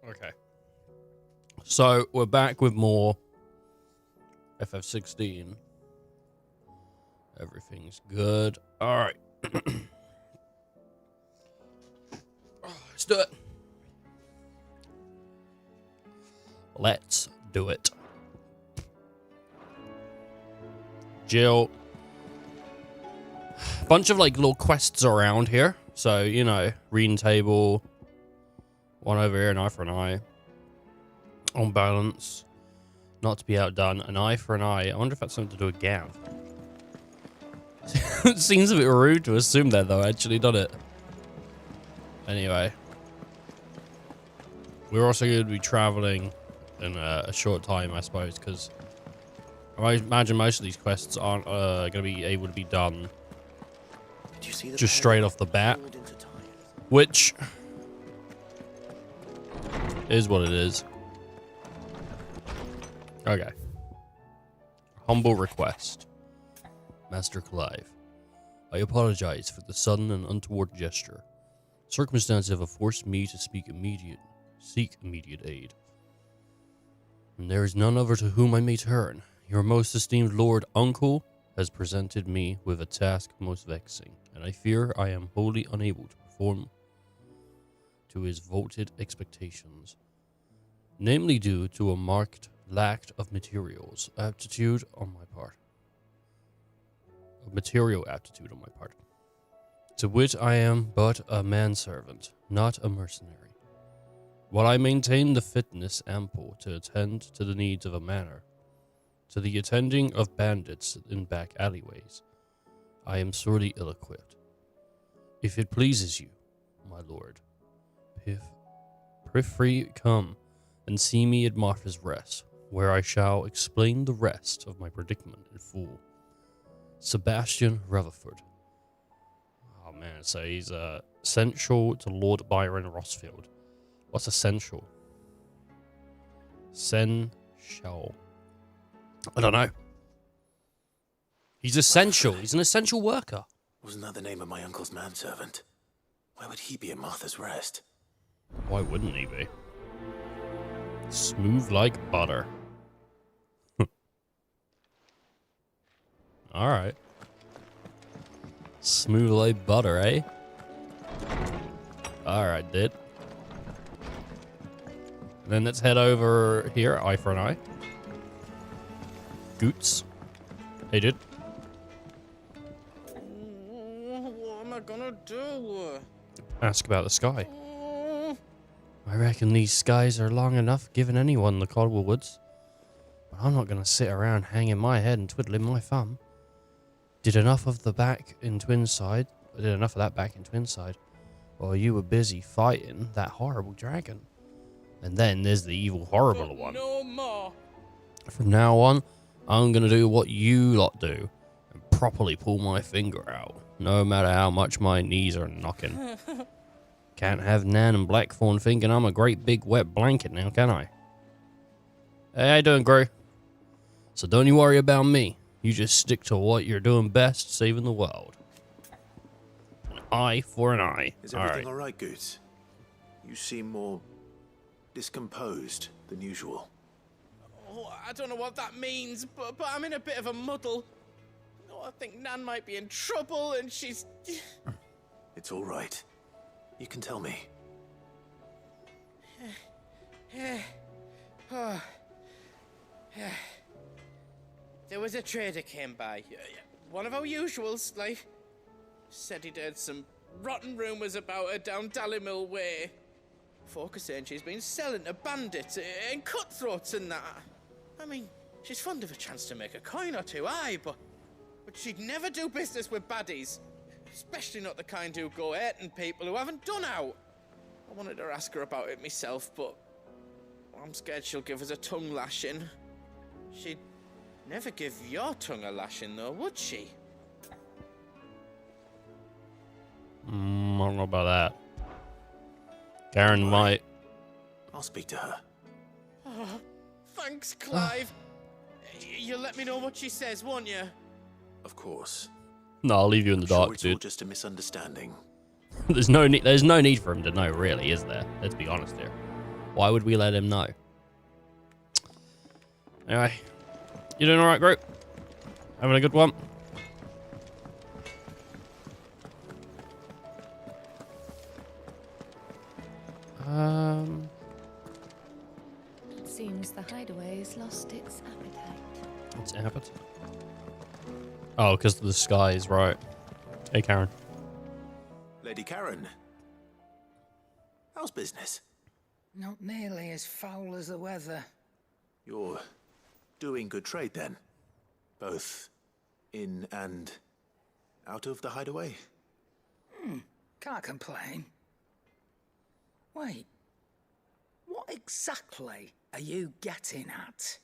Okay. So we're back with more FF16. Everything's good. All right. Let's do it. Let's do it. Jill. Bunch of like little quests around here. So, you know, reading table. One over here, an eye for an eye. On balance. Not to be outdone. An eye for an eye. I wonder if that's something to do with Gav. It seems a bit rude to assume that, though. I actually done it. Anyway. We're also going to be traveling in a short time, I suppose, because I imagine most of these quests aren't going to be able to be done just straight off the bat. Which is what it is. Okay. Humble request. Master Clive, I apologize for the sudden and untoward gesture. Circumstances have forced me to seek immediate aid. And there is none other to whom I may turn. Your most esteemed Lord Uncle has presented me with a task most vexing, and I fear I am wholly unable to perform to his vaunted expectations, namely due to a marked lack of material aptitude on my part. To which I am but a manservant, not a mercenary. While I maintain the fitness ample to attend to the needs of a manor, to the attending of bandits in back alleyways, I am sorely ill-equipped. If it pleases you, my lord, pray come and see me at Martha's Rest, where I shall explain the rest of my predicament in full. Sebastian Rutherford. Oh man, so he's essential to Lord Byron Rossfield. What's essential? Essential. I don't know. He's essential. He's an essential worker. Wasn't that the name of my uncle's manservant? Why would he be at Martha's Rest? Why wouldn't he be? Smooth like butter. Alright. Smooth like butter, eh? Alright, dude. Then let's head over here. Eye for an eye. Goots. Hey, dude. What am I gonna do? Ask about the sky. I reckon these skies are long enough giving anyone the Caldwell Woods. But I'm not gonna sit around hanging my head and twiddling my thumb. Did enough of that back in Twinside, while you were busy fighting that horrible dragon. And then there's the evil, horrible one. No more. From now on, I'm gonna do what you lot do and properly pull my finger out, no matter how much my knees are knocking. Can't have Nan and Blackthorn thinking I'm a great big wet blanket now, can I? Hey, how you doing, Gru? So don't you worry about me. You just stick to what you're doing best, saving the world. An eye for an eye. Is everything all right, Goots? You seem more discomposed than usual. Oh, I don't know what that means, but I'm in a bit of a muddle. Oh, I think Nan might be in trouble, and she's... It's all right. You can tell me. There was a trader came by. One of our usuals, like. Said he'd heard some rotten rumours about her down Dallymill Way. Folk are saying she's been selling to bandits and cutthroats and that. I mean, she's fond of a chance to make a coin or two, aye, but she'd never do business with baddies. Especially not the kind who go hurting people who haven't done out. I wanted to ask her about it myself, but I'm scared she'll give us a tongue lashing. She'd never give your tongue a lashing, though, would she? I don't know about that. Karen might. I'll speak to her. Oh, thanks, Clive. You'll let me know what she says, won't you? Of course. No, I'll leave you in the dark, it's all dude. just a misunderstanding. There's no need for him to know, really, is there? Let's be honest here. Why would we let him know? Anyway, you doing alright, group? Having a good one? It seems the hideaway has lost its appetite. It's appetite. Oh, because the sky is right. Hey, Karen. Lady Karen. How's business? Not nearly as foul as the weather. You're doing good trade then? Both in and out of the hideaway? Can't complain. Wait. What exactly are you getting at?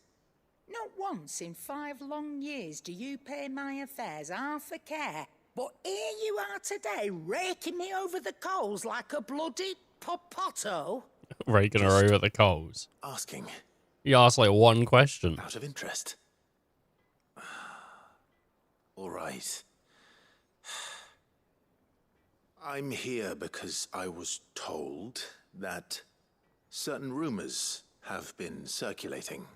Not once in 5 long years do you pay my affairs half a care. But here you are today, raking me over the coals like a bloody popoto. Raking her over the coals. Asking. He asked like one question. Out of interest. All right. I'm here because I was told that certain rumors have been circulating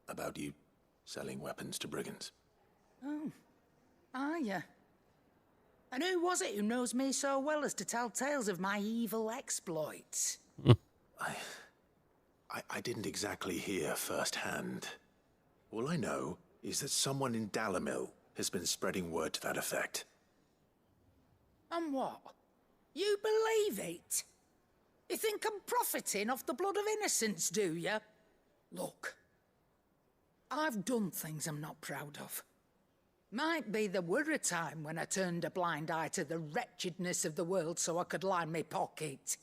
about you selling weapons to brigands. Oh, are ya? And who was it who knows me so well as to tell tales of my evil exploits? I didn't exactly hear firsthand. All I know is that someone in Dalimil has been spreading word to that effect. And what? You believe it? You think I'm profiting off the blood of innocents, do you? Look, I've done things I'm not proud of. Might be there were a time when I turned a blind eye to the wretchedness of the world so I could line my pocket.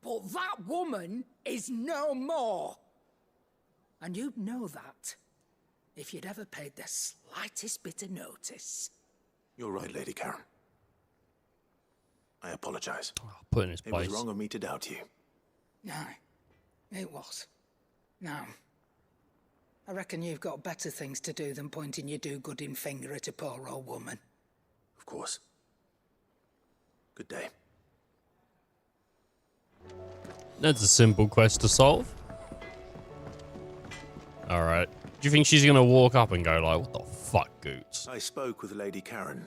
But that woman is no more. And you'd know that if you'd ever paid the slightest bit of notice. You're right, Lady Karen. I apologize. Oh, put in his place. It was wrong of me to doubt you. No, it was. Now, I reckon you've got better things to do than pointing your do-gooding finger at a poor old woman. Of course. Good day. That's a simple quest to solve. Alright. Do you think she's gonna walk up and go like, what the fuck, Goots? I spoke with Lady Karen.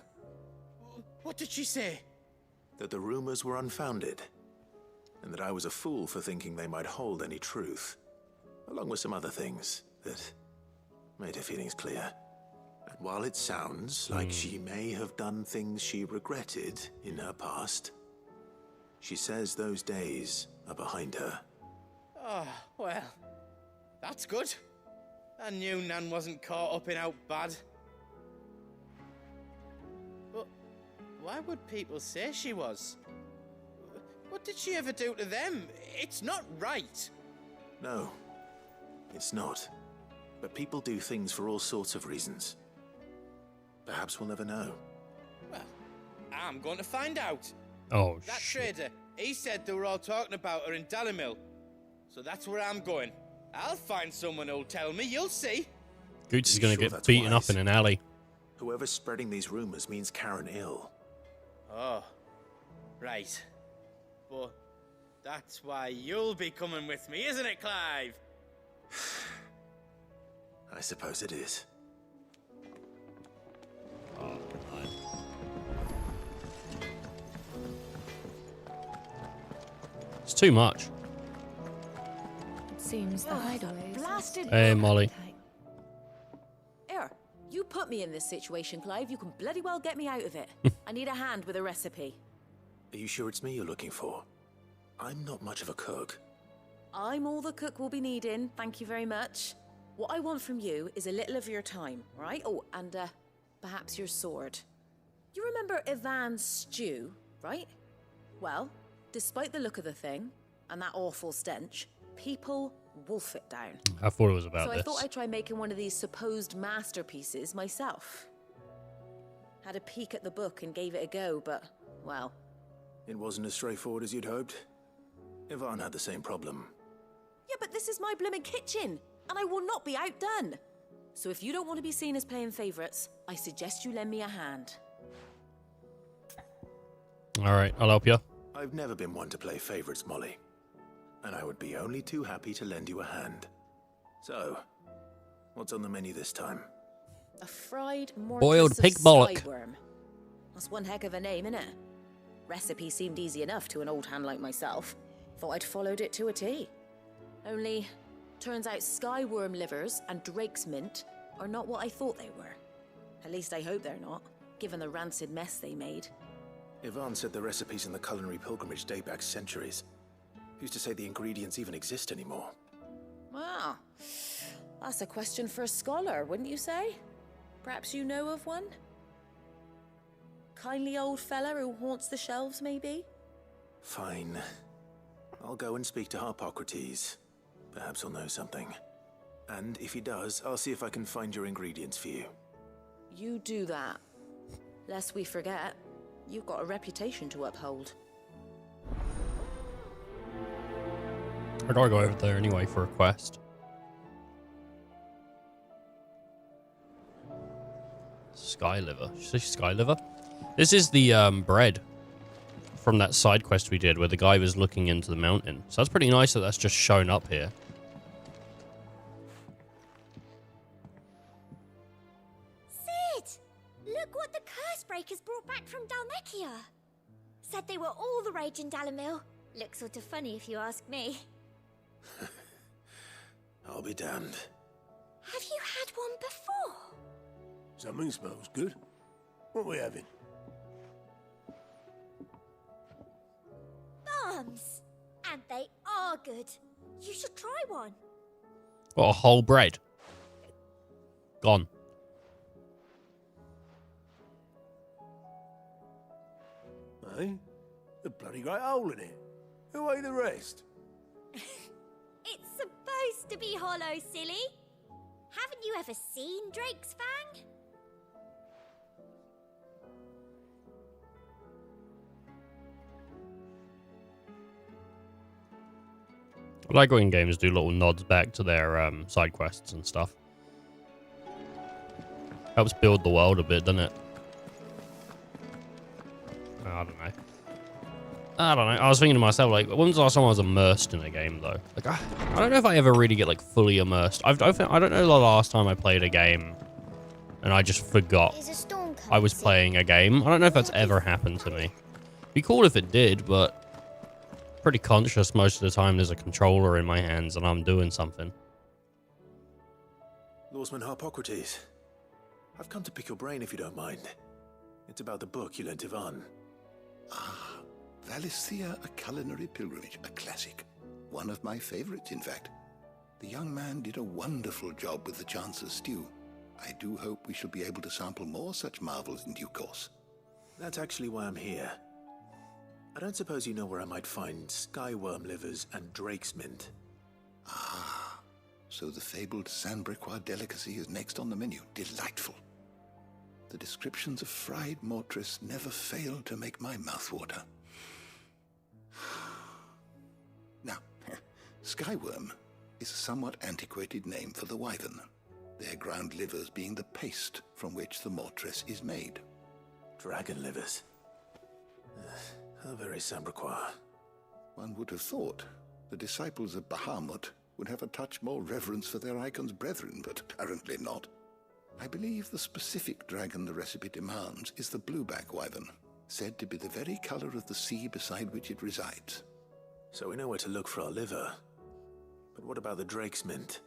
What did she say? That the rumors were unfounded, and that I was a fool for thinking they might hold any truth, along with some other things that made her feelings clear. And while it sounds like she may have done things she regretted in her past, she says those days are behind her. Oh, well, that's good. I knew Nan wasn't caught up in out bad. But why would people say she was? What did she ever do to them? It's not right. No, it's not. But people do things for all sorts of reasons. Perhaps we'll never know. Well, I'm going to find out. Oh, That shit. trader, he said they were all talking about her in Dalimil. So that's where I'm going. I'll find someone who'll tell me, you'll see. Goots is You gonna sure get that's beaten wise? up in an alley. Whoever's spreading these rumors means Karen ill. Oh, right. But that's why you'll be coming with me, isn't it, Clive? I suppose it is. It's too much. It seems the hideaway has lost blasted its Hey, Molly. appetite. Here, you put me in this situation, Clive. You can bloody well get me out of it. I need a hand with a recipe. Are you sure it's me you're looking for? I'm not much of a cook. I'm all the cook will be needing, thank you very much. What I want from you is a little of your time, right? Oh, and perhaps your sword. You remember Ivan's stew, right? Well, despite the look of the thing, and that awful stench, people wolf it down. I thought it was about So I this. thought I'd try making one of these supposed masterpieces myself. Had a peek at the book and gave it a go, but, well, It wasn't as straightforward as you'd hoped. Ivan had the same problem. yeah, but this is my blimmin' kitchen, and I will not be outdone. So if you don't want to be seen as playing favourites, I suggest you lend me a hand. Alright, I'll help you. I've never been one to play favorites, Molly. And I would be only too happy to lend you a hand. So, what's on the menu this time? A fried Boiled mortis pig of bollock. skyworm. That's one heck of a name, innit? Recipe seemed easy enough to an old hand like myself. Thought I'd followed it to a T. Only, turns out skyworm livers and drake's mint are not what I thought they were. At least I hope they're not, given the rancid mess they made. Yvonne said the recipes in the culinary pilgrimage date back centuries. Who's to say the ingredients even exist anymore? Wow. That's a question for a scholar, wouldn't you say? Perhaps you know of one? Kindly old fella who haunts the shelves, maybe? Fine. I'll go and speak to Harpocrates. Perhaps he'll know something. And if he does, I'll see if I can find your ingredients for you. You do that. Lest we forget, you've got a reputation to uphold. I gotta go over there anyway for a quest. Sky liver. Did you say sky liver? This is the bread from that side quest we did where the guy was looking into the mountain. So that's pretty nice that that's just shown up here. Sid! Look what the curse breakers brought back from Dalmekia. Said they were all the rage in Dalimil. Looks sort of funny if you ask me. I'll be damned. Have you had one before? Something smells good. What are we having? Bombs! And they are good. You should try one. Got a whole bread. Gone. Eh? A bloody great hole in it. Who ate the rest? It's supposed to be hollow, silly. Haven't you ever seen Drake's Fang? I like when games do little nods back to their side quests and stuff. Helps build the world a bit, doesn't it? I don't know. I was thinking to myself, like, when's the last time I was immersed in a game, though? Like, I don't know if I ever really get, like, fully immersed. I don't know the last time I played a game and I just forgot There's a storm coming, I was Sid. playing a game. I don't know if that's ever happened to me. Be cool if it did, but pretty conscious most of the time there's a controller in my hands and I'm doing something. Lawsman Harpocrates, I've come to pick your brain if you don't mind. It's about the book you lent Ivan. Ah, Valisthea, A Culinary Pilgrimage, a classic. One of my favorites, in fact. The young man did a wonderful job with the Chance's stew. I do hope we shall be able to sample more such marvels in due course. That's actually why I'm here. I don't suppose you know where I might find skyworm livers and drake's mint. Ah, so the fabled Sanbriquois delicacy is next on the menu. Delightful. The descriptions of fried mortress never fail to make my mouth water. Now, skyworm is a somewhat antiquated name for the wyvern, their ground livers being the paste from which the mortress is made. Dragon livers. How very Sambriquois. One would have thought the disciples of Bahamut would have a touch more reverence for their icon's brethren, but apparently not. I believe the specific dragon the recipe demands is the blueback wyvern, said to be the very color of the sea beside which it resides. So we know where to look for our liver. But what about the drake's mint?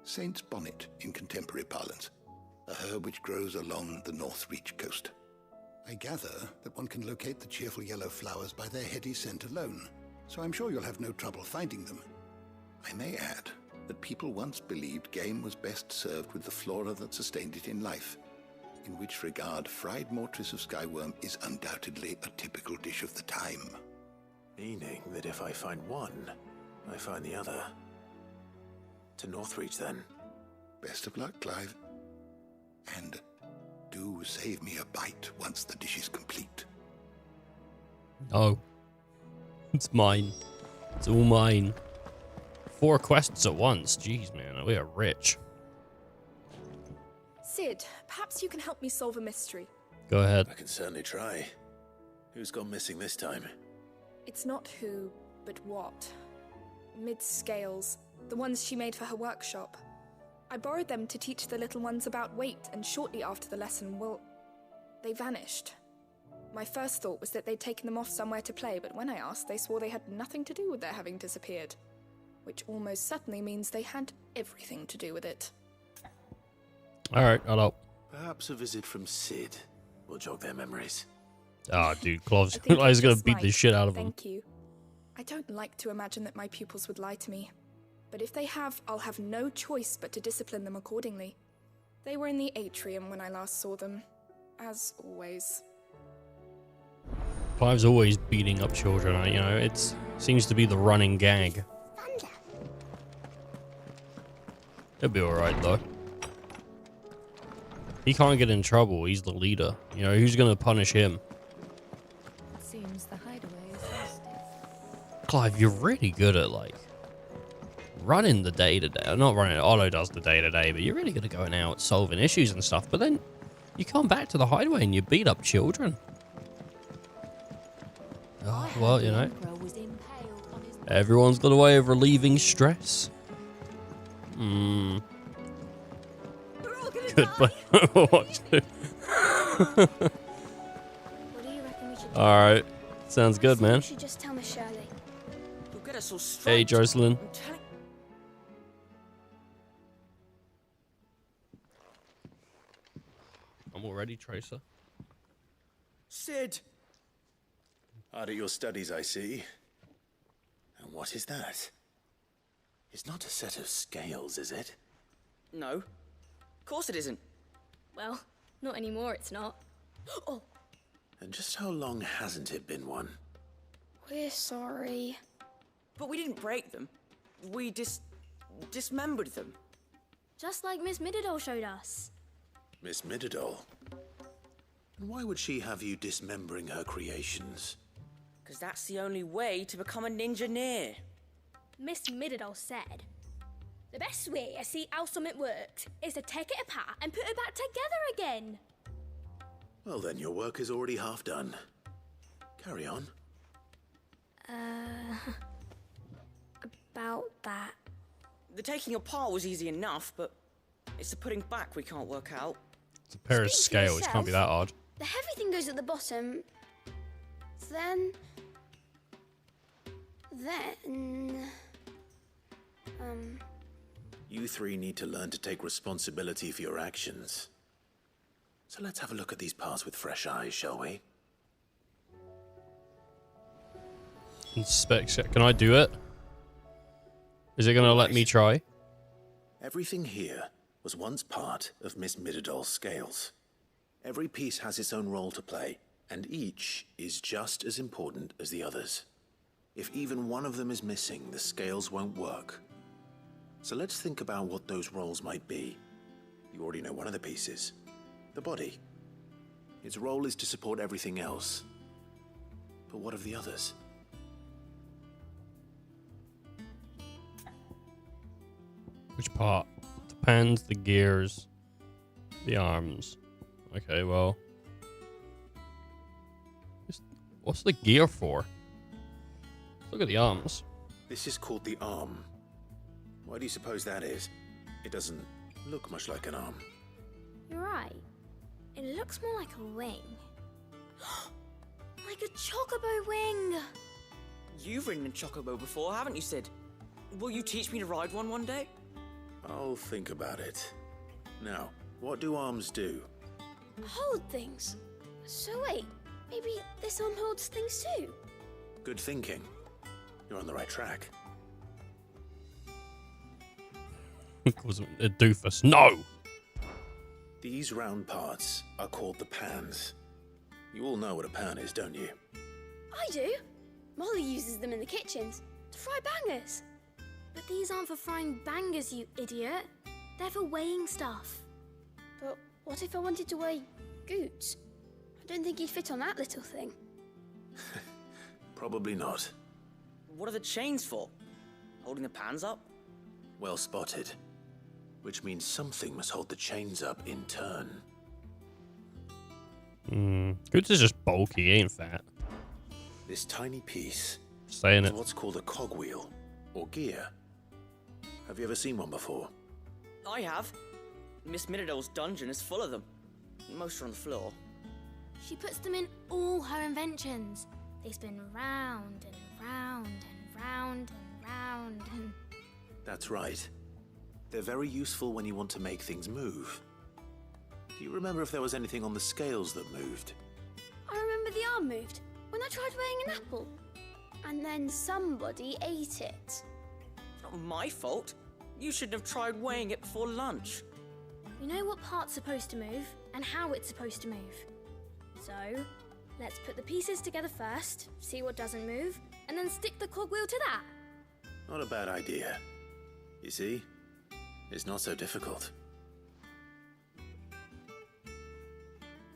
Saint's bonnet in contemporary parlance, a herb which grows along the North Reach coast. I gather that one can locate the cheerful yellow flowers by their heady scent alone, so I'm sure you'll have no trouble finding them. I may add that people once believed game was best served with the flora that sustained it in life, in which regard fried mortress of skyworm is undoubtedly a typical dish of the time. Meaning that if I find one, I find the other. To Northreach, then. Best of luck, Clive. And do save me a bite once the dish is complete. Oh. It's mine. It's all mine. 4 quests at once. Jeez, man. We are rich. Sid, perhaps you can help me solve a mystery. Go ahead. I can certainly try. Who's gone missing this time? It's not who, but what. Mid's scales, the ones she made for her workshop. I borrowed them to teach the little ones about weight, and shortly after the lesson, well, they vanished. My first thought was that they'd taken them off somewhere to play, but when I asked, they swore they had nothing to do with their having disappeared. Which almost certainly means they had everything to do with it. Alright, hello. Perhaps a visit from Sid will jog their memories. Ah, dude, Cloves I think is it gonna just beat the might. shit out of him. Thank you. I don't like to imagine that my pupils would lie to me. But if they have, I'll have no choice but to discipline them accordingly. They were in the atrium when I last saw them. As always. Clive's always beating up children, you know, it seems to be the running gag. Thunder. He'll be alright, though. He can't get in trouble, he's the leader. You know, who's gonna punish him? It seems the hideaway is lost its... Clive, you're really good at, like, running the day-to-day. Not running, Otto does the day-to-day, but you're really good at going out, solving issues and stuff. But then you come back to the hideaway and you beat up children. Oh, well, you know, everyone's got a way of relieving stress. Hmm. Good play. What do you reckon we should do? Alright. Sounds good, man. We should just tell Miss Shirley. You'll get us all Hey, straight. Jocelyn. I'm telling- I'm all ready, Tracer. Sid! Hard at your studies, I see. And what is that? It's not a set of scales, is it? No. Of course it isn't. Well, not anymore, it's not. Oh, And just how long hasn't it been one? we're sorry. But we didn't break them. We dismembered them. Just like Miss Mididol showed us. Miss Mididol? And why would she have you dismembering her creations? Because that's the only way to become a ninja-neer. Miss Mididol said, the best way to see how something works is to take it apart and put it back together again. Well then, your work is already half done. Carry on. About that. The taking apart was easy enough, but it's the putting back we can't work out. It's a pair of Speak for scales, can't be that yourself. hard. The heavy thing goes at the bottom. Then... You three need to learn to take responsibility for your actions. So let's have a look at these parts with fresh eyes, shall we? Inspect. Can I do it? Is it gonna let me try? Everything here was once part of Miss Mididol's scales. Every piece has its own role to play, and each is just as important as the others. If even one of them is missing, the scales won't work. So let's think about what those roles might be. You already know one of the pieces. The body. Its role is to support everything else. But what of the others? Which part? The hands, the gears, the arms. Okay, well. What's the gear for? Look at the arms. This is called the arm. Why do you suppose that is? It doesn't look much like an arm. You're right. It looks more like a wing. Like a chocobo wing! You've ridden a chocobo before, haven't you, Sid? Will you teach me to ride one day? I'll think about it. Now, what do arms do? Hold things. So wait, maybe this arm holds things too? Good thinking. You're on the right track. Was a doofus. No! These round parts are called the pans. You all know what a pan is, don't you? I do. Molly uses them in the kitchens to fry bangers. But these aren't for frying bangers, you idiot. They're for weighing stuff. But what if I wanted to weigh Goots? I don't think he'd fit on that little thing. Probably not. What are the chains for? Holding the pans up? Well spotted. Which means something must hold the chains up in turn. Goods is just bulky, he ain't fat. This tiny piece Saying is it. what's called a cogwheel, or gear. Have you ever seen one before? I have. Miss Minadol's dungeon is full of them. Most are on the floor. She puts them in all her inventions. They spin round and round and round and round and... That's right. They're very useful when you want to make things move. Do you remember if there was anything on the scales that moved? I remember the arm moved when I tried weighing an apple. And then somebody ate it. Not my fault. You shouldn't have tried weighing it before lunch. We know what part's supposed to move and how it's supposed to move. So, let's put the pieces together first, see what doesn't move, and then stick the cogwheel to that. Not a bad idea. You see? It's not so difficult.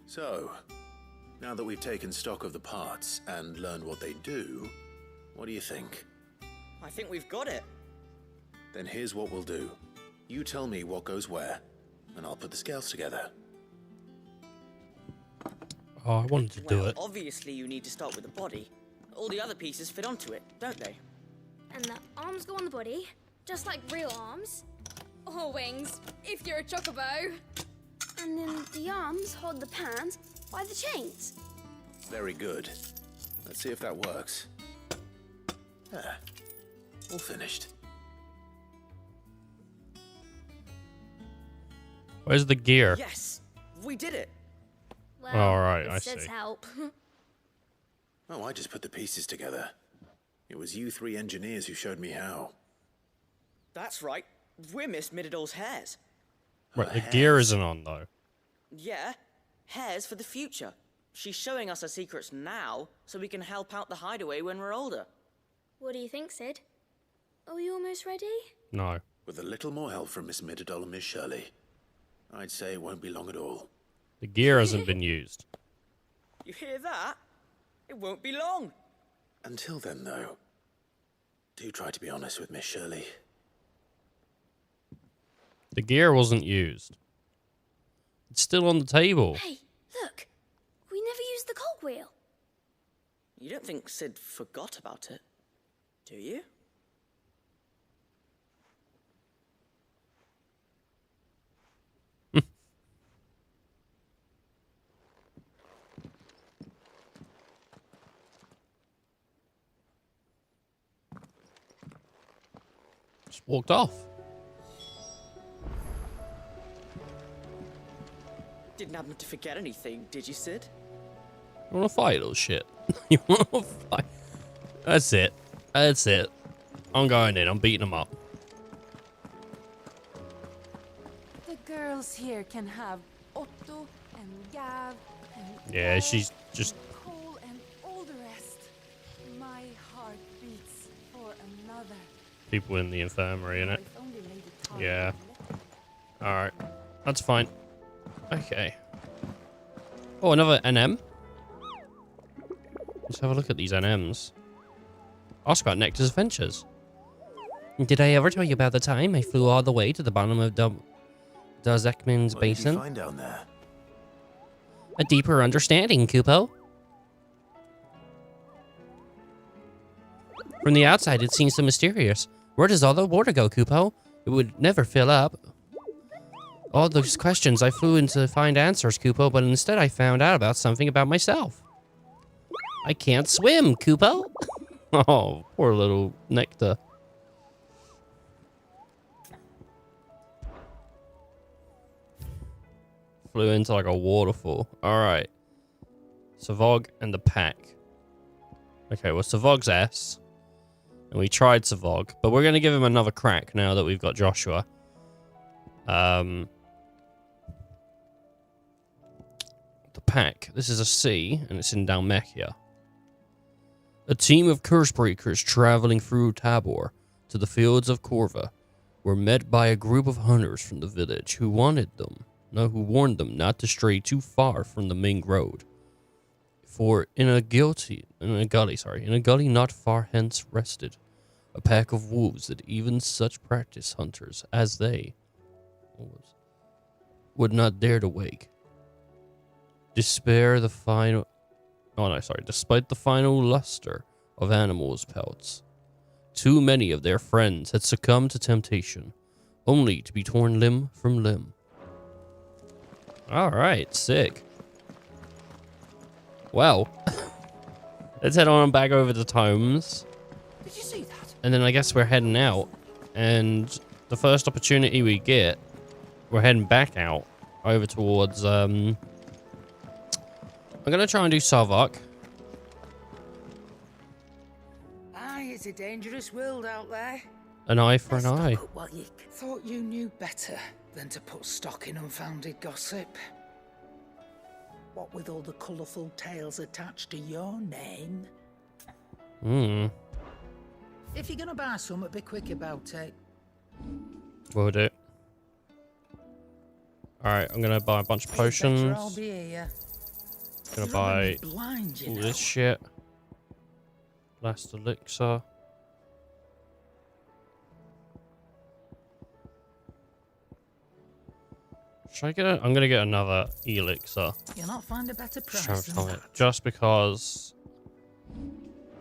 So, now that we've taken stock of the parts and learned what they do, what do you think? I think we've got it. Then here's what we'll do. You tell me what goes where, and I'll put the scales together. Oh, I wanted to do it. Obviously you need to start with the body. All the other pieces fit onto it, don't they? And the arms go on the body, just like real arms. Or wings, if you're a chocobo. And then the arms hold the pans by the chains. Very good. Let's see if that works. There. All finished. Where's the gear? Yes, we did it. Well, All right, it I says see. help. Oh, I just put the pieces together. It was you three engineers who showed me how. That's right. We're Miss Minadol's hares. Right, the gear isn't on though. Yeah, hares for the future. She's showing us her secrets now so we can help out the hideaway when we're older. What do you think, Sid? Are we almost ready? No. With a little more help from Miss Minadol and Miss Shirley, I'd say it won't be long at all. The gear hasn't been used. You hear that? It won't be long. Until then, though, do try to be honest with Miss Shirley. The gear wasn't used. It's still on the table. Hey, look. We never used the cogwheel. You don't think Sid forgot about it, do you? Just walked off. Didn't happen to forget anything, did you, Sid? You wanna fight, little shit? You wanna fight? That's it. That's it. I'm going in. I'm beating them up. The girls here can have Otto and Gav and Yeah, she's just... Cole and all the rest. My heart beats for another. people in the infirmary, innit? If only Lady Tara Yeah. would let me. Alright. That's fine. Okay. Oh, another NM? Let's have a look at these NMs. Ask about Nectar's adventures. Did I ever tell you about the time I flew all the way to the bottom of Dazekman's What did basin? you find down there? A deeper understanding, Kupo. From the outside, it seems so mysterious. Where does all the water go, Kupo? It would never fill up. All those questions I flew in to find answers, Kupo, but instead I found out about something about myself. I can't swim, Kupo. Oh, poor little Nectar. Flew into like a waterfall. Alright. Savog and the pack. Okay, well, Savog's S. And we tried Savog, but we're going to give him another crack now that we've got Joshua. The pack. This is a C, and it's in Dalmechia. A team of curse-breakers traveling through Tabor to the fields of Corva were met by a group of hunters from the village who warned them not to stray too far from the main road. For in a gully not far hence rested a pack of wolves that even such practiced hunters as they would not dare to wake. Despair the final Oh no, sorry. Despite the final luster of animals' pelts, too many of their friends had succumbed to temptation, only to be torn limb from limb. Alright, sick. Well, let's head on back over to Tomes. Did you see that? And then I guess we're heading out. And the first opportunity we get, we're heading back out over towards, I'm gonna try and do Savok. It's a dangerous world out there. An eye for an eye. What you thought you knew better than to put stock in unfounded gossip. What with all the colourful tales attached to your name. If you're gonna buy some, be quick about it. Will do. Alright, I'm gonna buy a bunch of potions. I'll be here. Gonna buy blind, all this shit. Last elixir. Should I get a, I'm gonna get another elixir. You'll not find a better price than that. Just because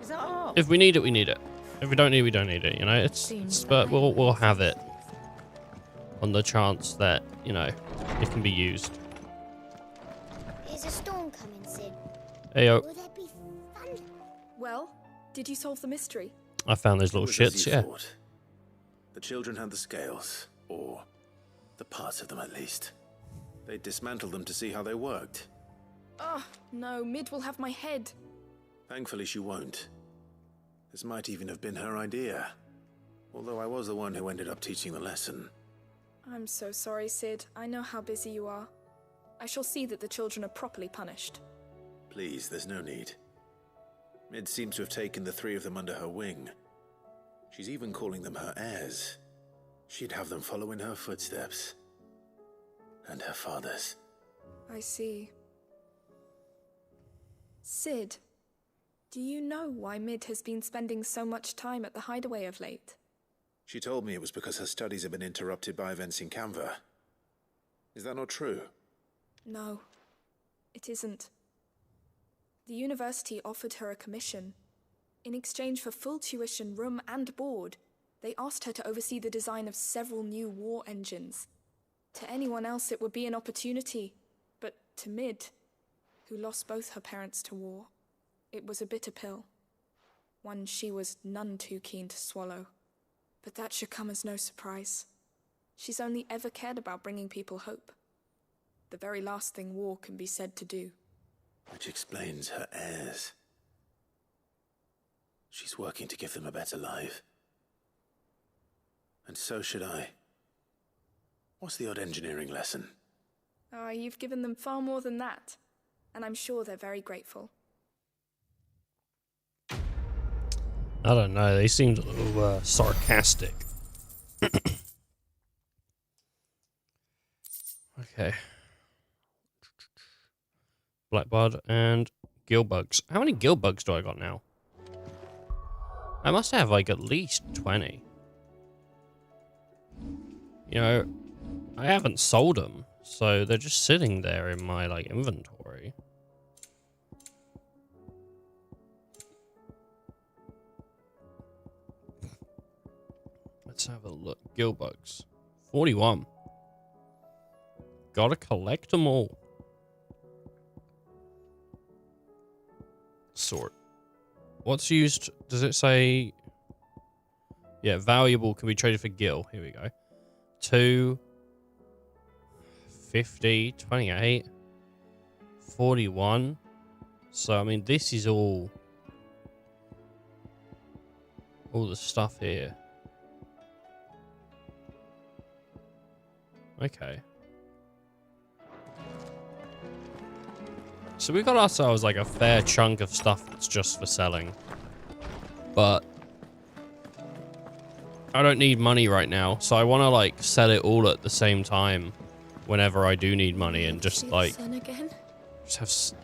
Is that all? if we need it, we need it. If we don't need it, we don't need it, you know? It's but we'll have it on the chance that, you know, it can be used. Is a storm coming, Sid? Heyo. Will there be thunder? Well, did you solve the mystery? I found those little It was as shits, you yeah. thought. The children had the scales, or the parts of them at least. They dismantled them to see how they worked. Oh, no, Mid will have my head. Thankfully she won't. This might even have been her idea. Although I was the one who ended up teaching the lesson. I'm so sorry, Sid. I know how busy you are. I shall see that the children are properly punished. Please, there's no need. Mid seems to have taken the three of them under her wing. She's even calling them her heirs. She'd have them follow in her footsteps. And her father's. I see. Sid, do you know why Mid has been spending so much time at the hideaway of late? She told me it was because her studies have been interrupted by events in Canva. Is that not true? No, it isn't. The university offered her a commission. In exchange for full tuition, room and board, they asked her to oversee the design of several new war engines. To anyone else it would be an opportunity, but to Mid, who lost both her parents to war, it was a bitter pill. One she was none too keen to swallow. But that should come as no surprise. She's only ever cared about bringing people hope. The very last thing war can be said to do. Which explains her heirs. She's working to give them a better life. And so should I. What's the odd engineering lesson? Ah, you've given them far more than that. And I'm sure they're very grateful. I don't know, they seemed a little sarcastic. Okay. Blackbud and gill bugs. How many gill bugs do I got now? I must have like at least 20. You know, I haven't sold them, so they're just sitting there in my like inventory. Let's have a look. Gill bugs. 41. Gotta collect them all. Sort. What's used? Does it say? Yeah, valuable can be traded for gill. Here we go. 2, 50, 28, 41. So, I mean, this is all the stuff here. Okay. So we got ourselves like a fair chunk of stuff that's just for selling. But I don't need money right now, so I want to like sell it all at the same time whenever I do need money and just like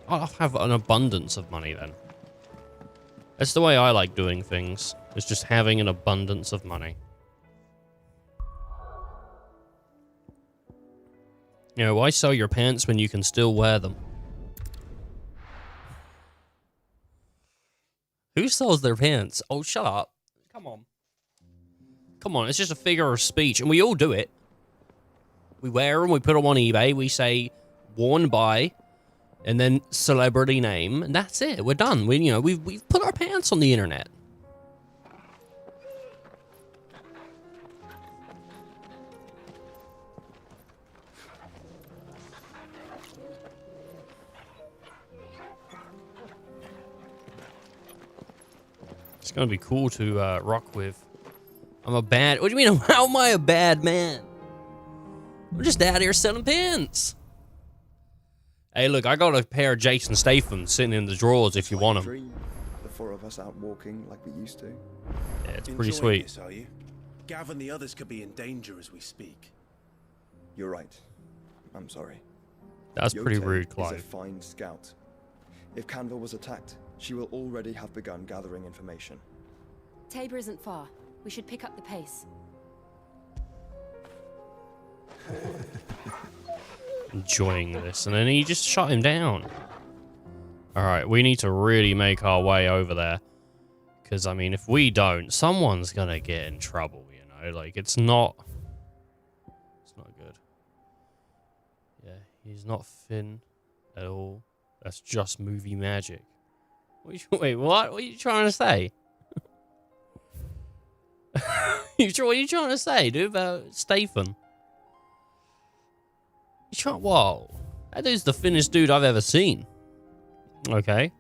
I'll have an abundance of money then. That's the way I like doing things. It's just having an abundance of money. You know, why sell your pants when you can still wear them? Who sells their pants? Oh, shut up. Come on. Come on, it's just a figure of speech, and we all do it. We wear them, we put them on eBay, we say, worn by, and then celebrity name, and that's it. We're done. We've put our pants on the internet. It's gonna be cool to rock with. What do you mean, how am I a bad man? I'm just out here selling pins. Hey, look, I got a pair of Jason Statham sitting in the drawers if you want them. The four of us out walking like we used to. Yeah, it's pretty sweet. This, are you? Gav and the others could be in danger as we speak. You're right. I'm sorry. That's pretty rude, Is Clive. a fine scout. If Canville was attacked, she will already have begun gathering information. Tabor isn't far. We should pick up the pace. Enjoying this, and then he just shut him down. Alright, we need to really make our way over there. Because, I mean, if we don't, someone's gonna get in trouble, you know? Like, it's not good. Yeah, he's not thin at all. That's just movie magic. Wait, what? What are you trying to say? What are you trying to say, dude, about Statham? Whoa. That dude's the thinnest dude I've ever seen. Okay.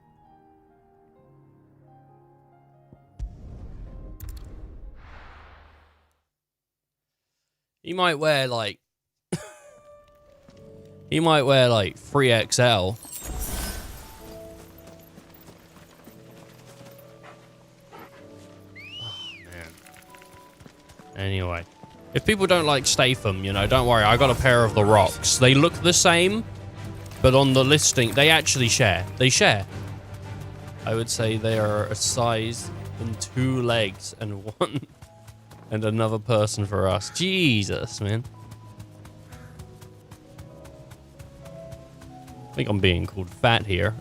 He might wear, like... he might wear, like, 3XL. Anyway, if people don't like Statham, you know, don't worry. I got a pair of the Rocks. They look the same, but on the listing, they actually share. They share. I would say they are a size and 2 legs and one and another person for us. Jesus, man. I think I'm being called fat here.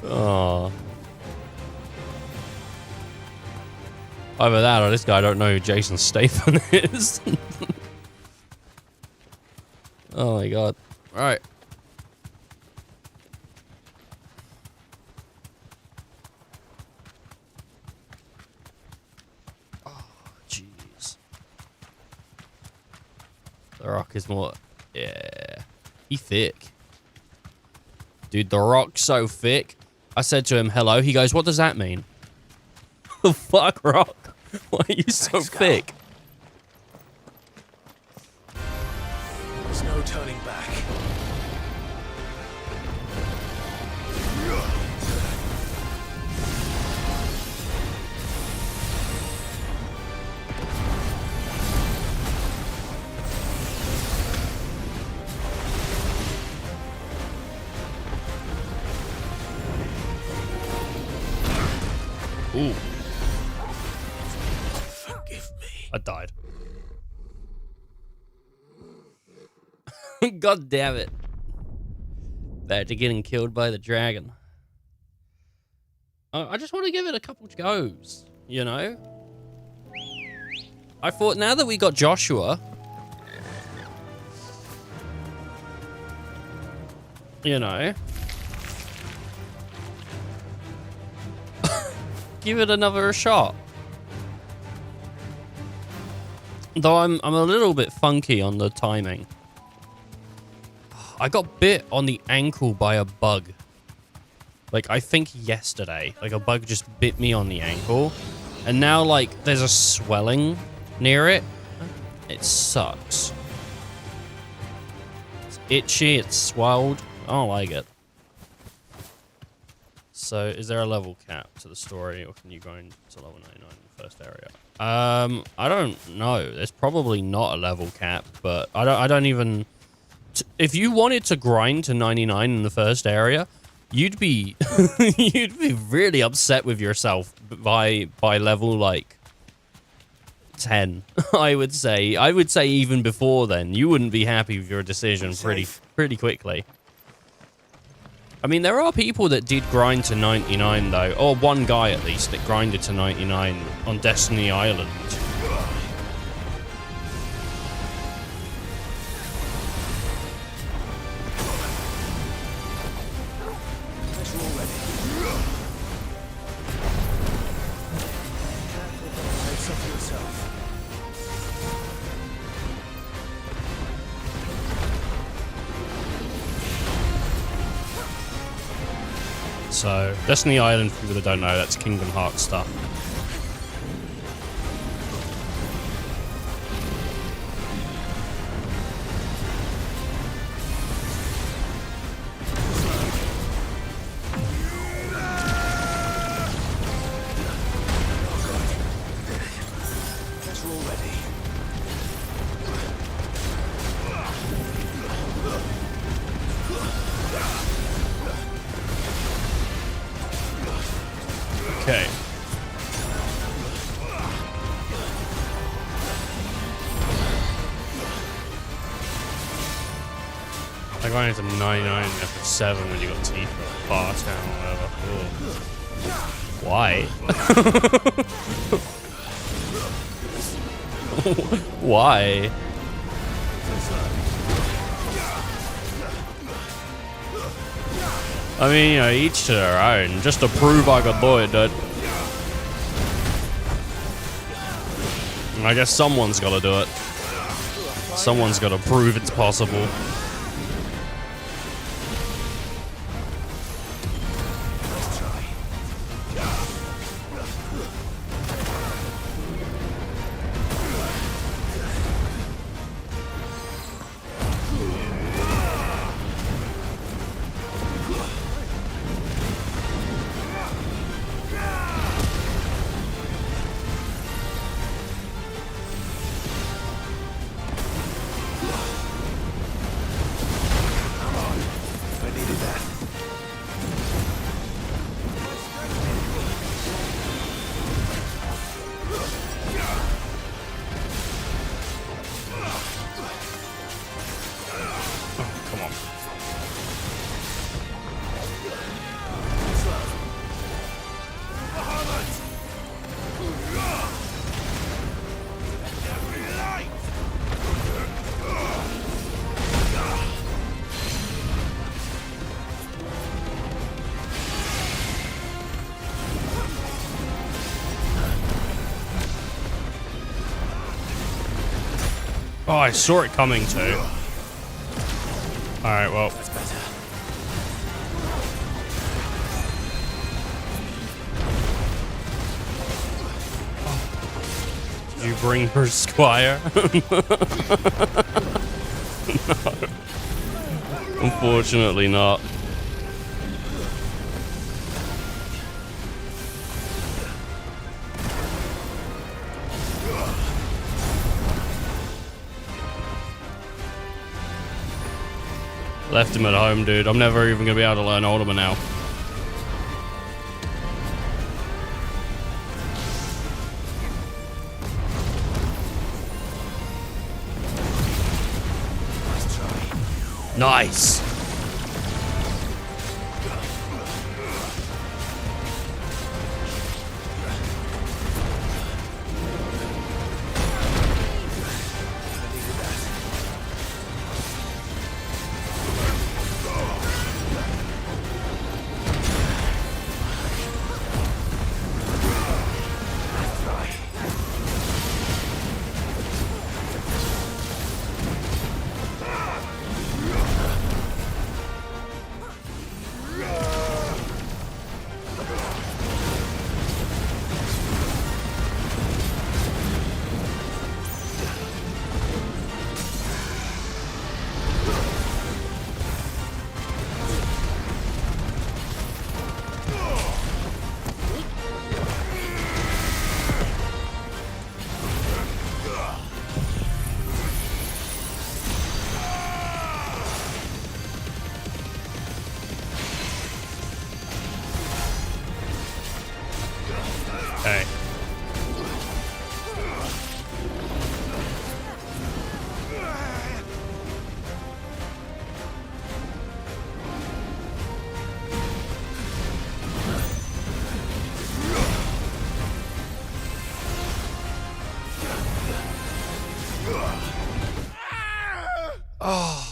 Oh. Either that or this guy don't know who Jason Statham is. Oh my god. Alright. Oh, jeez. The Rock is more... Yeah. He thick. Dude, The Rock's so thick. I said to him, hello. He goes, what does that mean? The fuck, Rock? Why are you so thick? There's no turning back. Ooh. Forgive me. I died. God damn it. Back to getting killed by the dragon. I just want to give it a couple goes, you know? I thought now that we got Joshua, you know, give it another shot. Though I'm a little bit funky on the timing. I got bit on the ankle by a bug. Like, I think yesterday. Like, a bug just bit me on the ankle. And now, like, there's a swelling near it. It sucks. It's itchy, it's swelled. I don't like it. So, is there a level cap to the story, or can you go into level 99 in the first area? I don't know. There's probably not a level cap, but I don't even... If you wanted to grind to 99 in the first area, you'd be you'd be really upset with yourself by level like 10. I would say even before then you wouldn't be happy with your decision pretty quickly. I mean, there are people that did grind to 99 though, or one guy at least that grinded to 99 on Destiny Island. So, Destiny Island, for people that don't know, that's Kingdom Hearts stuff. Okay. I got into 99 after 7 when you got Tifa or Bar Town or whatever. Cool. Why? Why? I mean, you know, each to their own. Just to prove I could do it, dude. I guess someone's got to do it. Someone's got to prove it's possible. Oh, I saw it coming too. Alright, well. That's better. Did you bring her Squire? No. Unfortunately not. Left him at home, dude. I'm never even gonna be able to learn Ultima now. Nice.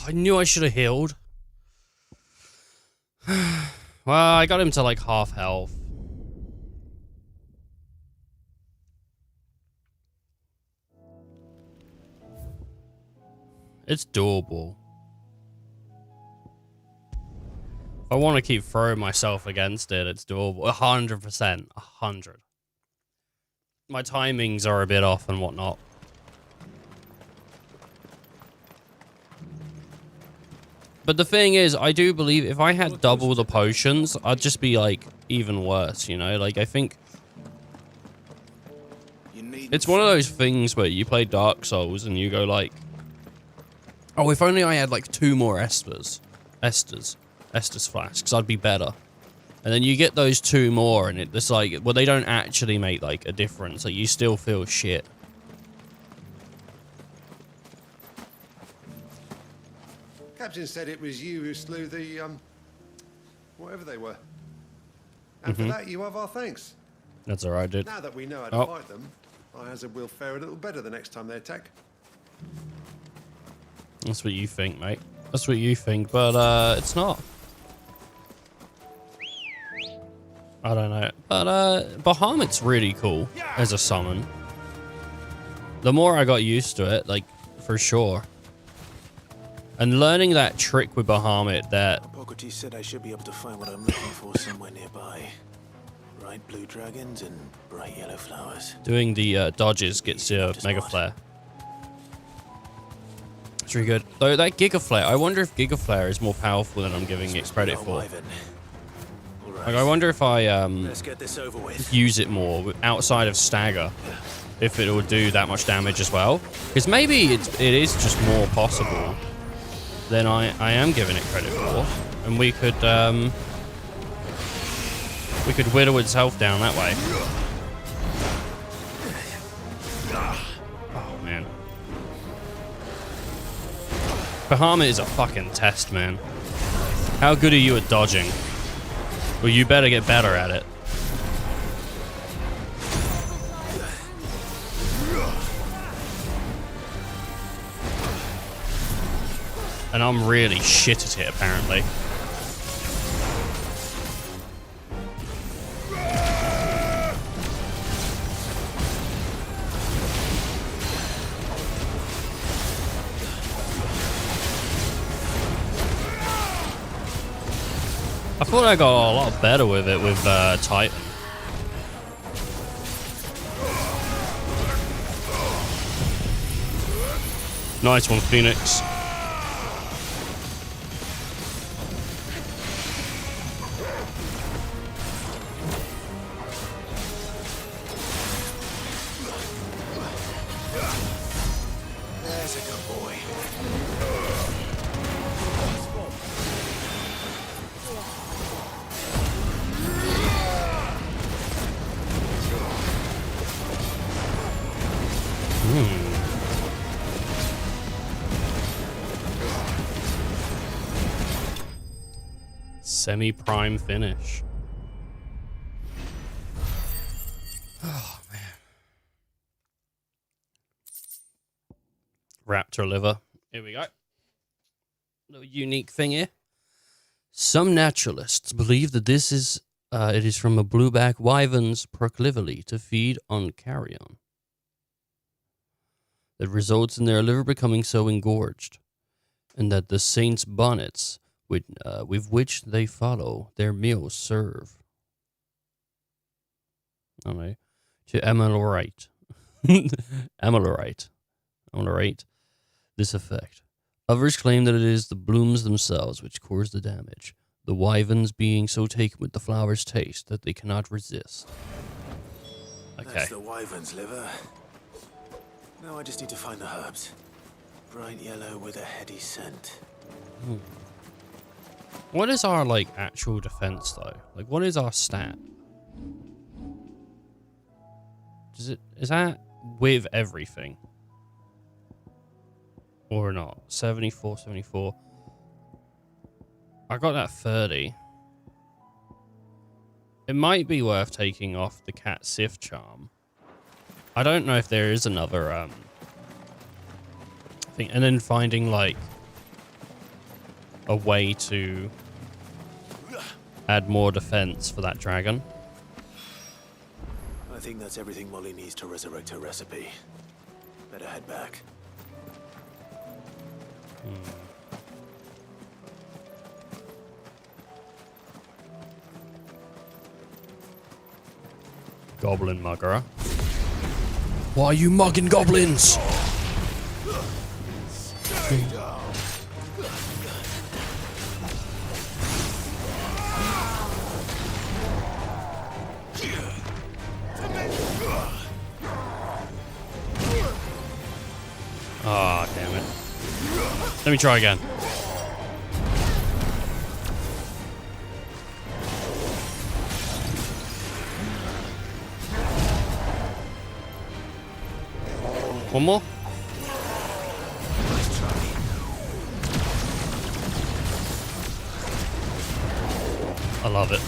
I knew I should have healed. Well, I got him to like half health. It's doable. If I want to keep throwing myself against it, it's doable. 100%. 100. My timings are a bit off and whatnot. But the thing is, I do believe if I had double the potions, I'd just be like even worse, you know? Like I think it's one of those things where you play Dark Souls and you go like, oh, if only I had like 2 more Estus flasks, I'd be better. And then you get those 2 more and it's like, well, they don't actually make like a difference. Like you still feel shit. Captain said it was you who slew the, whatever they were. And for that, you have our thanks. That's alright, dude. Now that we know how to fight them, I hazard we'll fare a little better the next time they attack. That's what you think, mate. That's what you think, but it's not. I don't know. But Bahamut's really cool as a summon. The more I got used to it, like, for sure. And learning that trick with Bahamut that... Hippocrates said I should be able to find what I'm looking for somewhere nearby. Bright blue dragons and bright yellow flowers. Doing the dodges gets your Mega Flare. It's really good. Though that Giga Flare, I wonder if Giga Flare is more powerful than I'm giving it credit for. Like, I wonder if I Let's get this over with. use it more outside of Stagger, if it would do that much damage as well. Because maybe it is just more possible than I am giving it credit for, and we could whittle its health down that way. Oh man, Bahamut is a fucking test, man. How good are you at dodging? Well, you better get better at it. And I'm really shit at it, apparently. I thought I got a lot better with it with Titan. Nice one, Phoenix. There's a good boy. Semi-prime finish. Oh, man. Raptor liver. Here we go. Little unique thing here. Some naturalists believe that this is it is from a blueback wyvern's proclivity to feed on carrion that results in their liver becoming so engorged, and that the saints' bonnets with which they follow their meals serve. I don't know, to ameliorate this effect. Others claim that it is the blooms themselves which cause the damage, the wyverns being so taken with the flower's taste that they cannot resist. Okay. That's the wyvern's liver. Now I just need to find the herbs. Bright yellow with a heady scent. What is our, like, actual defense, though? Like, what is our stat? Is that with everything? Or not? 74, 74. I got that 30. It might be worth taking off the cat Sif charm. I don't know if there is another thing, and then finding like a way to add more defense for that dragon. I think that's everything Molly needs to resurrect her recipe. Better head back. Goblin mugger. Why are you mugging goblins? Ah, damn it. Let me try again. One more. I love it.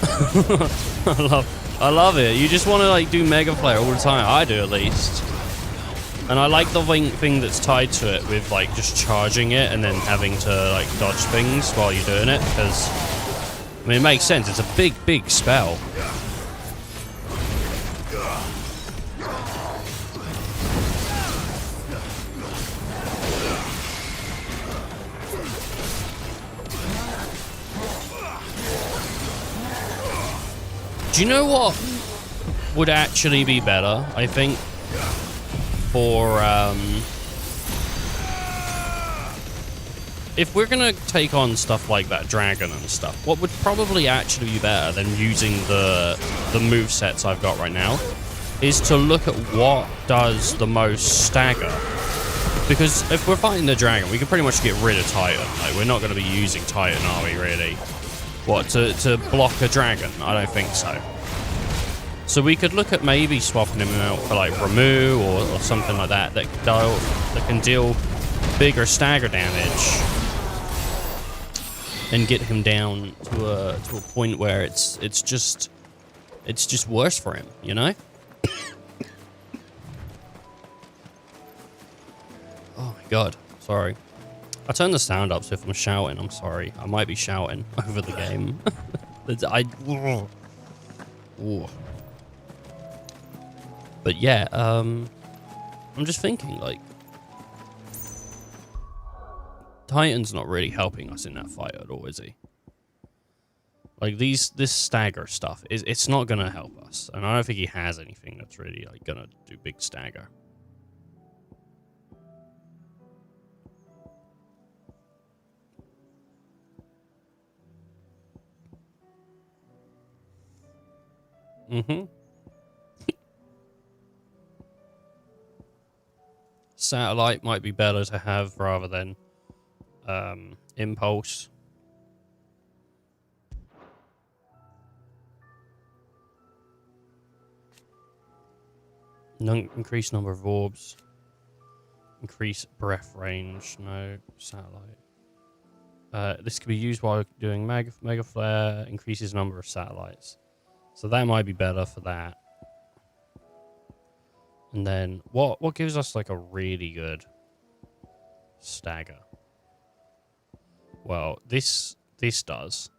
I love it. You just want to like do Mega Flare all the time. I do at least. And I like the thing that's tied to it with like just charging it and then having to like dodge things while you're doing it, because I mean it makes sense. It's a big spell. Do you know what would actually be better, I think, for, if we're gonna take on stuff like that dragon and stuff, what would probably actually be better than using the movesets I've got right now is to look at what does the most stagger. Because if we're fighting the dragon, we can pretty much get rid of Titan. Like, we're not going to be using Titan, are we, really? What, to block a dragon? I don't think so. So we could look at maybe swapping him out for like Ramu or something like that that can deal bigger stagger damage and get him down to a point where it's just worse for him, you know? Oh my god, sorry. I turned the sound up, so if I'm shouting, I'm sorry. I might be shouting over the game. Ooh. But yeah, I'm just thinking, like, Titan's not really helping us in that fight at all, is he? Like, this stagger stuff, it's not gonna help us. And I don't think he has anything that's really, like, gonna do big stagger. Mm-hmm. Satellite might be better to have rather than Impulse. Increase number of orbs. Increase breath range. No. Satellite. This can be used while doing Mega Flare. Increases number of satellites. So that might be better for that. And then what gives us like a really good stagger? Well, this does.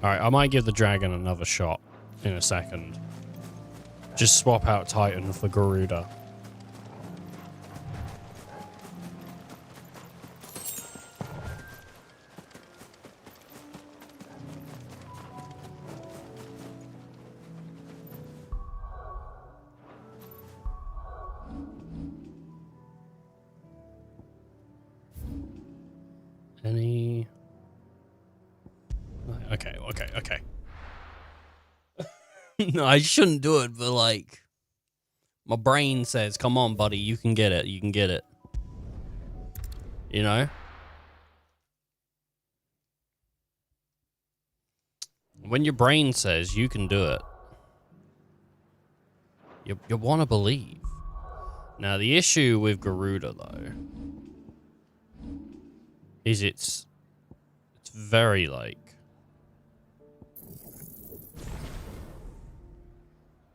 Alright, I might give the dragon another shot in a second. Just swap out Titan for Garuda. Any... Okay. No, I shouldn't do it, but like... My brain says, come on, buddy, you can get it, You know? When your brain says you can do it, you want to believe. Now, the issue with Garuda, though, is it's very, like,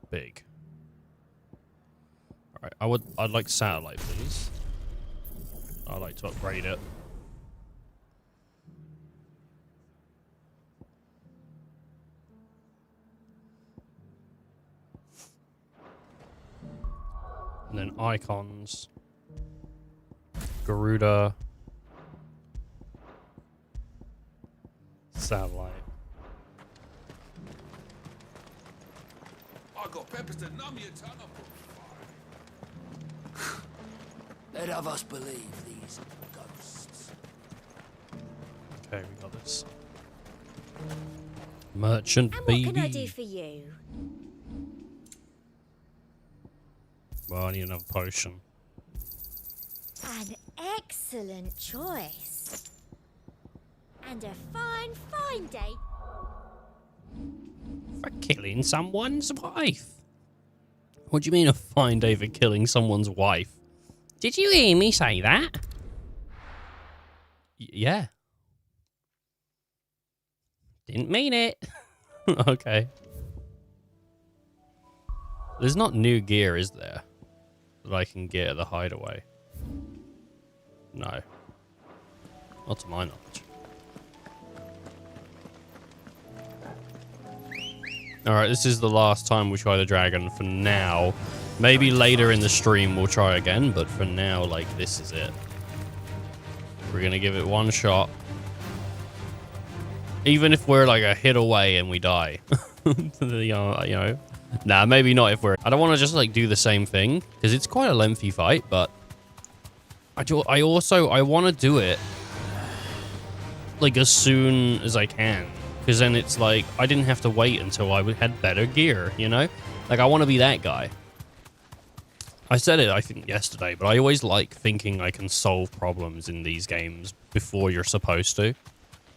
big. Right, I'd like satellite, please. I'd like to upgrade it. And then icons. Garuda. Satellite. I got peppers to numb your tongue. Let of us believe these ghosts. Okay, we got this. Merchant And baby. what can I do for you? Well, I need another potion. An excellent choice. And a fine, fine day. For killing someone's wife. What do you mean a fine day for killing someone's wife? Did you hear me say that? Yeah. Didn't mean it. Okay. There's not new gear, is there? That I can get at the hideaway. No. Not to my knowledge. Alright, this is the last time we try the dragon for now. Maybe later in the stream we'll try again, but for now, like, this is it. We're gonna give it one shot. Even if we're like a hit away and we die. You know. Nah, maybe not if we're... I don't want to just like do the same thing, because it's quite a lengthy fight, but... I want to do it like as soon as I can. Because then it's like, I didn't have to wait until I had better gear, you know? Like, I want to be that guy. I said it, I think, yesterday, but I always like thinking I can solve problems in these games before you're supposed to.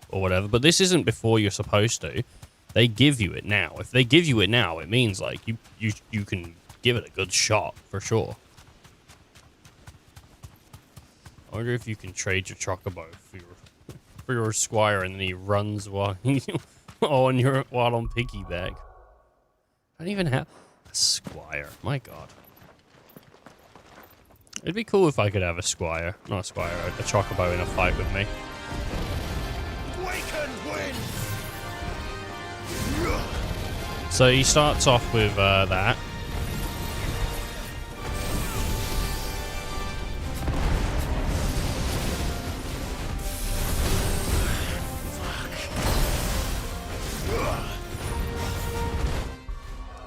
Or whatever. But this isn't before you're supposed to. They give you it now. If they give you it now, it means, like, you can give it a good shot, for sure. I wonder if you can trade your chocobo for your squire, and then he runs while while on piggyback. I don't even have a squire. My God. It'd be cool if I could have a squire, not a squire, a chocobo in a fight with me. We can win. So he starts off with that.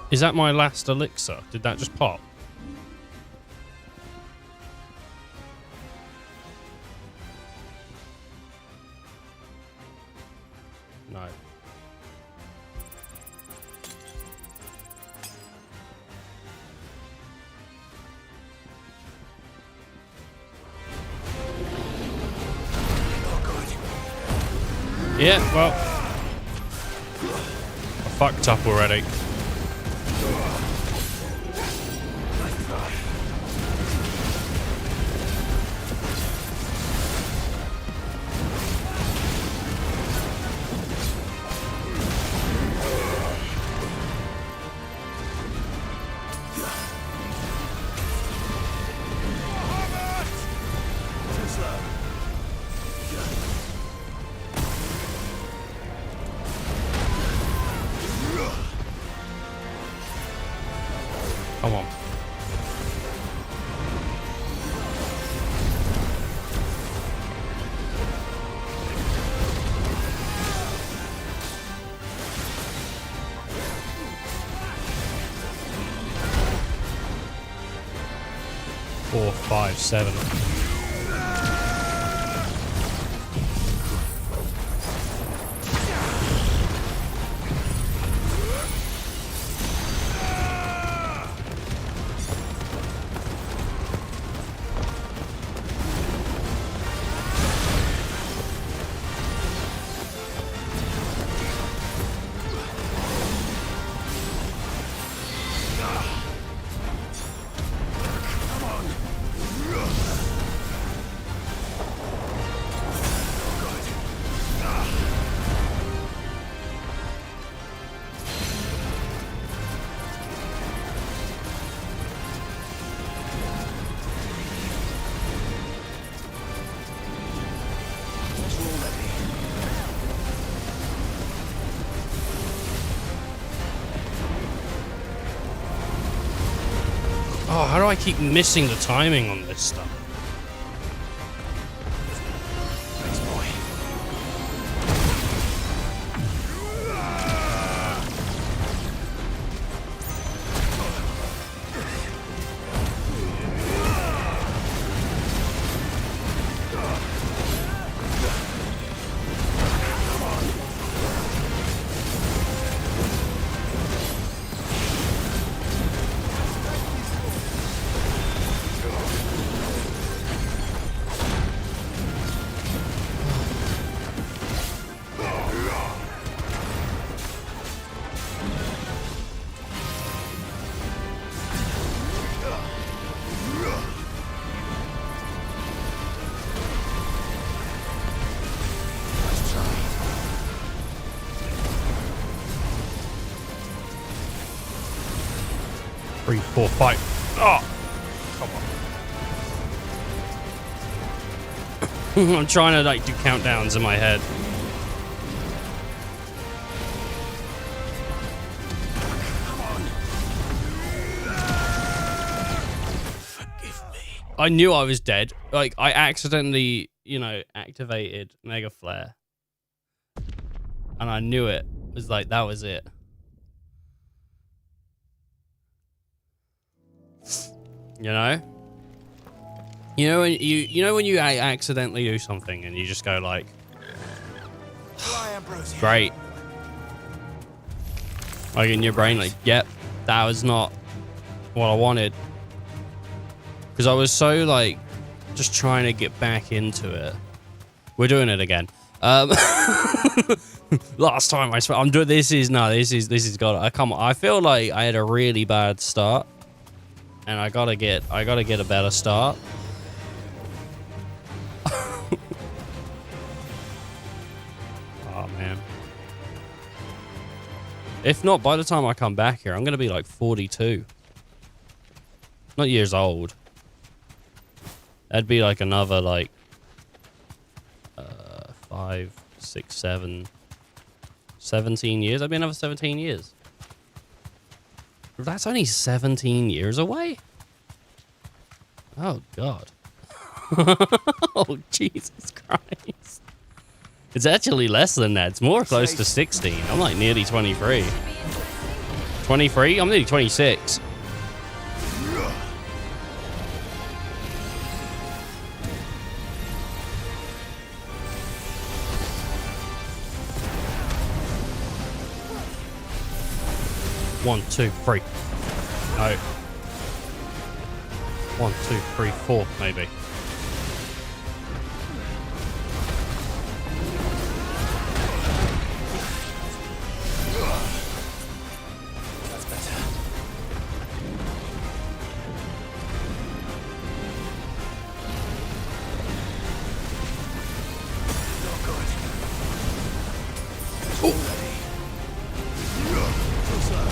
Is that my last elixir? Did that just pop? No. Yeah, well, I fucked up already. Come on. Four, five, seven. Oh, how do I keep missing the timing on this stuff? Thanks, boy. 3, 4, 5. Oh, come on. I'm trying to like do countdowns in my head. I knew I was dead. Like, I accidentally, you know, activated Mega Flare. And I knew it. It was like, that was it. You know? You know when you accidentally do something and you just go like, great. Like in your brain, like, yep, that was not what I wanted. Because I was so like, just trying to get back into it. We're doing it again. Last time I swear, I'm doing this is got. I feel like I had a really bad start, and I gotta get a better start. Oh man. If not, by the time I come back here, I'm gonna be like 42. Not years old. That'd be like another like 5, 6, 7, 17 years. That'd be another 17 years. That's only 17 years away? Oh god. Oh Jesus Christ. It's actually less than that. It's more close to 16. I'm like nearly 23. 23? I'm nearly 26. One, 2, 3. No. 1, 2, 3, 4, maybe. That's better. Not good. Already. Too slow.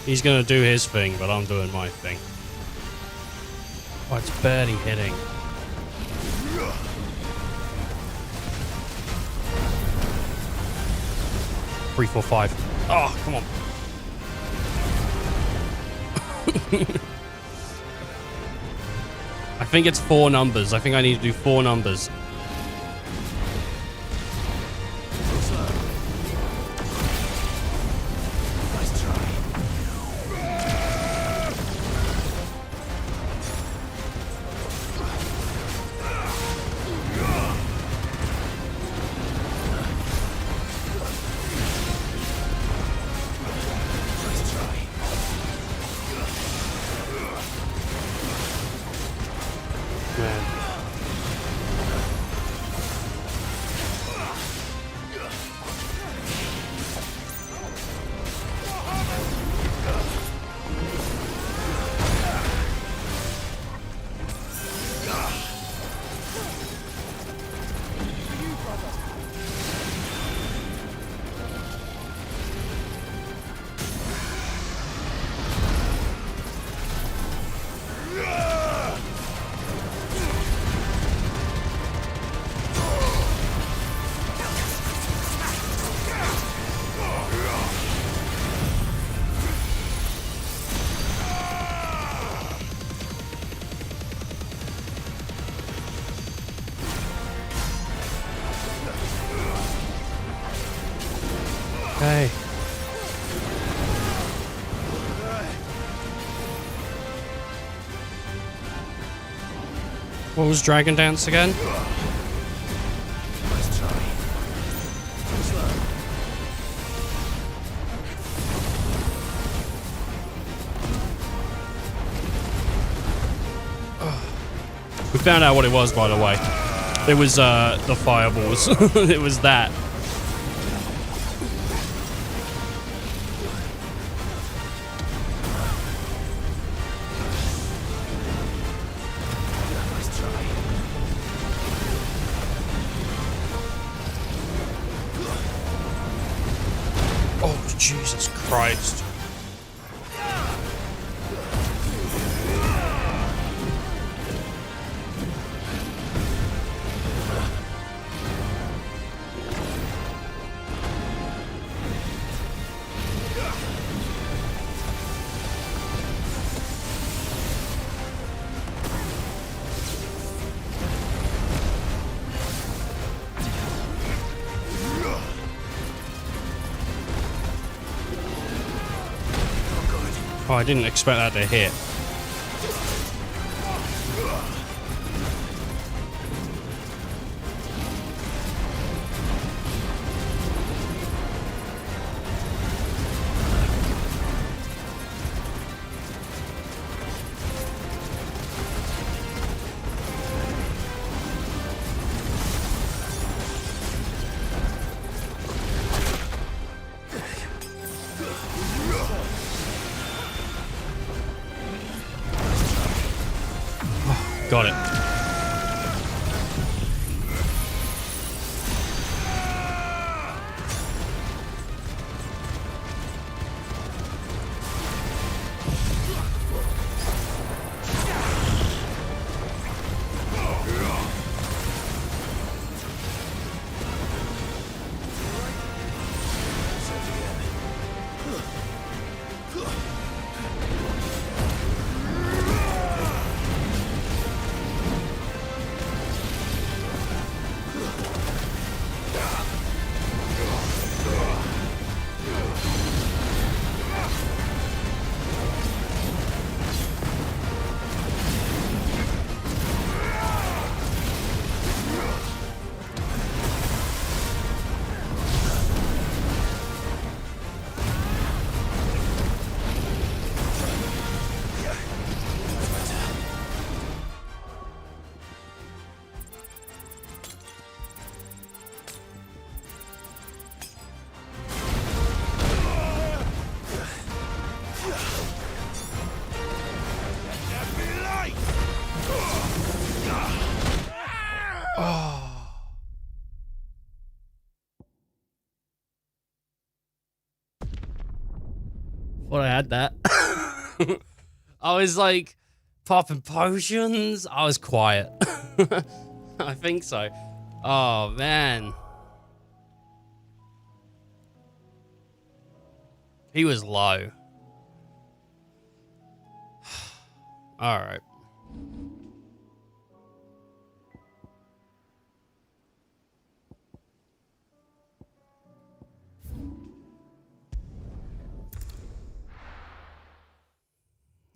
He's gonna do his thing, but I'm doing my thing. Oh, it's barely hitting. Three, 4, 5. Oh, come on. I think it's 4 numbers. I think I need to do 4 numbers. Okay. What was Dragon Dance again? We found out what it was, by the way. It was the fireballs. It was that. Oh, Jesus Christ. Oh, I didn't expect that to hit. Got it. Well, I had that. I was like popping potions. I was quiet. I think so. Oh, man. He was low. All right.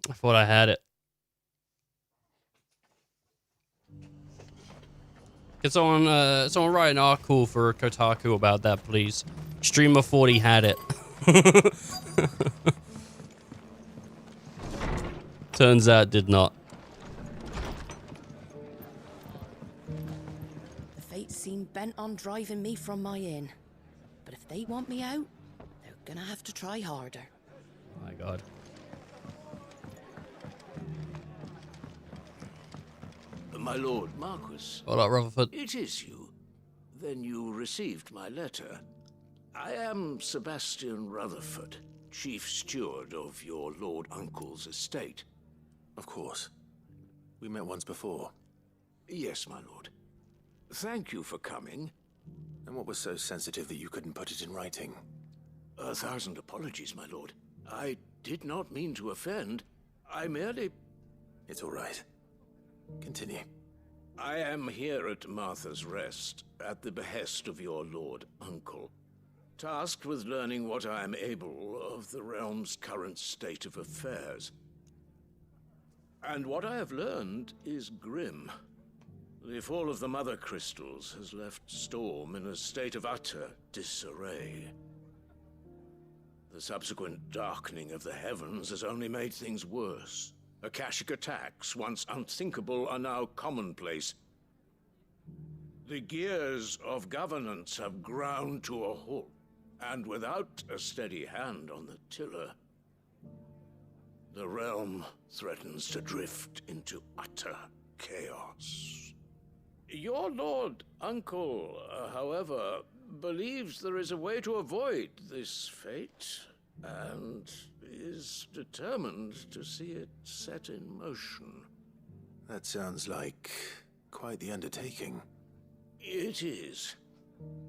I thought I had it. Can someone write an article for Kotaku about that, please? Streamer 40 had it. Turns out did not. The fates seem bent on driving me from my inn. But if they want me out, they're gonna have to try harder. My God. My lord Marquis. What up, Rutherford? It is you. Then you received my letter. I am Sebastian Rutherford, chief steward of your lord uncle's estate. Of course. We met once before. Yes, my lord. Thank you for coming. And what was so sensitive that you couldn't put it in writing? 1,000 apologies, my lord. I did not mean to offend. I merely... It's all right. Continue. I am here at Martha's Rest, at the behest of your lord uncle, tasked with learning what I am able of the realm's current state of affairs. And what I have learned is grim. The fall of the Mother Crystals has left Storm in a state of utter disarray. The subsequent darkening of the heavens has only made things worse. Akashic attacks, once unthinkable, are now commonplace. The gears of governance have ground to a halt, and without a steady hand on the tiller, the realm threatens to drift into utter chaos. Your lord uncle, however, believes there is a way to avoid this fate, and is determined to see it set in motion. That sounds like quite the undertaking. It is.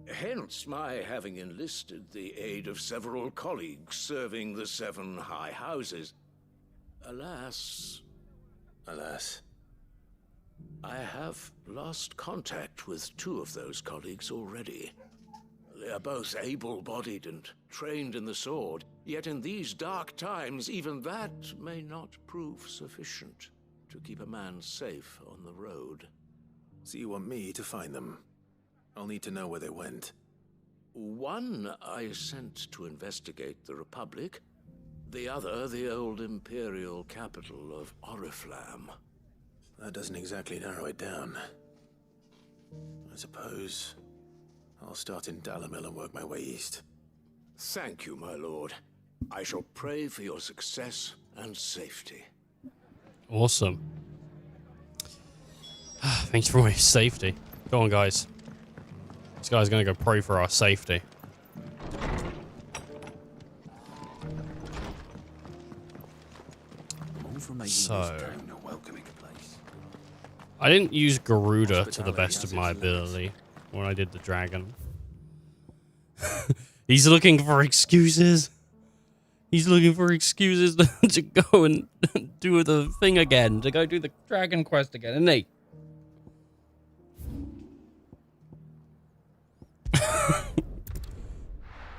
Hence my having enlisted the aid of several colleagues serving the 7 high houses. Alas, I have lost contact with 2 of those colleagues already. They are both able-bodied and trained in the sword, yet in these dark times, even that may not prove sufficient to keep a man safe on the road. So you want me to find them? I'll need to know where they went. One I sent to investigate the Republic, the other the old Imperial capital of Oriflamme. That doesn't exactly narrow it down. I suppose I'll start in Dalimil and work my way east. Thank you, my lord. I shall pray for your success and safety. Awesome. Thanks for my safety. Go on, guys. This guy's gonna go pray for our safety. So, I didn't use Garuda to the best of my ability when I did the dragon. He's looking for excuses. He's looking for excuses to go and do the thing again, to go do the dragon quest again, isn't he?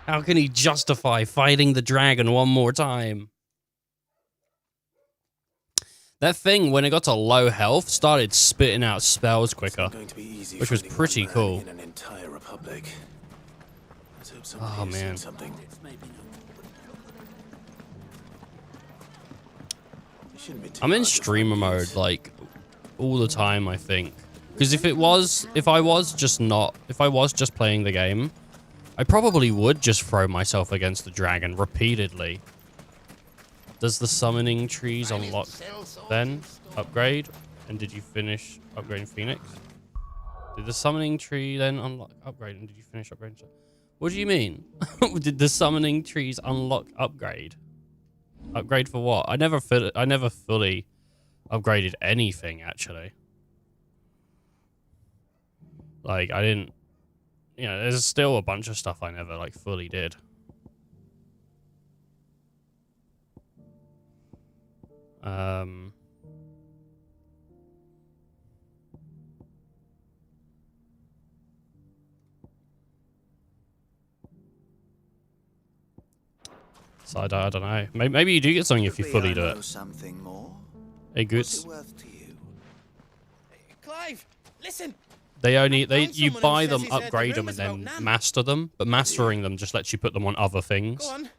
How can he justify fighting the dragon one more time? That thing, when it got to low health, started spitting out spells quicker, which was pretty cool. In an entire republic. Let's hope Oh man. Something. I'm in streamer mode like all the time, I think. Because if I was just playing the game, I probably would just throw myself against the dragon repeatedly. Does the summoning trees unlock then? Upgrade? And did you finish upgrading Phoenix? Did the summoning tree then unlock upgrade? And did you finish upgrading? What do you mean? Did the summoning trees unlock upgrade? Upgrade for what? I never fully upgraded anything, actually. Like, I didn't... You know, there's still a bunch of stuff I never, like, fully did. So I don't know. Maybe you do get something if you fully do it. Something more? Hey, Goots. What's it worth to you? Clive, listen. You buy them, upgrade them, and then master them. But mastering them just lets you put them on other things. Go on.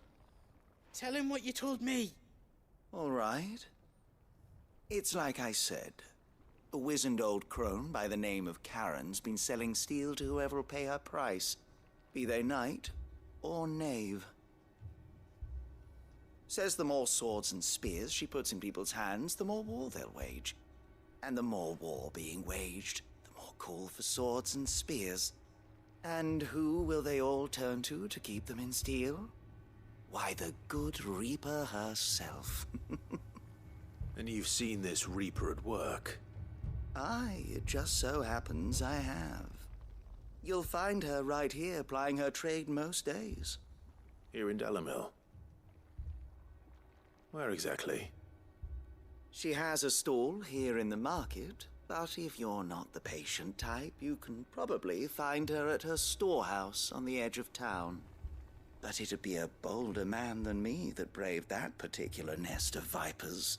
Tell him what you told me. All right. It's like I said. A wizened old crone by the name of Karen's been selling steel to whoever will pay her price, be they knight or knave. Says the more swords and spears she puts in people's hands, the more war they'll wage. And the more war being waged, the more call for swords and spears. And who will they all turn to keep them in steel? Why, the good Reaper herself. And you've seen this Reaper at work? Aye, it just so happens I have. You'll find her right here plying her trade most days. Here in Dalimil? Where exactly? She has a stall here in the market, but if you're not the patient type, you can probably find her at her storehouse on the edge of town. But it'd be a bolder man than me that braved that particular nest of vipers.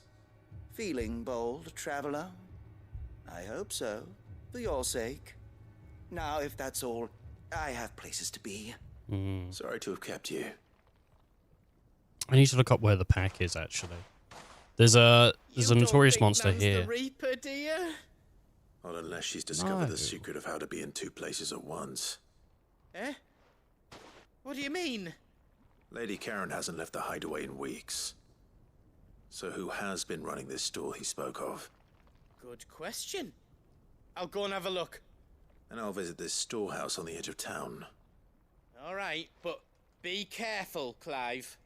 Feeling bold, traveler? I hope so, for your sake. Now, if that's all, I have places to be. Sorry to have kept you. I need to look up where the pack is, actually. There's a notorious monster here. The Reaper, do you? Not unless she's discovered the secret of how to be in two places at once. Eh? What do you mean? Lady Karen hasn't left the hideaway in weeks. So who has been running this stall he spoke of? Good question. I'll go and have a look. And I'll visit this storehouse on the edge of town. All right, but be careful, Clive.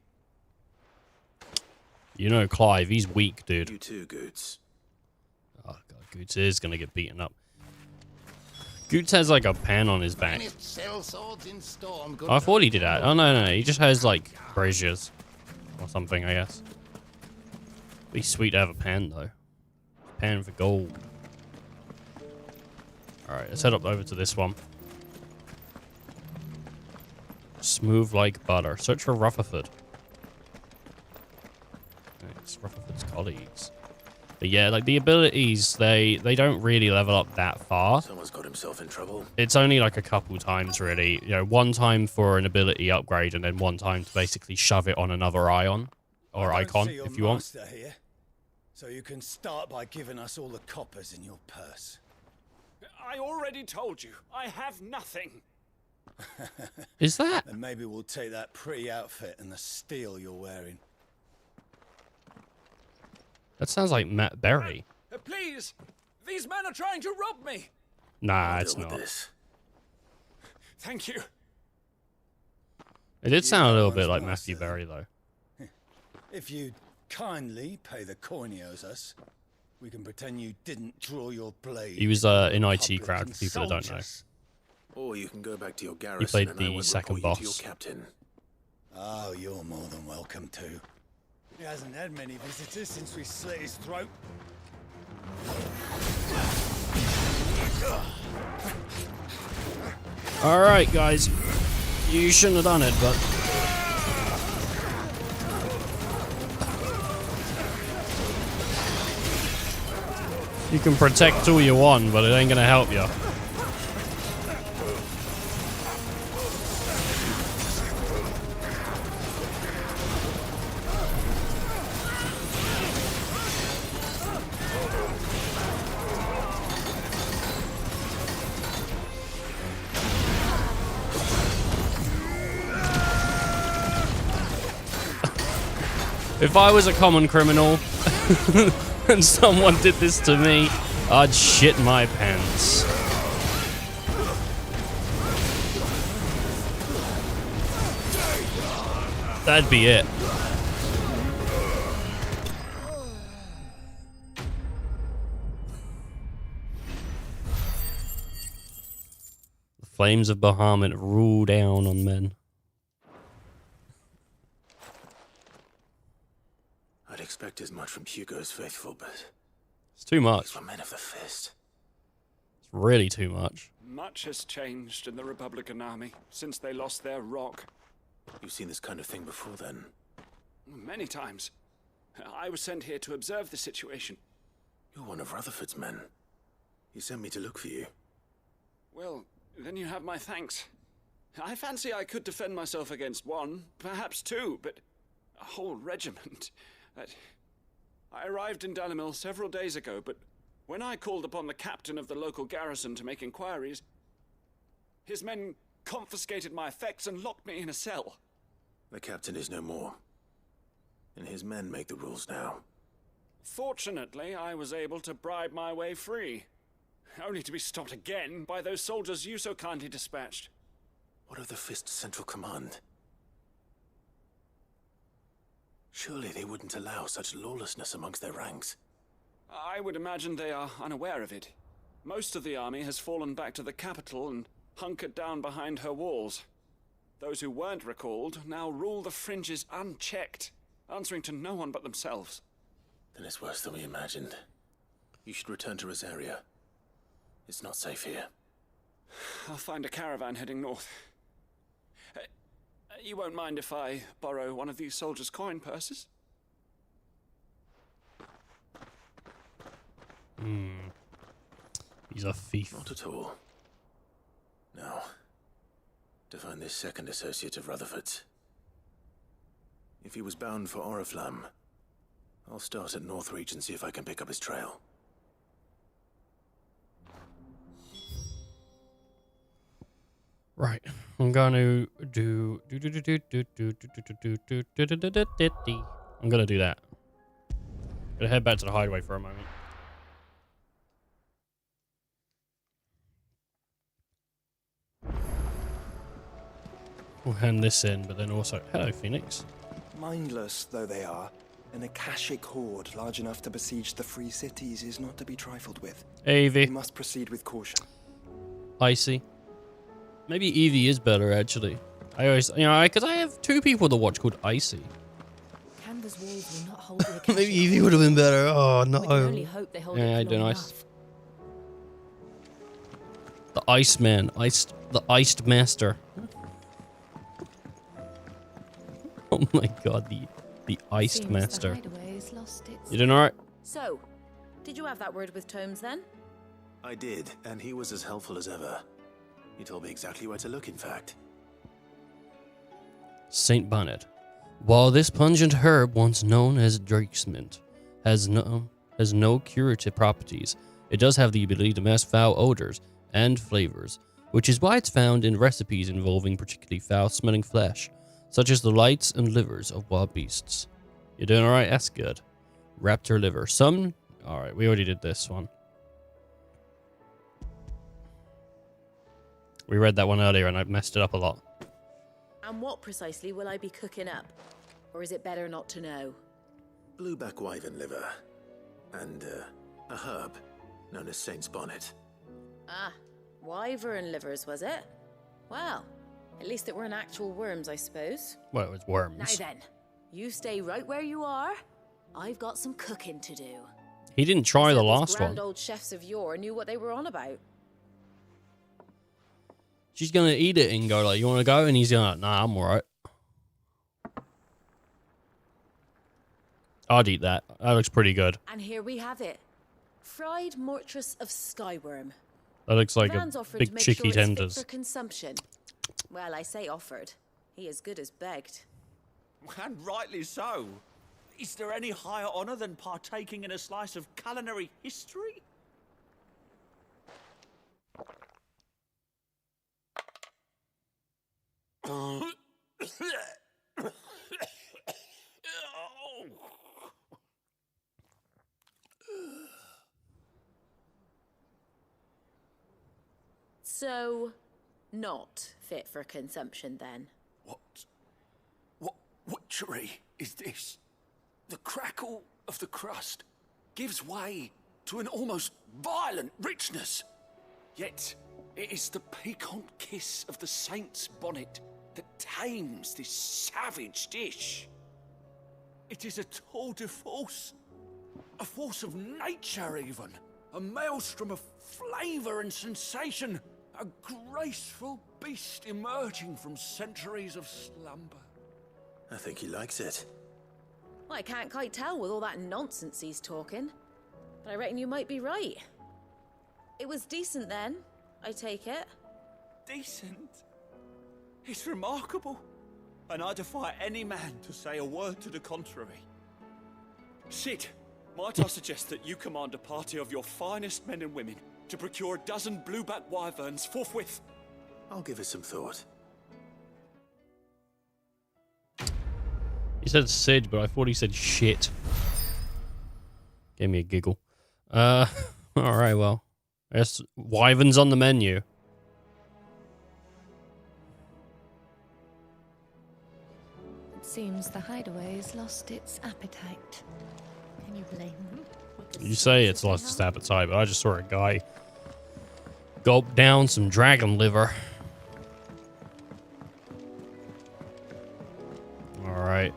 You know Clive, he's weak, dude. You too, Goots. Oh god, Goots is gonna get beaten up. Goots has like a pen on his back. Oh, I thought he did that. Oh no, he just has like braziers or something, I guess. Be sweet to have a pen though. Pen for gold. All right, let's head up over to this one. Smooth like butter. Search for Rutherford. It's Rutherford's colleagues. But yeah, like the abilities, they don't really level up that far. Someone's got himself in trouble. It's only like a couple times really. You know, one time for an ability upgrade and then one time to basically shove it on another icon if you want. Here, so you can start by giving us all the coppers in your purse. I already told you, I have nothing. Is that? Then maybe we'll take that pretty outfit and the steel you're wearing. That sounds like Matt Berry. Please, these men are trying to rob me. Nah, it's not. Thank you. It did sound a little bit like Matthew Berry though. If you'd kindly pay the coin he owes us, we can pretend you didn't draw your blade. He was in IT crowd for people that don't know. Or you can go back to your garrison. He played and I the will second report you boss. to your captain. Oh, you're more than welcome to. He hasn't had many visitors since we slit his throat. All right, guys. You shouldn't have done it, but you can protect all you want, but it ain't gonna help you. If I was a common criminal and someone did this to me, I'd shit my pants. That'd be it. The flames of Bahamut rule down on men. I'd expect as much from Hugo's faithful, but It's too much. these were men of the fist. It's really too much. Much has changed in the Republican army since they lost their rock. You've seen this kind of thing before, then? Many times. I was sent here to observe the situation. You're one of Rutherford's men. He sent me to look for you. Well, then you have my thanks. I fancy I could defend myself against one, perhaps two, but a whole regiment. I arrived in Dalimil several days ago, but when I called upon the captain of the local garrison to make inquiries, his men confiscated my effects and locked me in a cell. The captain is no more, and his men make the rules now. Fortunately, I was able to bribe my way free, only to be stopped again by those soldiers you so kindly dispatched. What of the Fist Central Command? Surely they wouldn't allow such lawlessness amongst their ranks. I would imagine they are unaware of it. Most of the army has fallen back to the capital and hunkered down behind her walls. Those who weren't recalled now rule the fringes unchecked, answering to no one but themselves. Then it's worse than we imagined. You should return to Rosaria. It's not safe here. I'll find a caravan heading north. You won't mind if I borrow one of these soldiers' coin purses? He's a thief. Not at all. Now, to find this second associate of Rutherford's. If he was bound for Oriflamme, I'll start at Northreach and see if I can pick up his trail. Right, I'm gonna do. I'm gonna do that. Gonna head back to the hideaway for a moment. We'll hand this in, but then also, hello, Phoenix. Mindless though they are, an Akashic horde large enough to besiege the Free Cities is not to be trifled with. Evie. We must proceed with caution. Icy. Maybe Evie is better, actually. I always, because I have two people to watch called Icy. Canva's walls will not hold the Akashic. Maybe Evie would have been better. Oh, no. We can only hope they hold it I for don't know. long enough. The Iceman. The Iced Master. Oh my god, the Iced Seems Master. the hideaway's lost its... You doing alright? So, did you have that word with Tomes then? I did, and he was as helpful as ever. He told me exactly where to look, in fact. Saint Bonnet. While this pungent herb, once known as Drake's Mint, has no curative properties, it does have the ability to mask foul odors and flavors, which is why it's found in recipes involving particularly foul-smelling flesh, such as the lights and livers of wild beasts. You doing alright? That's good. Raptor liver. Alright, we already did this one. We read that one earlier and I messed it up a lot. And what precisely will I be cooking up? Or is it better not to know? Blueback wyvern liver. And, a herb known as Saint's Bonnet. Ah, wyvern livers, was it? Well, at least it weren't actual worms, I suppose. Well, it was worms. Now then, you stay right where you are. I've got some cooking to do. He didn't try the Those last grand one. old chefs of yore knew what they were on about. She's gonna eat it and go like, "You want to go?" And he's gonna, "Nah, I'm alright." I'd eat that. That looks pretty good. And here we have it. Fried mortress of skyworm. That looks like Van's a offered big to make chicky sure it's fit tenders. for consumption. Well, I say offered. He as good as begged. And rightly so. Is there any higher honour than partaking in a slice of culinary history? So, not fit for consumption then? What witchery is this? The crackle of the crust gives way to an almost violent richness. Yet, it is the piquant kiss of the saint's bonnet that tames this savage dish. It is a tour de force, a force of nature even, a maelstrom of flavour and sensation, a graceful beast emerging from centuries of slumber. I think he likes it. Well, I can't quite tell with all that nonsense he's talking. But I reckon you might be right. It was decent then, I take it. Decent? It's remarkable. And I defy any man to say a word to the contrary. Sid, might I suggest that you command a party of your finest men and women to procure a dozen blueback wyverns forthwith? I'll give it some thought. He said Sid, but I thought he said shit. Gave me a giggle. Alright, well. I guess wyverns on the menu. It seems the hideaway has lost its appetite. Can you blame them? You say it's lost its appetite, but I just saw a guy gulp down some dragon liver. Alright.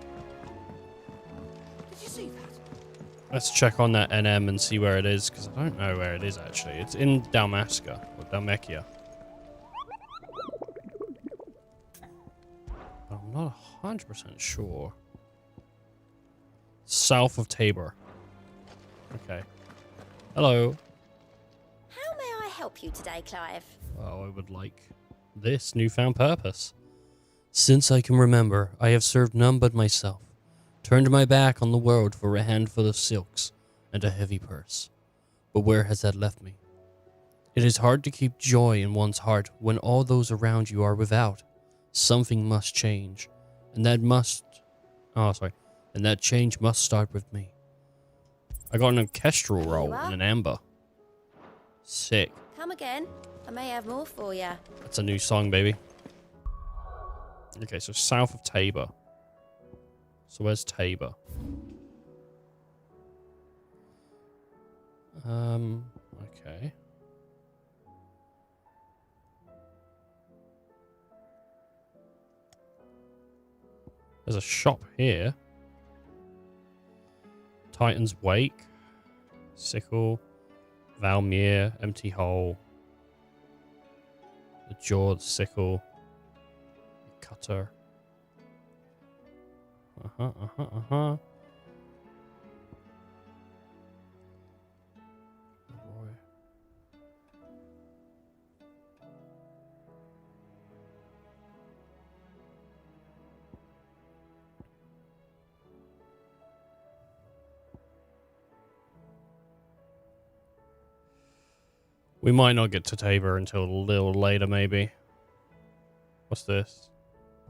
Did you see that? Let's check on that NM and see where it is, because I don't know where it is actually. It's in Dalmasca, or Dalmekia. But I'm not 100% sure. South of Tabor. Okay. Hello. How may I help you today, Clive? Well, I would like this newfound purpose. Since I can remember, I have served none but myself, turned my back on the world for a handful of silks and a heavy purse. But where has that left me? It is hard to keep joy in one's heart when all those around you are without. Something must change, and that change must start with me. I got an orchestral role in an amber. Sick. Come again. I may have more for you. That's a new song, baby. Okay, so south of Tabor. So where's Tabor? Okay. There's a shop here. Titan's Wake. Sickle. Valmir. Empty Hole. The Jaw, the Sickle. The Cutter. Boy. We might not get to Tabor until a little later, maybe. What's this?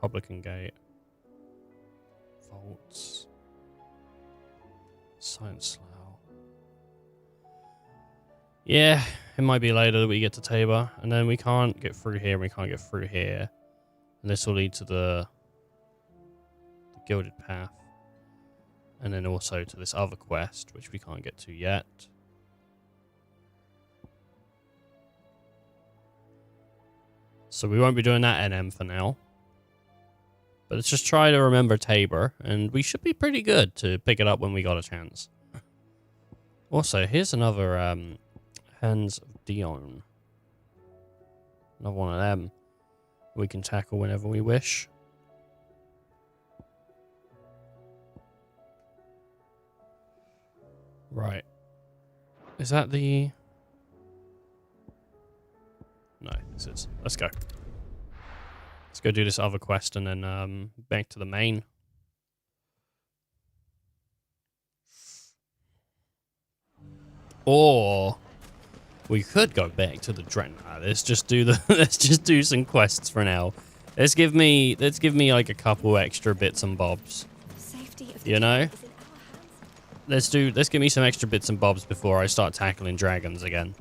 Publican Gate. Vaults. Science Slough. Yeah, it might be later that we get to Tabor. And then we can't get through here, and we can't get through here. And this will lead to the Gilded Path. And then also to this other quest, which we can't get to yet. So we won't be doing that NM for now. But let's just try to remember Tabor, and we should be pretty good to pick it up when we got a chance. Also, here's another Hands of Dion. Another one of them we can tackle whenever we wish. Right. Is that the... No, this is. Let's go. Let's go do this other quest and then back to the main. Or we could go back to the Dreadnought. Let's just do the let's just do some quests for now. Let's give me like a couple extra bits and bobs. You know? Let's give me some extra bits and bobs before I start tackling dragons again.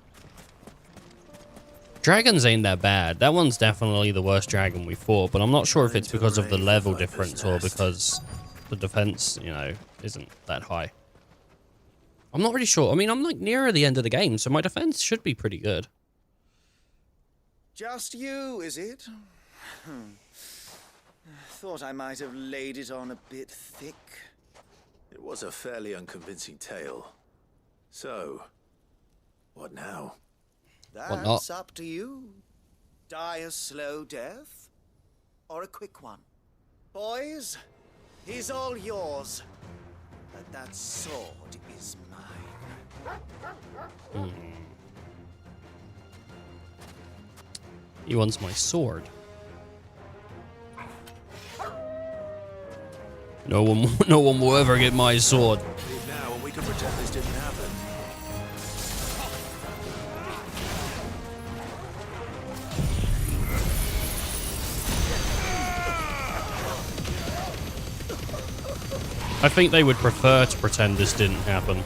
Dragons ain't that bad. That one's definitely the worst dragon we fought, but I'm not sure if it's because of the level difference or because the defense, you know, isn't that high. I'm not really sure. I mean, I'm like nearer the end of the game, so my defense should be pretty good. Just you, is it? Thought I might have laid it on a bit thick. It was a fairly unconvincing tale. So, what now? That's up to you. Die a slow death, or a quick one. Boys, he's all yours. But that sword is mine. He wants my sword. No one will ever get my sword. Leave now, and we can pretend this didn't happen. I think they would prefer to pretend this didn't happen.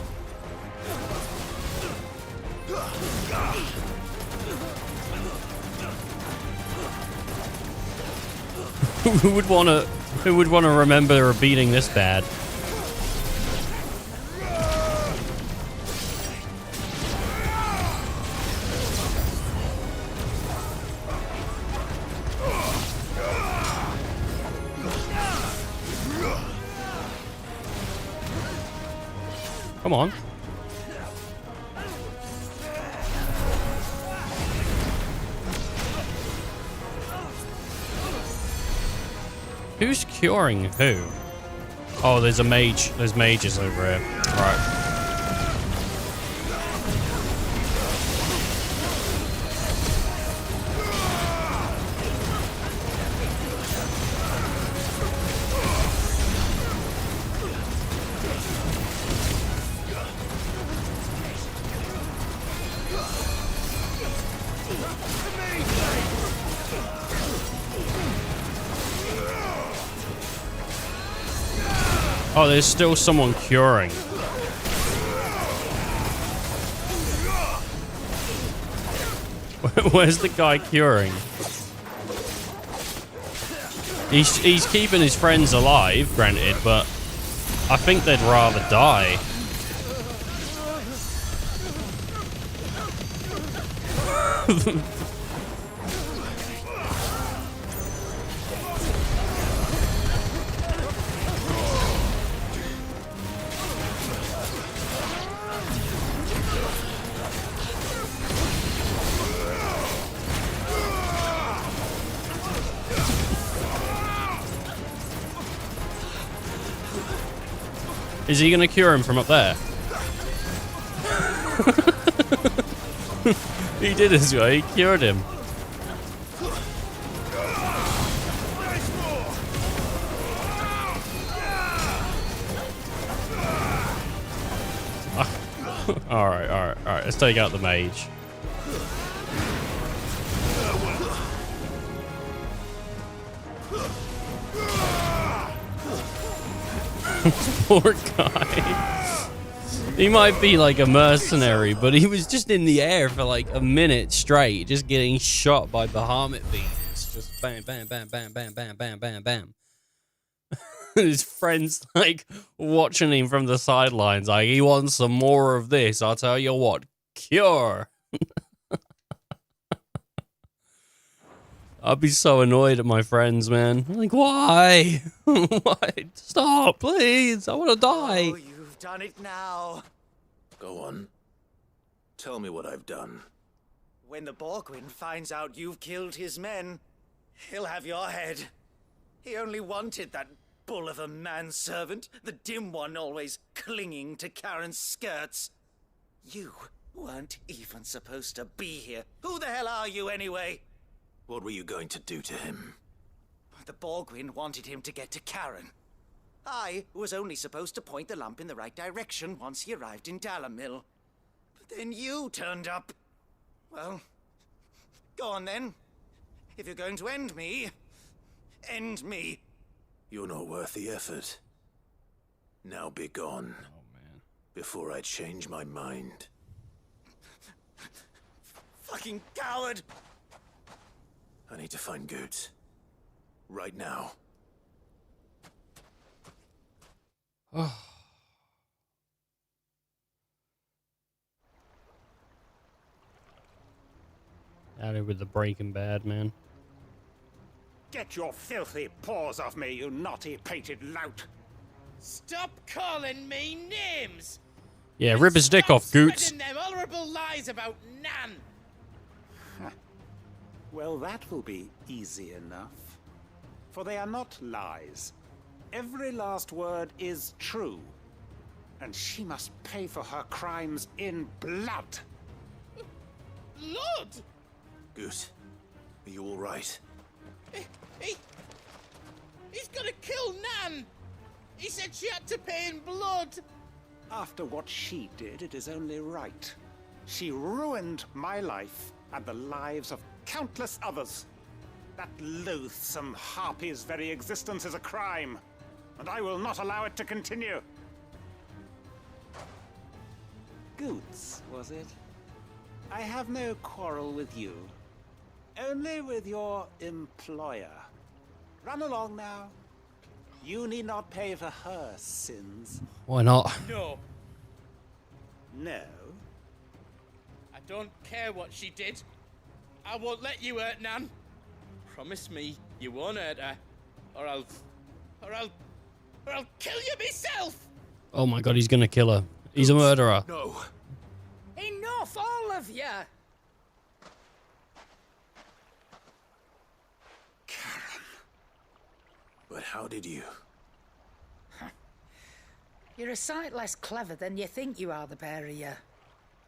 Who would want to remember a beating this bad? Come on. Who's curing who? Oh, there's a mage. There's mages over here. Right. Oh, there's still someone curing. Where's the guy curing? He's keeping his friends alive, granted, but I think they'd rather die. Is he gonna cure him from up there? He did as well, he cured him. Alright, let's take out the mage. Poor guy. He might be like a mercenary, but he was just in the air for like a minute straight, just getting shot by Bahamut beams. Just bam, bam, bam, bam, bam, bam, bam, bam, bam. His friends like watching him from the sidelines, like, he wants some more of this. I'll tell you what, cure. I'd be so annoyed at my friends, man. Like, why? Why? Stop, please. I want to die. Oh, you've done it now. Go on. Tell me what I've done. When the Borgwyn finds out you've killed his men, he'll have your head. He only wanted that bull of a manservant, the dim one always clinging to Karen's skirts. You weren't even supposed to be here. Who the hell are you anyway? What were you going to do to him? The Borgwyn wanted him to get to Karen. I was only supposed to point the lamp in the right direction once he arrived in Dalamil. But then you turned up. Well, go on then. If you're going to end me, end me. You're not worth the effort. Now be gone. Oh, man. Before I change my mind. Fucking coward! I need to find Goots. Right now. Out here with the Breaking Bad, man. Get your filthy paws off me, you naughty painted lout! Stop calling me names! Yeah, rip his dick off, Goots. Spreading them horrible lies about Nan! Well, that will be easy enough. For they are not lies. Every last word is true. And she must pay for her crimes in blood. Lord! Goose, are you all right? He's gonna kill Nan! He said she had to pay in blood! After what she did, it is only right. She ruined my life and the lives of countless others. That loathsome harpy's very existence is a crime, and I will not allow it to continue. Goots, was it? I have no quarrel with you. Only with your employer. Run along now. You need not pay for her sins. Why not? No. No? I don't care what she did. I won't let you hurt Nan. Promise me you won't hurt her, or I'll kill you myself. Oh my god, he's gonna kill her. He's a murderer. No. Enough, all of you! But how did you? You're a sight less clever than you think you are, the pair of you.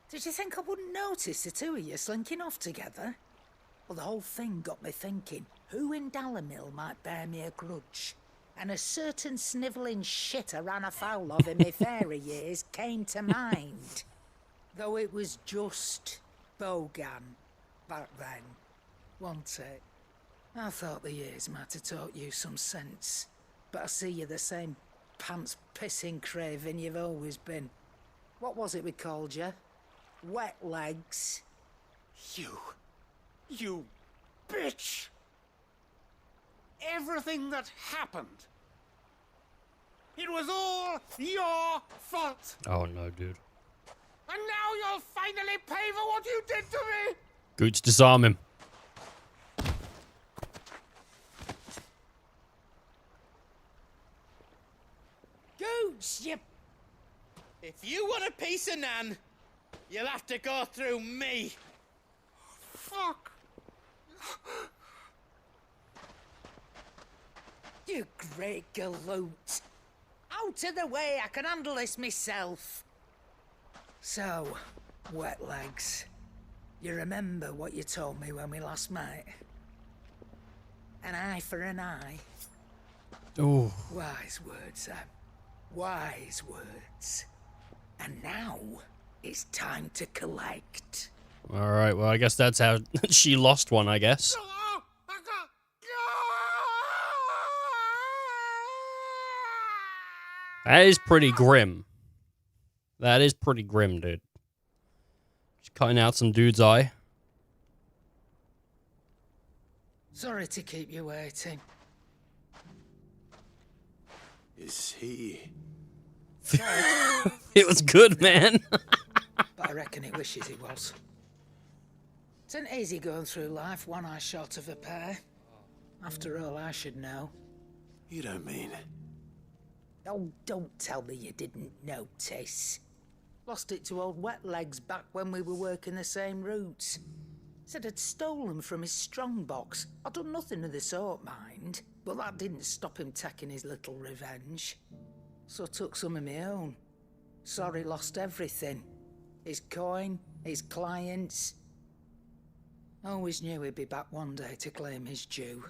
Did you think I wouldn't notice the two of you slinking off together? Well, the whole thing got me thinking, who in Dalimil might bear me a grudge? And a certain snivelling shit I ran afoul of in my fairy years came to mind. Though it was just Bogan back then, wasn't it? I thought the years might have taught you some sense, but I see you're the same pants-pissing craven you've always been. What was it we called you? Wet legs? You bitch! Everything that happened, it was all your fault! Oh no, dude. And now you'll finally pay for what you did to me! Goots, disarm him. Goots, you... If you want a piece of Nan, you'll have to go through me. Fuck! You great galoot. Out of the way, I can handle this myself. So, wet legs, you remember what you told me when we last met? An eye for an eye. Oh. Wise words, Sam. Wise words. And now, it's time to collect. Alright, well, I guess that's how she lost one, I guess. That is pretty grim. That is pretty grim, dude. Just cutting out some dude's eye. Sorry to keep you waiting. Is he... It was good, man. But I reckon he wishes he was. It ain't easy going through life one eye short of a pair. After all, I should know. You don't mean... Oh, don't tell me you didn't notice. Lost it to old Wet Legs back when we were working the same routes. Said I'd stolen from his strongbox. I'd done nothing of the sort, mind. But that didn't stop him taking his little revenge. So I took some of my own. Sorry, lost everything. His coin, his clients. Always knew he'd be back one day to claim his due.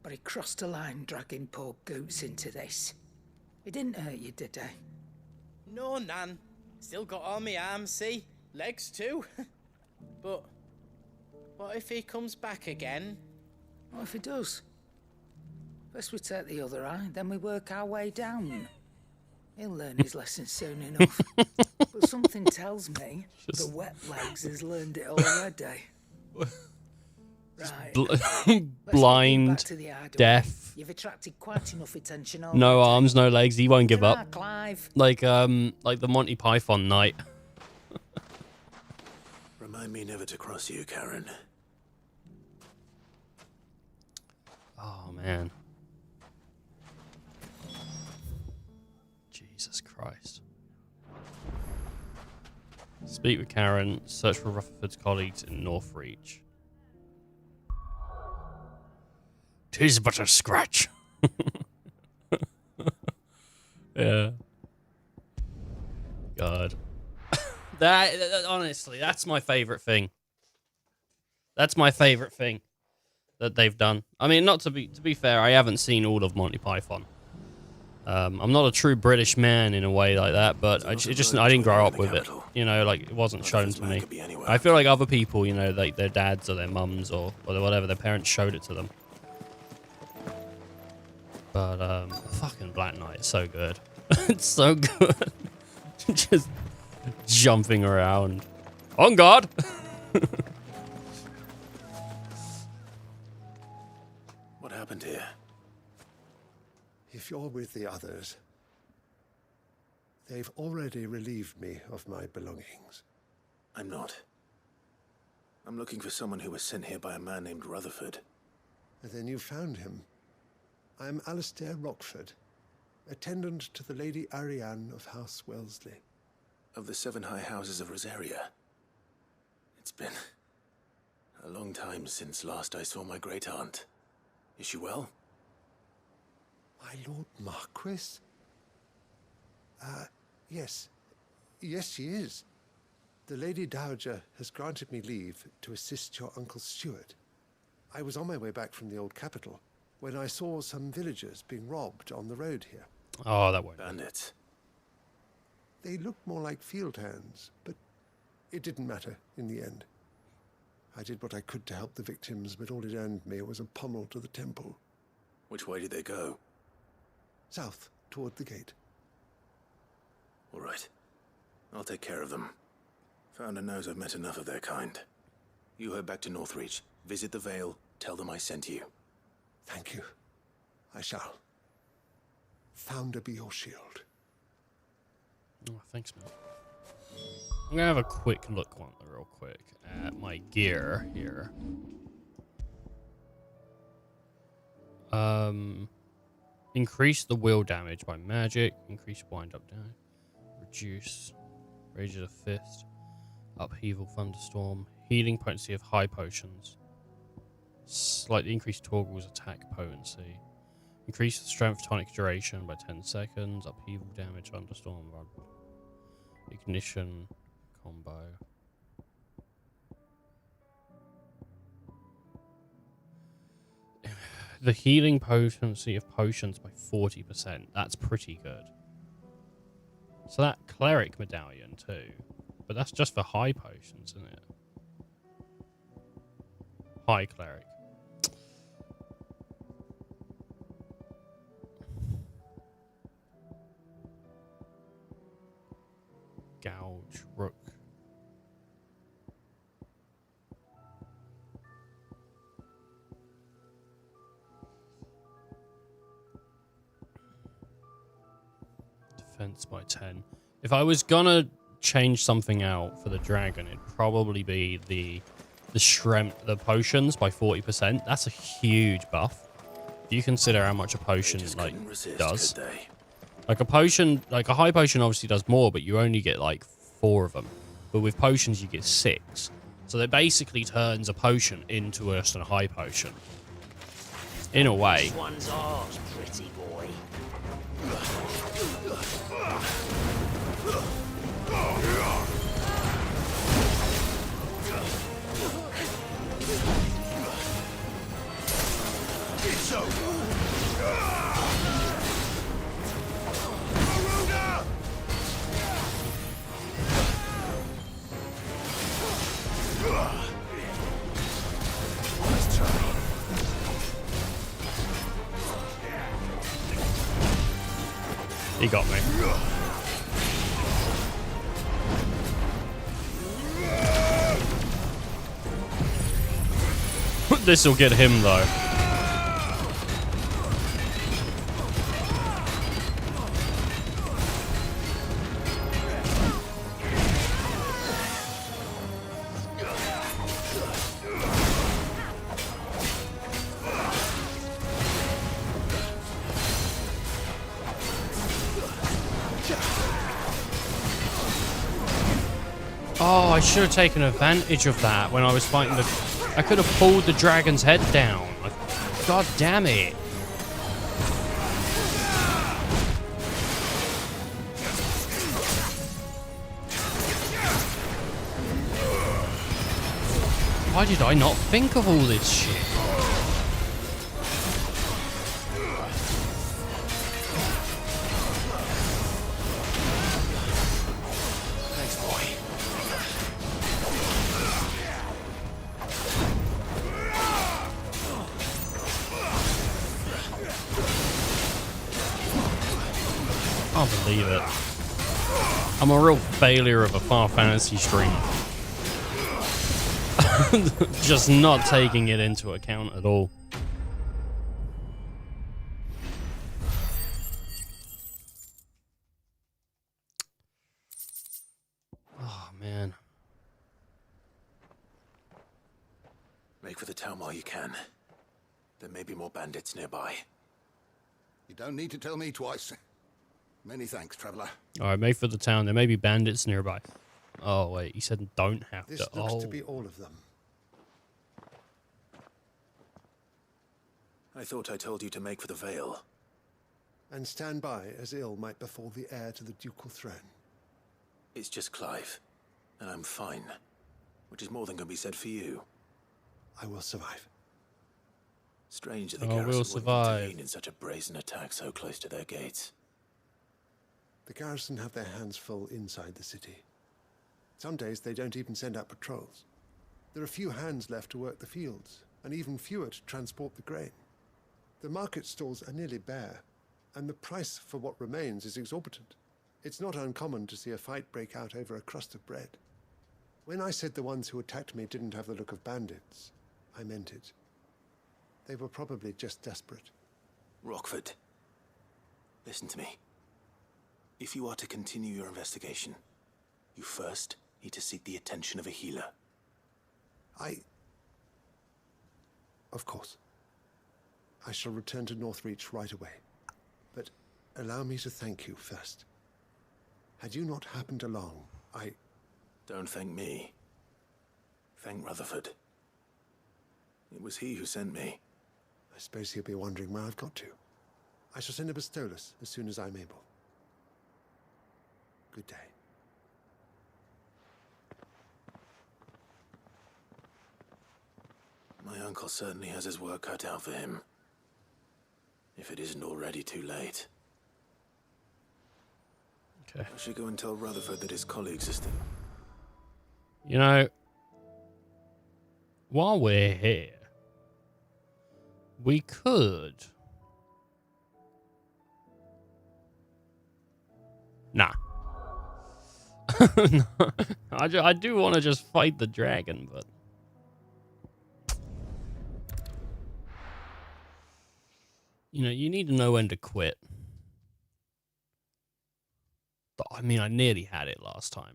But he crossed a line dragging poor Goots into this. He didn't hurt you, did he? No, Nan. Still got all my arms, see? Legs too. But what if he comes back again? What if he does? First we take the other eye, then we work our way down. He'll learn his lesson soon enough. But something tells me the Wet Legs has learned it already. Right. Blind, deaf. You've attracted quite enough attention already. No arms, no legs. He won't give up. Ah, Clive. Like the Monty Python night. Remind me never to cross you, Karen. Oh, man. Jesus Christ. Speak with Karen. Search for Rutherford's colleagues in Northreach. 'Tis but a scratch. Yeah. God. that honestly, that's my favorite thing. That's my favorite thing that they've done. I mean, not to be fair, I haven't seen all of Monty Python. I'm not a true British man in a way like that, but I didn't grow up with it. You know, like it wasn't shown to me. I feel like other people, you know, like their dads or their mums or whatever, their parents showed it to them. But fucking Black Knight is so good. It's so good. Just jumping around. On guard. What happened here? If you're with the others, they've already relieved me of my belongings. I'm not. I'm looking for someone who was sent here by a man named Rutherford. And then you found him. I'm Alistair Rockford, attendant to the Lady Ariane of House Wellesley. Of the 7 high houses of Rosaria. It's been a long time since last I saw my great-aunt. Is she well? My Lord Marquis? Yes. Yes, she is. The Lady Dowager has granted me leave to assist your Uncle Stuart. I was on my way back from the old capital when I saw some villagers being robbed on the road here. Oh, that won't. Bandits. They looked more like field hands, but it didn't matter in the end. I did what I could to help the victims, but all it earned me was a pommel to the temple. Which way did they go? South, toward the gate. All right. I'll take care of them. Founder knows I've met enough of their kind. You head back to Northreach, visit the Vale, tell them I sent you. Thank you. I shall. Founder be your shield. Oh, thanks, man. I'm gonna have a quick look real quick at my gear here. Increase the will damage by magic. Increase wind up damage. Reduce rage of the fist. Upheaval thunderstorm. Healing potency of high potions. Slightly increase Torgal's attack potency. Increase the strength tonic duration by 10 seconds. Upheaval damage, thunderstorm, ignition combo. The healing potency of potions by 40%. That's pretty good. So that cleric medallion too. But that's just for high potions, isn't it? High cleric. Gouge, rook. Defense by 10. If I was gonna change something out for the dragon, it'd probably be the strength, the potions by 40%. That's a huge buff. If you consider how much a potion like does. Like a potion, like a high potion obviously does more, but you only get like 4 of them. But with potions you get 6. So that basically turns a potion into just a high potion. In a way. This one's ours, pretty boy. It's over. Let's try. He got me. This will get him though. Oh, I should have taken advantage of that when I was fighting the... I could have pulled the dragon's head down. God damn it. Why did I not think of all this shit? Thanks, boy. I can't believe it. I'm a real failure of a Final Fantasy stream. Just not taking it into account at all. Oh, man. Make for the town while you can. There may be more bandits nearby. You don't need to tell me twice. Many thanks, traveler. Alright, make for the town. There may be bandits nearby. Oh, wait. He said don't have This to. looks to be all of them. I thought I told you to make for the Vale. And stand by as ill might befall the heir to the ducal throne. It's just Clive, and I'm fine. Which is more than can be said for you. I will survive. Strange that the Oh, garrison we'll wouldn't survive. intervene in such a brazen attack so close to their gates. The garrison have their hands full inside the city. Some days they don't even send out patrols. There are few hands left to work the fields, and even fewer to transport the grain. The market stalls are nearly bare, and the price for what remains is exorbitant. It's not uncommon to see a fight break out over a crust of bread. When I said the ones who attacked me didn't have the look of bandits, I meant it. They were probably just desperate. Rockford, listen to me. If you are to continue your investigation, you first need to seek the attention of a healer. Of course. I shall return to Northreach right away. But allow me to thank you first. Had you not happened along, Don't thank me. Thank Rutherford. It was he who sent me. I suppose he'll be wondering where I've got to. I shall send a Bistolus as soon as I'm able. Good day. My uncle certainly has his work cut out for him. If it isn't already too late. Okay. I should go and tell Rutherford that his colleagues are still... You know, while we're here, we could... Nah. No, I do want to just fight the dragon, but... You know, you need to know when to quit. But, I mean, I nearly had it last time.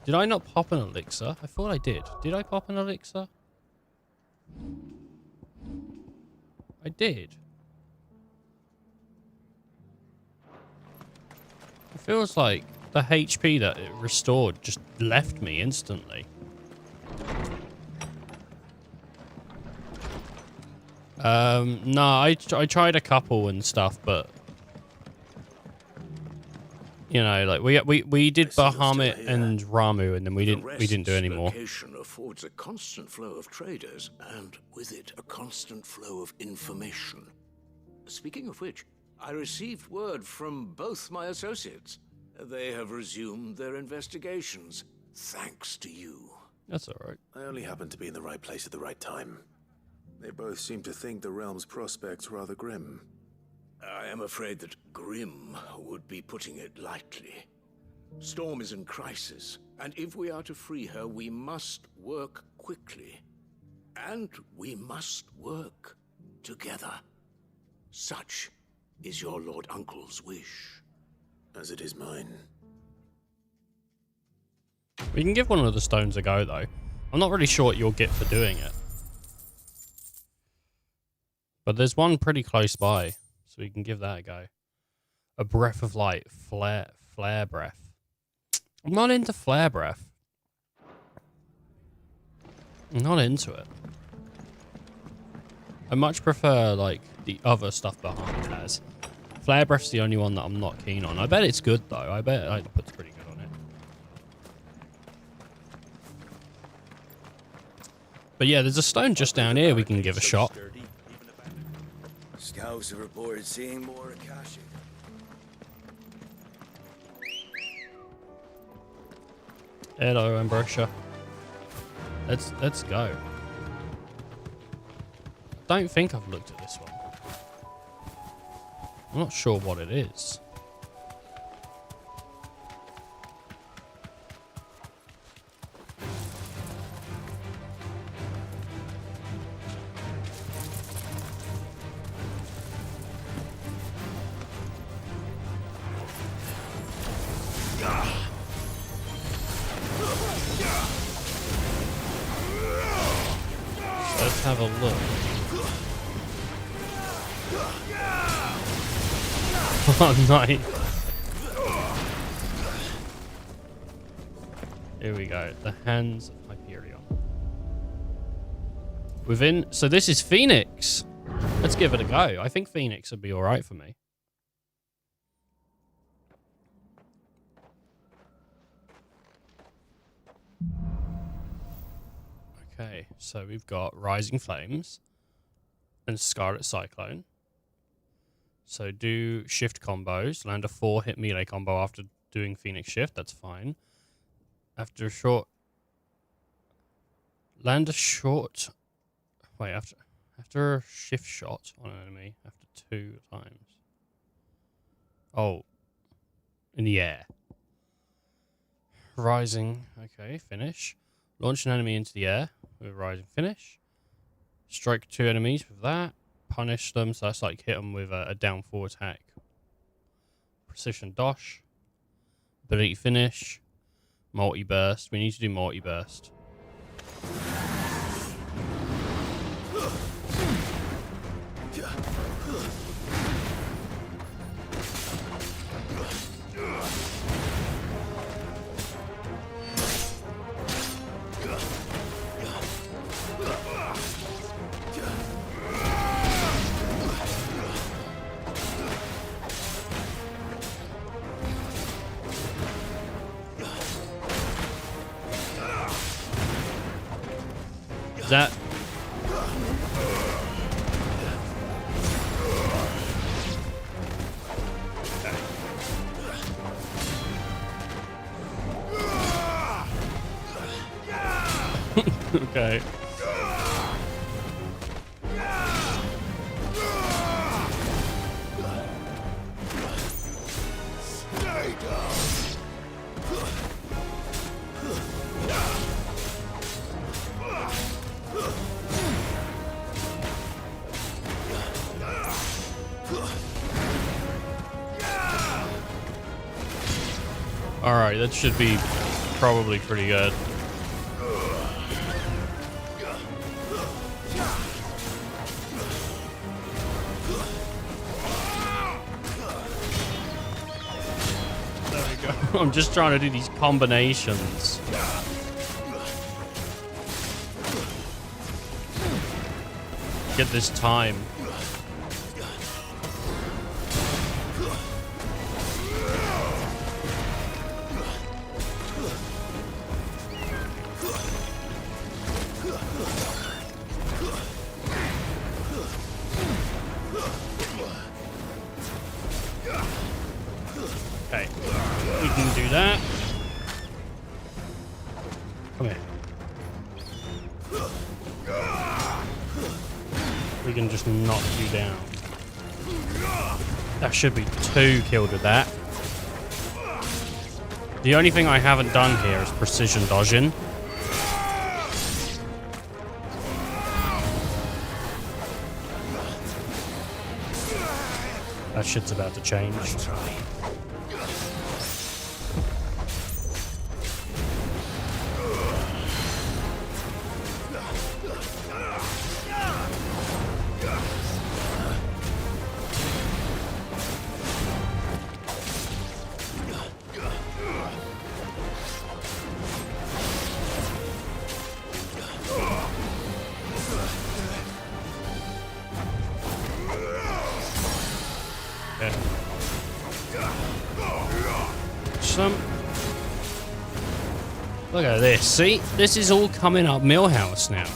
Did I not pop an elixir? I thought I did. Did I pop an elixir? I did. It feels like the HP that it restored just left me instantly. No, I tried a couple and stuff, but you know, like we did Bahamut and Ramu, and then we didn't do any more. Location affords a constant flow of traders, and with it a constant flow of information. Speaking of which, I received word from both my associates. They have resumed their investigations, thanks to you. That's all right. I only happened to be in the right place at the right time. They both seem to think the realm's prospects rather grim. I am afraid that grim would be putting it lightly. Storm is in crisis, and if we are to free her, we must work quickly. And we must work together. Such is your Lord Uncle's wish. As it is mine. We can give one of the stones a go, though. I'm not really sure what you'll get for doing it. But there's one pretty close by, so we can give that a go. A breath of light, flare breath. I'm not into flare breath. I'm not into it. I much prefer, like, the other stuff Bahamut has. Flare breath's the only one that I'm not keen on. I bet it's good, though. I bet it's pretty good on it. But yeah, there's a stone just down here we can give a shot. Scouts have reported seeing more Akashic. Hello, Ambrosia. Let's go. Don't think I've looked at this one. I'm not sure what it is. Let's have a look. Oh, nice. Here we go. The Hands of Hyperion. So this is Phoenix. Let's give it a go. I think Phoenix would be alright for me. Okay, so we've got Rising Flames and Scarlet Cyclone. So do shift combos, land a 4-hit melee combo after doing Phoenix Shift, that's fine. After a short... Land a short... Wait, after a shift shot on an enemy, after 2 times. Oh. In the air. Rising, okay, finish. Launch an enemy into the air with Rising Finish. Strike 2 enemies with that. Punish them, so that's like hit them with a down 4 attack. Precision Dosh. Ability Finish. Multi-burst. We need to do multi-burst. Is that... Okay. Alright, that should be probably pretty good. There we go. I'm just trying to do these combinations. Get this time. Okay, we can do that. Come here. We can just knock you down. That should be 2 killed with that. The only thing I haven't done here is precision dodging. That shit's about to change. Look at this. See? This is all coming up Millhouse now.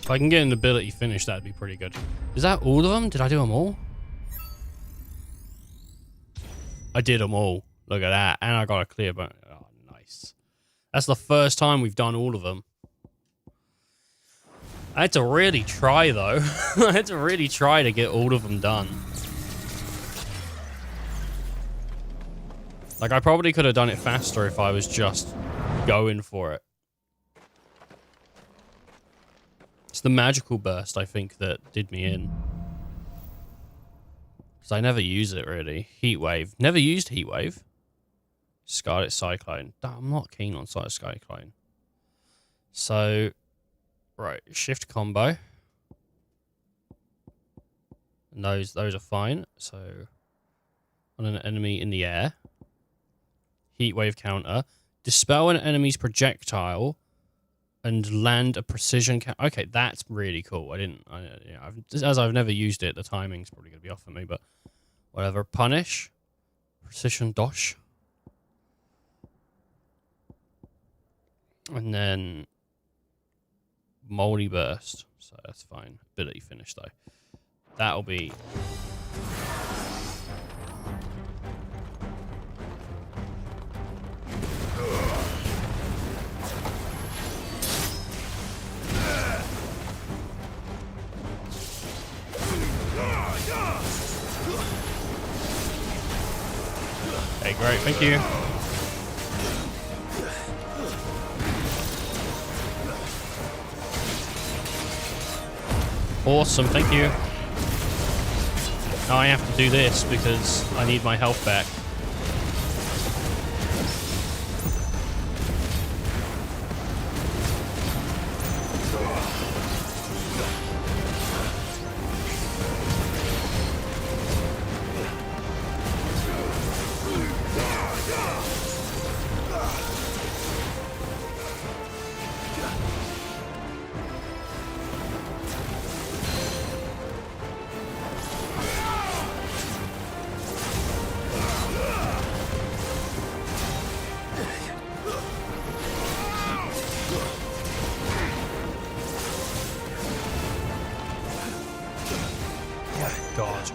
If I can get an ability finish, that'd be pretty good. Is that all of them? Did I do them all? I did them all. Look at that. And I got a clear bone. Oh, nice. That's the first time we've done all of them. I had to really try, though. I had to really try to get all of them done. Like, I probably could have done it faster if I was just going for it. It's the magical burst, I think, that did me in. Because I never use it, really. Heat Wave. Never used Heat Wave. Scarlet Cyclone. I'm not keen on Scarlet Cyclone. So, right. Shift combo. And those are fine. So, on an enemy in the air. Heat Wave counter. Dispel an enemy's projectile. And land a precision okay, that's really cool. As I've never used it, the timing's probably going to be off for me, but whatever. Punish. Precision dosh. And then Moldy Burst. So that's fine. Ability finish, though. That'll be... Okay, great, thank you. Awesome, thank you. Now I have to do this because I need my health back. God.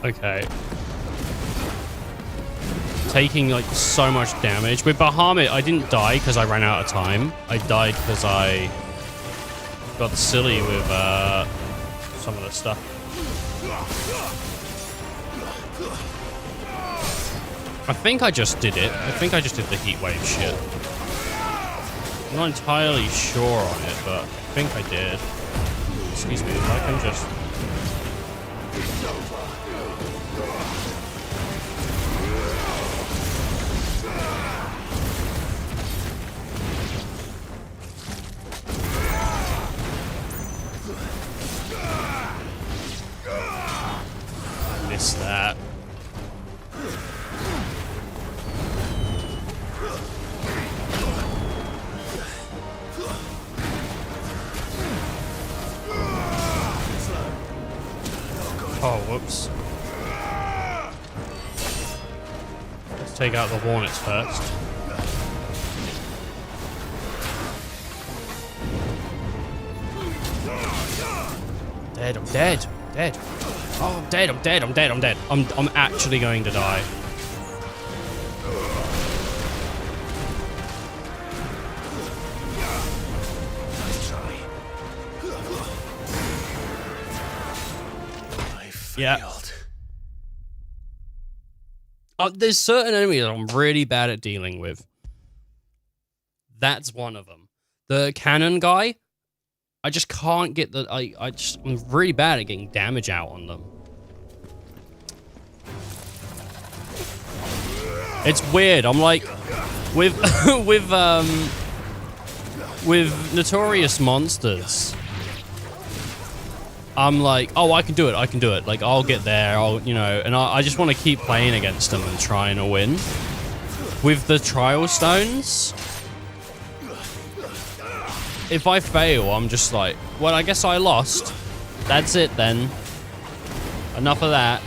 Okay. Taking like so much damage. With Bahamut, I didn't die because I ran out of time. I died because I got silly with some of the stuff. I think I just did it. I think I just did the heat wave shit. I'm not entirely sure on it, but I think I did. Excuse me, if I can just... Missed that. Oh, whoops. Let's take out the Hornets first. Dead, I'm dead. Dead. Oh, I'm dead, I'm dead, I'm dead, I'm dead. I'm actually going to die. Yeah. There's certain enemies that I'm really bad at dealing with. That's one of them. The cannon guy, I just can't get the... I'm really bad at getting damage out on them. It's weird. I'm like... With with notorious monsters, I'm like, oh, I can do it. Like, I'll get there. And I just want to keep playing against them and trying to win. With the trial stones, if I fail, I'm just like, well, I guess I lost. That's it then. Enough of that.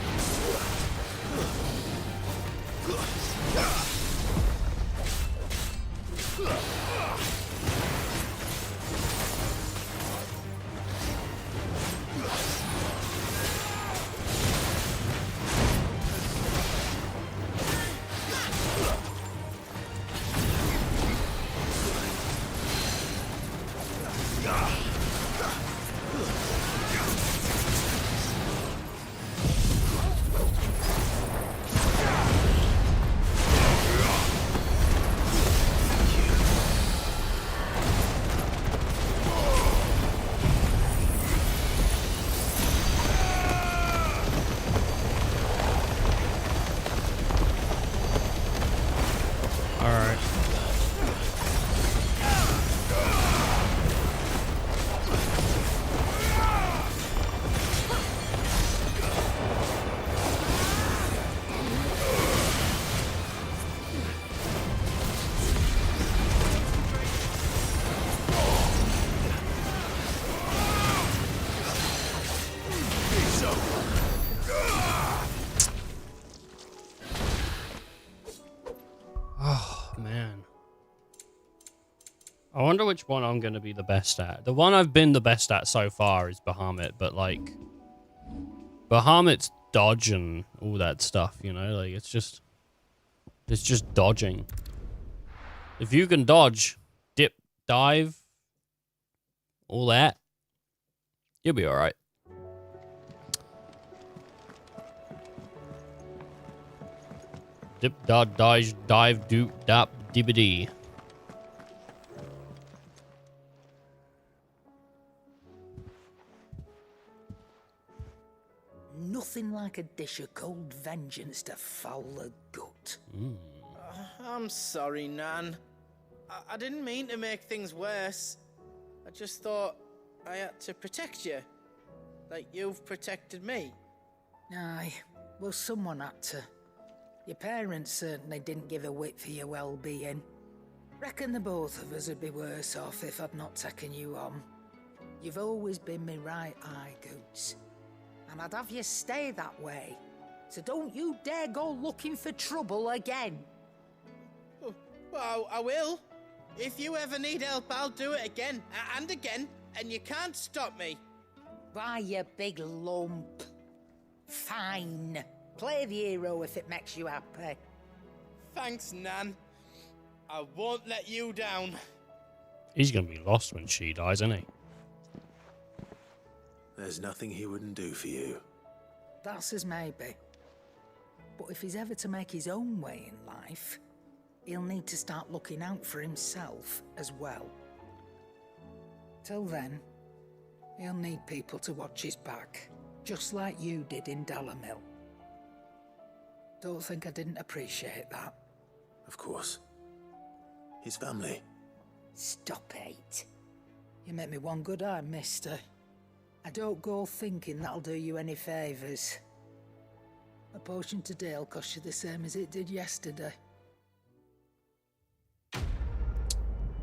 I wonder which one I'm going to be the best at. The one I've been the best at so far is Bahamut, but like Bahamut's dodge and all that stuff, like it's just dodging. If you can dodge, dip, dive, all that, you'll be all right. Dip, dodge, dive, doop, dap, dibbity. Nothing like a dish of cold vengeance to foul the gut. I'm sorry, Nan. I didn't mean to make things worse. I just thought I had to protect you. Like you've protected me. Aye, well, someone had to. Your parents certainly didn't give a whit for your well-being. Reckon the both of us would be worse off if I'd not taken you on. You've always been me right eye, Goots. And I'd have you stay that way. So don't you dare go looking for trouble again. Well, I will. If you ever need help, I'll do it again and again, and you can't stop me. Why, you big lump. Fine. Play the hero if it makes you happy. Thanks, Nan. I won't let you down. He's going to be lost when she dies, isn't he? There's nothing he wouldn't do for you. That's as maybe. But if he's ever to make his own way in life, he'll need to start looking out for himself as well. Till then, he'll need people to watch his back, just like you did in Dalimil. Don't think I didn't appreciate that. Of course. His family. Stop it. You make me one good eye, mister. I don't go thinking that'll do you any favours. A potion today'll cost you the same as it did yesterday.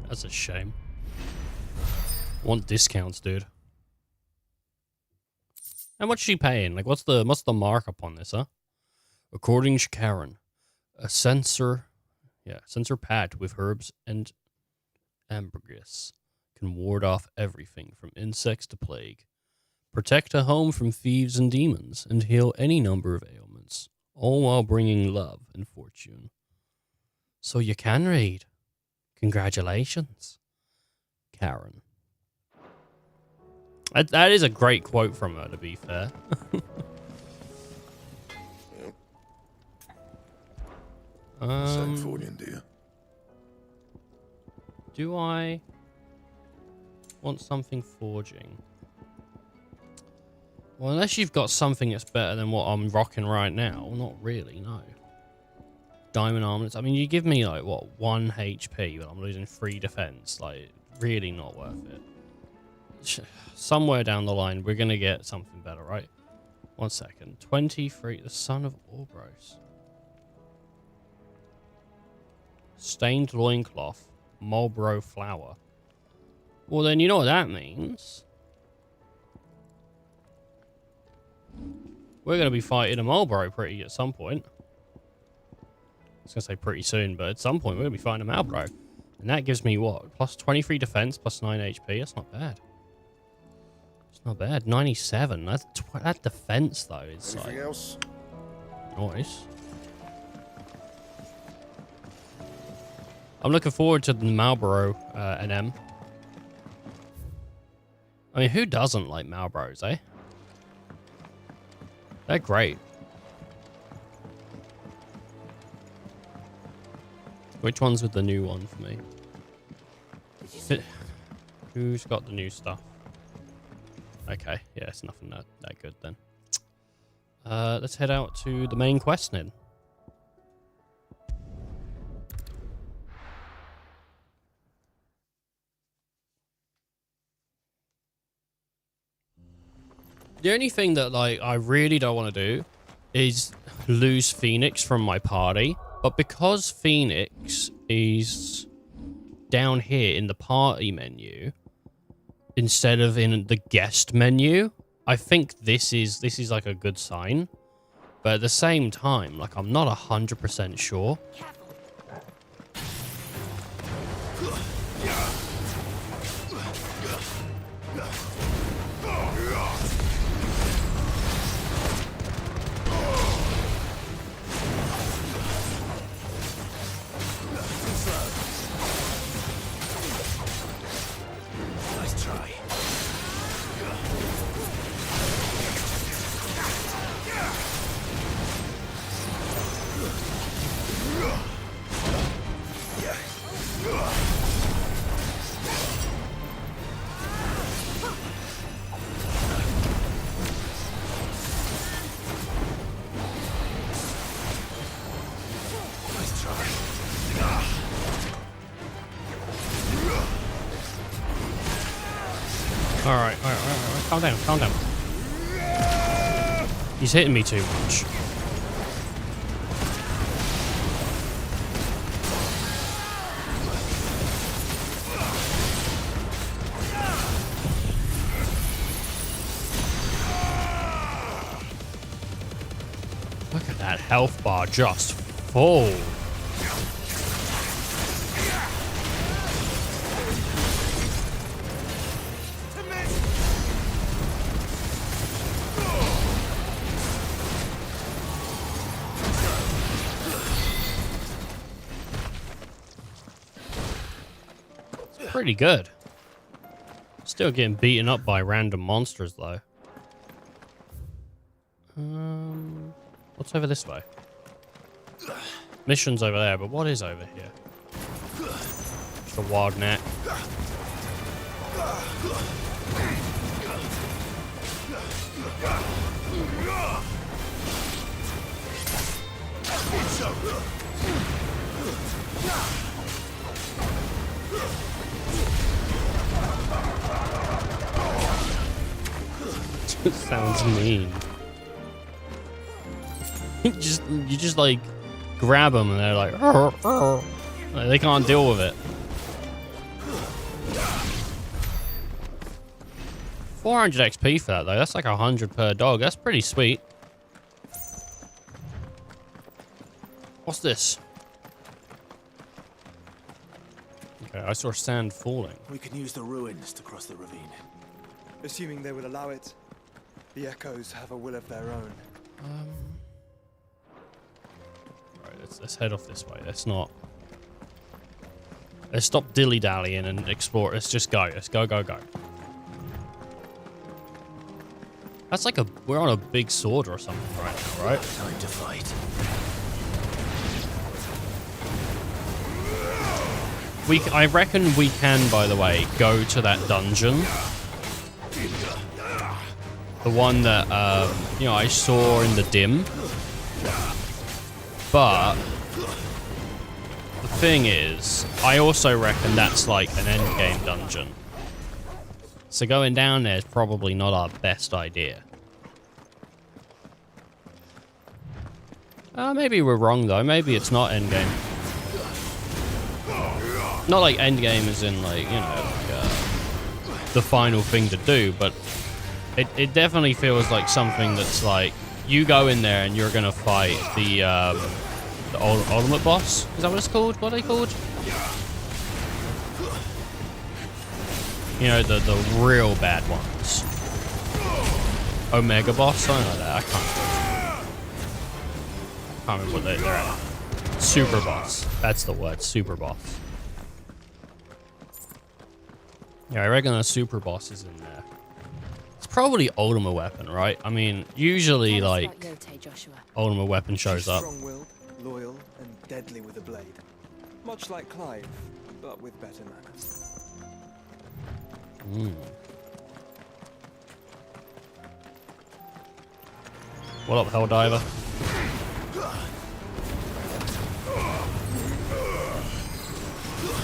That's a shame. Want discounts, dude. How much is she paying? Like, what's the markup on this, huh? According to Karen, a sensor packed with herbs and ambergris can ward off everything from insects to plague, protect a home from thieves and demons, and heal any number of ailments, all while bringing love and fortune. So you can read. Congratulations, Karen. That is a great quote from her, to be fair. Same fortune, do you? Do I want something forging? Well, unless you've got something that's better than what I'm rocking right now. Not really, no. Diamond armaments. I mean, you give me, like, what, 1 HP, but I'm losing 3 defense. Like, really not worth it. Somewhere down the line, we're going to get something better, right? 1 second. 23. The Son of Orbros. Stained loincloth. Marlborough flower. Well, then you know what that means. We're going to be fighting a Marlborough pretty at some point. I was going to say pretty soon, but at some point we're going to be fighting a Marlborough. And that gives me what? Plus 23 defense, plus 9 HP. That's not bad. It's not bad. 97. That defense, though, is Anything like... else? Nice. I'm looking forward to the Marlborough NM. I mean, who doesn't like Marlboros, eh? They're great. Which one's with the new one for me? Who's got the new stuff? Okay, yeah, it's nothing that good then. Let's head out to the main quest then. The only thing that, like, I really don't want to do is lose Phoenix from my party. But because Phoenix is down here in the party menu instead of in the guest menu, I think this is like a good sign. But at the same time, like, I'm not 100% sure. Nice try. Alright. Calm down. He's hitting me too much. Look at that health bar just full. Pretty good. Still getting beaten up by random monsters though. What's over this way? Mission's over there, but what is over here? Just a wild net. Sounds mean. you just like grab them and they're like, "Arr, arr." Like, they can't deal with it. 400 XP for that though. That's like 100 per dog. That's pretty sweet. What's this? Okay, I saw sand falling. We can use the ruins to cross the ravine. Assuming they will allow it. The echoes have a will of their own. Right, let's head off this way. Let's stop dilly-dallying and explore. Let's just go. Let's go. That's like we're on a big sword or something right now, right? Time to fight. I reckon we can, by the way, go to that dungeon. The one that, I saw in the dim. But the thing is, I also reckon that's like an endgame dungeon. So going down there is probably not our best idea. Maybe we're wrong though. Maybe it's not endgame. Not like endgame as in like, you know, like, the final thing to do, but it definitely feels like something that's like, you go in there and you're gonna fight the ultimate boss. Is that what it's called? What are they called? You know, the real bad ones. Omega boss? Something like that. I can't remember what they're at. Super boss. That's the word. Super boss. Yeah, I reckon a super boss is in there. It's probably ultimate weapon, right? I mean, usually, like, ultimate weapon shows up. Strong-willed, loyal, and deadly with a blade. Much like Clive, but with better manners. What up, Helldiver?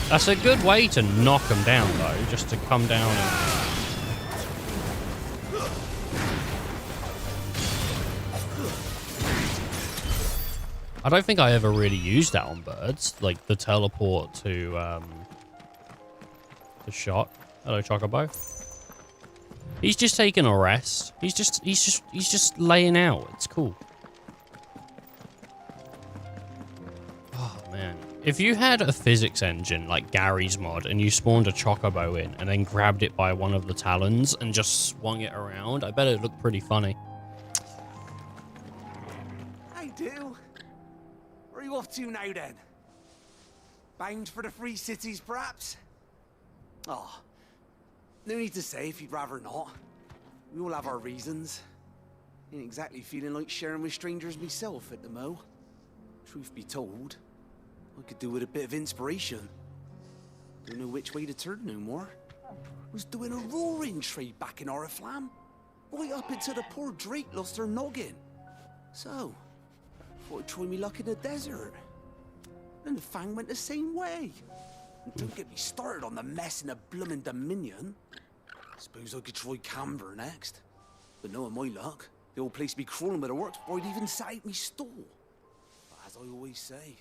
That's a good way to knock them down, though, just to come down and... I don't think I ever really used that on birds, like the teleport to the shot. Hello, Chocobo. He's just taking a rest. He's just laying out. It's cool. Oh man, if you had a physics engine like Gary's mod and you spawned a Chocobo in and then grabbed it by one of the talons and just swung it around, I bet it looked pretty funny. I do. Where are you off to now then? Bound for the Free Cities, perhaps? Oh, no need to say if you'd rather not. We all have our reasons. Ain't exactly feeling like sharing with strangers myself at the mo. Truth be told, I could do with a bit of inspiration. Don't know which way to turn no more. Was doing a roaring trade back in Oriflamme. Right up until the poor Drake lost her noggin. So, thought I'd try me luck in the desert. And the Fang went the same way. And don't get me started on the mess in the bloomin' Dominion. Suppose I could try Camber next. But knowing my luck, the old place be crawling with the works before I'd even set out me stall. But as I always say,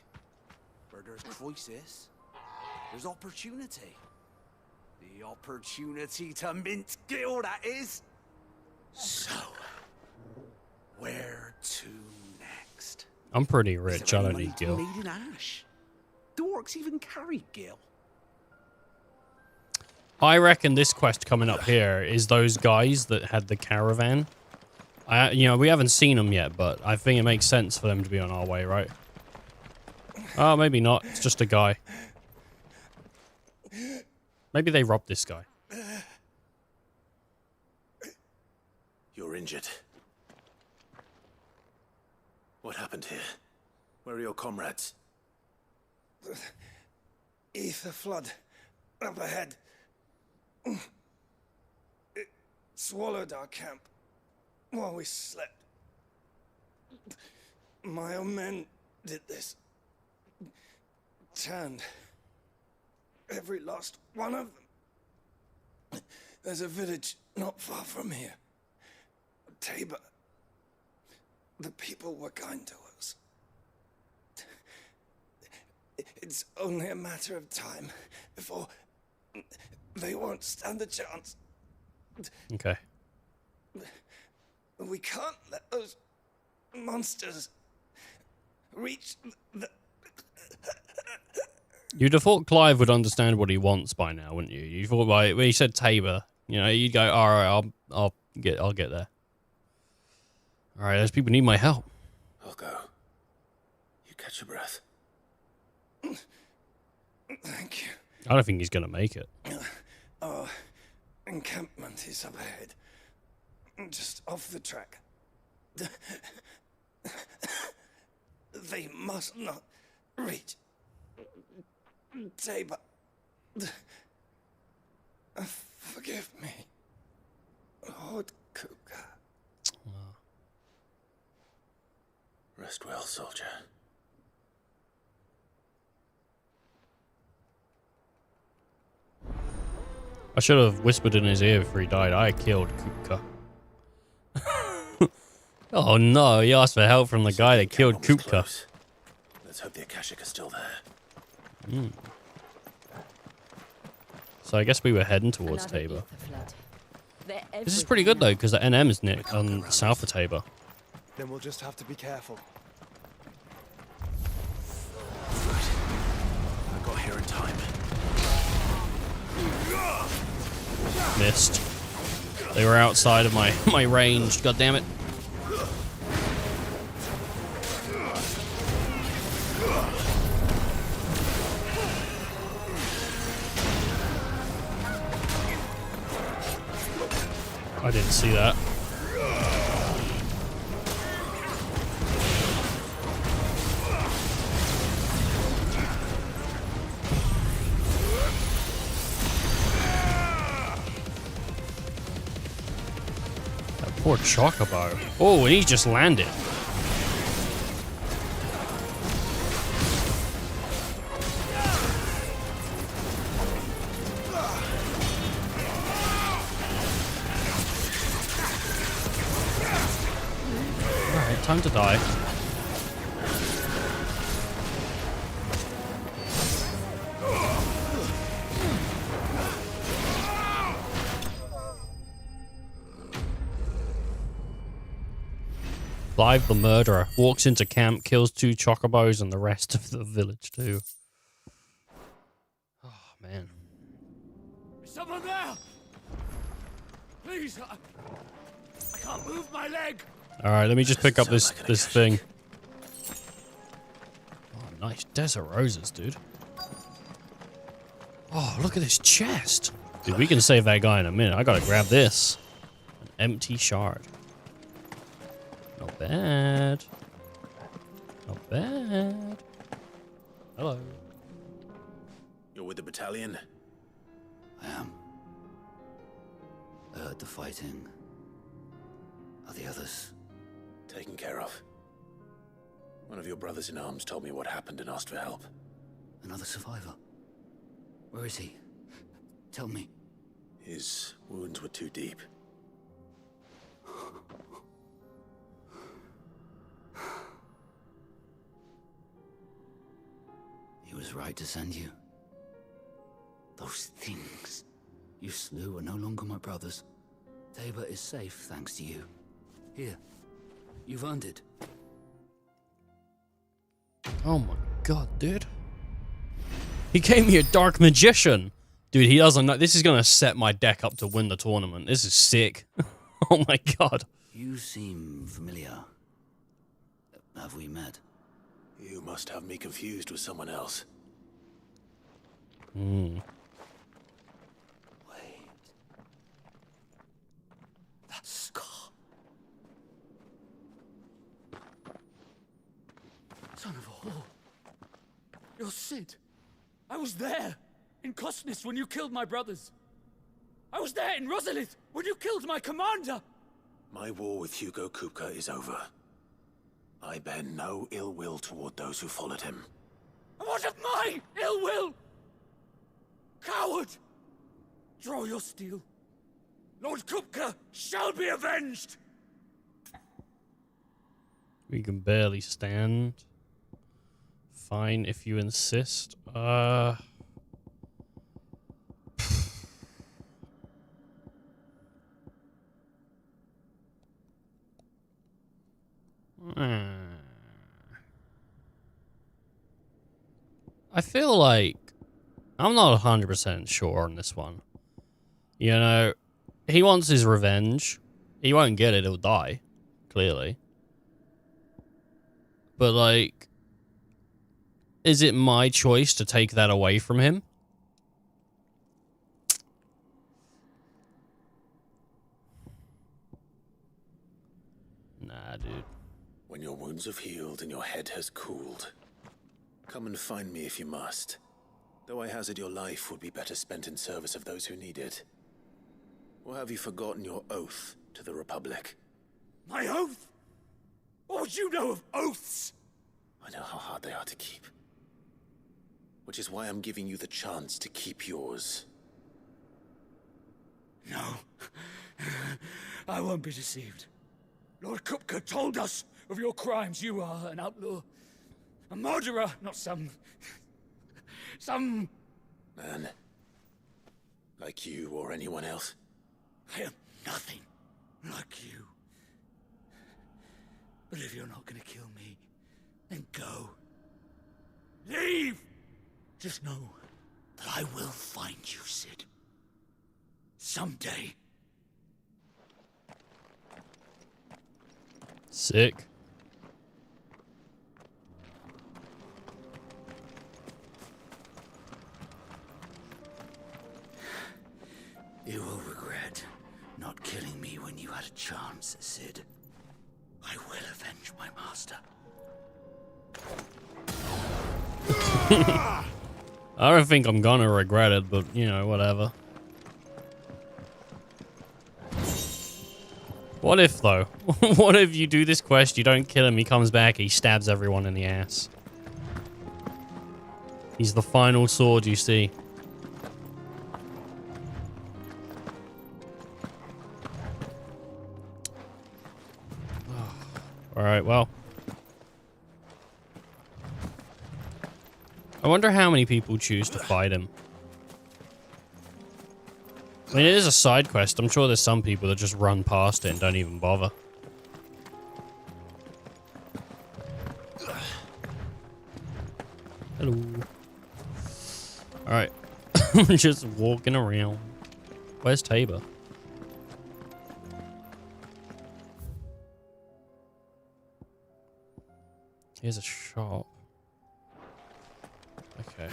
where there's crisis, there's opportunity. The opportunity to mint Gil, that is. So, where to next? I'm pretty rich. I don't need Gil. Made in ash. The orcs even carry Gil. I reckon this quest coming up here is those guys that had the caravan. You know, we haven't seen them yet, but I think it makes sense for them to be on our way, right? Oh, maybe not. It's just a guy. Maybe they robbed this guy. You're injured. What happened here? Where are your comrades? Ether flood up ahead. It swallowed our camp while we slept. My own men did this. Turned every last one of them. There's a village not far from here. Tabor. The people were kind to us. It's only a matter of time before they won't stand a chance. Okay. We can't let those monsters reach the... You'd have thought Clive would understand what he wants by now, wouldn't you? You thought, like, when he said Tabor, you know, you'd go, all right, I'll get there. All right, those people need my help. I'll go. You catch your breath. Thank you. I don't think he's gonna make it. Our encampment is up ahead. Just off the track. They must not reach Tabor. Forgive me, Lord Kuka. Rest well, soldier. I should have whispered in his ear before he died. I killed Kupka. Oh no, he asked for help from the guy that killed Kupka. Let's hope the Akashic are still there. So I guess we were heading towards Tabor. This is pretty good though, because the NM is near on south of Tabor. Then we'll just have to be careful. I got here in time. Missed. They were outside of my range. God damn it. I didn't see that. That poor Chocobo. Oh, and he just landed. Time to die. Clive the murderer walks into camp, kills 2 chocobos and the rest of the village too. Oh man. Is someone there? Please, I can't move my leg. Alright, let me just pick up this thing. Oh, nice. Desert roses, dude. Oh, look at this chest. Dude, we can save that guy in a minute. I gotta grab this. An empty shard. Not bad. Not bad. Hello. You're with the battalion? I am. I heard the fighting. Are the others? Taken care of. One of your brothers in arms told me what happened and asked for help. Another survivor? Where is he? Tell me. His wounds were too deep. He was right to send you. Those things you slew are no longer my brothers. Tabor is safe thanks to you. Here. You've earned it. Oh my god, dude. He gave me a dark magician. Dude, he doesn't know. This is going to set my deck up to win the tournament. This is sick. Oh my god. You seem familiar. Have we met? You must have me confused with someone else. Hmm. Wait. That scar. Son of a whore. You're Sid. I was there in Cosnes when you killed my brothers. I was there in Rosalith when you killed my commander. My war with Hugo Kupka is over. I bear no ill will toward those who followed him. And what of my ill will? Coward! Draw your steel. Lord Kupka shall be avenged! We can barely stand. Fine if you insist. I feel like I'm not 100% sure on this one. You know, he wants his revenge. He won't get it, he'll die. Clearly. But like, is it my choice to take that away from him? Nah, dude. When your wounds have healed and your head has cooled, come and find me if you must. Though I hazard your life would be better spent in service of those who need it. Or have you forgotten your oath to the Republic? My oath? What would you know of oaths? I know how hard they are to keep. Which is why I'm giving you the chance to keep yours. No. I won't be deceived. Lord Kupka told us of your crimes. You are an outlaw. A murderer, not some Man. Like you or anyone else. I am nothing like you. But if you're not gonna kill me, then go. Leave! Just know that I will find you, Sid. Someday. Sick. You will regret not killing me when you had a chance, Sid. I will avenge my master. I don't think I'm gonna regret it, but you know, whatever. What if though? What if you do this quest, you don't kill him, he comes back, he stabs everyone in the ass? He's the final sword you see. Alright, well. I wonder how many people choose to fight him. I mean, it is a side quest. I'm sure there's some people that just run past it and don't even bother. Hello. Alright. Just walking around. Where's Tabor? Here's a shop. Okay.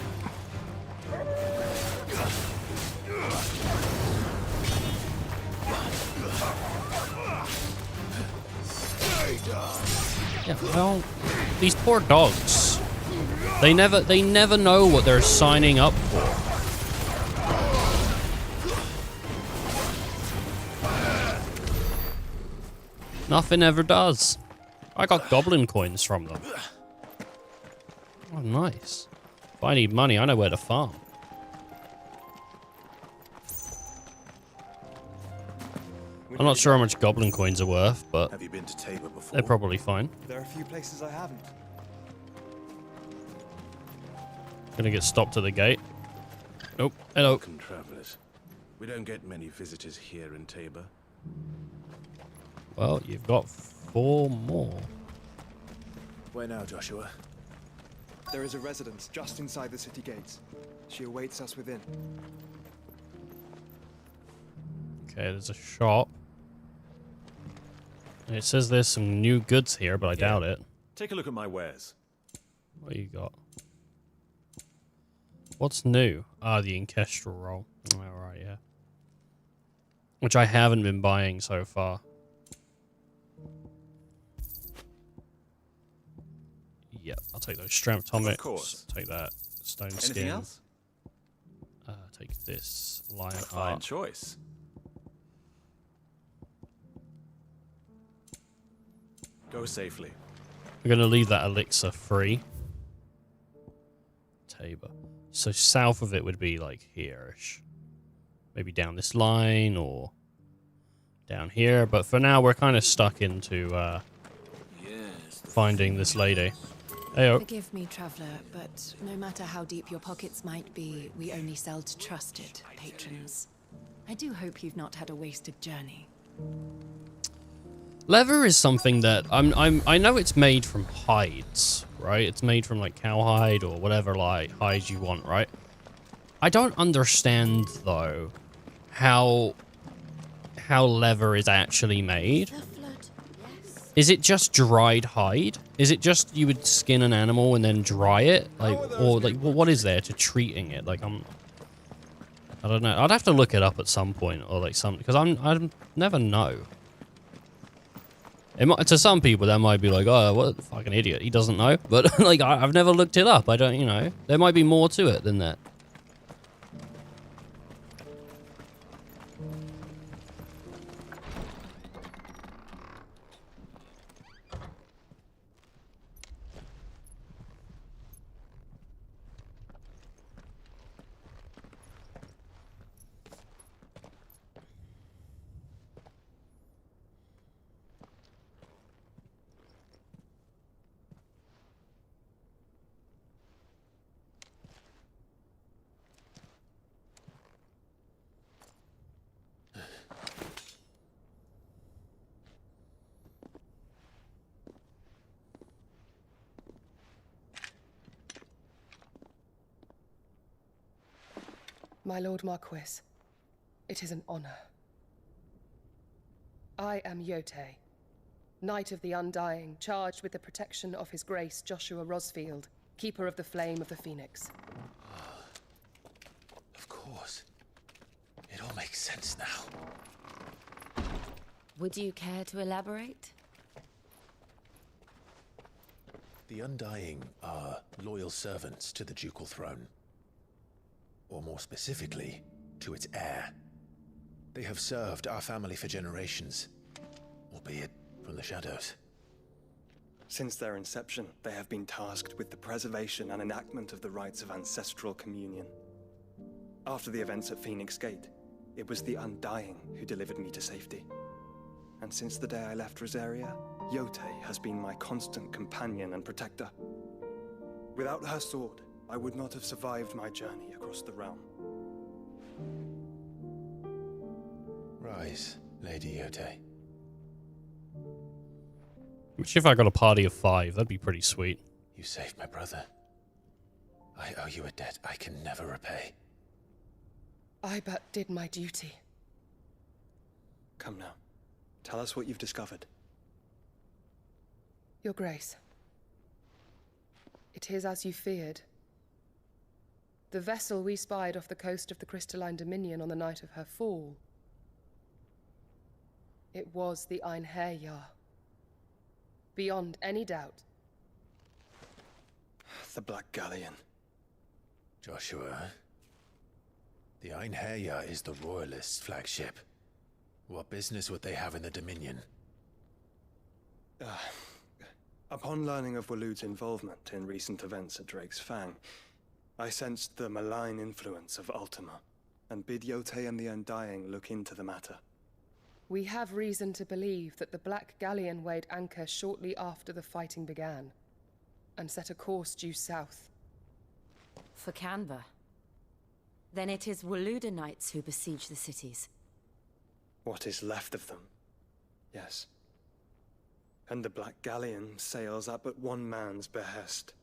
Yeah, well, these poor dogs. They never know what they're signing up for. Nothing ever does. I got goblin coins from them. Oh, nice. If I need money, I know where to farm. I'm not sure how much goblin coins are worth, but have you been to Tabor before? They're probably fine. There are a few places I haven't. Gonna get stopped at the gate. Nope. Hello. Welcome, travelers. We don't get many visitors here in Tabor. Well, you've got 4 more. Where now, Joshua? There is a residence just inside the city gates. She awaits us within. Okay, there's a shop. And it says there's some new goods here, but I doubt it. Take a look at my wares. What you got? What's new? Ah, the ancestral roll. Oh, right, yeah. Which I haven't been buying so far. Yep, I'll take those strength tonics. Of course. Take that stone Anything skin. else? Take this lion Fine heart. choice. Go safely. We're gonna leave that elixir free. Tabor. So south of it would be like here-ish. Maybe down this line or down here. But for now, we're kind of stuck into finding this lady. Heyo. Forgive me, traveller, but no matter how deep your pockets might be, we only sell to trusted patrons. I do hope you've not had a wasted journey. Leather is something that I know it's made from hides, right? It's made from like cowhide or whatever like hide you want, right? I don't understand though how leather is actually made. Is it just dried hide? Is it just you would skin an animal and then dry it, like, or like what is there to treating it? Like I don't know. I'd have to look it up at some point or like something because I never know. It might, to some people, that might be like, oh, what a fucking idiot. He doesn't know. But, like, I've never looked it up. I don't, you know. There might be more to it than that. My Lord Marquis, it is an honor. I am Yote, Knight of the Undying, charged with the protection of His Grace Joshua Rosfield, Keeper of the Flame of the Phoenix. Of course. It all makes sense now. Would you care to elaborate? The Undying are loyal servants to the ducal throne. Or more specifically, to its heir. They have served our family for generations, albeit from the shadows. Since their inception, they have been tasked with the preservation and enactment of the rites of ancestral communion. After the events at Phoenix Gate, it was the Undying who delivered me to safety. And since the day I left Rosaria, Yote has been my constant companion and protector. Without her sword, I would not have survived my journey across the realm. Rise, Lady Yote. Which if I got a party of 5, that'd be pretty sweet. You saved my brother. I owe you a debt I can never repay. I but did my duty. Come now. Tell us what you've discovered. Your Grace. It is as you feared. The vessel we spied off the coast of the Crystalline Dominion on the night of her fall. It was the Einherjar. Beyond any doubt. The Black Galleon. Joshua, the Einherjar is the Royalists' flagship. What business would they have in the Dominion? Upon learning of Waloed's involvement in recent events at Drake's Fang, I sensed the malign influence of Ultima, and bid Yote and the Undying look into the matter. We have reason to believe that the Black Galleon weighed anchor shortly after the fighting began, and set a course due south. For Canva. Then it is Waloed knights who besiege the cities. What is left of them, yes. And the Black Galleon sails at but one man's behest.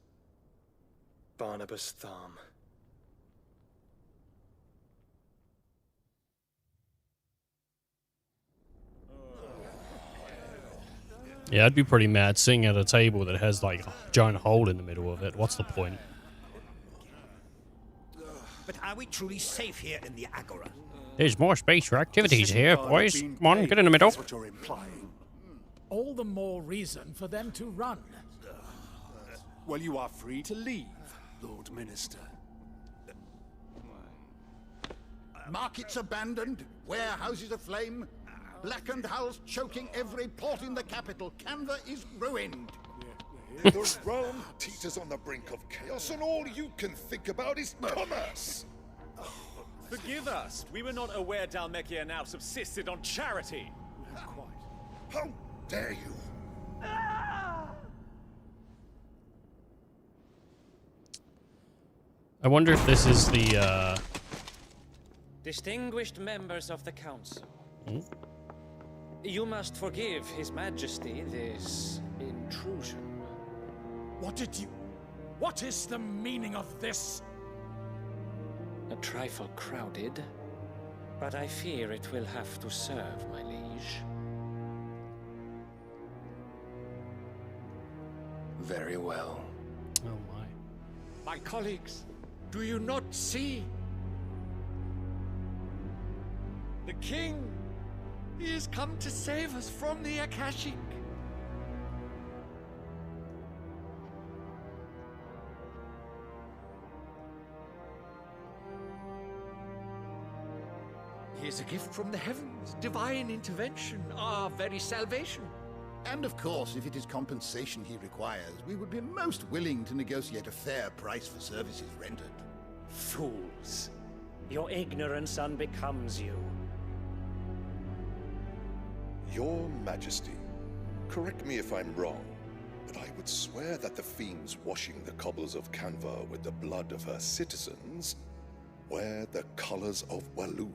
Barnabas Tharm. Yeah, I'd be pretty mad sitting at a table that has like a giant hole in the middle of it. What's the point? But are we truly safe here in the Agora? There's more space for activities here, boys. Come on, get in the middle. That's what you're implying. All the more reason for them to run. Well, you are free to leave, Lord Minister. Markets abandoned, warehouses aflame, blackened hulls choking every port in the capital. Canva is ruined. The realm teeters on the brink of chaos, and all you can think about is commerce. Forgive us. We were not aware Dhalmekia now subsisted on charity. How dare you? I wonder if this is the, Distinguished members of the Council. Hmm? You must forgive His Majesty this intrusion. What is the meaning of this? A trifle crowded, but I fear it will have to serve, my liege. Very well. Oh my. My colleagues, do you not see? The king, he has come to save us from the Akashic. He is a gift from the heavens, divine intervention, our very salvation. And of course, if it is compensation he requires, we would be most willing to negotiate a fair price for services rendered. Fools. Your ignorance unbecomes you. Your Majesty, correct me if I'm wrong, but I would swear that the fiends washing the cobbles of Canva with the blood of her citizens wear the colors of Waloed.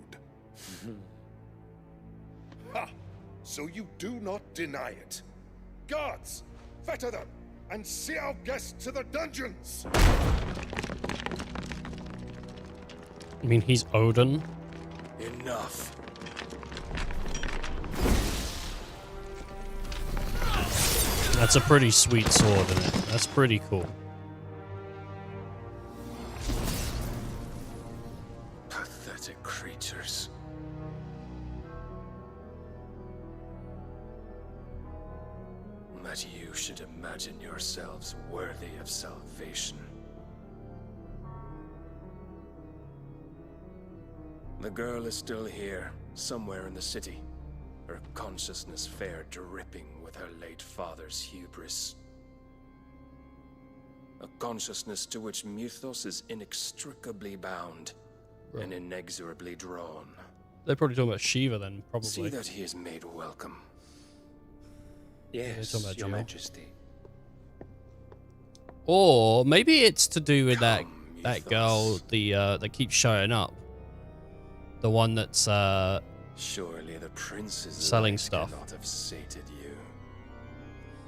Ha! So you do not deny it. Guards, fetter them, and see our guests to the dungeons! I mean, he's Odin. Enough. That's a pretty sweet sword, isn't it? That's pretty cool. Pathetic creatures. That you should imagine yourselves worthy of salvation. The girl is still here, somewhere in the city. Her consciousness fair dripping with her late father's hubris. A consciousness to which Mythos is inextricably bound and inexorably drawn. They're probably talking about Shiva then, probably. See that he is made welcome. Yes, Your Your Majesty. Or maybe it's to do with that girl, that keeps showing up. The one that's Surely the prince's selling light stuff. cannot have sated you.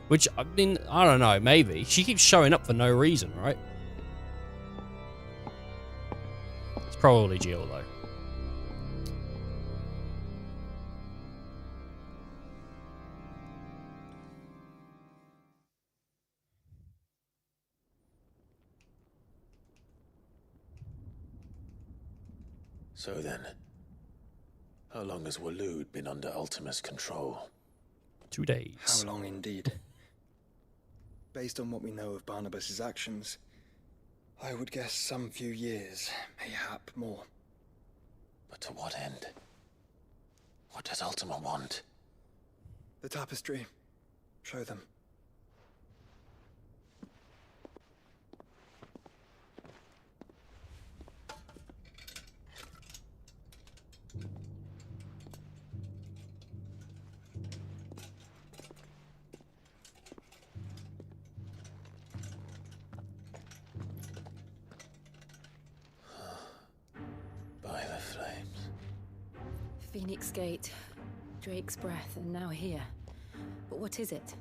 Which, I mean, I don't know, maybe. She keeps showing up for no reason, right? It's probably Jill, though. So then, how long has Waloed been under Ultima's control? 2 days. How long indeed? Based on what we know of Barnabas's actions, I would guess some few years, mayhap more. But to what end? What does Ultima want? The tapestry. Show them. By the flames. Phoenix Gate, Drake's Breath, and now here. But what is it?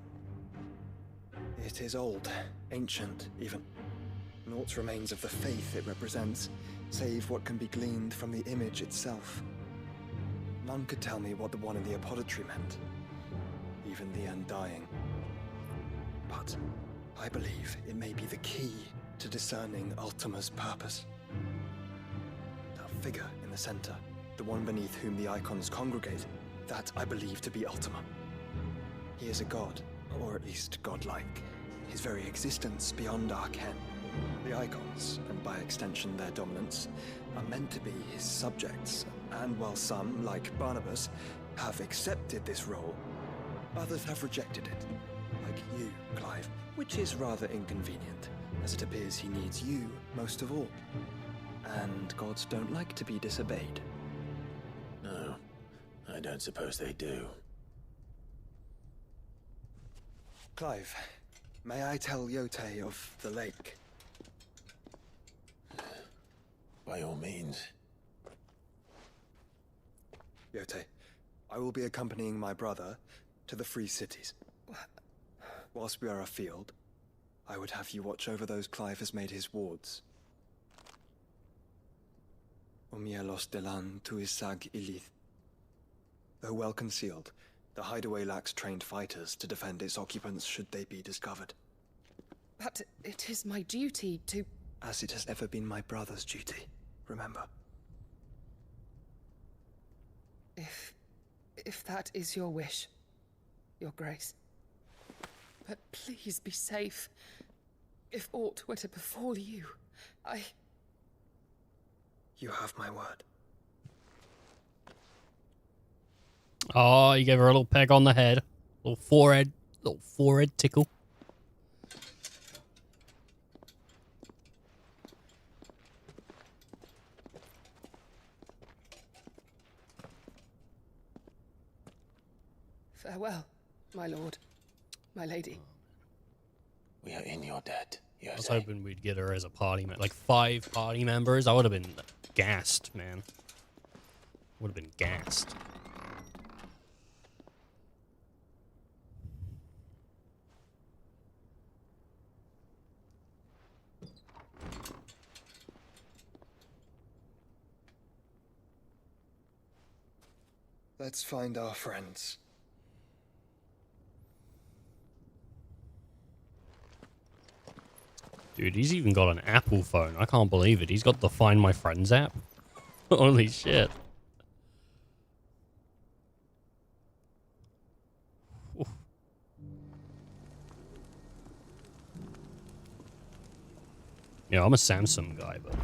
It is old, ancient even. Naught remains of the faith it represents, save what can be gleaned from the image itself. None could tell me what the one in the apothecary meant, even the Undying. But I believe it may be the key to discerning Ultima's purpose. That figure in the center, the one beneath whom the icons congregate, that I believe to be Ultima. He is a god, or at least godlike. His very existence beyond our ken. The icons, and by extension their dominance, are meant to be his subjects, and while some, like Barnabas, have accepted this role, others have rejected it, like you, Clive, which is rather inconvenient, as it appears he needs you most of all. And gods don't like to be disobeyed. No, I don't suppose they do. Clive, may I tell Yote of the lake? By all means. Yote, I will be accompanying my brother to the Free Cities. Whilst we are afield, I would have you watch over those Clive has made his wards. Umielos delan tuisag ilith. Though well concealed, the hideaway lacks trained fighters to defend its occupants should they be discovered. But it is my duty to... As it has ever been my brother's duty, remember. If that is your wish, Your Grace. But please be safe. If aught were to befall you, You have my word. Oh, you gave her a little peg on the head. Little forehead tickle. Farewell, my lord, my lady. We are in your debt. I was hoping we'd get her as a party member. Like 5 party members. I would have been gassed, man. Would have been gassed. Let's find our friends. Dude, he's even got an Apple phone. I can't believe it. He's got the Find My Friends app. Holy shit. Oof. Yeah, I'm a Samsung guy, but...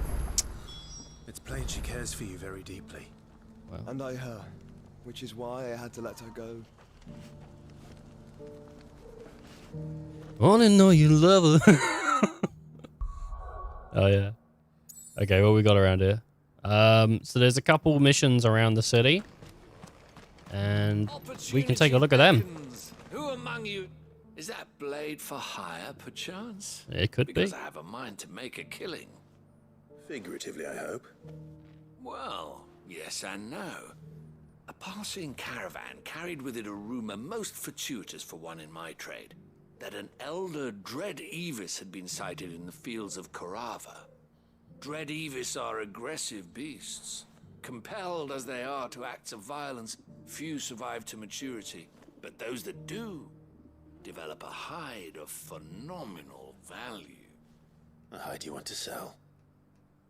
It's plain she cares for you very deeply. Well. And I her, which is why I had to let her go. I wanna know you love her. Oh yeah. Okay, what we got around here? So there's a couple missions around the city, and we can take a look at them. Who among you is that blade for hire, perchance? It could be. Because I have a mind to make a killing. Figuratively, I hope. Well, yes and no. A passing caravan carried with it a rumor most fortuitous for one in my trade, that an elder Dread Evis had been sighted in the fields of Carava. Dread Evis are aggressive beasts. Compelled as they are to acts of violence, few survive to maturity, but those that do develop a hide of phenomenal value. A hide you want to sell?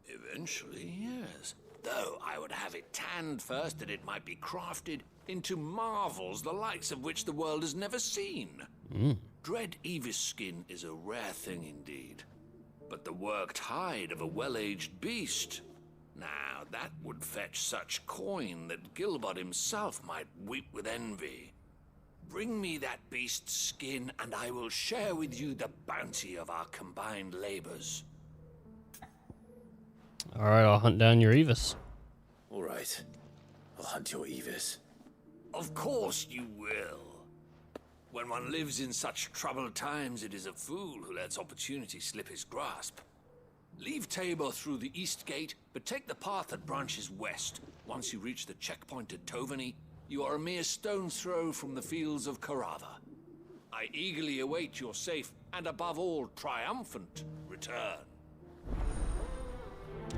Eventually, yes. Though I would have it tanned first that it might be crafted into marvels the likes of which the world has never seen. Dread Evis skin is a rare thing indeed. But the worked hide of a well-aged beast, now that would fetch such coin that Gilbert himself might weep with envy. Bring me that beast's skin and I will share with you the bounty of our combined labors. Alright, I'll hunt down your Evis. Alright. I'll hunt your Evis. Of course you will. When one lives in such troubled times, it is a fool who lets opportunity slip his grasp. Leave Tabor through the east gate, but take the path that branches west. Once you reach the checkpoint at Tovany, you are a mere stone's throw from the fields of Carava. I eagerly await your safe, and above all, triumphant return.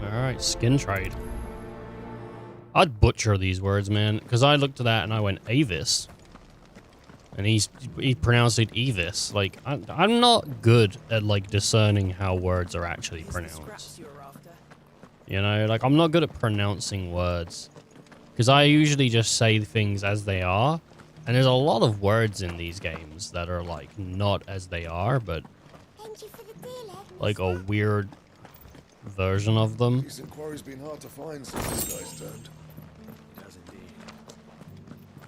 Alright, skin trade. I'd butcher these words, man, because I looked at that and I went, Avis. And he pronounced it Evis. Like, I'm not good at, like, discerning how words are actually pronounced. You know, like, I'm not good at pronouncing words. Because I usually just say things as they are. And there's a lot of words in these games that are, like, not as they are, but like a weird version of them. These inquiries been hard to find since this guy's turned.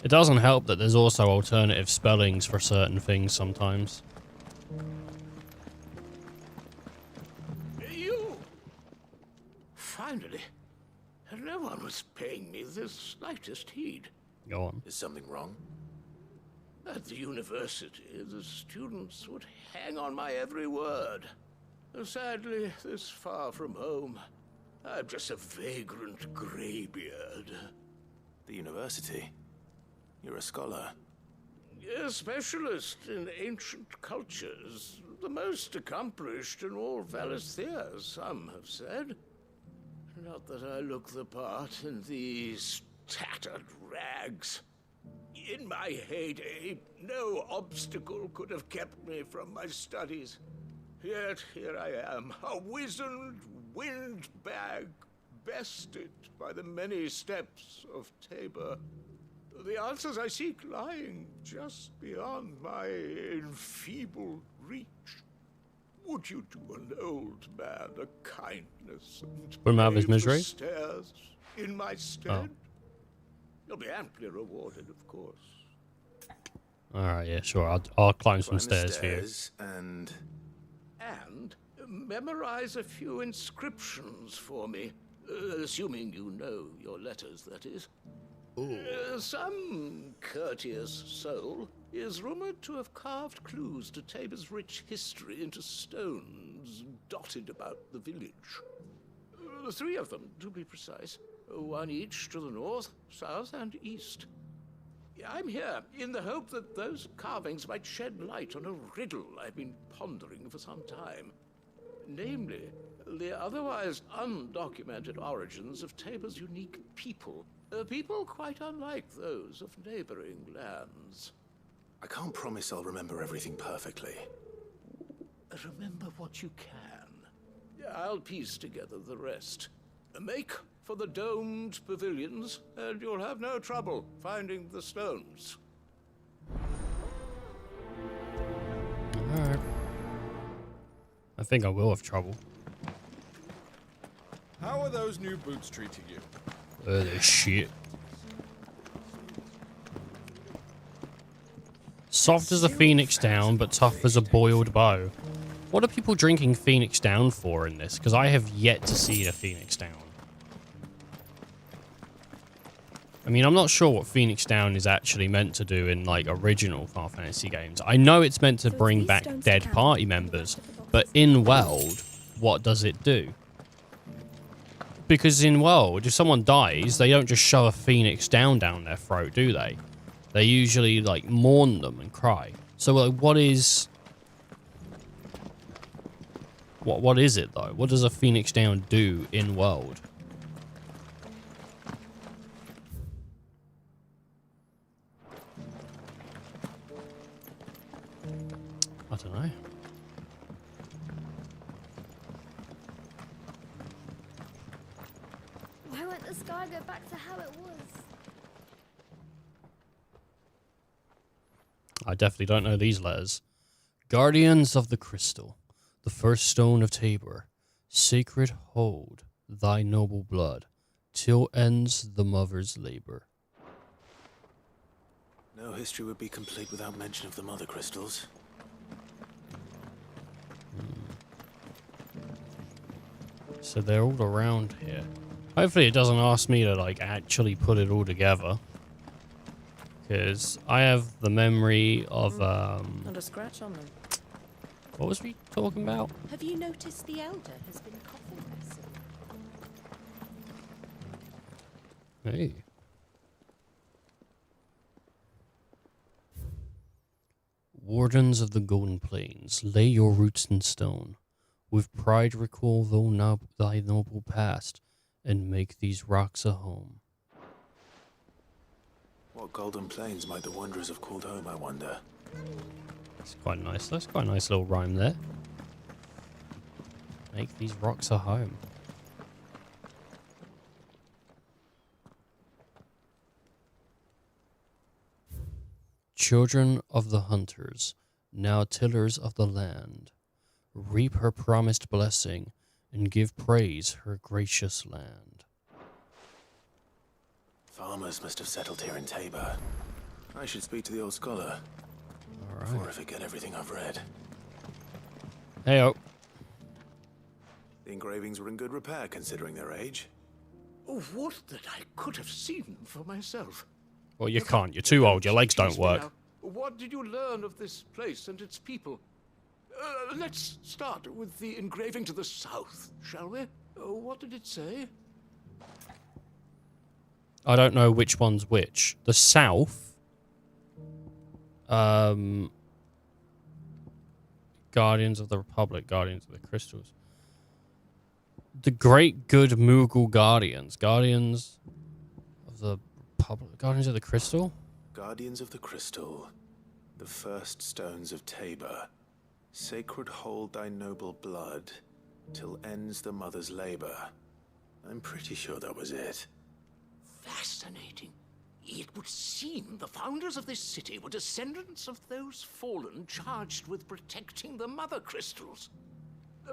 It doesn't help that there's also alternative spellings for certain things sometimes. You! Finally. No one was paying me the slightest heed. Go on. Is something wrong? At the university, the students would hang on my every word. Sadly, this far from home, I'm just a vagrant graybeard. The university? You're a scholar. A specialist in ancient cultures. The most accomplished in all Valisthea, some have said. Not that I look the part in these tattered rags. In my heyday, no obstacle could have kept me from my studies. Yet here I am, a wizened windbag, bested by the many steps of Tabor. The answers I seek lying just beyond my enfeebled reach. Would you do an old man a kindness and Put him out of his brave the misery? stairs in my stead? Oh. You'll be amply rewarded, of course. Alright, yeah, sure. I'll climb some stairs for you. And memorize a few inscriptions for me, assuming you know your letters, that is. Some courteous soul is rumored to have carved clues to Tabor's rich history into stones dotted about the village. 3 of them, to be precise. One each to the north, south, and east. I'm here in the hope that those carvings might shed light on a riddle I've been pondering for some time. Namely, the otherwise undocumented origins of Tabor's unique people. People quite unlike those of neighboring lands. I can't promise I'll remember everything perfectly. Remember what you can. I'll piece together the rest. Make for the domed pavilions, and you'll have no trouble finding the stones. Alright. I think I will have trouble. How are those new boots treating you? They're shit. Soft as a phoenix down, but tough as a boiled bow. What are people drinking phoenix down for in this? Because I have yet to see a phoenix down. I mean, I'm not sure what Phoenix Down is actually meant to do in, like, original Final Fantasy games. I know it's meant to bring back dead party members, but in World, what does it do? Because in World, if someone dies, they don't just shove a Phoenix down their throat, do they? They usually, like, mourn them and cry. So, like, what is... What is it, though? What does a Phoenix Down do in World? I don't know. Why won't the sky go back to how it was? I definitely don't know these letters. Guardians of the Crystal, the first stone of Tabor, sacred hold thy noble blood, till ends the mother's labor. No history would be complete without mention of the mother crystals. So they're all around here. Hopefully it doesn't ask me to, like, actually put it all together. Because I have the memory of, Not a scratch on them. what was we talking about? Have you noticed the elder has been coughing less? Hey. Wardens of the Golden Plains, lay your roots in stone. With pride recall thy noble past, and make these rocks a home. What golden plains might the wanderers have called home, I wonder? It's quite nice. That's quite a nice little rhyme there. Make these rocks a home. Children of the hunters, now tillers of the land, reap her promised blessing and give praise her gracious land. Farmers must have settled here in Tabor. I should speak to the old scholar. Before I forget everything I've read. Heyo. The engravings were in good repair considering their age. Oh, what that I could have seen for myself. Well, you can't. You're too old. Your legs don't work. Now, what did you learn of this place and its people? Let's start with the engraving to the south, shall we? What did it say? I don't know which one's which. The south. Guardians of the Republic, Guardians of the Crystals. The Great Good Moogle Guardians. Guardians of the Republic. Guardians of the Crystal? Guardians of the Crystal. The first stones of Tabor. Sacred hold thy noble blood, till ends the mother's labor. I'm pretty sure that was it. Fascinating. It would seem the founders of this city were descendants of those fallen charged with protecting the mother crystals.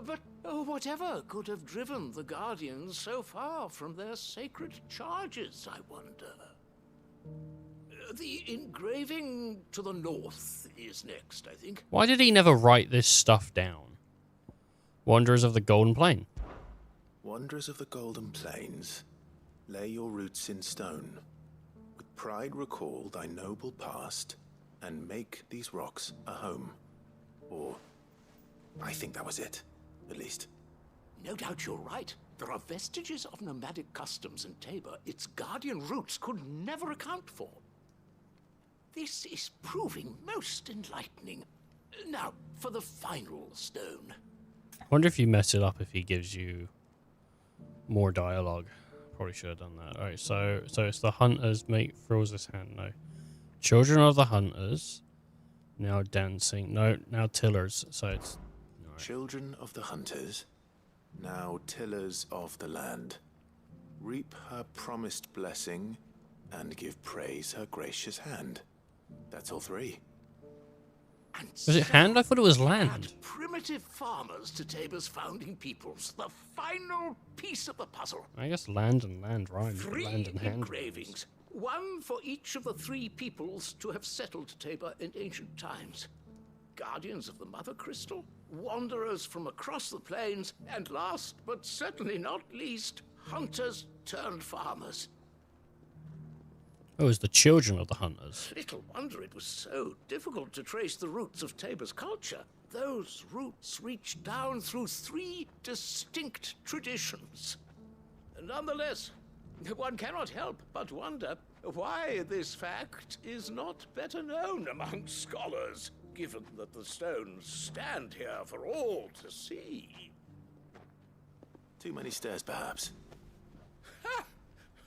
But whatever could have driven the Guardians so far from their sacred charges, I wonder? The engraving to the north is next, I think. Why did he never write this stuff down? Wanderers of the Golden Plain. Wanderers of the Golden Plains, lay your roots in stone. With pride recall thy noble past, and make these rocks a home. Or, I think that was it, at least. No doubt you're right. There are vestiges of nomadic customs in Tabor its guardian roots could never account for. This is proving most enlightening. Now, for the final stone. Wonder if you mess it up if he gives you more dialogue. Probably should have done that. Alright, so it's the hunters. Mate throws his hand. No. Children of the hunters. Now dancing. No, now tillers. So it's... Right. Children of the hunters. Now tillers of the land. Reap her promised blessing and give praise her gracious hand. That's all three. And Was it hand? I thought it was land. Primitive farmers to Tabor's founding peoples. The final piece of the puzzle. I guess land and land rhyme. Three Land and hand. engravings. One for each of the three peoples to have settled Tabor in ancient times. Guardians of the Mother Crystal, wanderers from across the plains, and last but certainly not least, hunters turned farmers. Oh, it was the children of the hunters. Little wonder it was so difficult to trace the roots of Tabor's culture. Those roots reach down through three distinct traditions. Nonetheless, one cannot help but wonder why this fact is not better known among scholars, given that the stones stand here for all to see. Too many stairs, perhaps. Ha!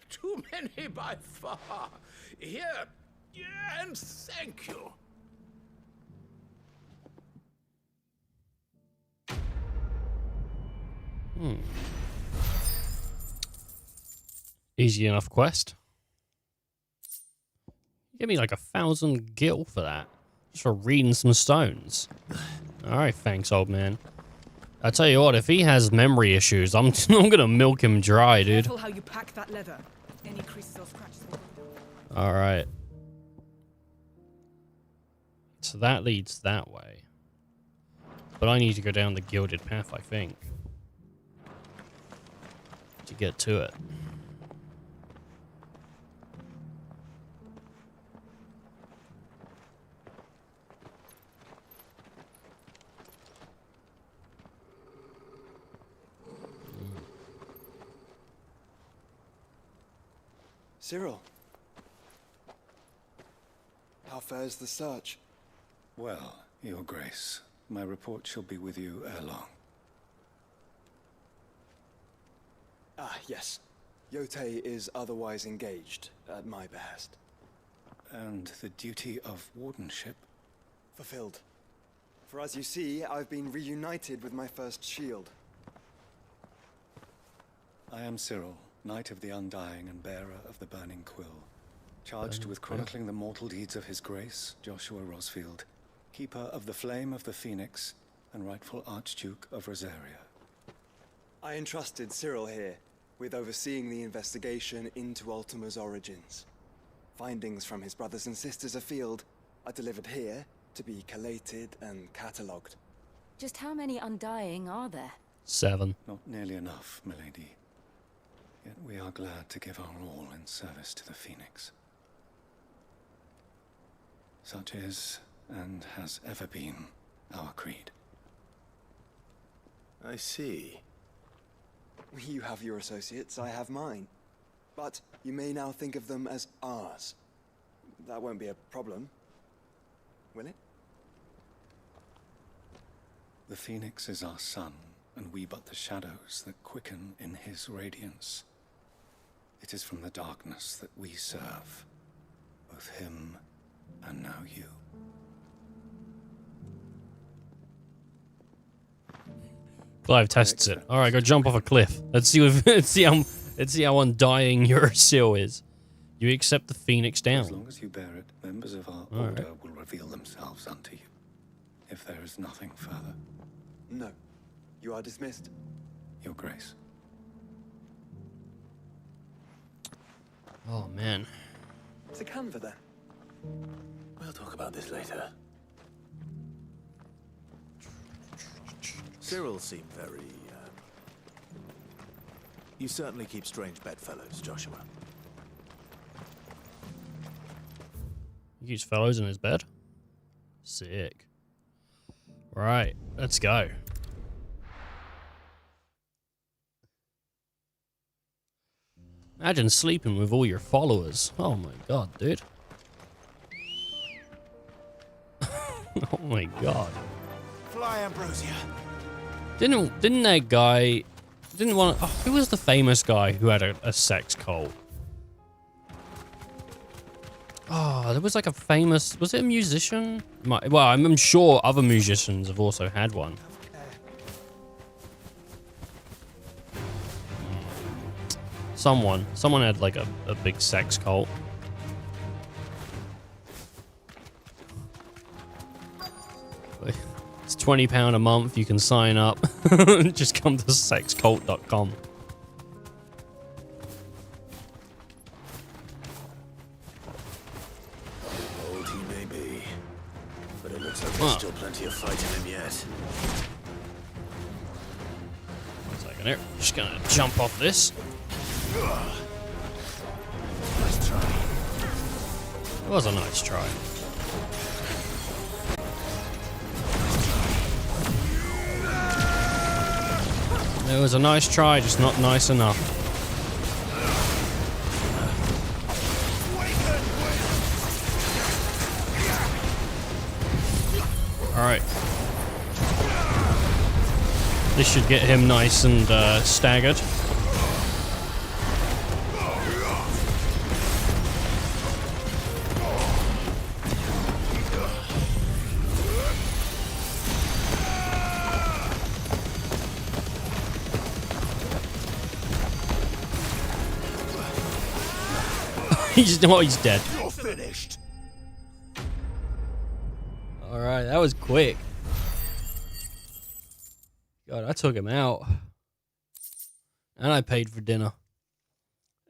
Too many by far. Here, and thank you. Easy enough quest. Give me like 1,000 gil for that. Just for reading some stones. Alright, thanks, old man. I tell you what, if he has memory issues, I'm gonna milk him dry, dude. Careful how you pack that leather. Any creases or scratches will go down. Alright. So that leads that way. But I need to go down the gilded path, I think. To get to it. Cyril, how fares the search? Well, Your Grace, my report shall be with you ere long. Ah, yes. Yotei is otherwise engaged, at my behest. And the duty of wardenship? Fulfilled. For as you see, I've been reunited with my first shield. I am Cyril, Knight of the Undying and bearer of the Burning Quill, charged with chronicling the mortal deeds of His Grace, Joshua Rosfield, Keeper of the Flame of the Phoenix, and rightful Archduke of Rosaria. I entrusted Cyril here with overseeing the investigation into Ultima's origins. Findings from his brothers and sisters afield are delivered here to be collated and catalogued. Just how many Undying are there? 7. Not nearly enough, milady. Yet we are glad to give our all in service to the Phoenix. Such is, and has ever been, our creed. I see. You have your associates, I have mine. But you may now think of them as ours. That won't be a problem, will it? The Phoenix is our sun, and we but the shadows that quicken in his radiance. It is from the darkness that we serve, both him and now you. Clive tests it. All right, go jump off a cliff. Let's see how undying your seal is. You accept the Phoenix down. As long as you bear it, members of our order will reveal themselves unto you. If there is nothing further. No. You are dismissed. Your Grace. Oh, man. To Canva, then. We'll talk about this later. Cyril seemed very, You certainly keep strange bedfellows, Joshua. He keeps fellows in his bed? Sick. Right, let's go. Imagine sleeping with all your followers. Oh my god, dude. Oh my god. Fly, Ambrosia. Didn't that guy... Didn't want... Oh, who was the famous guy who had a sex cult? Oh, there was like a famous... Was it a musician? Well, I'm sure other musicians have also had one. Someone had like a big sex cult. It's £20 a month. You can sign up. Just come to sexcult.com. Old he may be, but it looks like there's still plenty of fight in him yet. One second here. Just gonna jump off this. Nice try. It was a nice try. It was a nice try, just not nice enough. Alright. This should get him nice and staggered. He's dead. You're finished. Alright, that was quick. God, I took him out. And I paid for dinner.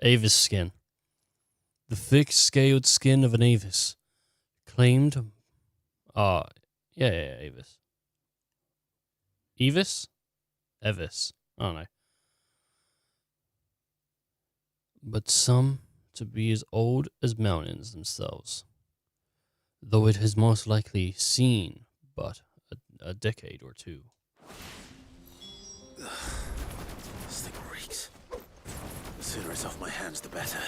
Avis skin. The thick, scaled skin of an Avis. Claimed... yeah, Avis. Evis? Evis. I don't know. But some... to be as old as mountains themselves, though it has most likely seen but a decade or two. This thing reeks. The sooner it's off my hands, the better.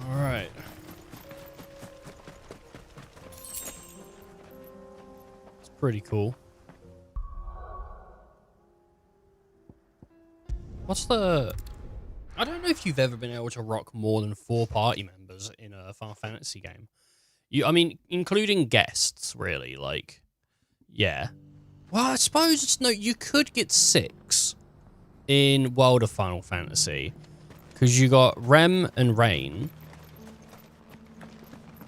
All right. Pretty cool. What's the... I don't know if you've ever been able to rock more than 4 party members in a Final Fantasy game. I mean, including guests, really, like... Yeah. Well, I suppose it's no... You could get 6 in World of Final Fantasy. Because you got Rem and Rain.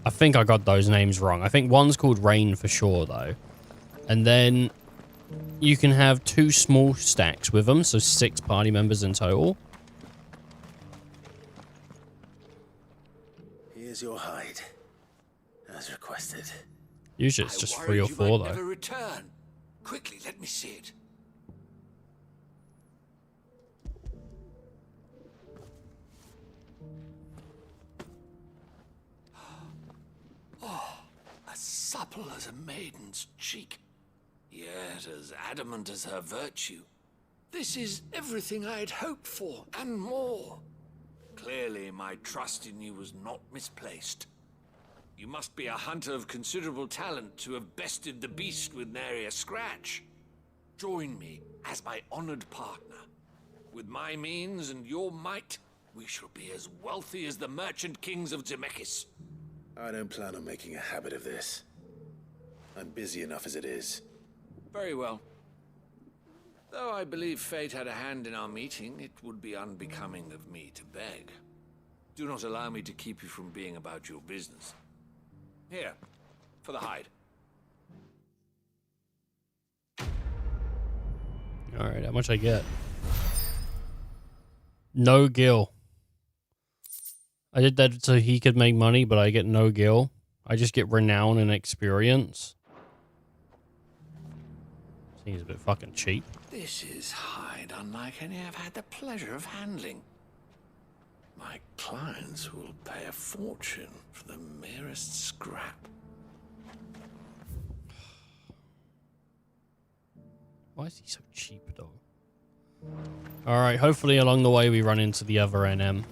I think I got those names wrong. I think one's called Rain for sure, though. And then you can have 2 small stacks with them, so 6 party members in total. Here's your hide, as requested. Usually it's just 3 or 4, though. Never return. Quickly, let me see it. Oh, as supple as a maiden's cheek. Yet as adamant as her virtue. This is everything I had hoped for, and more. Clearly, my trust in you was not misplaced. You must be a hunter of considerable talent to have bested the beast with nary a scratch. Join me as my honored partner. With my means and your might, we shall be as wealthy as the merchant kings of Zemeckis. I don't plan on making a habit of this. I'm busy enough as it is. Very well. Though I believe fate had a hand in our meeting, it would be unbecoming of me to beg. Do not allow me to keep you from being about your business. Here, for the hide. Alright, how much I get? No gil. I did that so he could make money, but I get no gil. I just get renown and experience. Seems a bit fucking cheap. This is hide unlike any I've had the pleasure of handling. My clients will pay a fortune for the merest scrap. Why is he so cheap, though? Alright, hopefully along the way we run into the other NM.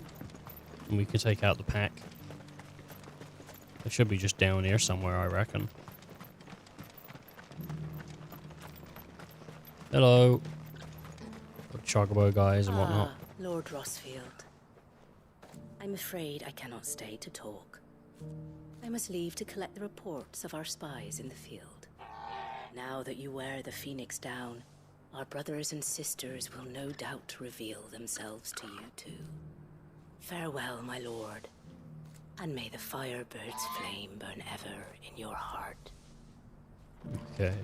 And we can take out the pack. It should be just down here somewhere, I reckon. Hello. Chocobo guys and whatnot. Lord Rosfield. I'm afraid I cannot stay to talk. I must leave to collect the reports of our spies in the field. Now that you wear the Phoenix down, our brothers and sisters will no doubt reveal themselves to you too. Farewell, my lord, and may the Firebird's flame burn ever in your heart. Okay.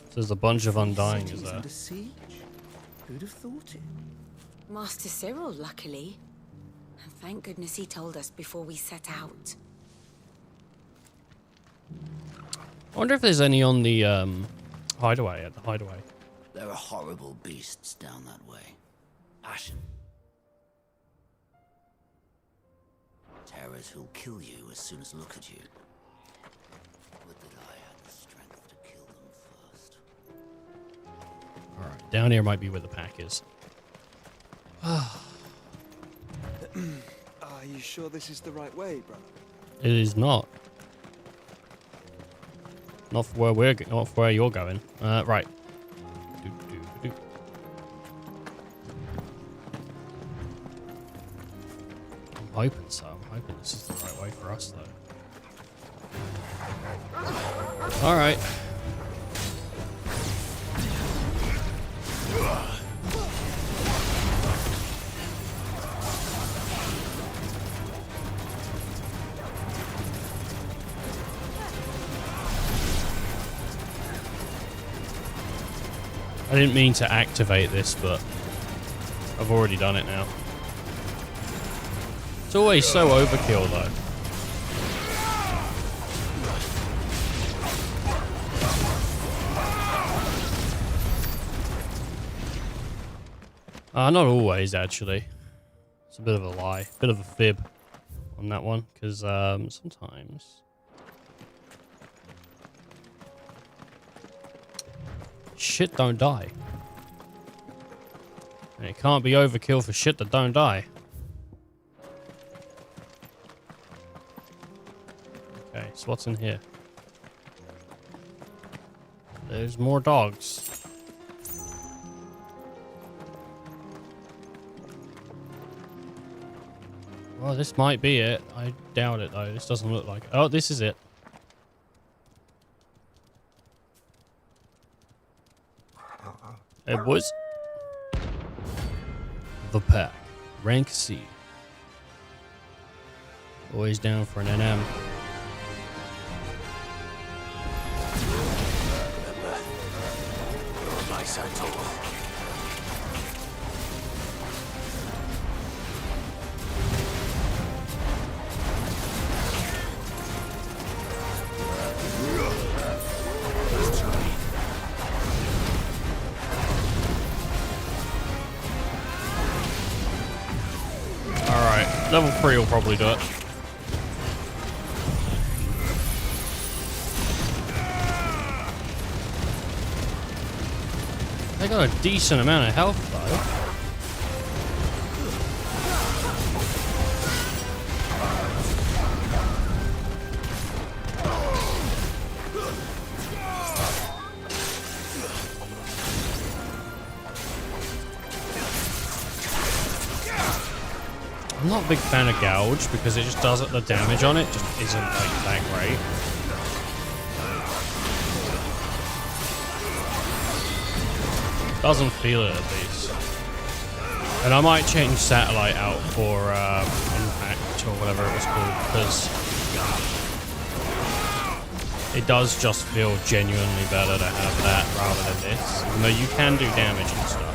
So there's a bunch of Undying, is there? Under siege? Who'd have thought it? Master Cyril, luckily. And thank goodness he told us before we set out. I wonder if there's any on the hideaway, at the hideaway. There are horrible beasts down that way. Ashen. Terrors who'll kill you as soon as look at you. Would that I had the strength to kill them first. Alright, down here might be where the pack is. Are you sure this is the right way, brother? It is not. Not for where you're going. Right. I'm hoping so. I'm hoping this is the right way for us, though. Alright. I didn't mean to activate this, but I've already done it now. It's always so overkill, though. Not always, actually. It's a bit of a lie. Bit of a fib on that one, because sometimes... shit don't die. And it can't be overkill for shit that don't die. Okay, so what's in here? There's more dogs. Well, this might be it. I doubt it, though. This doesn't look like it. Oh, this is it. Hey, boys. The pack. Rank C. Always down for an NM. Remember, you're on my side, Total. Level 3 will probably do it. They got a decent amount of health, though. I'm not a big fan of Gouge because it just doesn't, the damage on it just isn't like that great. Doesn't feel it at least. And I might change Satellite out for Impact or whatever it was called because it does just feel genuinely better to have that rather than this. Even though you can do damage and stuff.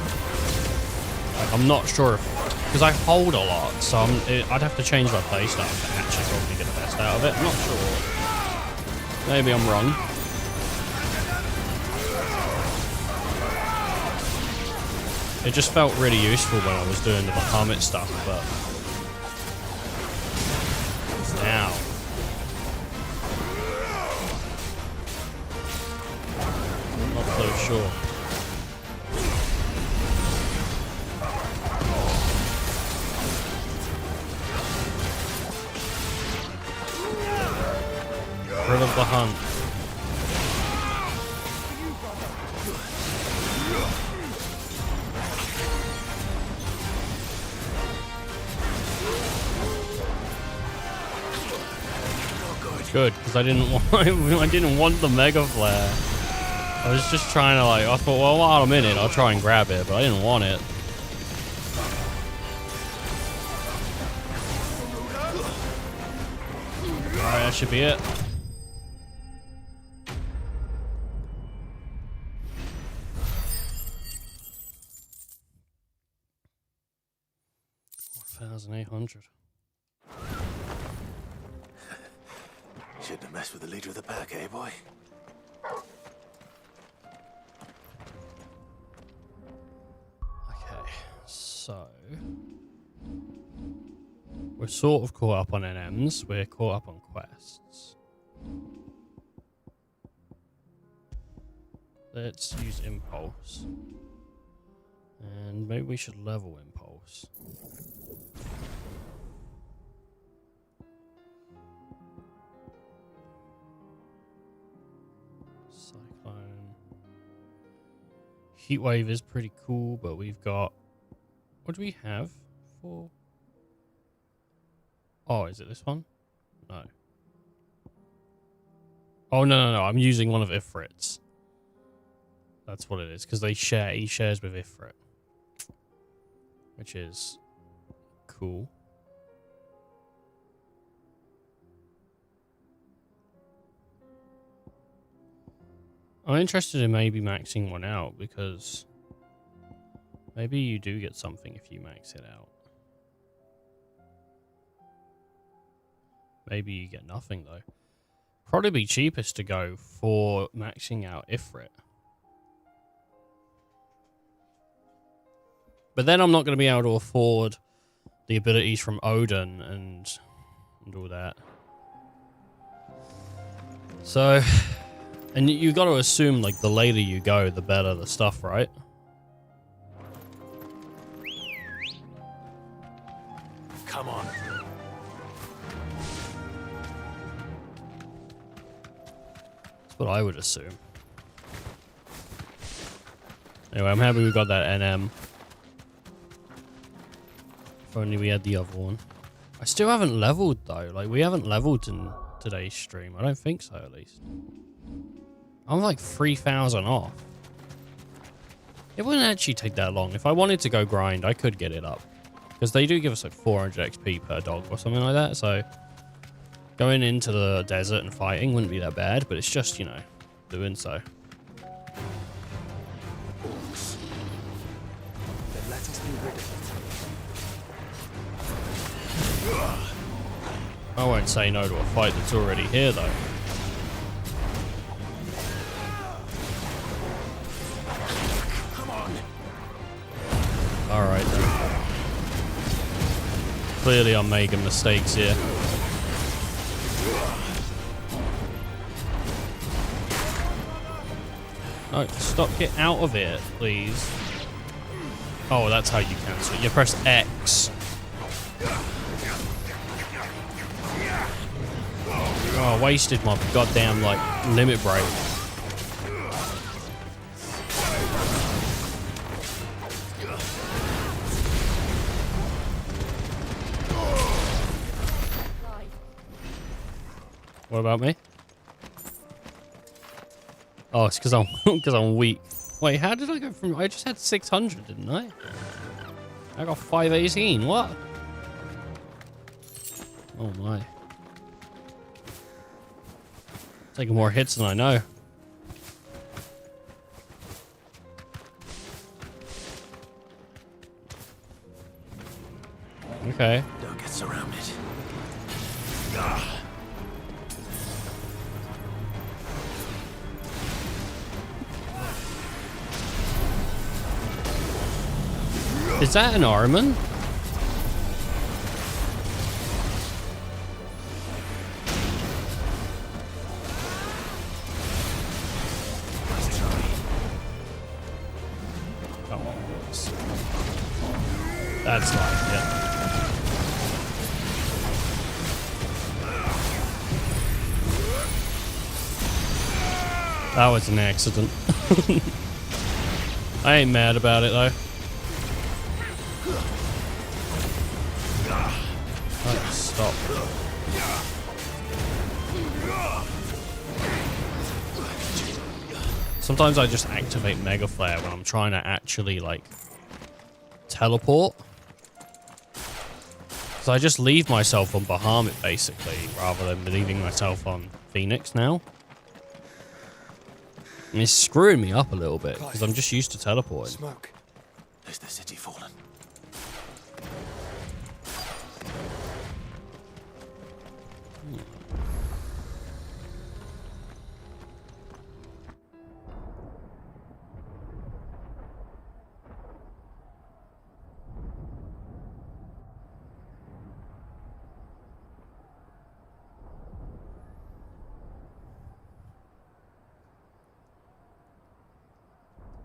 Like, I'm not sure if because I hold a lot, so I'd have to change my playstyle to actually probably get the best out of it. I'm not sure. Maybe I'm wrong. It just felt really useful when I was doing the Bahamut stuff, but now I'm not so sure. Rid of the hunt. Good, because I didn't want the Mega Flare. I was just trying to I thought, well, while I'm in it, I'll try and grab it, but I didn't want it. Alright, that should be it. $1,800. Shouldn't have messed with the leader of the pack, eh, boy? Okay, so we're sort of caught up on NMs. We're caught up on quests. Let's use Impulse. And maybe we should level Impulse. Cyclone. Heatwave is pretty cool, but we've got... What do we have for... Oh, is it this one? No. Oh, no. I'm using one of Ifrit's. That's what it is, because they share. He shares with Ifrit. Which is cool. I'm interested in maybe maxing one out, because maybe you do get something if you max it out. Maybe you get nothing, though. Probably be cheapest to go for maxing out Ifrit. But then I'm not going to be able to afford the abilities from Odin and all that. So, and you got to assume, like, the later you go, the better the stuff, right? Come on. That's what I would assume. Anyway, I'm happy we got that NM. If only we had the other one. I still haven't leveled, though. Like, we haven't leveled in today's stream. I don't think so, at least. I'm like 3,000 off. It wouldn't actually take that long. If I wanted to go grind, I could get it up. Because they do give us like 400 XP per dog or something like that. So going into the desert and fighting wouldn't be that bad. But it's just, you know, doing so. Orcs. Then let us be rid of it. I won't say no to a fight that's already here, though. Come on. Alright, then. Clearly I'm making mistakes here. No, stop, get out of it, please. Oh, that's how you cancel it. You press X. Oh, I wasted my goddamn, like, limit break. What about me? Oh, it's because I'm weak. Wait, how did I go from... I just had 600, didn't I? I got 518. What? Oh, my. Taking more hits than I know. Okay. Don't get surrounded. Is that an Arman? That's like, yeah. That was an accident. I ain't mad about it though. Oh, stop. Sometimes I just activate Mega Flare when I'm trying to actually like teleport. So I just leave myself on Bahamut basically, rather than leaving myself on Phoenix now. And it's screwing me up a little bit because I'm just used to teleporting. Smoke. Is the city fallen?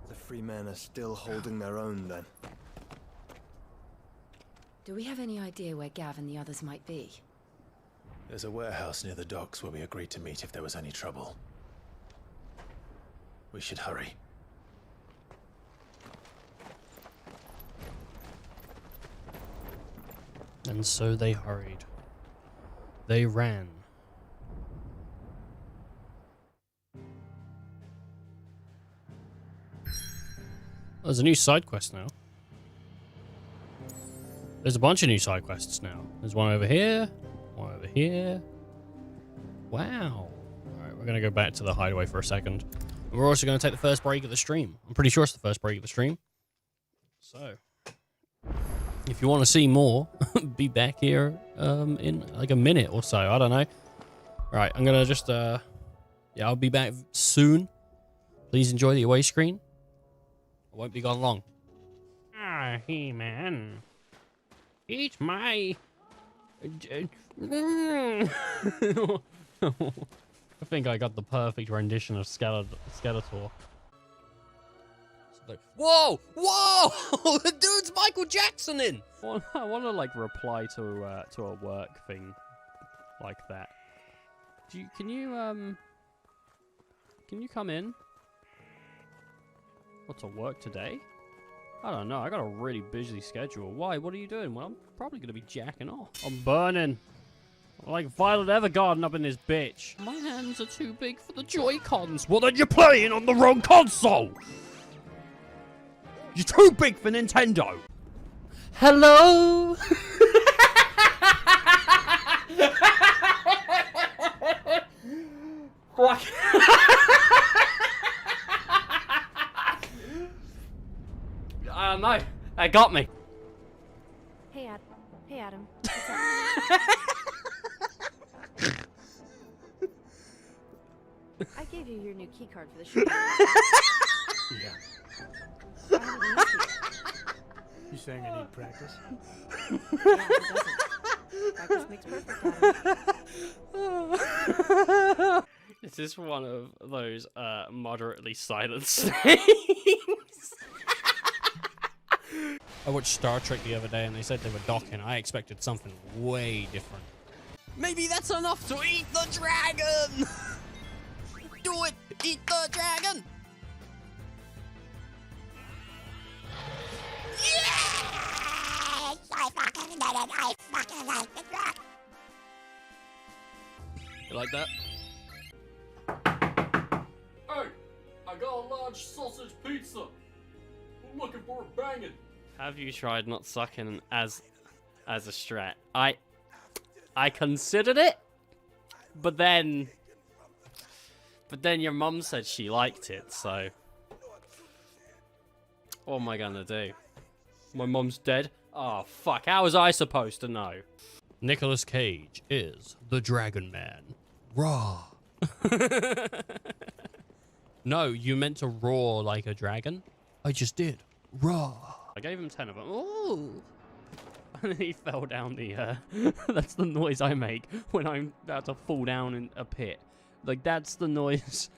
The free men are still holding their own, then. Do we have any idea where Gav and the others might be? There's a warehouse near the docks where we agreed to meet if there was any trouble. We should hurry. And so they hurried. They ran. There's a new side quest now. There's a bunch of new side quests now. There's one over here, one over here. Wow. Alright, we're going to go back to the hideaway for a second. And we're also going to take the first break of the stream. I'm pretty sure it's the first break of the stream. So, if you want to see more, be back here in like a minute or so. I don't know. Alright, I'm going to just, yeah, I'll be back soon. Please enjoy the away screen. I won't be gone long. Ah, He-Man. Eat my... I think I got the perfect rendition of Skeletor. Whoa! Whoa! The dude's Michael Jackson in! I want to like reply to a work thing like that. Can you come in? What's to work today? I don't know. I got a really busy schedule. Why? What are you doing? Well, I'm probably gonna be jacking off. I'm burning. Like Violet Evergarden up in this bitch. My hands are too big for the Joy-Cons. Well, then you're playing on the wrong console. You're too big for Nintendo. Hello. Fuck. I don't know. That got me. Hey, Adam. I gave you your new keycard for the show. Yeah. I haven't used it. You saying I need practice? Yeah, it doesn't. Practice makes perfect, Adam. Is this one of those moderately silent things? I watched Star Trek the other day and they said they were docking. I expected something way different. Maybe that's enough to eat the dragon! Do it! Eat the dragon! Yes! I fucking did it! I fucking like the dragon! You like that? Hey! I got a large sausage pizza! I'm looking for a bangin'! Have you tried not sucking as a strat? I considered it, but then your mum said she liked it, so what am I gonna do? My mum's dead? Oh fuck, how was I supposed to know? Nicolas Cage is the Dragon Man. Raw. No, you meant to roar like a dragon? I just did. Raw. I gave him 10 of them. Ooh. And then he fell down the, that's the noise I make when I'm about to fall down in a pit. Like, that's the noise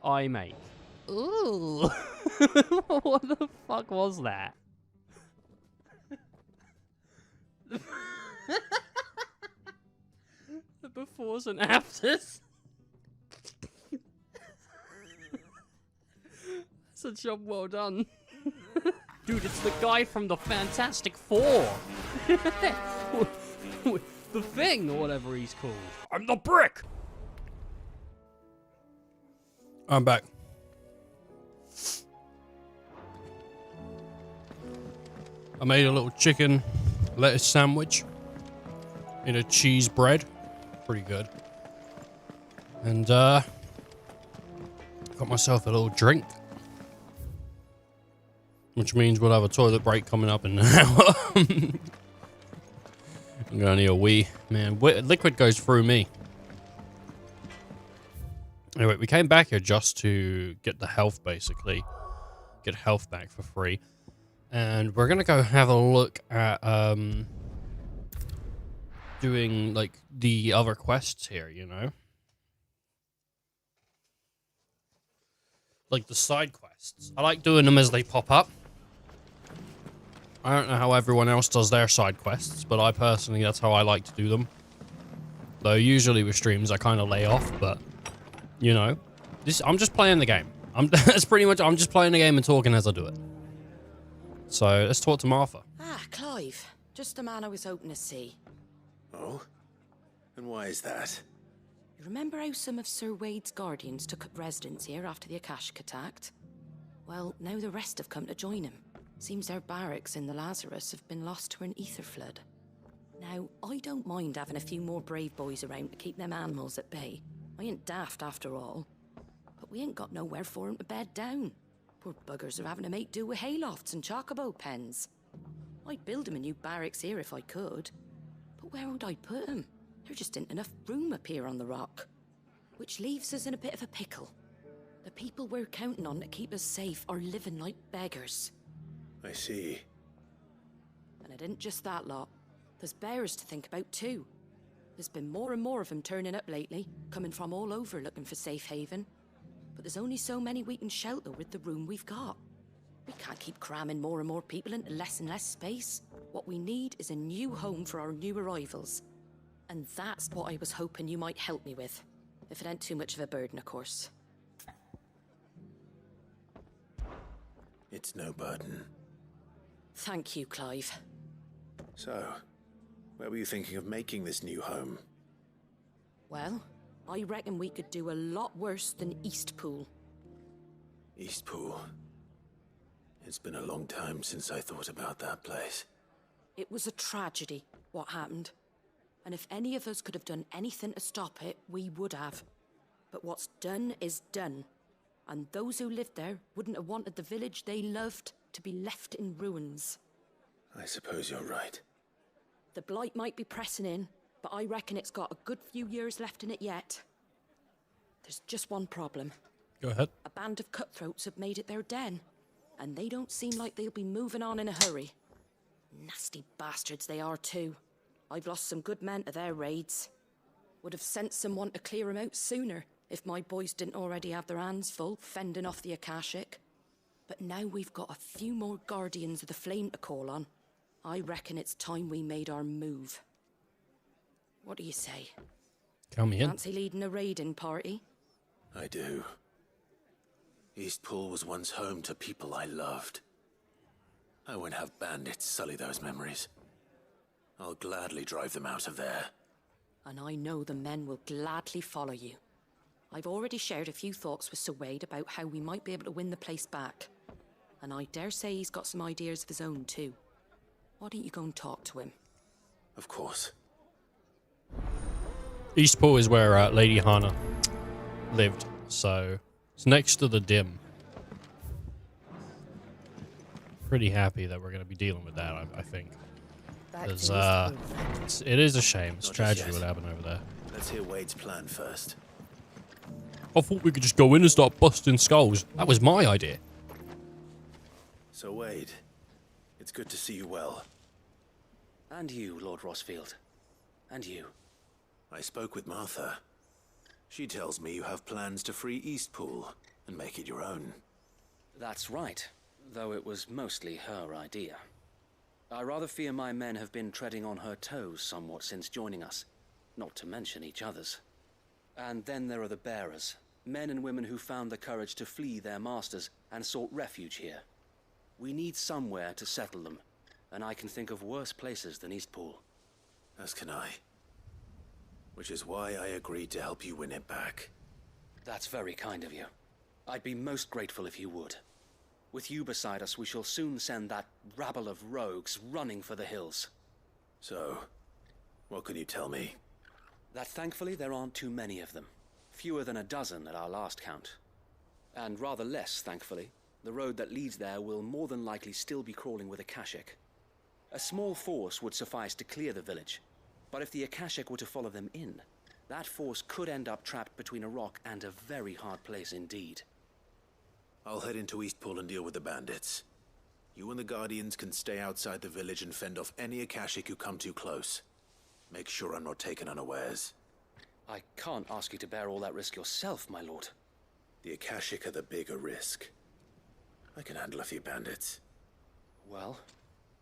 I make. Ooh. What the fuck was that? The befores and afters. It's a job well done. Dude, it's the guy from the Fantastic Four. The Thing, or whatever he's called. I'm the Brick! I'm back. I made a little chicken lettuce sandwich in a cheese bread. Pretty good. And got myself a little drink. Which means we'll have a toilet break coming up in an hour. I'm gonna need a wee. Man, liquid goes through me. Anyway, we came back here just to get the health, basically. Get health back for free. And we're gonna go have a look at doing like the other quests here, you know? Like the side quests. I like doing them as they pop up. I don't know how everyone else does their side quests, but I personally, that's how I like to do them. Though usually with streams I kind of lay off, but you know, I'm just playing the game. That's pretty much, I'm just playing the game and talking as I do it. So let's talk to Martha. Ah, Clive. Just the man I was hoping to see. Oh? And why is that? You remember how some of Sir Wade's guardians took up residence here after the Akashic attacked? Well, now the rest have come to join him. Seems their barracks in the Lazarus have been lost to an ether flood. Now, I don't mind having a few more brave boys around to keep them animals at bay. I ain't daft after all. But we ain't got nowhere for 'em to bed down. Poor buggers are having to make do with haylofts and chocobo pens. I'd build 'em a new barracks here if I could. But where would I put 'em? There just ain't enough room up here on the rock. Which leaves us in a bit of a pickle. The people we're counting on to keep us safe are living like beggars. I see. And it ain't just that lot. There's bears to think about too. There's been more and more of them turning up lately, coming from all over looking for safe haven. But there's only so many we can shelter with the room we've got. We can't keep cramming more and more people into less and less space. What we need is a new home for our new arrivals. And that's what I was hoping you might help me with. If it ain't too much of a burden, of course. It's no burden. Thank you, Clive. So, where were you thinking of making this new home? Well, I reckon we could do a lot worse than Eastpool. Eastpool. It's been a long time since I thought about that place. It was a tragedy, what happened. And if any of us could have done anything to stop it, we would have. But what's done is done. And those who lived there wouldn't have wanted the village they loved to be left in ruins. I suppose you're right. The blight might be pressing in, but I reckon it's got a good few years left in it yet. There's just one problem. Go ahead. A band of cutthroats have made it their den, and they don't seem like they'll be moving on in a hurry. Nasty bastards they are too. I've lost some good men to their raids. Would have sent someone to clear 'em out sooner if my boys didn't already have their hands full fending off the Akashic. But now we've got a few more guardians of the flame to call on. I reckon it's time we made our move. What do you say? Count me in. Fancy leading a raiding party? I do. Eastpool was once home to people I loved. I won't have bandits sully those memories. I'll gladly drive them out of there. And I know the men will gladly follow you. I've already shared a few thoughts with Sir Wade about how we might be able to win the place back. And I dare say he's got some ideas of his own too. Why don't you go and talk to him? Of course. Eastpool is where Lady Hana lived, so it's next to the Dim. Pretty happy that we're going to be dealing with that, I think. Because it is a shame. It's a tragedy what happened over there. Let's hear Wade's plan first. I thought we could just go in and start busting skulls. That was my idea. So Wade, it's good to see you well. And you, Lord Rosfield. And you. I spoke with Martha. She tells me you have plans to free Eastpool and make it your own. That's right, though it was mostly her idea. I rather fear my men have been treading on her toes somewhat since joining us, not to mention each other's. And then there are the bearers, Men and women who found the courage to flee their masters and sought refuge here. We need somewhere to settle them, and I can think of worse places than Eastpool. As can I. Which is why I agreed to help you win it back. That's very kind of you. I'd be most grateful if you would. With you beside us, we shall soon send that rabble of rogues running for the hills. So, what can you tell me? That thankfully there aren't too many of them. Fewer than a dozen at our last count. And rather less, thankfully, the road that leads there will more than likely still be crawling with Akashic. A small force would suffice to clear the village, but if the Akashic were to follow them in, that force could end up trapped between a rock and a very hard place indeed. I'll head into Eastpool and deal with the bandits. You and the Guardians can stay outside the village and fend off any Akashic who come too close. Make sure I'm not taken unawares. I can't ask you to bear all that risk yourself, my lord. The Akashic are the bigger risk. I can handle a few bandits. Well,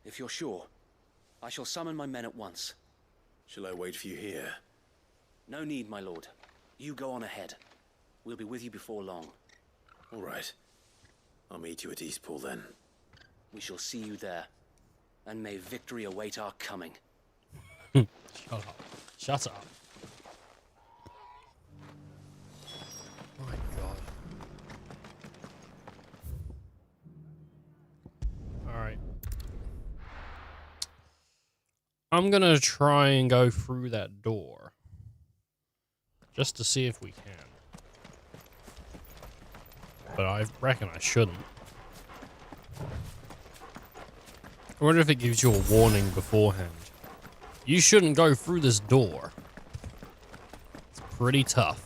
if you're sure, I shall summon my men at once. Shall I wait for you here? No need, my lord. You go on ahead. We'll be with you before long. All right. I'll meet you at Eastpool then. We shall see you there. And may victory await our coming. Shut up. Shut up. My God. Alright. I'm gonna try and go through that door. Just to see if we can. But I reckon I shouldn't. I wonder if it gives you a warning beforehand. You shouldn't go through this door. It's pretty tough.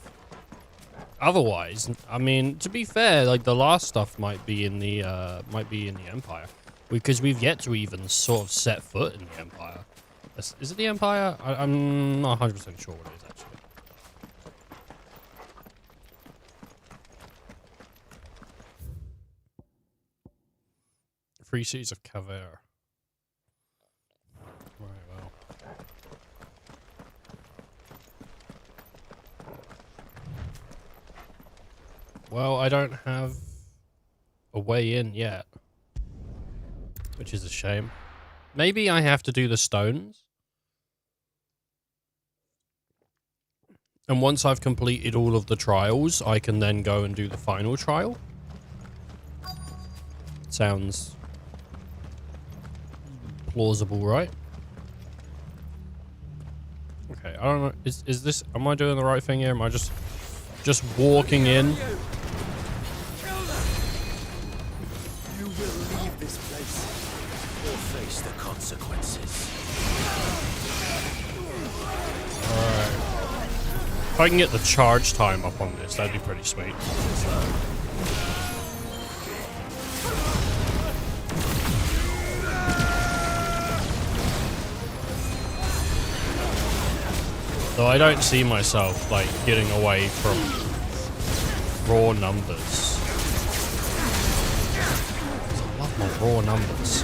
Otherwise, I mean, to be fair, like the last stuff might be in the Empire, because we've yet to even sort of set foot in the Empire. Is it the Empire? I'm not 100% sure what it is actually. Free Cities of Caver. Right, well. Well, I don't have a way in yet. Which is a shame. Maybe I have to do the stones. And once I've completed all of the trials, I can then go and do the final trial. Sounds plausible, right? Okay, I don't know. Is this? Am I doing the right thing here? Am I just walking in? You will leave this place or face the consequences. Alright. If I can get the charge time up on this, that'd be pretty sweet. Though I don't see myself, like, getting away from raw numbers. I love my raw numbers.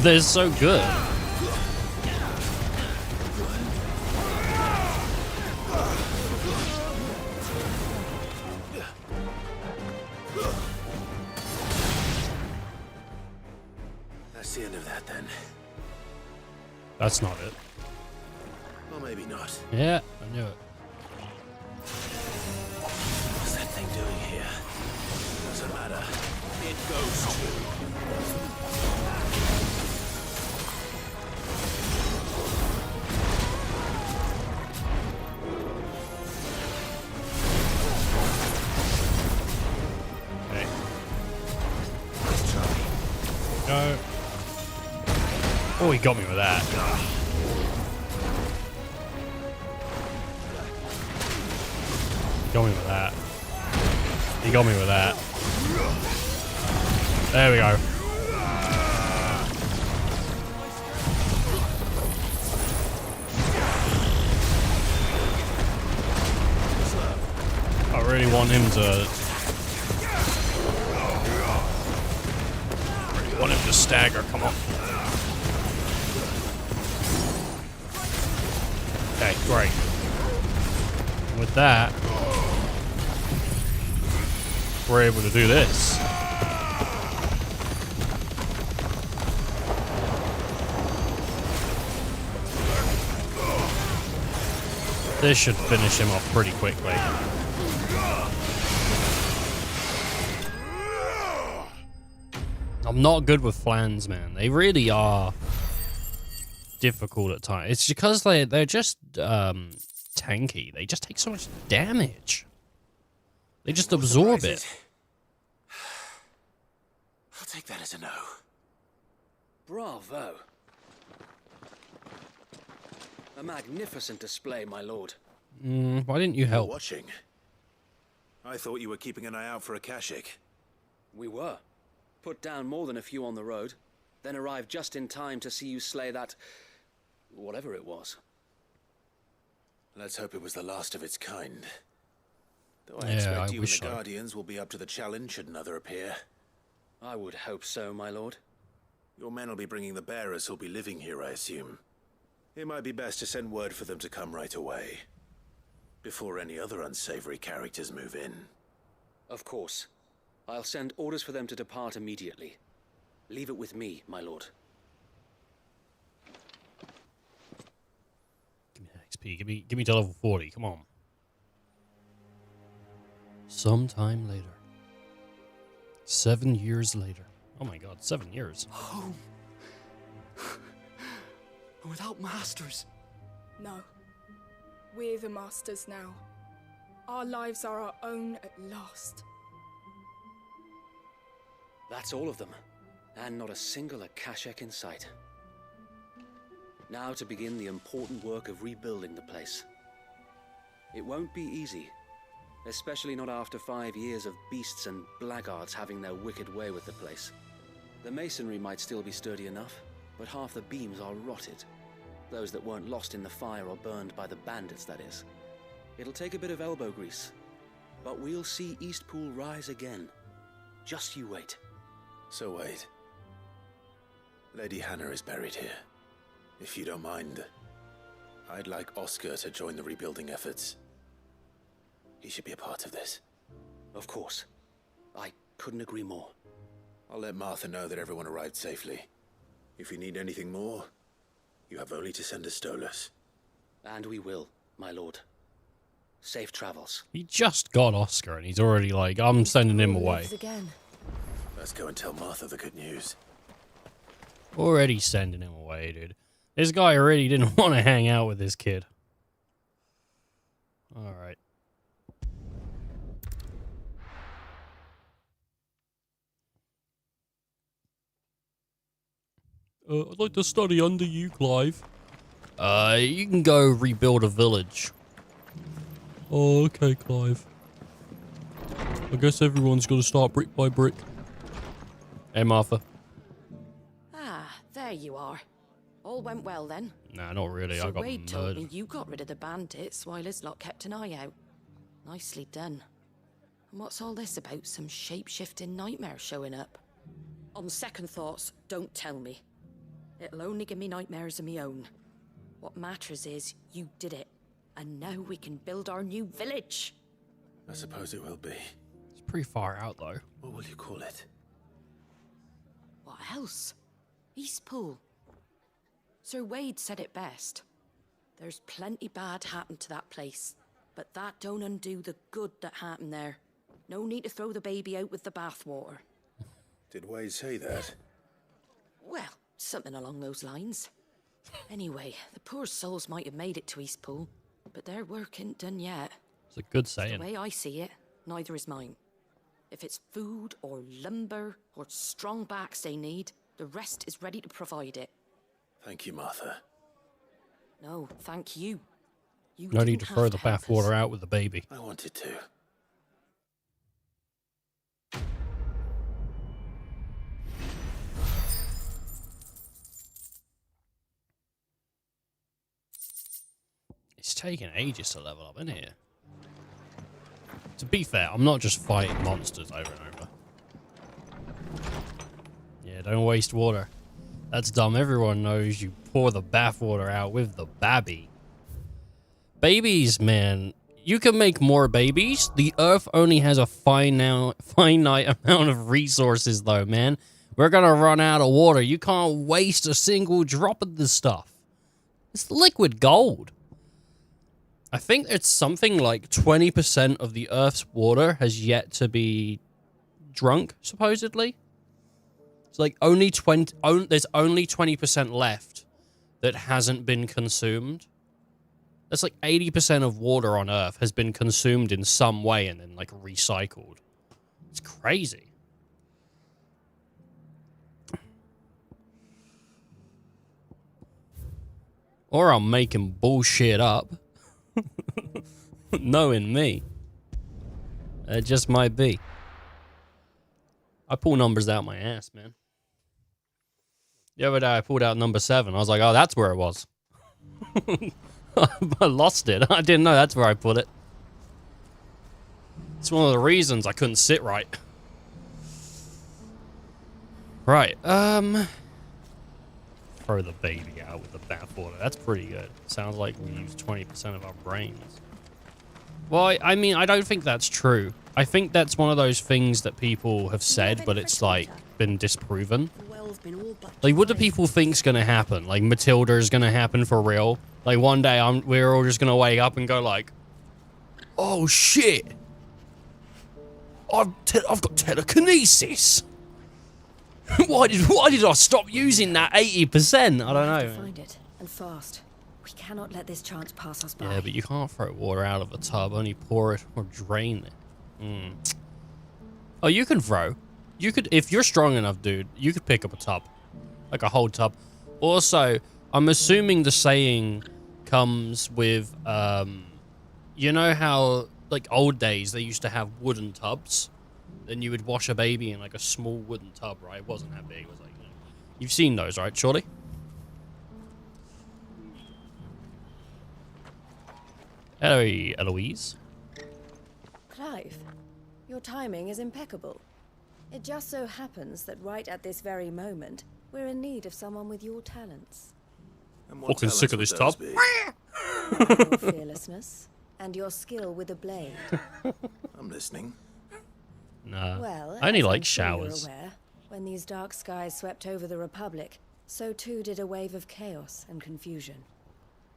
They're so good. That's the end of that then. That's not it. Or maybe not. Yeah, I knew it. What's that thing doing here? Doesn't matter. It goes to. Okay. Let's try. Go. Oh, he got me with that. Got me with that. He got me with that. There we go. I really want him to... really want him to stagger, come on. Okay, great. with that, we're able to do this. This should finish him off pretty quickly. I'm not good with flans, man. They really are difficult at times. It's because they're just tanky. They just take so much damage. They just absorb it. I'll take that as a no. Bravo. A magnificent display, my lord. Why didn't you help? Watching. I thought you were keeping an eye out for a Kashik. We were. Put down more than a few on the road, then arrived just in time to see you slay that... whatever it was. Let's hope it was the last of its kind. Though I Yeah, expect I you and wish the so. Guardians will be up to the challenge should another appear. I would hope so, my lord. Your men will be bringing the bearers who'll be living here, I assume. It might be best to send word for them to come right away, before any other unsavory characters move in. Of course. I'll send orders for them to depart immediately. Leave it with me, my lord. Give me that XP. Give me to level 40. Come on. Sometime later. 7 years later. Oh my god, 7 years. Home. Without masters. No. We're the masters now. Our lives are our own at last. That's all of them. And not a single Akashek in sight. Now to begin the important work of rebuilding the place. It won't be easy. Especially not after 5 years of beasts and blackguards having their wicked way with the place. The masonry might still be sturdy enough, but half the beams are rotted. Those that weren't lost in the fire or burned by the bandits, that is. It'll take a bit of elbow grease. But we'll see Eastpool rise again. Just you wait. So wait. Lady Hannah is buried here. If you don't mind, I'd like Oscar to join the rebuilding efforts. He should be a part of this. Of course. I couldn't agree more. I'll let Martha know that everyone arrived safely. If you need anything more, you have only to send a Stolas. And we will, my lord. Safe travels. He just got Oscar and he's already like, I'm sending him away. Again. Let's go and tell Martha the good news. Already sending him away, dude. This guy already didn't want to hang out with this kid. Alright. I'd like to study under you, Clive. You can go rebuild a village. Oh, okay, Clive. I guess everyone's got to start brick by brick. Hey, Martha. Ah, there you are. All went well then. Nah, not really. Sir I got Wade told me murdered. you got rid of the bandits while his lot kept an eye out. Nicely done. And what's all this about some shape-shifting nightmare showing up? On second thoughts, don't tell me. It'll only give me nightmares of me own. What matters is you did it. And now we can build our new village. I suppose it will be. It's pretty far out, though. What will you call it? What else? Eastpool. Sir Wade said it best. There's plenty bad happened to that place, but that don't undo the good that happened there. No need to throw the baby out with the bathwater. Did Wade say that? Well, something along those lines. Anyway, the poor souls might have made it to Eastpool, but their work ain't done yet. It's a good The saying. way I see it, neither is mine. If it's food or lumber or strong backs they need, the rest is ready to provide it. Thank you, Martha. No, thank you. You No need didn't to have throw the help us. bathwater out with the baby. I wanted to. It's taking ages to level up, isn't it? To be fair, I'm not just fighting monsters over and over. Yeah, don't waste water. That's dumb. Everyone knows you pour the bathwater out with the babby. Babies, man, you can make more babies. The Earth only has a finite amount of resources, though, man. We're gonna run out of water. You can't waste a single drop of this stuff. It's liquid gold. I think it's something like 20% of the Earth's water has yet to be drunk, supposedly. It's like only there's only 20% left that hasn't been consumed. That's like 80% of water on Earth has been consumed in some way and then like recycled. It's crazy. Or I'm making bullshit up. Knowing me. It just might be. I pull numbers out my ass, man. The other day I pulled out number 7. I was like, oh, that's where it was. I lost it. I didn't know that's where I put it. It's one of the reasons I couldn't sit right. Right, throw the baby out with the bathwater. That's pretty good. Sounds like we use 20% of our brains. Well, I mean, I don't think that's true. I think that's one of those things that people have said, but it's like been disproven. Like, what do people think's gonna happen? Like, Matilda is gonna happen for real? Like, one day we're all just gonna wake up and go like, oh shit, I've got telekinesis. Why did I stop using that 80%? I don't know. Find it, and fast. We cannot let this chance pass us by. Yeah, but you can't throw water out of a tub. Only pour it or drain it. Oh, you can throw. You could, if you're strong enough, dude. You could pick up a tub, like a whole tub. Also, I'm assuming the saying comes with, you know how like old days they used to have wooden tubs. Then you would wash a baby in like a small wooden tub, right? It wasn't that big. It was like, you know, you've seen those, right, surely? Hello, Eloise. Clive, your timing is impeccable. It just so happens that right at this very moment, we're in need of someone with your talents. Fucking sick of this tub. Your fearlessness and your skill with a blade. I'm listening. Nah, Well, I only as like I'm sure you're showers. aware, when these dark skies swept over the Republic, so too did a wave of chaos and confusion.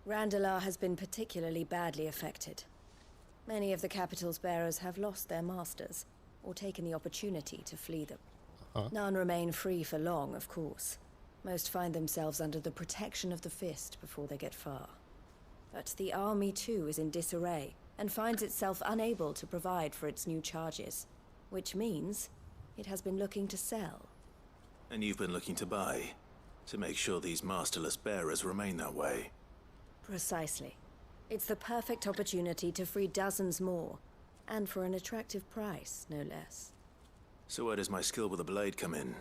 Randalar has been particularly badly affected. Many of the capital's bearers have lost their masters, or taken the opportunity to flee them. None remain free for long, of course. Most find themselves under the protection of the Fist before they get far. But the army too is in disarray, and finds itself unable to provide for its new charges. Which means it has been looking to sell. And you've been looking to buy, to make sure these masterless bearers remain that way. Precisely. It's the perfect opportunity to free dozens more, and for an attractive price, no less. So where does my skill with a blade come in?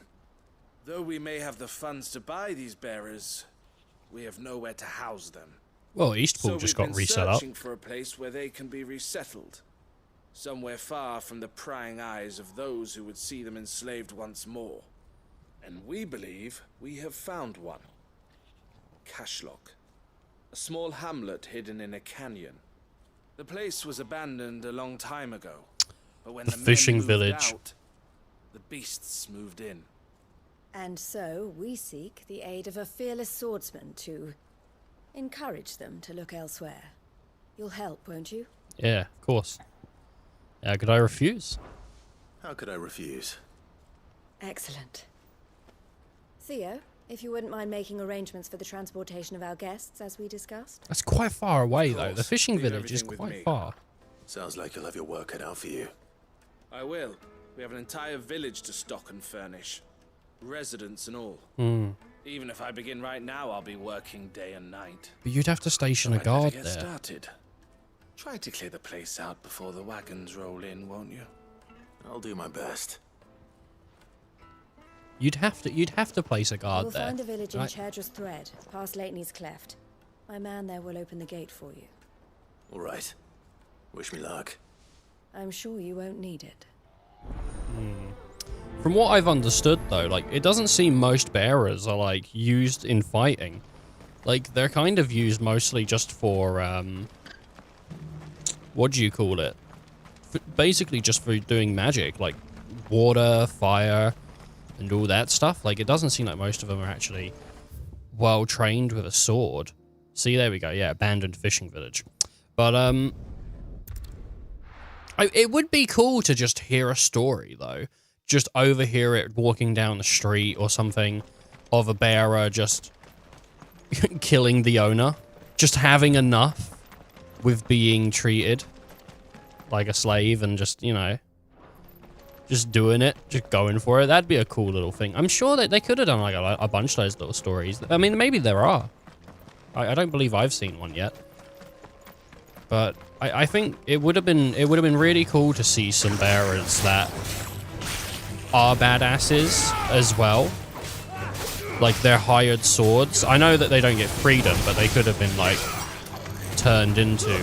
Though we may have the funds to buy these bearers, we have nowhere to house them. Well, Eastpool So just we've got been reset up. searching for a place where they can be resettled. Somewhere far from the prying eyes of those who would see them enslaved once more. And we believe we have found one. Cashlock. A small hamlet hidden in a canyon. The place was abandoned a long time ago. But when The the men fishing moved village. out, the beasts moved in. And so we seek the aid of a fearless swordsman to encourage them to look elsewhere. You'll help, won't you? Yeah, of course. How could I refuse? How could I refuse? Excellent. Theo, if you wouldn't mind making arrangements for the transportation of our guests, as we discussed. That's quite far away, though. The fishing Leave village is everything with quite me. far. Sounds like you'll have your work cut out for you. I will. We have an entire village to stock and furnish. Residents and all. Even if I begin right now, I'll be working day and night. But you'd have to station a I'd better guard get there. started. Try to clear the place out before the wagons roll in, won't you? I'll do my best. You'd have to place a guard We'll there. find a village in right? Chairdra's Thread, past Lateney's Cleft. My man there will open the gate for you. All right. Wish me luck. I'm sure you won't need it. From what I've understood, though, like, it doesn't seem most bearers are, like, used in fighting. Like, they're kind of used mostly just for, what do you call it? Basically just for doing magic, like water, fire, and all that stuff. Like, it doesn't seem like most of them are actually well trained with a sword. See, there we go. Yeah, abandoned fishing village. But it would be cool to just hear a story though. Just overhear it walking down the street or something of a bearer just killing the owner. Just having enough with being treated like a slave and just, you know, just doing it, just going for it. That'd be a cool little thing. I'm sure that they could have done like a bunch of those little stories. I mean, maybe there are. I don't believe I've seen one yet. But I think it would have been really cool to see some bearers that are badasses as well. Like, they're hired swords. I know that they don't get freedom, but they could have been like turned into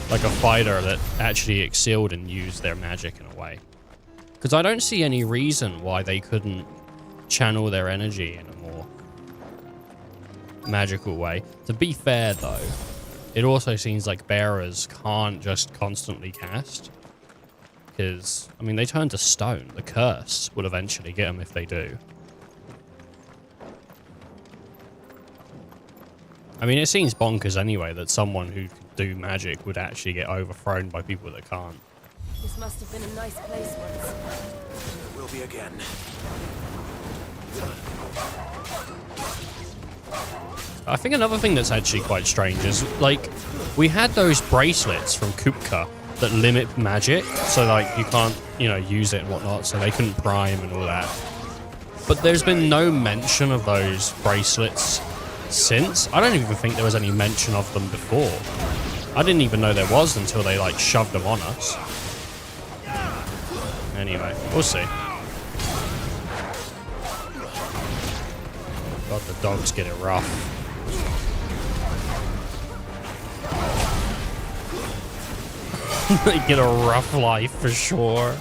like a fighter that actually excelled and used their magic in a way. Because I don't see any reason why they couldn't channel their energy in a more magical way. To be fair though, it also seems like bearers can't just constantly cast. Because, I mean, they turn to stone. The curse will eventually get them if they do. I mean, it seems bonkers anyway that someone who could do magic would actually get overthrown by people that can't. This must have been a nice place once. There will be again. I think another thing that's actually quite strange is, like, we had those bracelets from Kupka that limit magic, so, like, you can't, you know, use it and whatnot, so they couldn't prime and all that. But there's been no mention of those bracelets since. I don't even think there was any mention of them before. I didn't even know there was until they, like, shoved them on us. Anyway, we'll see. God, the dogs get it rough. They get a rough life for sure.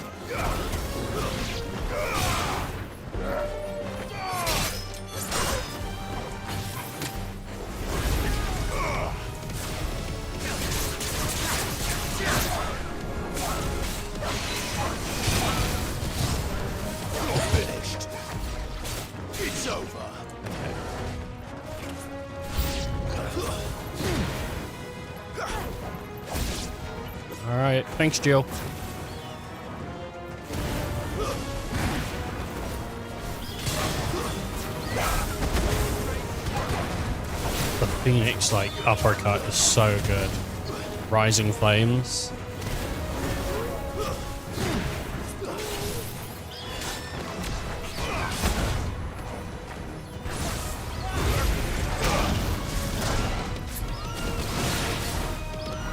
Finished. It's over. All right, thanks, Jill. The Phoenix, like, uppercut is so good. Rising Flames.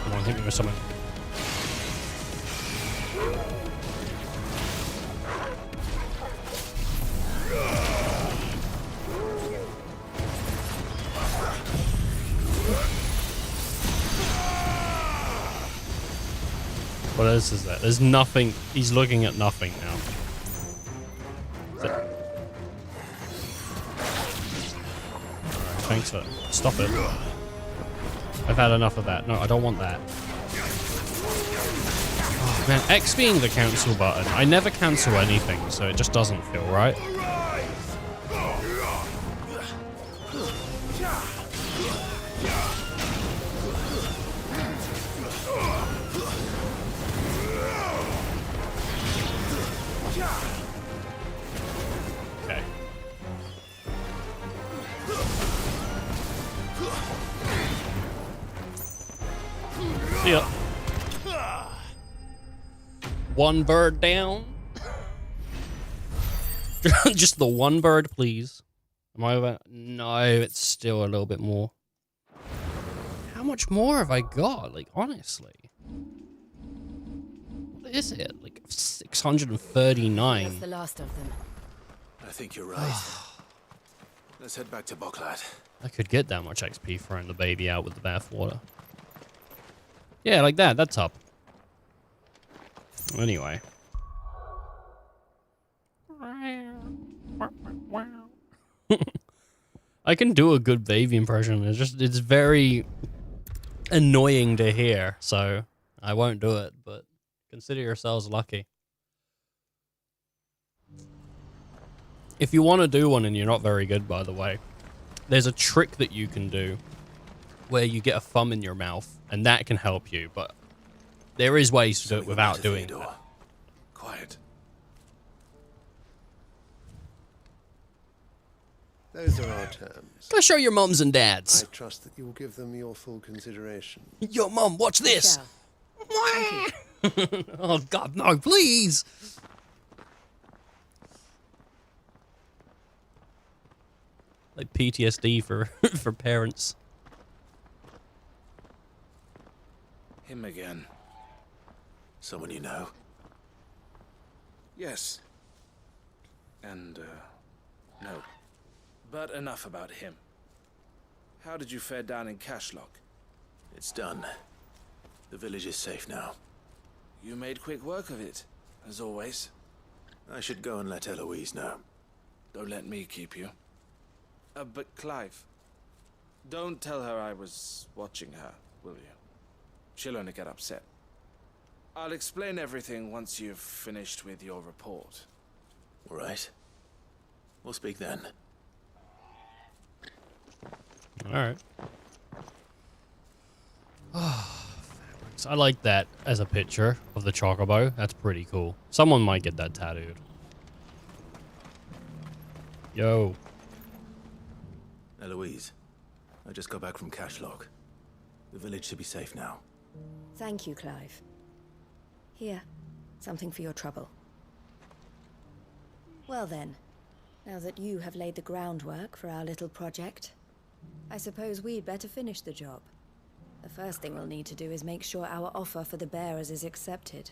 Come on, hit me with something. What else is that? There's nothing. He's looking at nothing now. Alright, thanks for... Stop it. I've had enough of that. No, I don't want that. Oh, man, X being the cancel button. I never cancel anything, so it just doesn't feel right. Okay. See ya. One bird down. Just the one bird, please. Am I over? No, it's still a little bit more. How much more have I got? Like, honestly. What is it? Like, 639. That's the last of them. I think you're right. Let's head back to Boklat. I could get that much XP throwing the baby out with the bathwater. Yeah, like that. That's up. Anyway. I can do a good baby impression. It's very annoying to hear, so I won't do it, but consider yourselves lucky. If you want to do one and you're not very good, by the way, there's a trick that you can do where you get a thumb in your mouth, and that can help you, but there is ways to do it without doing that. Quiet. Those are our terms. Go show your mums and dads. I trust that you will give them your full consideration. Yo, mum, watch this. Oh, God, no, please. Like PTSD for for parents. Him again. Someone you know? Yes. And, no. But enough about him. How did you fare down in Cashlock? It's done. The village is safe now. You made quick work of it, as always. I should go and let Eloise know. Don't let me keep you. But Clive, don't tell her I was watching her, will you? She'll only get upset. I'll explain everything once you've finished with your report. All right. We'll speak then. All right. I like that as a picture of the chocobo. That's pretty cool. Someone might get that tattooed. Yo. Eloise, I just got back from Cashlock. The village should be safe now. Thank you, Clive. Here, something for your trouble. Well then, now that you have laid the groundwork for our little project, I suppose we'd better finish the job. The first thing we'll need to do is make sure our offer for the bearers is accepted.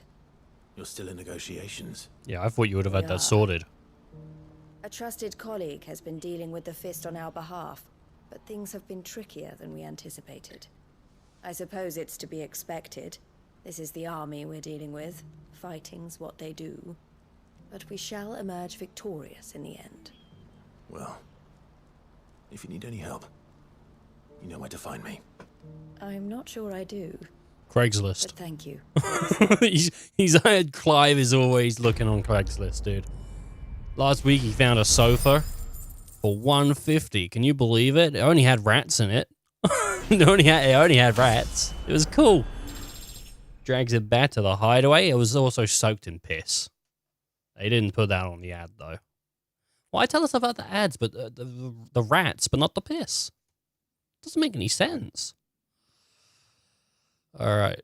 You're still in negotiations? Yeah, I thought you would have had that sorted. A trusted colleague has been dealing with the Fist on our behalf, but things have been trickier than we anticipated. I suppose it's to be expected. This is the army we're dealing with. Fighting's what they do. But we shall emerge victorious in the end. Well, if you need any help, you know where to find me. I'm not sure I do. Craigslist. But thank you. he's hired. Clive is always looking on Craigslist, dude. Last week he found a sofa for $150. Can you believe it? It only had rats in it. it only had rats. It was cool. Drags it back to the hideaway. It was also soaked in piss. They didn't put that on the ad though. Why tell us about the ads, but the rats, but not the piss? Doesn't make any sense. All right.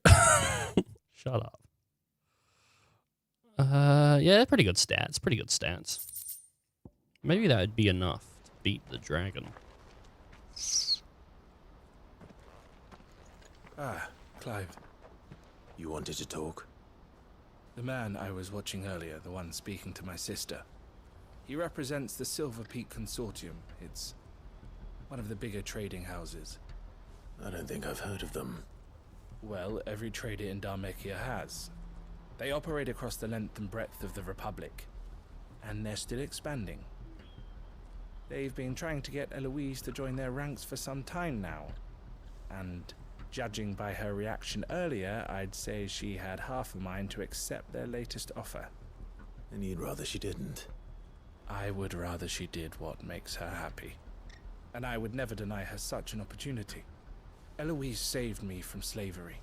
Shut up. Yeah, pretty good stats. Pretty good stats. Maybe that would be enough to beat the dragon. Ah, Clive. You wanted to talk? The man I was watching earlier, the one speaking to my sister. He represents the Silver Peak Consortium. It's one of the bigger trading houses. I don't think I've heard of them. Well, every trader in Dharmekia has. They operate across the length and breadth of the Republic, and they're still expanding. They've been trying to get Eloise to join their ranks for some time now, and judging by her reaction earlier, I'd say she had half a mind to accept their latest offer. And you'd rather she didn't? I would rather she did what makes her happy, and I would never deny her such an opportunity. Eloise saved me from slavery,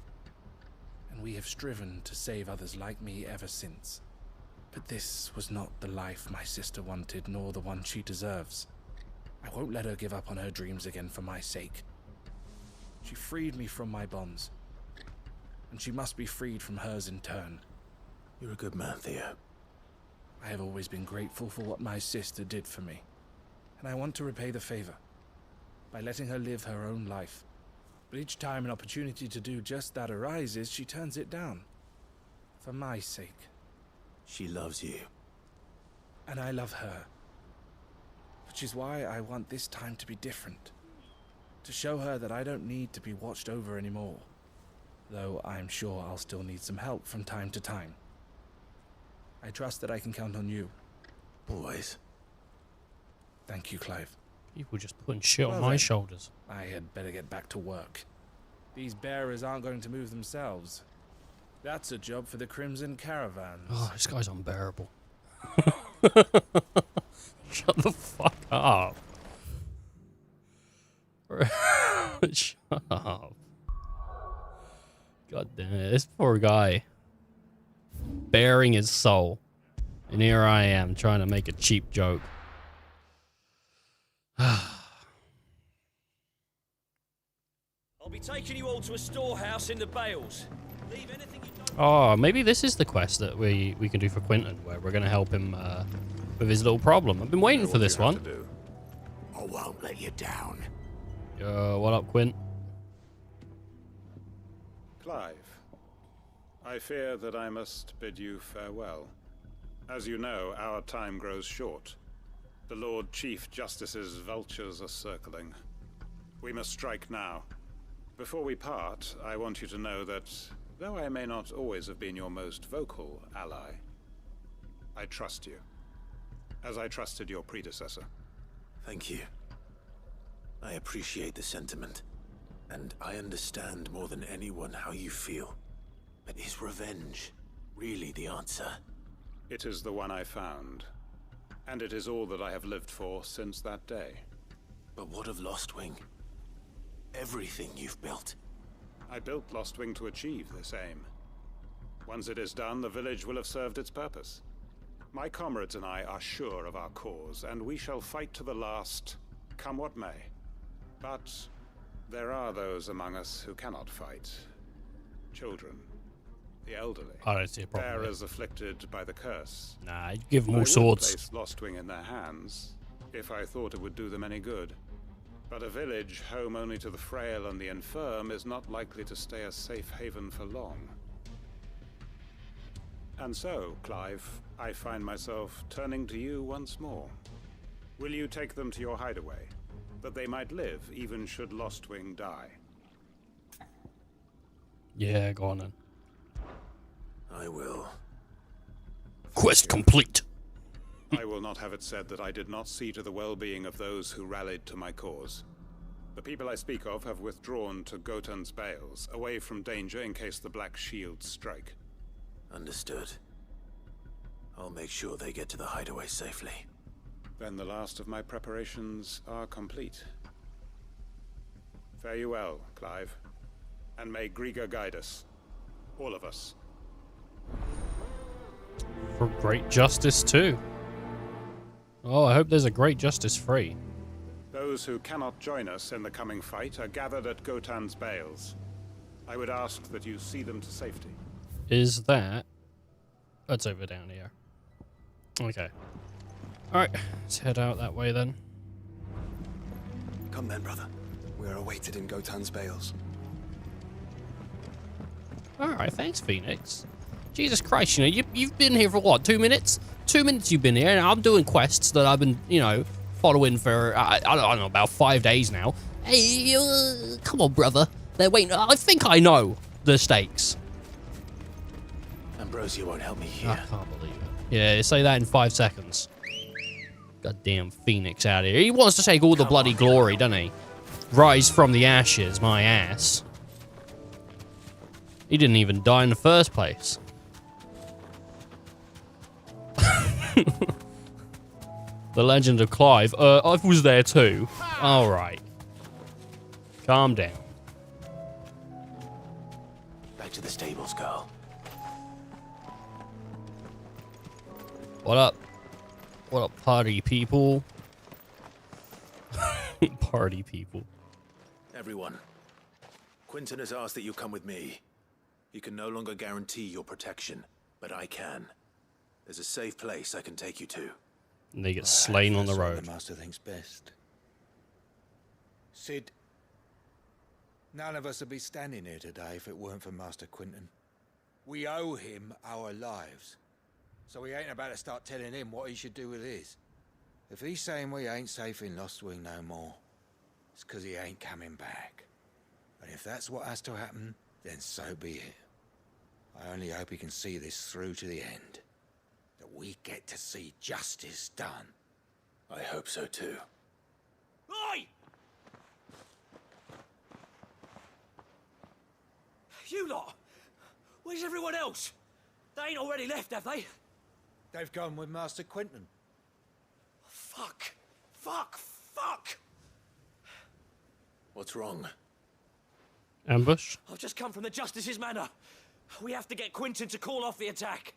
and we have striven to save others like me ever since. But this was not the life my sister wanted, nor the one she deserves. I won't let her give up on her dreams again for my sake. She freed me from my bonds, and she must be freed from hers in turn. You're a good man, Theo. I have always been grateful for what my sister did for me, and I want to repay the favor by letting her live her own life. But each time an opportunity to do just that arises, she turns it down. For my sake. She loves you. And I love her. Which is why I want this time to be different. To show her that I don't need to be watched over anymore. Though I'm sure I'll still need some help from time to time. I trust that I can count on you. Always. Thank you, Clive. People just putting shit on my shoulders. I had better get back to work. These bearers aren't going to move themselves. That's a job for the Crimson Caravans. Oh, this guy's unbearable. Shut the fuck up. Shut up. God damn it. This poor guy. Bearing his soul. And here I am trying to make a cheap joke. I'll be taking you all to a storehouse in the Bales. Leave anything you don't. Oh, maybe this is the quest that we can do for Quentin, where we're going to help him with his little problem. I've been waiting for this one. I won't let you down. What up, Quint? Clive, I fear that I must bid you farewell. As you know, our time grows short. The Lord Chief Justice's vultures are circling. We must strike now. Before we part, I want you to know that, though I may not always have been your most vocal ally, I trust you, as I trusted your predecessor. Thank you. I appreciate the sentiment, and I understand more than anyone how you feel. But is revenge really the answer? It is the one I found, and it is all that I have lived for since that day. But what of Lostwing? Everything you've built. I built Lostwing to achieve this aim. Once it is done, the village will have served its purpose. My comrades and I are sure of our cause, and we shall fight to the last, come what may. But there are those among us who cannot fight. Children, the elderly. I don't see a problem. Bearers afflicted by the curse. Nah, you give them all I swords. would place Lostwing in their hands, if I thought it would do them any good. But a village home only to the frail and the infirm is not likely to stay a safe haven for long. And so, Clive, I find myself turning to you once more. Will you take them to your hideaway, that they might live even should Lostwing die? Yeah, go on then. I will. Quest complete. I will not have it said that I did not see to the well-being of those who rallied to my cause. The people I speak of have withdrawn to Gotan's Bales, away from danger in case the Black Shields strike. Understood. I'll make sure they get to the hideaway safely. Then the last of my preparations are complete. Fare you well, Clive. And may Griga guide us. All of us. For great justice, too. Oh, I hope there's a great justice free. Those who cannot join us in the coming fight are gathered at Gotan's Bales. I would ask that you see them to safety. Is that... That's over down here. Okay. Alright, let's head out that way then. Come then, brother. We are awaited in Gotan's Bales. Alright, thanks, Phoenix. Jesus Christ, you know, you've been here for what, 2 minutes? 2 minutes you've been here, and I'm doing quests that I've been, you know, following for, I don't know, about 5 days now. Hey, come on, brother. They're waiting. I think I know the stakes. Ambrosia won't help me here. I can't believe it. Yeah, say that in 5 seconds. Goddamn Phoenix out here. He wants to take all the bloody glory, doesn't he? Rise from the ashes, my ass. He didn't even die in the first place. The Legend of Clive. I was there too. Alright. Calm down. Back to the stables, girl. What up? What up, party people? Party people. Everyone. Quentin has asked that you come with me. He can no longer guarantee your protection, but I can. There's a safe place I can take you to. And they get slain on the road. The master thinks best. Sid, none of us would be standing here today if it weren't for Master Quentin. We owe him our lives. So we ain't about to start telling him what he should do with his. If he's saying we ain't safe in Lostwing no more, it's because he ain't coming back. And if that's what has to happen, then so be it. I only hope he can see this through to the end. That we get to see justice done. I hope so too. Oi! You lot! Where's everyone else? They ain't already left, have they? They've gone with Master Quinton. Fuck! Fuck! Fuck! What's wrong? Ambush? I've just come from the Justice's manor. We have to get Quinton to call off the attack.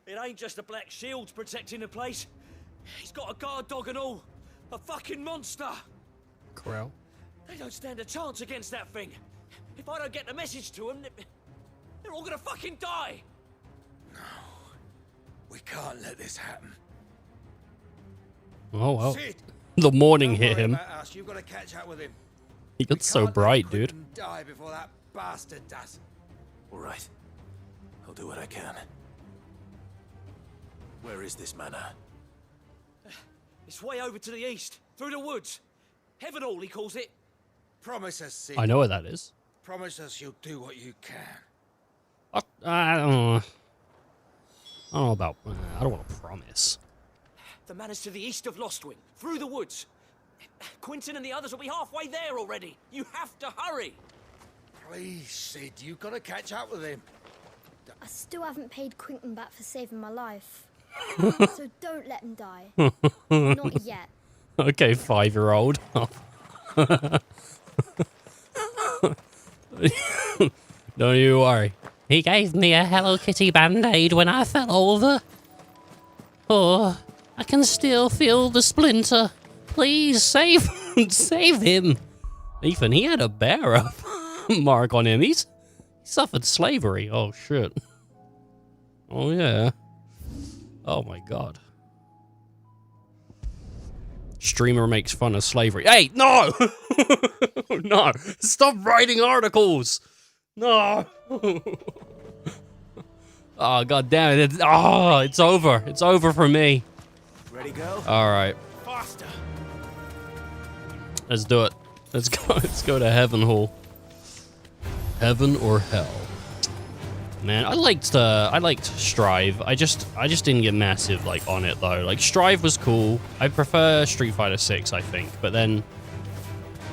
It ain't just the Black Shields protecting the place. He's got a guard dog and all. A fucking monster. Corral. They don't stand a chance against that thing. If I don't get the message to them, they're all gonna fucking die. No. We can't let this happen. Oh well. Sid, The morning don't hit worry him. about us. You've got to catch up with him. He gets so bright, dude. Quinton die before that bastard does. All right. I'll do what I can. Where is this manor? It's way over to the east, through the woods. Heaven Hall, he calls it. Promise us, Sid. I know where that is. Promise us you'll do what you can. I don't know. I don't know about. I don't want to promise. The manor's to the east of Lostwing, through the woods. Quinton and the others will be halfway there already. You have to hurry. Please, Sid, you've got to catch up with him. I still haven't paid Quinton back for saving my life. So don't let him die. Not yet. Okay, 5-year-old. Don't you worry. He gave me a Hello Kitty band-aid when I fell over. Oh, I can still feel the splinter. Please save him. Ethan, he had a bearer mark on him. He suffered slavery. Oh shit. Oh yeah. Oh my god. Streamer makes fun of slavery. Hey, no! No! Stop writing articles! No! Oh, god damn it. It's over. It's over for me. Ready, go? Alright. Faster. Let's do it. Let's go to Heaven Hall. Heaven or hell. Man, I liked Strive. I just didn't get massive like on it though. Like Strive was cool. I prefer Street Fighter 6, I think. But then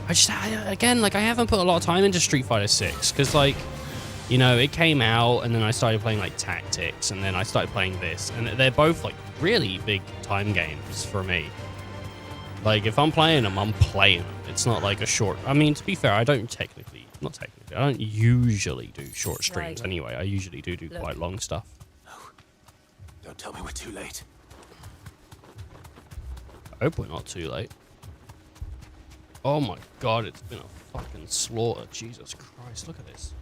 I haven't put a lot of time into Street Fighter 6 cuz like, you know, it came out and then I started playing like Tactics and then I started playing this, and they're both like really big time games for me. Like if I'm playing them, I'm playing them. It's not like a short. I mean, to be fair, I don't usually do short streams anyway. I usually do quite long stuff. No. Don't tell me we're too late. I hope we're not too late. Oh my god, it's been a fucking slaughter. Jesus Christ, look at this.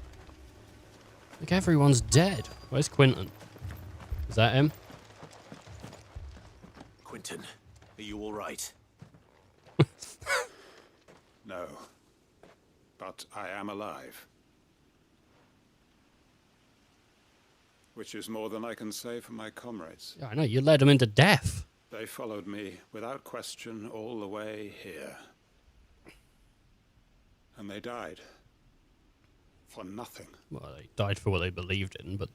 Look, everyone's dead. Where's Quinton? Is that him? Quinton, are you all right? No. But I am alive. Which is more than I can say for my comrades. Yeah, I know, you led them into death. They followed me without question all the way here. And they died. For nothing. Well, they died for what they believed in, but...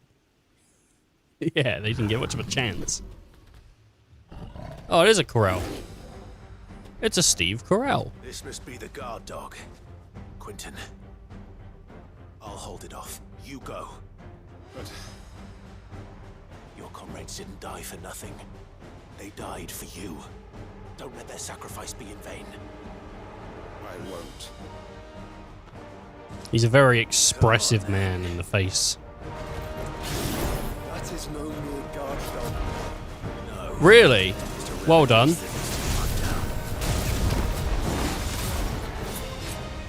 yeah, they didn't get much of a chance. Oh, it is a corral. It's a Steve Corral. This must be the guard dog. Quinton. I'll hold it off. You go. But... your comrades didn't die for nothing. They died for you. Don't let their sacrifice be in vain. I won't. He's a very expressive man in the face. That is no mere guard dog. No. Really? Well done.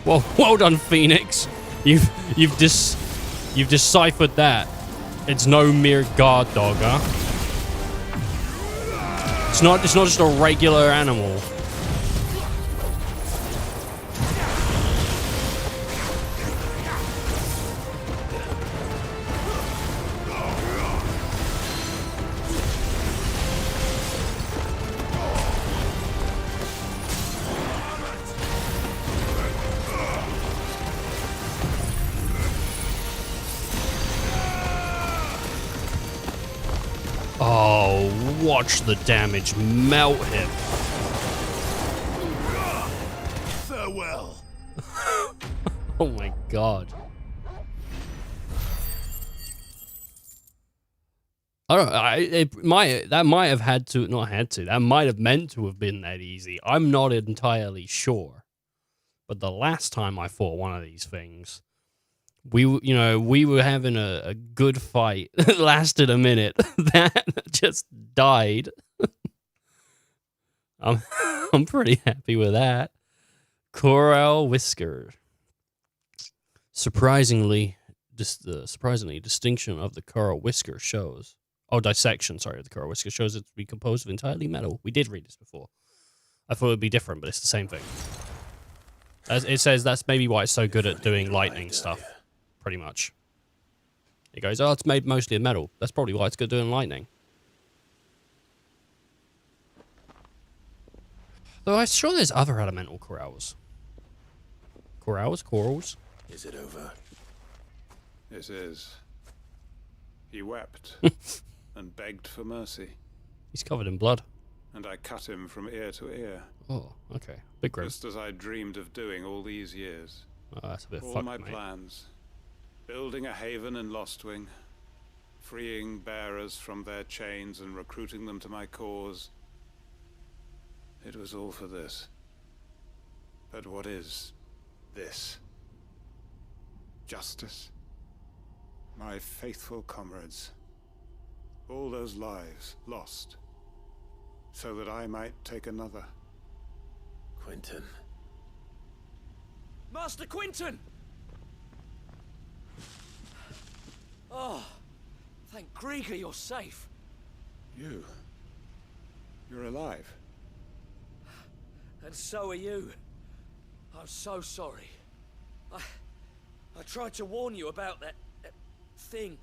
Well done, Phoenix. You've deciphered that. It's no mere guard dog, huh? It's not just a regular animal. Oh, watch the damage melt him. Farewell. Oh my god. I don't know. That might have had to, not had to, that might have meant to have been that easy. I'm not entirely sure. But the last time I fought one of these things, we were having a good fight. It lasted a minute. That just died. I'm pretty happy with that. Coral Whisker. Surprisingly, distinction of the coral whisker shows. Oh, dissection, sorry, of the coral whisker shows it to be composed of entirely metal. We did read this before. I thought it would be different, but it's the same thing. As it says, that's maybe why it's so good at doing lightning stuff, pretty much. It goes, oh, it's made mostly of metal. That's probably why it's good at doing lightning. Though I'm sure there's other elemental corals. Corals? Is it over? It is. He wept and begged for mercy. He's covered in blood. And I cut him from ear to ear. Oh, okay. Big grim. Just as I dreamed of doing all these years. Oh, that's a bit all fucked, my mate. plans. Building a haven in Lostwing. Freeing bearers from their chains and recruiting them to my cause. It was all for this. But what is this? Justice? My faithful comrades. All those lives lost. So that I might take another. Quentin. Master Quentin! Oh, thank Grieger you're safe. You're alive. And so are you. I'm so sorry. I tried to warn you about that thing.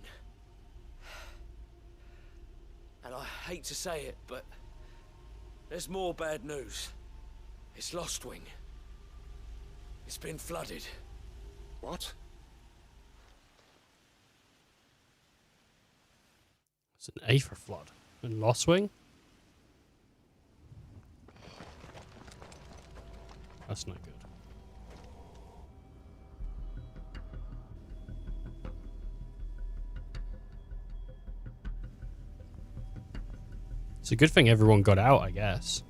And I hate to say it, but there's more bad news. It's Lostwing. It's been flooded. What? It's an Aether flood in Lostwing. That's not good. It's a good thing everyone got out, I guess.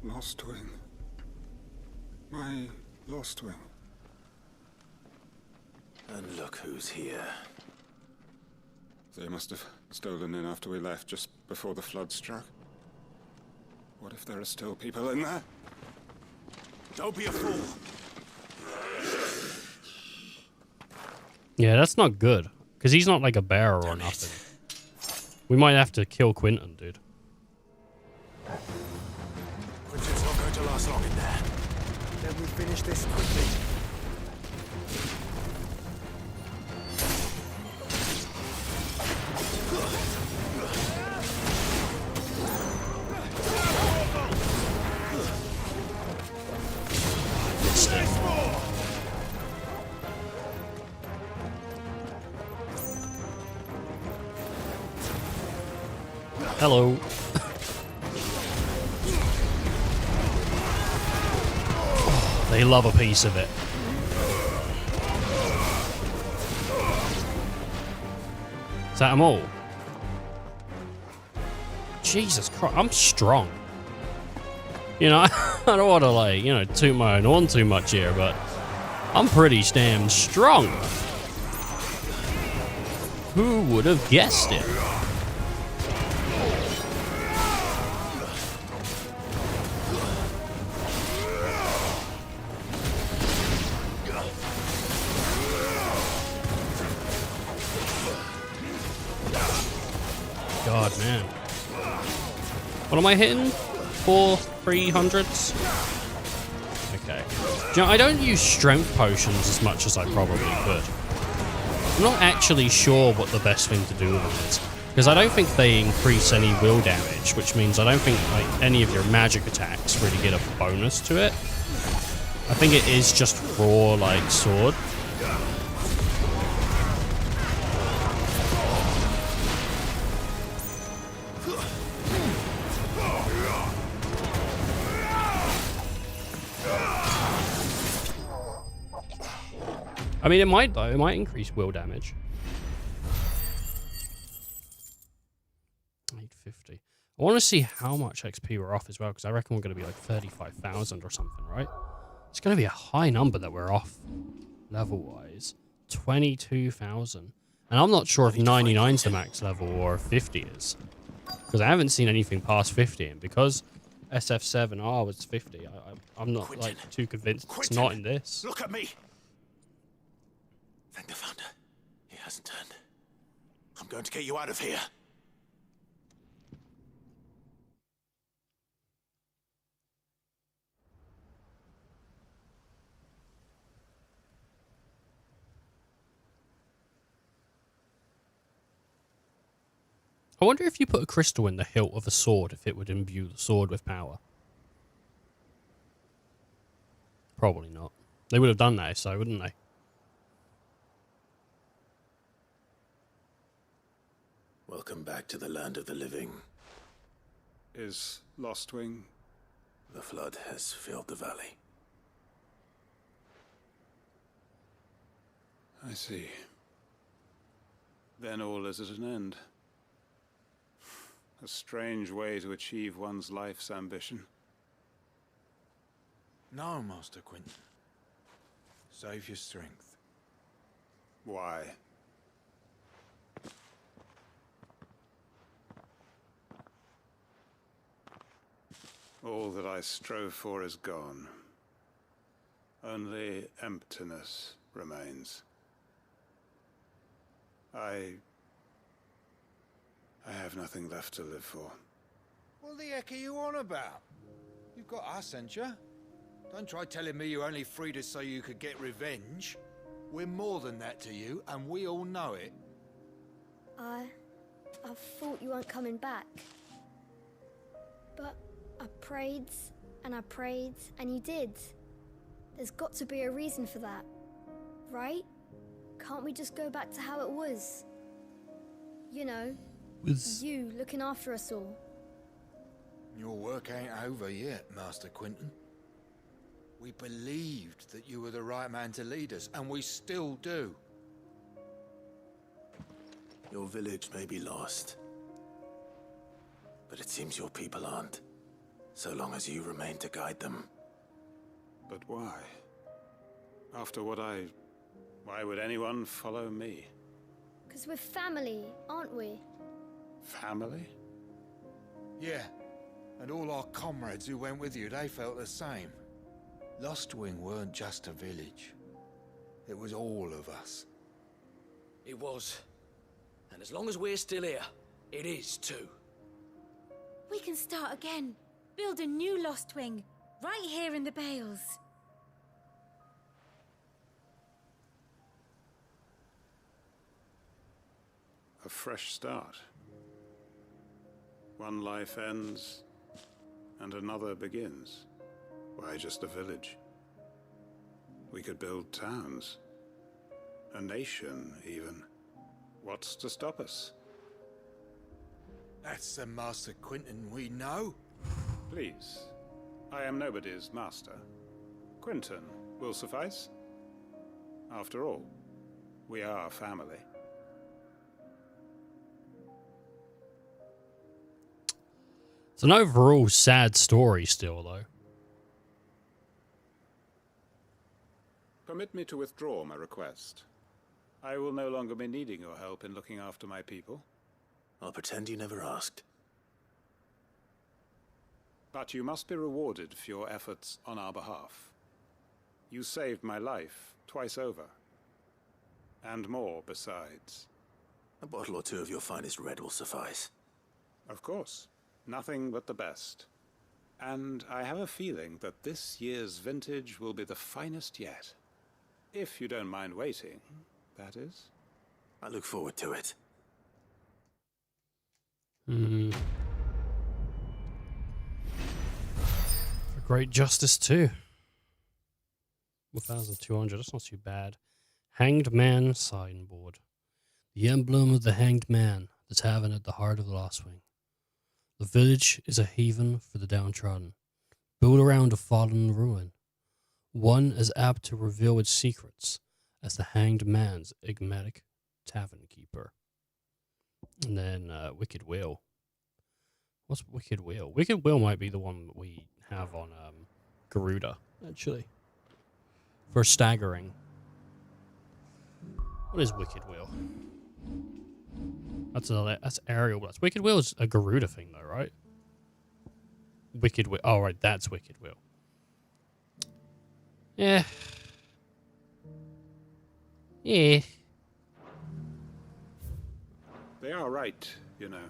Lostwing. My Lostwing. And look who's here. They must have stolen in after we left, just before the flood struck. What if there are still people in there? Don't be a fool. Yeah, that's not good. Because he's not like a bearer or nothing. We might have to kill Quentin, dude. Quentin's not going to last long in there. Then we finish this quickly. Hello. They love a piece of it. Is that them all? Jesus Christ, I'm strong. You know, I don't want to, like, you know, toot my own horn too much here, but I'm pretty damn strong. Who would have guessed it? God, man. What am I hitting? 4 300s? Okay. You know, I don't use strength potions as much as I probably could. I'm not actually sure what the best thing to do with them is. Because I don't think they increase any will damage, which means I don't think like any of your magic attacks really get a bonus to it. I think it is just raw, like, sword. I mean, it might, though. It might increase will damage. 850. I want to see how much XP we're off as well, because I reckon we're going to be like 35,000 or something, right? It's going to be a high number that we're off level-wise. 22,000. And I'm not sure if 99's the max level or 50 is. Because I haven't seen anything past 50, and because SF7R was 50, I'm not like too convinced it's not in this. Look at me! Thank the Founder. He hasn't turned. I'm going to get you out of here. I wonder if you put a crystal in the hilt of a sword, if it would imbue the sword with power. Probably not. They would have done that if so, wouldn't they? Welcome back to the land of the living. Is Lostwing? The flood has filled the valley. I see. Then all is at an end. A strange way to achieve one's life's ambition. No, Master Quinton. Save your strength. Why? All that I strove for is gone. Only emptiness remains. I have nothing left to live for. What the heck are you on about? You've got us, ain't you? Don't try telling me you only freed us so you could get revenge. We're more than that to you, and we all know it. I thought you weren't coming back. But I prayed, and you did. There's got to be a reason for that, right? Can't we just go back to how it was? You know, you looking after us all. Your work ain't over yet, Master Quinton. We believed that you were the right man to lead us, and we still do. Your village may be lost, but it seems your people aren't, so long as you remain to guide them. But why? After what why would anyone follow me? 'Cause we're family, aren't we? Family? Yeah, and all our comrades who went with you, they felt the same. Lostwing weren't just a village. It was all of us. It was. And as long as we're still here, it is too. We can start again. Build a new Lostwing, right here in the Bales. A fresh start. One life ends, and another begins. Why just a village? We could build towns. A nation, even. What's to stop us? That's the Master Quinton we know. Please. I am nobody's master. Quinton will suffice. After all, we are family. It's an overall sad story still, though. Permit me to withdraw my request. I will no longer be needing your help in looking after my people. I'll pretend you never asked. But you must be rewarded for your efforts on our behalf. You saved my life twice over. And more besides. A bottle or two of your finest red will suffice. Of course. Nothing but the best. And I have a feeling that this year's vintage will be the finest yet. If you don't mind waiting, that is. I look forward to it. For great justice, too. 1,200, that's not too bad. Hanged Man signboard. The emblem of the Hanged Man, the tavern at the heart of the Lostwing. The village is a haven for the downtrodden, built around a fallen ruin, one as apt to reveal its secrets as the Hanged Man's enigmatic tavern keeper. And then Wicked Will. What's Wicked Wheel? Wicked Wheel might be the one that we have on Garuda, actually. For staggering. What is Wicked Wheel? That's aerial blast. Wicked Wheel is a Garuda thing though, right? Wicked Wheel. Oh, right, that's Wicked Wheel. Yeah. Yeah. They are right, you know.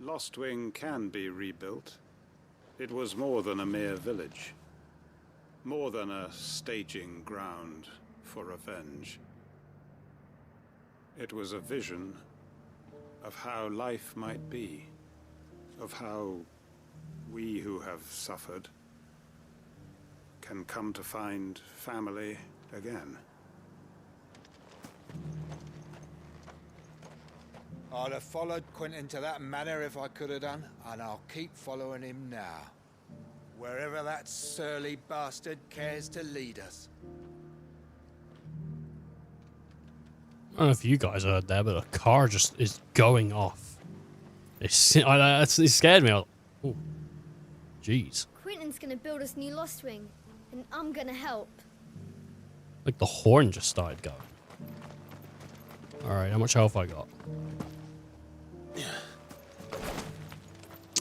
Lostwing can be rebuilt. It was more than a mere village. More than a staging ground for revenge. It was a vision of how life might be. Of how we who have suffered can come to find family again. I'd have followed Quentin to that manor if I could have done, and I'll keep following him now. Wherever that surly bastard cares to lead us. I don't know if you guys heard that, but a car just is going off. It scared me. Oh, jeez. Quentin's gonna build us new Lost Wing, and I'm gonna help. Like the horn just started going. Alright, how much health I got?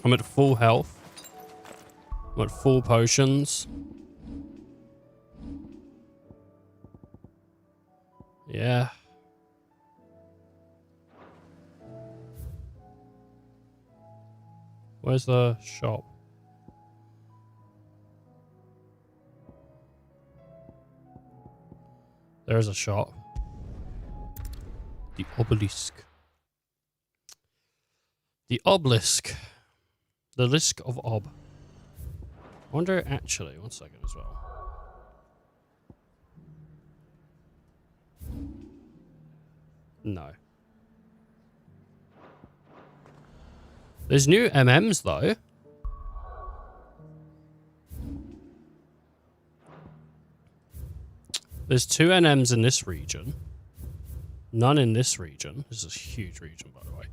I'm at full health. I'm at full potions. Yeah. Where's the shop? There's a shop. The obelisk. The obelisk. The Lisk of Ob. I wonder actually, one second as well. No. There's new MMs though. There's 2 NMs in this region. None in this region. This is a huge region, by the way.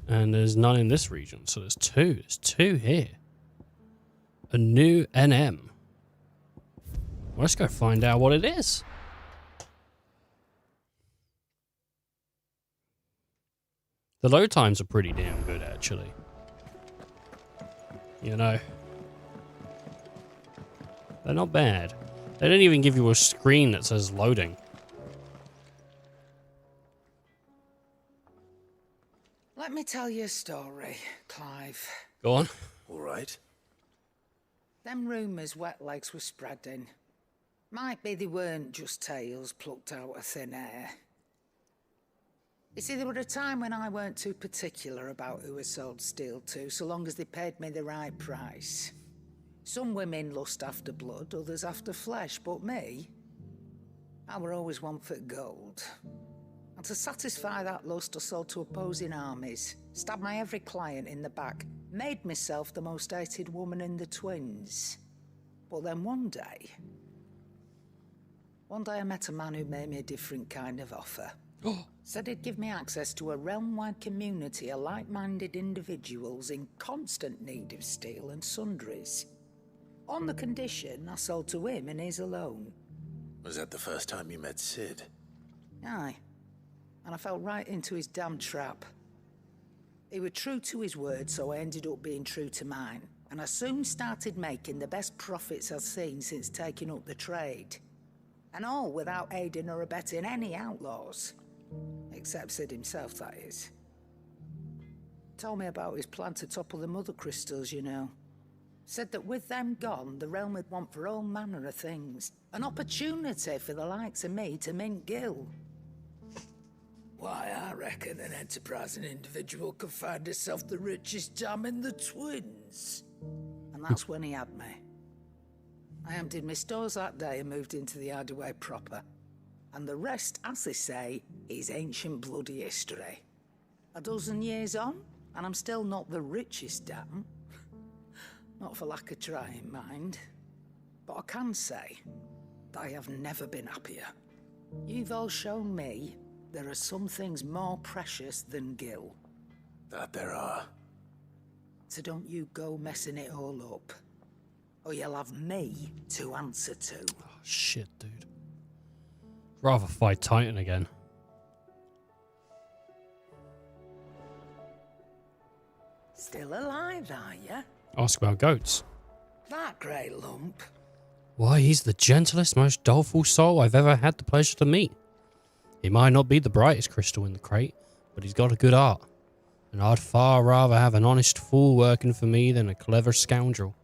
And there's none in this region. So there's 2. There's 2 here. A new NM. Well, let's go find out what it is. The load times are pretty damn good, actually. You know. They're not bad. They don't even give you a screen that says loading. Let me tell you a story, Clive. Go on. All right. Them rumours Wetlegs were spreading. Might be they weren't just tales plucked out of thin air. You see, there were a time when I weren't too particular about who I sold steel to, so long as they paid me the right price. Some women lust after blood, others after flesh, but me, I were always one for gold. And to satisfy that lust, I sold to opposing armies, stabbed my every client in the back, made myself the most hated woman in the twins. But then one day I met a man who made me a different kind of offer. Said he'd give me access to a realm-wide community of like-minded individuals in constant need of steel and sundries. On the condition I sold to him and his alone. Was that the first time you met Sid? Aye. And I fell right into his damn trap. He was true to his word, so I ended up being true to mine. And I soon started making the best profits I've seen since taking up the trade. And all without aiding or abetting any outlaws. Except Sid himself, that is. Told me about his plan to topple the mother crystals, you know. Said that with them gone, the realm would want for all manner of things. An opportunity for the likes of me to mint gil. Why, I reckon an enterprising individual could find himself the richest dam in the twins. And that's when he had me. I emptied my stores that day and moved into the hideaway proper. And the rest, as they say, is ancient bloody history. A dozen years on, and I'm still not the richest dam. Not for lack of trying, mind. But I can say that I have never been happier. You've all shown me there are some things more precious than gil. That there are. So don't you go messing it all up. Or you'll have me to answer to. Oh, shit, dude. Rather fight Titan again. Still alive, are ya? Ask about goats. That grey lump. Why, he's the gentlest, most doleful soul I've ever had the pleasure to meet. He might not be the brightest crystal in the crate, but he's got a good heart. And I'd far rather have an honest fool working for me than a clever scoundrel.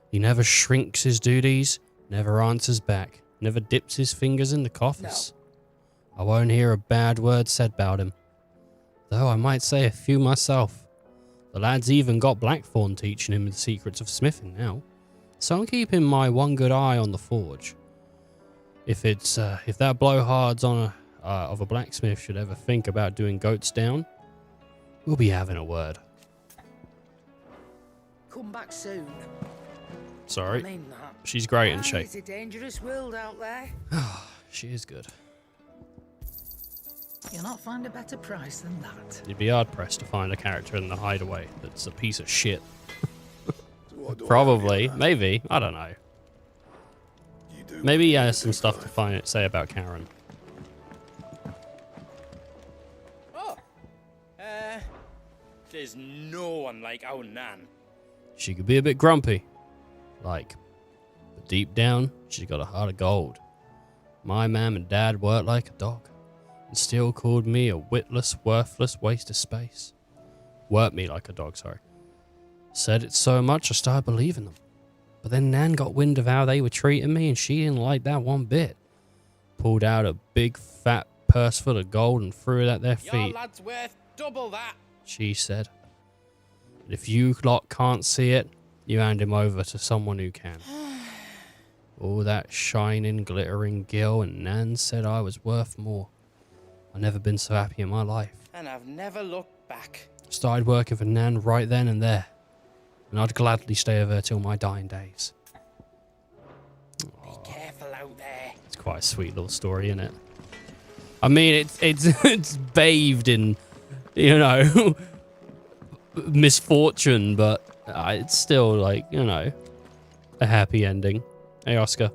He never shrinks his duties, never answers back, never dips his fingers in the coffers. No. I won't hear a bad word said about him. Though I might say a few myself. The lad's even got Blackthorn teaching him the secrets of smithing now. So I'm keeping my one good eye on the forge. If that blowhards of a blacksmith should ever think about doing goats down, we'll be having a word. Come back soon. Sorry. I mean that. She's great, isn't she? It's a dangerous world out there. She is good. You'll not find a better price than that. You'd be hard pressed to find a character in the Hideaway that's a piece of shit. Probably, maybe, I don't know. Maybe he has some stuff to say about Karen. Oh, there's no one like our Nan. She could be a bit grumpy, but deep down, she's got a heart of gold. My mam and dad worked like a dog, and still called me a witless, worthless waste of space. Worked me like a dog, sorry. Said it so much I started believing them. But then Nan got wind of how they were treating me and she didn't like that one bit. Pulled out a big fat purse full of gold and threw it at their feet. Your lad's worth double that. She said. And if you lot can't see it, you hand him over to someone who can. All that shining, glittering gil, and Nan said I was worth more. I've never been so happy in my life. And I've never looked back. Started working for Nan right then and there. And I'd gladly stay with her till my dying days. Be careful out there. It's quite a sweet little story, isn't it? I mean, it's bathed in, misfortune, but it's still a happy ending. Hey, Oscar.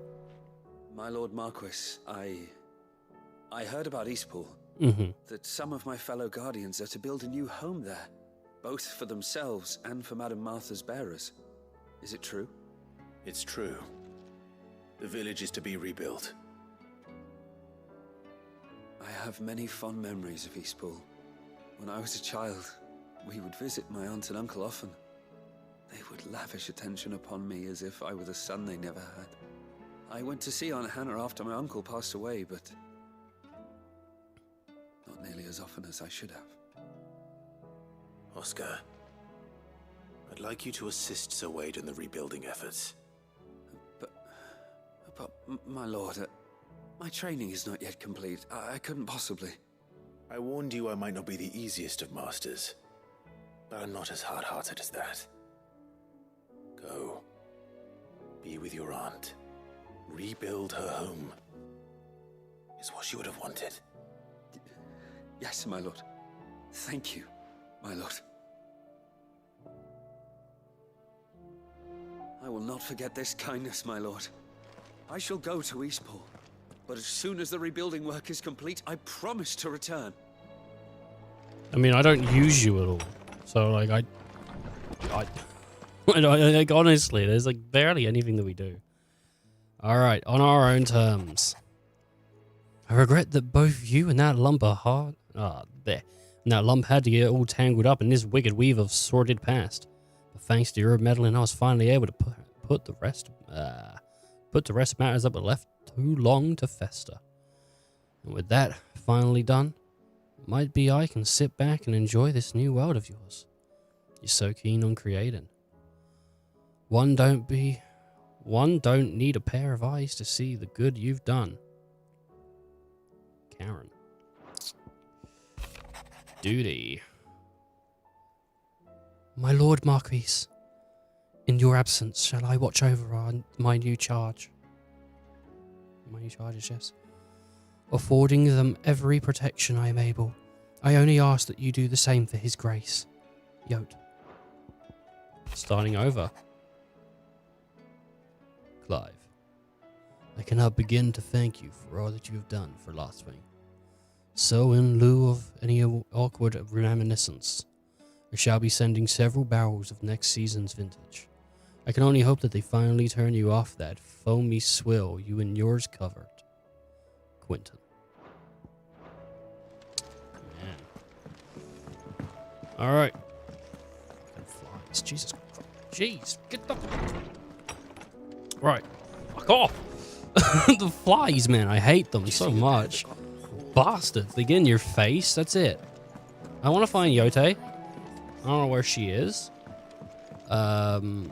My Lord Marquis, I heard about Eastpool. That some of my fellow guardians are to build a new home there. Both for themselves and for Madame Martha's bearers. Is it true? It's true. The village is to be rebuilt. I have many fond memories of Eastpool. When I was a child, we would visit my aunt and uncle often. They would lavish attention upon me as if I were the son they never had. I went to see Aunt Hannah after my uncle passed away, but not nearly as often as I should have. Oscar, I'd like you to assist Sir Wade in the rebuilding efforts. But my lord, my training is not yet complete. I couldn't possibly. I warned you I might not be the easiest of masters, but I'm not as hard-hearted as that. Go. Be with your aunt. Rebuild her home. Is what she would have wanted. Yes, my lord. Thank you, my lord. I will not forget this kindness, my lord. I shall go to Eastpool, but as soon as the rebuilding work is complete, I promise to return. I mean, I don't use you at all, so I honestly, there's barely anything that we do. All right, on our own terms. I regret that both you and that lump are hard. There. And that lump had to get all tangled up in this wicked weave of sordid past. But thanks to your meddling, I was finally able to put the rest matters up but left too long to fester. And with that finally done, it might be I can sit back and enjoy this new world of yours. You're so keen on creating. One don't need a pair of eyes to see the good you've done. Karen. Duty. My Lord Marquis, in your absence, shall I watch over my new charge? My new charges, yes. Affording them every protection I am able. I only ask that you do the same for His Grace. Yote. Starting over. Clive, I cannot begin to thank you for all that you have done for Lostwing. So, in lieu of any awkward reminiscence, I shall be sending several barrels of next season's vintage. I can only hope that they finally turn you off that foamy swill you and yours covered. Quentin. Man. Alright. Flies. Jesus Christ. Jeez. Get the... Right. Fuck off. The flies, man. I hate them so much. Bastards. They get in your face. That's it. I want to find Yote. I don't know where she is. And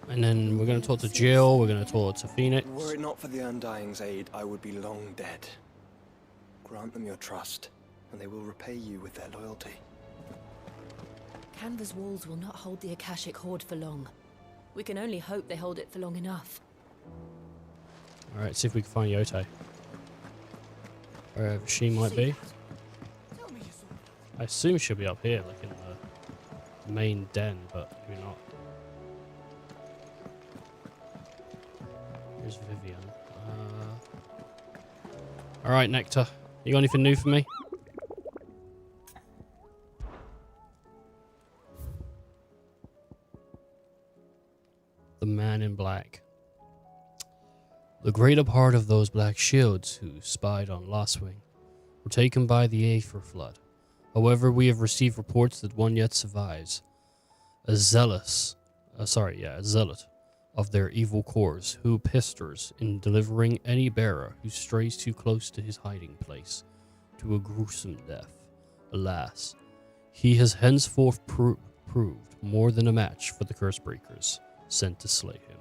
then we're going to talk to Jill. We're going to talk to Phoenix. Were it not for the Undying's aid, I would be long dead. Grant them your trust, and they will repay you with their loyalty. Canva's walls will not hold the Akashic Horde for long. We can only hope they hold it for long enough. Alright, see if we can find Yote. Wherever she might be. I assume she'll be up here, like in the main den, but maybe not. Here's Vivian. Alright, Nectar. You got anything new for me? The man in black. The greater part of those black shields who spied on Lostwing were taken by the Aether Flood. However, we have received reports that one yet survives. A zealot of their evil cores, who pesters in delivering any bearer who strays too close to his hiding place to a gruesome death. Alas, he has henceforth proved more than a match for the Cursebreakers sent to slay him.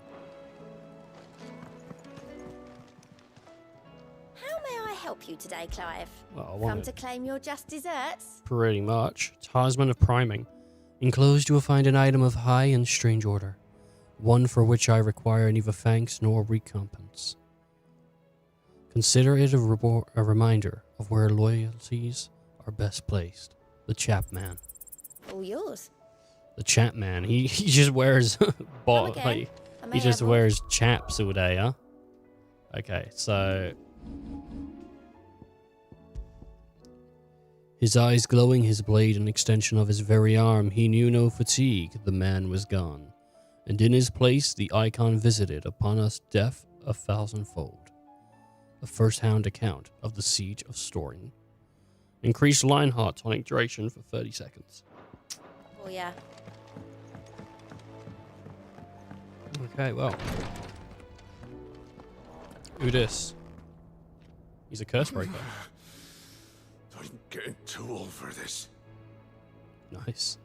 How may I help you today, Clive? Well, Come to claim your just desserts? Pretty much. Talisman of Priming. Enclosed you will find an item of high and strange order. One for which I require neither thanks nor recompense. Consider it a reminder of where loyalties are best placed. The Chapman. All yours. The Chapman. He just wears he just wears chaps all day, huh? Okay, so his eyes glowing, his blade an extension of his very arm, he knew no fatigue, the man was gone. And in his place the icon visited upon us death a thousandfold. A first-hand account of the Siege of Storing. Increased Lionheart tonic duration for 30 seconds. Oh yeah. Okay, well. Who this? He's a Cursebreaker. I'm getting too old for this. Nice.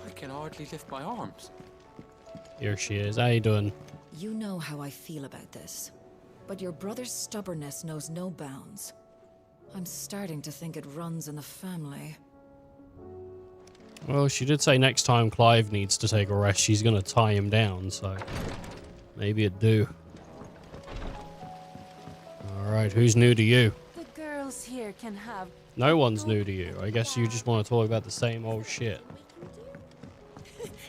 I can hardly lift my arms. Here she is. How you doing? You know how I feel about this, but your brother's stubbornness knows no bounds. I'm starting to think it runs in the family. Well, she did say next time Clive needs to take a rest, she's going to tie him down, so maybe it do. Alright, who's new to you? The girls here can have... No one's new to you. I guess you just want to talk about the same old shit.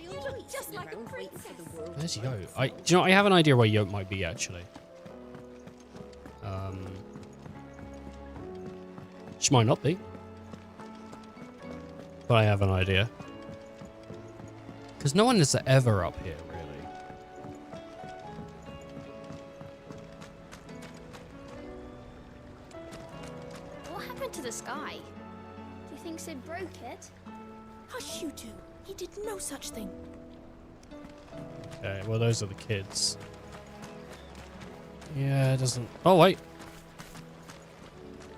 You look just like a princess. Where's Yo? Do you know, I have an idea where Yo might be, actually. She might not be. But I have an idea. Because no one is ever up here, really. What happened to the sky? Do you think Sid broke it? Hush, you two. He did no such thing. Okay, well, those are the kids. Yeah, it doesn't... Oh, wait.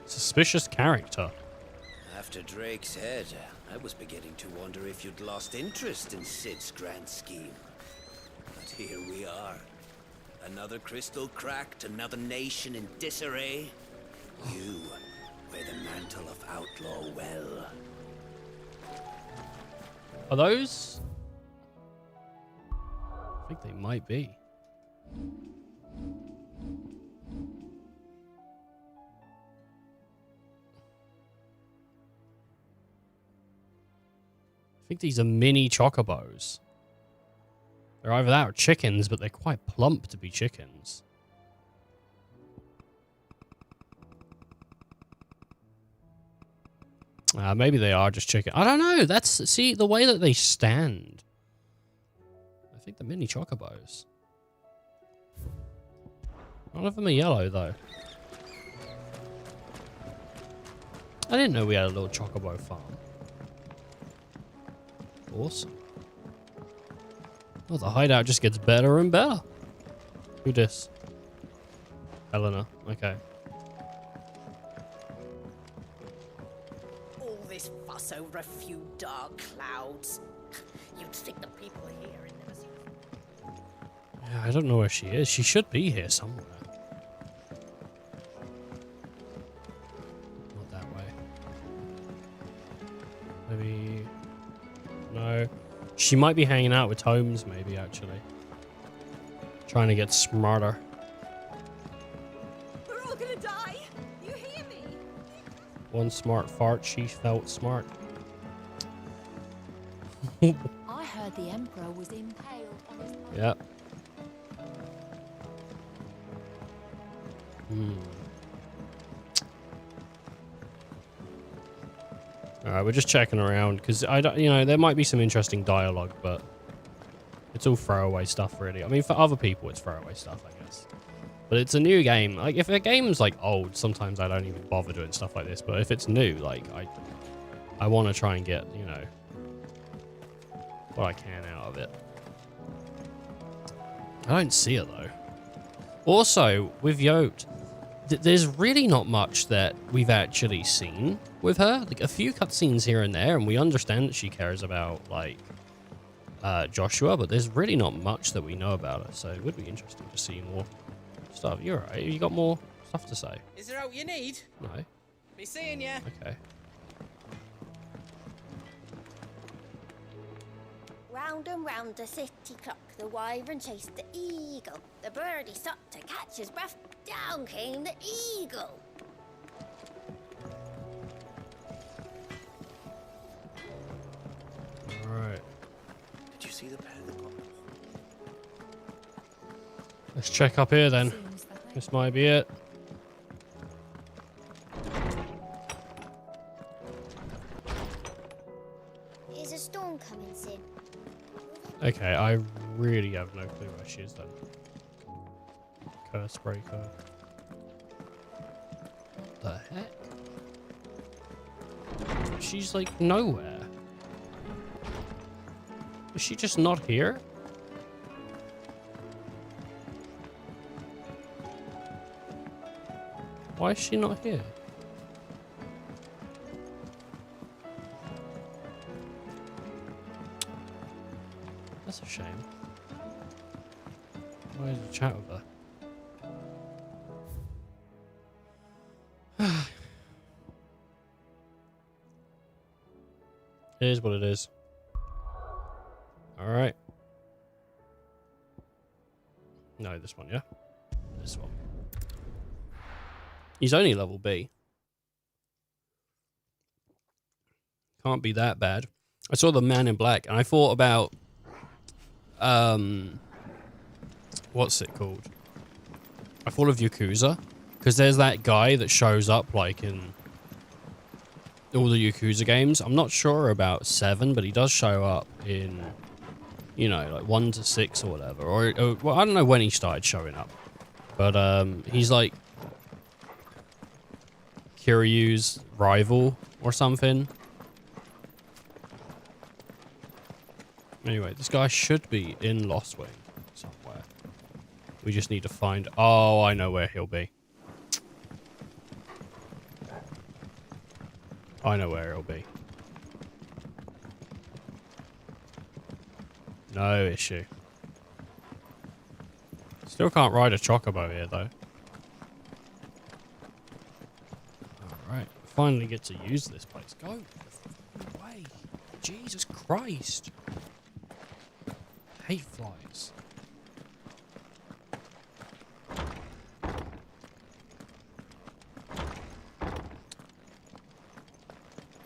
Suspicious character. After Drake's head, I was beginning to wonder if you'd lost interest in Sid's grand scheme. But here we are. Another crystal cracked, another nation in disarray. You wear the mantle of outlaw well. Are those? I think they might be. think these are mini chocobos. They're either that or chickens, but they're quite plump to be chickens. Maybe they are just chicken. I don't know. That's, see, the way that they stand. I think the mini chocobos. None of them are yellow, though. I didn't know we had a little chocobo farm. Awesome. Oh, the hideout just gets better and better. Who dis? Helena. Okay. All this fuss over a few dark clouds. You'd think the people here had never seen. Yeah, I don't know where she is. She should be here somewhere. Not that way. Maybe... No. She might be hanging out with Holmes, maybe, actually. Trying to get smarter. We're all gonna die! You hear me? One smart fart, she felt smart. I heard the Emperor was impaled on his... Yep. Alright, we're just checking around, because I don't, you know, there might be some interesting dialogue, but it's all throwaway stuff, really. I mean, for other people, it's throwaway stuff, I guess. But it's a new game. Like, if a game's, like, old, sometimes I don't even bother doing stuff like this. But if it's new, like, I want to try and get, you know, what I can out of it. I don't see her, though. Also, with Yote, there's really not much that we've actually seen with her. Like, a few cutscenes here and there, and we understand that she cares about, like, Joshua, but there's really not much that we know about her, so it would be interesting to see more stuff. You're right. You got more stuff to say? Is there out you need? No. Be seeing ya. Okay. Round and round the city clock, the wyvern chased the eagle. The birdie stopped to catch his breath. Down came the eagle. Alright. Did you see the pair that got... Let's check up here then. This might be it. Is a storm coming soon? Okay, I really have no clue where she is then. Curse breaker. What the heck? She's like nowhere. Is she just not here? Why is she not here? That's a shame. Why did you chat with her? It is what it is. Alright. No, this one, yeah? This one. He's only level B. Can't be that bad. I saw the Man in Black and I thought about what's it called? I thought of Yakuza, because there's that guy that shows up like in all the Yakuza games. I'm not sure about 7, but he does show up in, you know, like 1 to 6 or whatever. Or well, I don't know when he started showing up, but he's like Kiryu's rival or something. Anyway, this guy should be in Lost Wing somewhere. We just need to find... Oh, I know where he'll be. I know where he'll be. No issue. Still can't ride a chocobo here, though. Alright, finally get to use this place. Go away. Jesus Christ. Hate flies.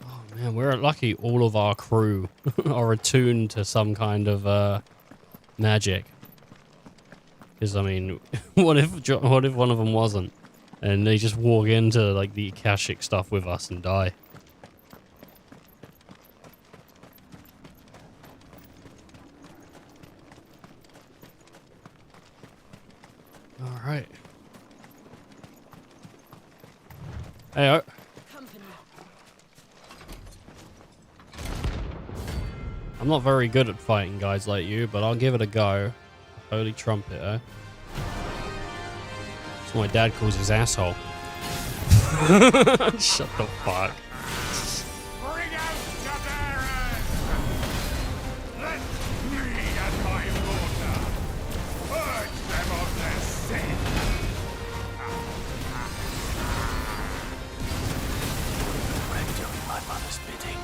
Oh Man, we're lucky all of our crew are attuned to some kind of magic. Because, I mean, what if one of them wasn't? And they just walk into, like, the Akashic stuff with us and die. Alright. Hey, I'm not very good at fighting guys like you, but I'll give it a go. Holy trumpet, eh? That's what my dad calls his asshole. Shut the fuck. Bring out Yazura! Let me and my daughter purge them of their sin! I'm doing my mother's bidding.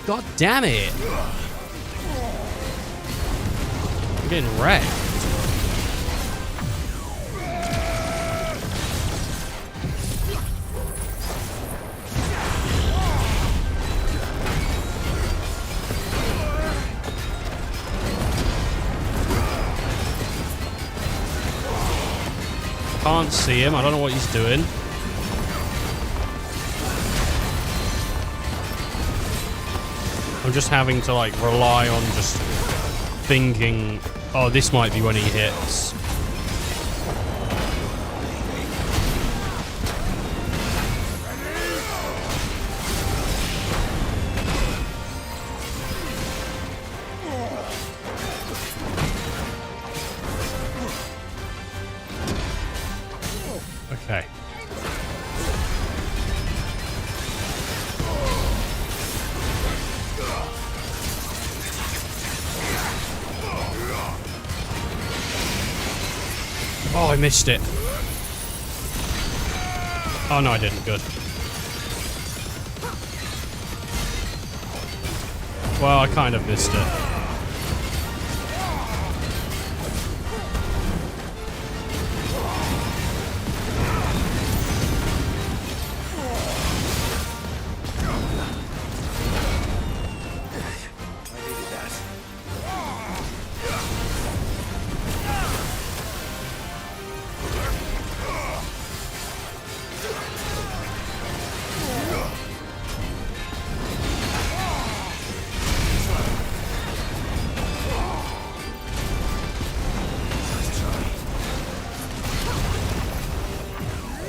God damn it! I'm getting wrecked. Can't see him. I don't know what he's doing. I'm just having to like rely on just thinking, oh, this might be when he hits. Okay. Oh, I missed it. Oh, no, I didn't. Good. Well, I kind of missed it.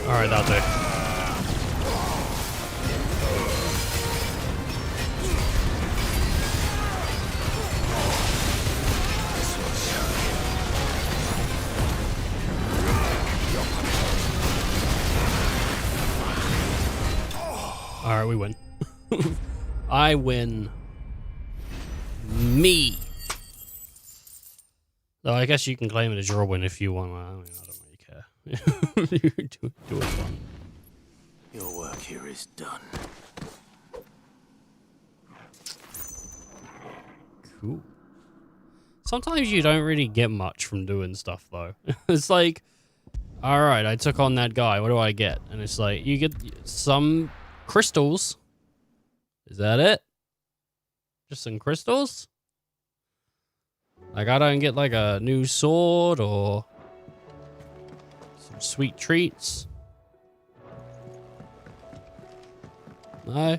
Alright, that'll do. Alright, we win. I win. Me. Though I guess you can claim it as your win if you want. I mean, I don't really care. do it fun. Your work here is done. Cool. Sometimes you don't really get much from doing stuff, though. It's like, alright, I took on that guy. What do I get? And it's like, you get some crystals. Is that it? Just some crystals? Like, I don't get, like, a new sword or some sweet treats. No?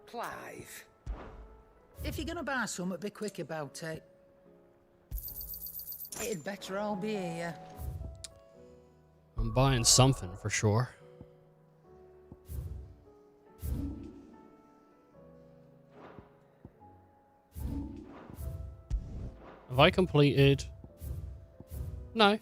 Clive, if you're gonna buy something, be quick about it. It'd better all be here. I'm buying something for sure. Have I completed? No.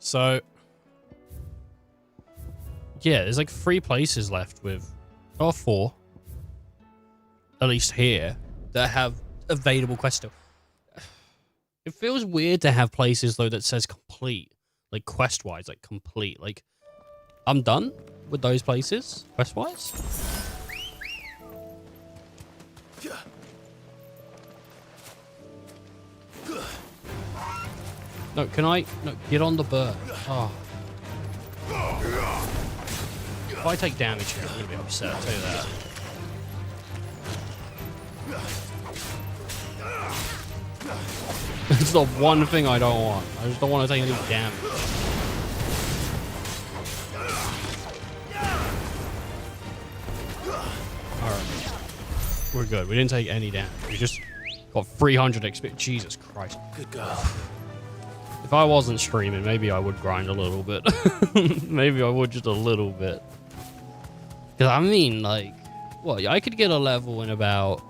So, yeah, there's like 3 places left with or 4, at least here, that have available quests still. It feels weird to have places though that says complete, like quest-wise, like complete. Like, I'm done with those places, quest-wise. No, can I? No, get on the bird. Oh. If I take damage here, I'm gonna be upset, I'll tell you that. It's the one thing I don't want. I just don't want to take any damage. Alright. We're good. We didn't take any damage. We just got 300 XP. Jesus Christ. Good girl. If I wasn't streaming, maybe I would grind a little bit. Maybe I would just a little bit. Because, I mean, like, well, I could get a level in about,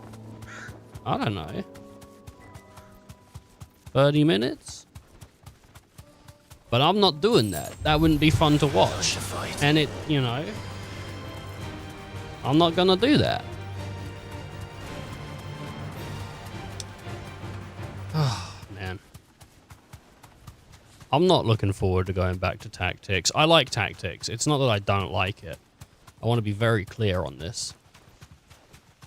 I don't know, 30 minutes? But I'm not doing that. That wouldn't be fun to watch. And it, you know, I'm not gonna do that. Oh, man. I'm not looking forward to going back to tactics. I like tactics. It's not that I don't like it. I want to be very clear on this.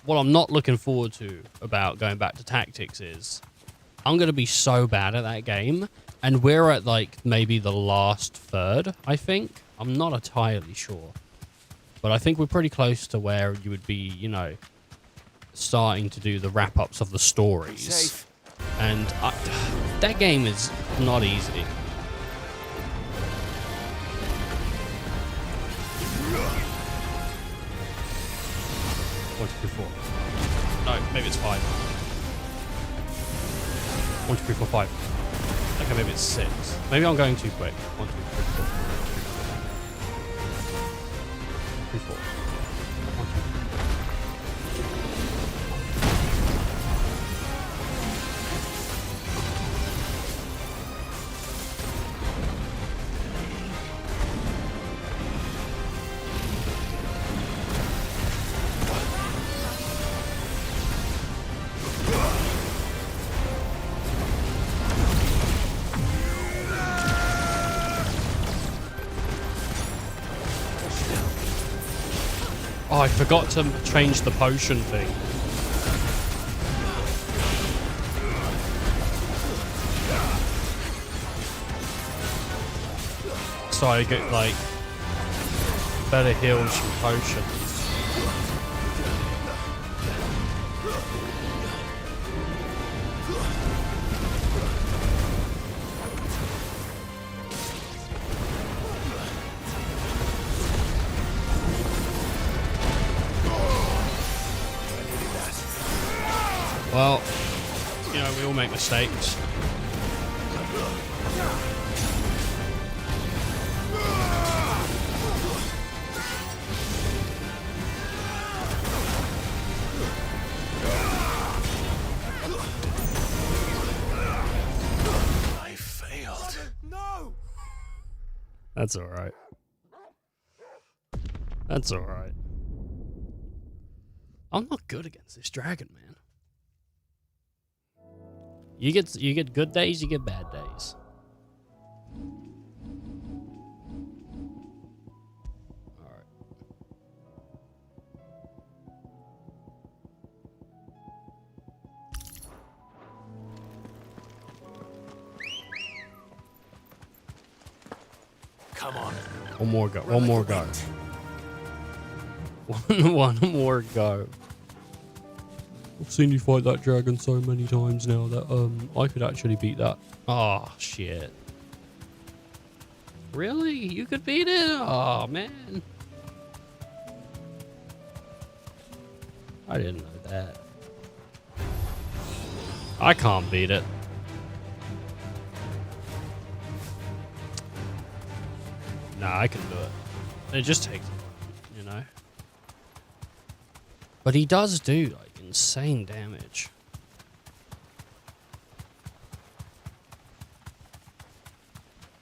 What I'm not looking forward to about going back to tactics is I'm going to be so bad at that game. And we're at, like, maybe the last third, I think. I'm not entirely sure. But I think we're pretty close to where you would be, you know, starting to do the wrap-ups of the stories. Safe. And that game is not easy. One, two, three, 4. No, maybe it's 5. 1, 2, 3, 4, 5. Okay, maybe it's 6. Maybe I'm going too quick. 1, 2, 3, 4. 3, 4. 1, 2, 3. Oh, I forgot to change the potion thing. So I get, like, better heals from potions. Well, you know, we all make mistakes. I failed. No! That's alright. That's alright. I'm not good against this dragon, man. You get good days, you get bad days. Alright. Come on. One more go. One more go. One more go. I've seen you fight that dragon so many times now that I could actually beat that. Oh shit. Really? You could beat it? Oh man. I didn't know that. I can't beat it. Nah, I can do it. It just takes, you know. But he does do, like, insane damage.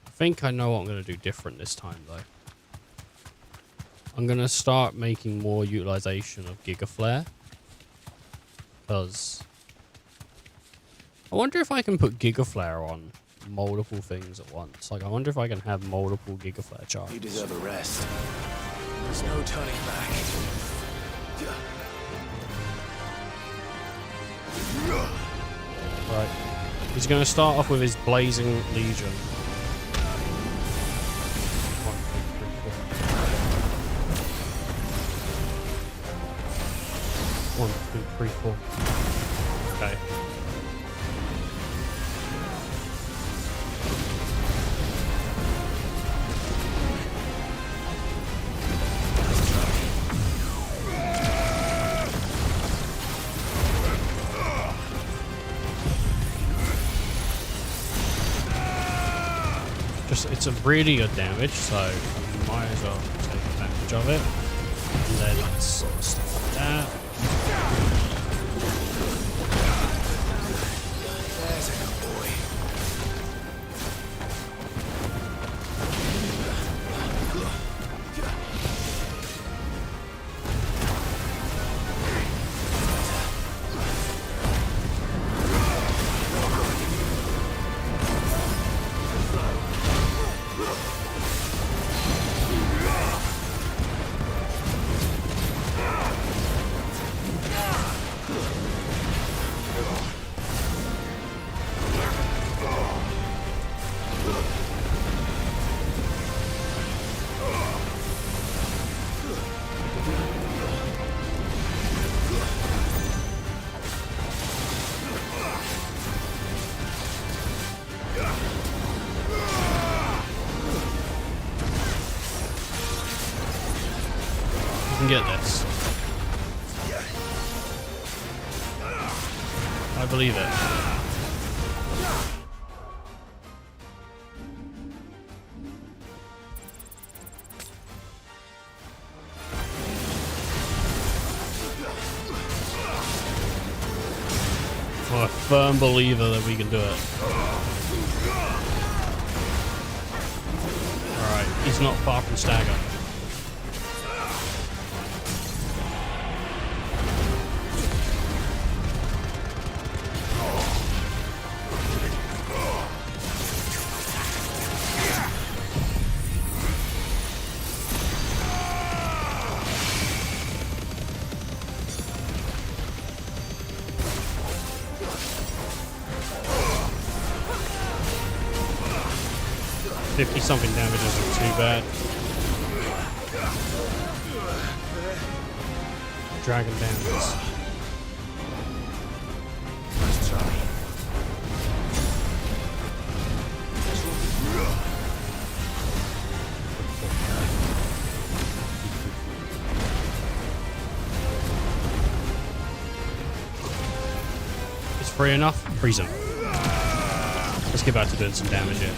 I think I know what I'm going to do different this time, though. I'm gonna start making more utilization of Giga Flare, because I wonder if I can put Giga Flare on multiple things at once. Like, I wonder if I can have multiple Giga Flare charges. You deserve a rest. There's no turning back. Right. He's going to start off with his Blazing Legion. 1, 2, 3, 4. Okay. It's a really good damage, so you might as well take advantage of it. And then let's sort of stuff like that. There's a good boy. Get this. I believe it. I'm a firm believer that we can do it. Alright, he's not far from stagger. Something damage isn't too bad. Dragon damage. Let's try. It's free enough? Freeze him. Let's get back to doing some damage here.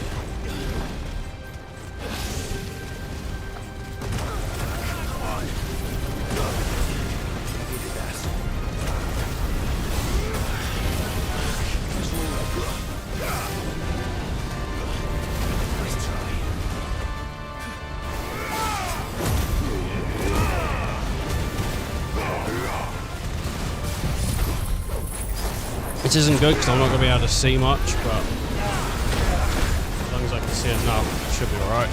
Which isn't good because I'm not going to be able to see much, but as long as I can see enough, it should be alright.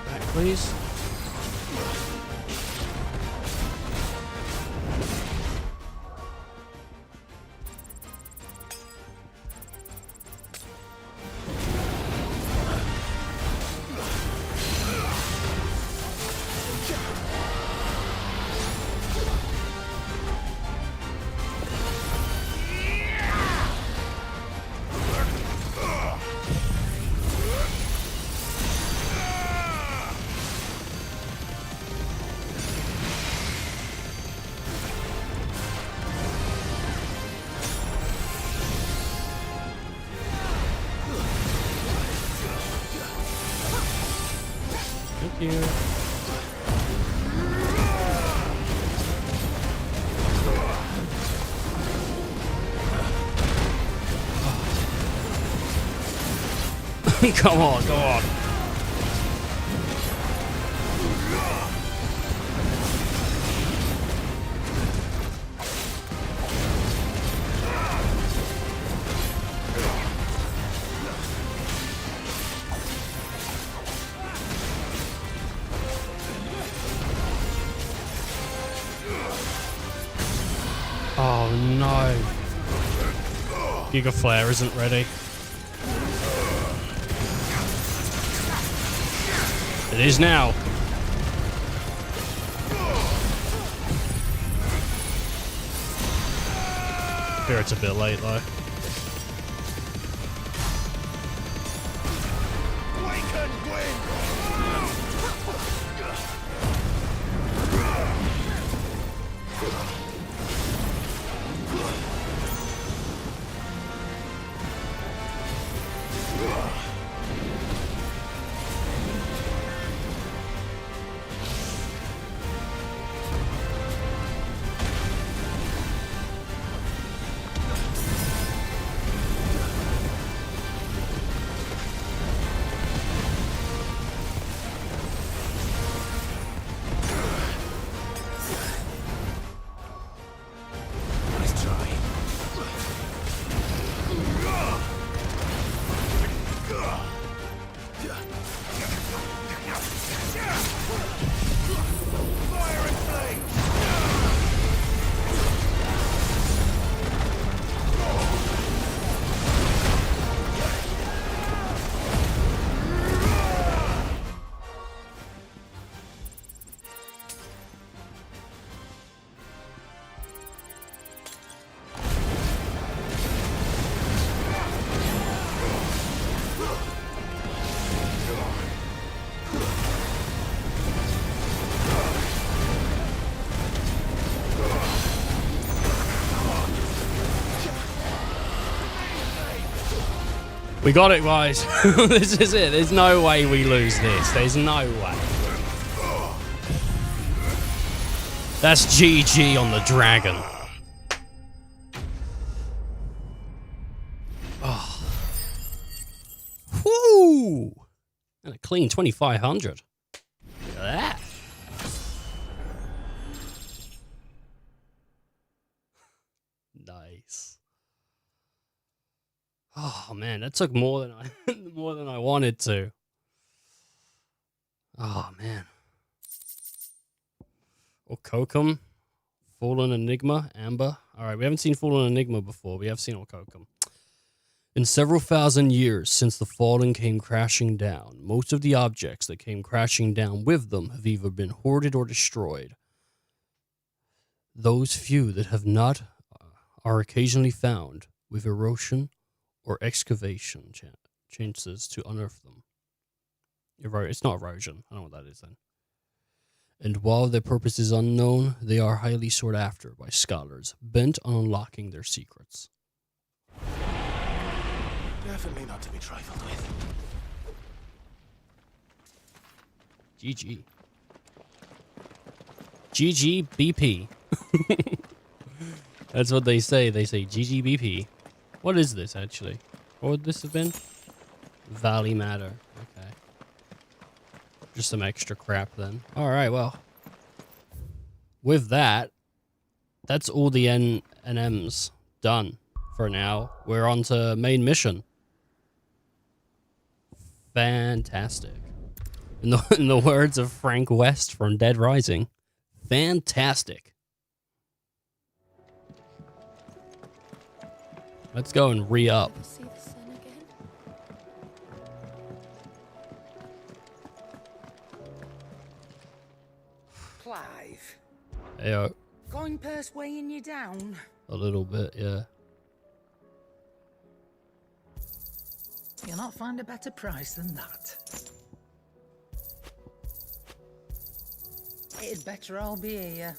Back, please. you. Come on, go on. Oh no. Giga Flare isn't ready. It is now. Fear it's a bit late though. We got it, guys. This is it. There's no way we lose this. There's no way. That's GG on the dragon. Oh. Woo! And a clean 2,500. Look at that. Nice. Oh man, that took more than I wanted to. Oh man. Orkokum, Fallen Enigma, Amber. Alright, we haven't seen Fallen Enigma before. We have seen Orkokum. In several thousand years since the Fallen came crashing down, most of the objects that came crashing down with them have either been hoarded or destroyed. Those few that have not are occasionally found with erosion or excavation chances to unearth them. It's not erosion. I don't know what that is then. And while their purpose is unknown, they are highly sought after by scholars, bent on unlocking their secrets. Definitely not to be trifled with. GG. GG BP. That's what they say. They say GG BP. What is this, actually? What would this have been? Valley Matter. Okay. Just some extra crap, then. Alright, well. With that, that's all the NMs done for now. We're on to main mission. Fantastic. In the words of Frank West from Dead Rising, fantastic. Let's go and re-up. Clive. Heyo. Coin purse weighing you down? A little bit, yeah. You'll not find a better price than that. It'd better all be here.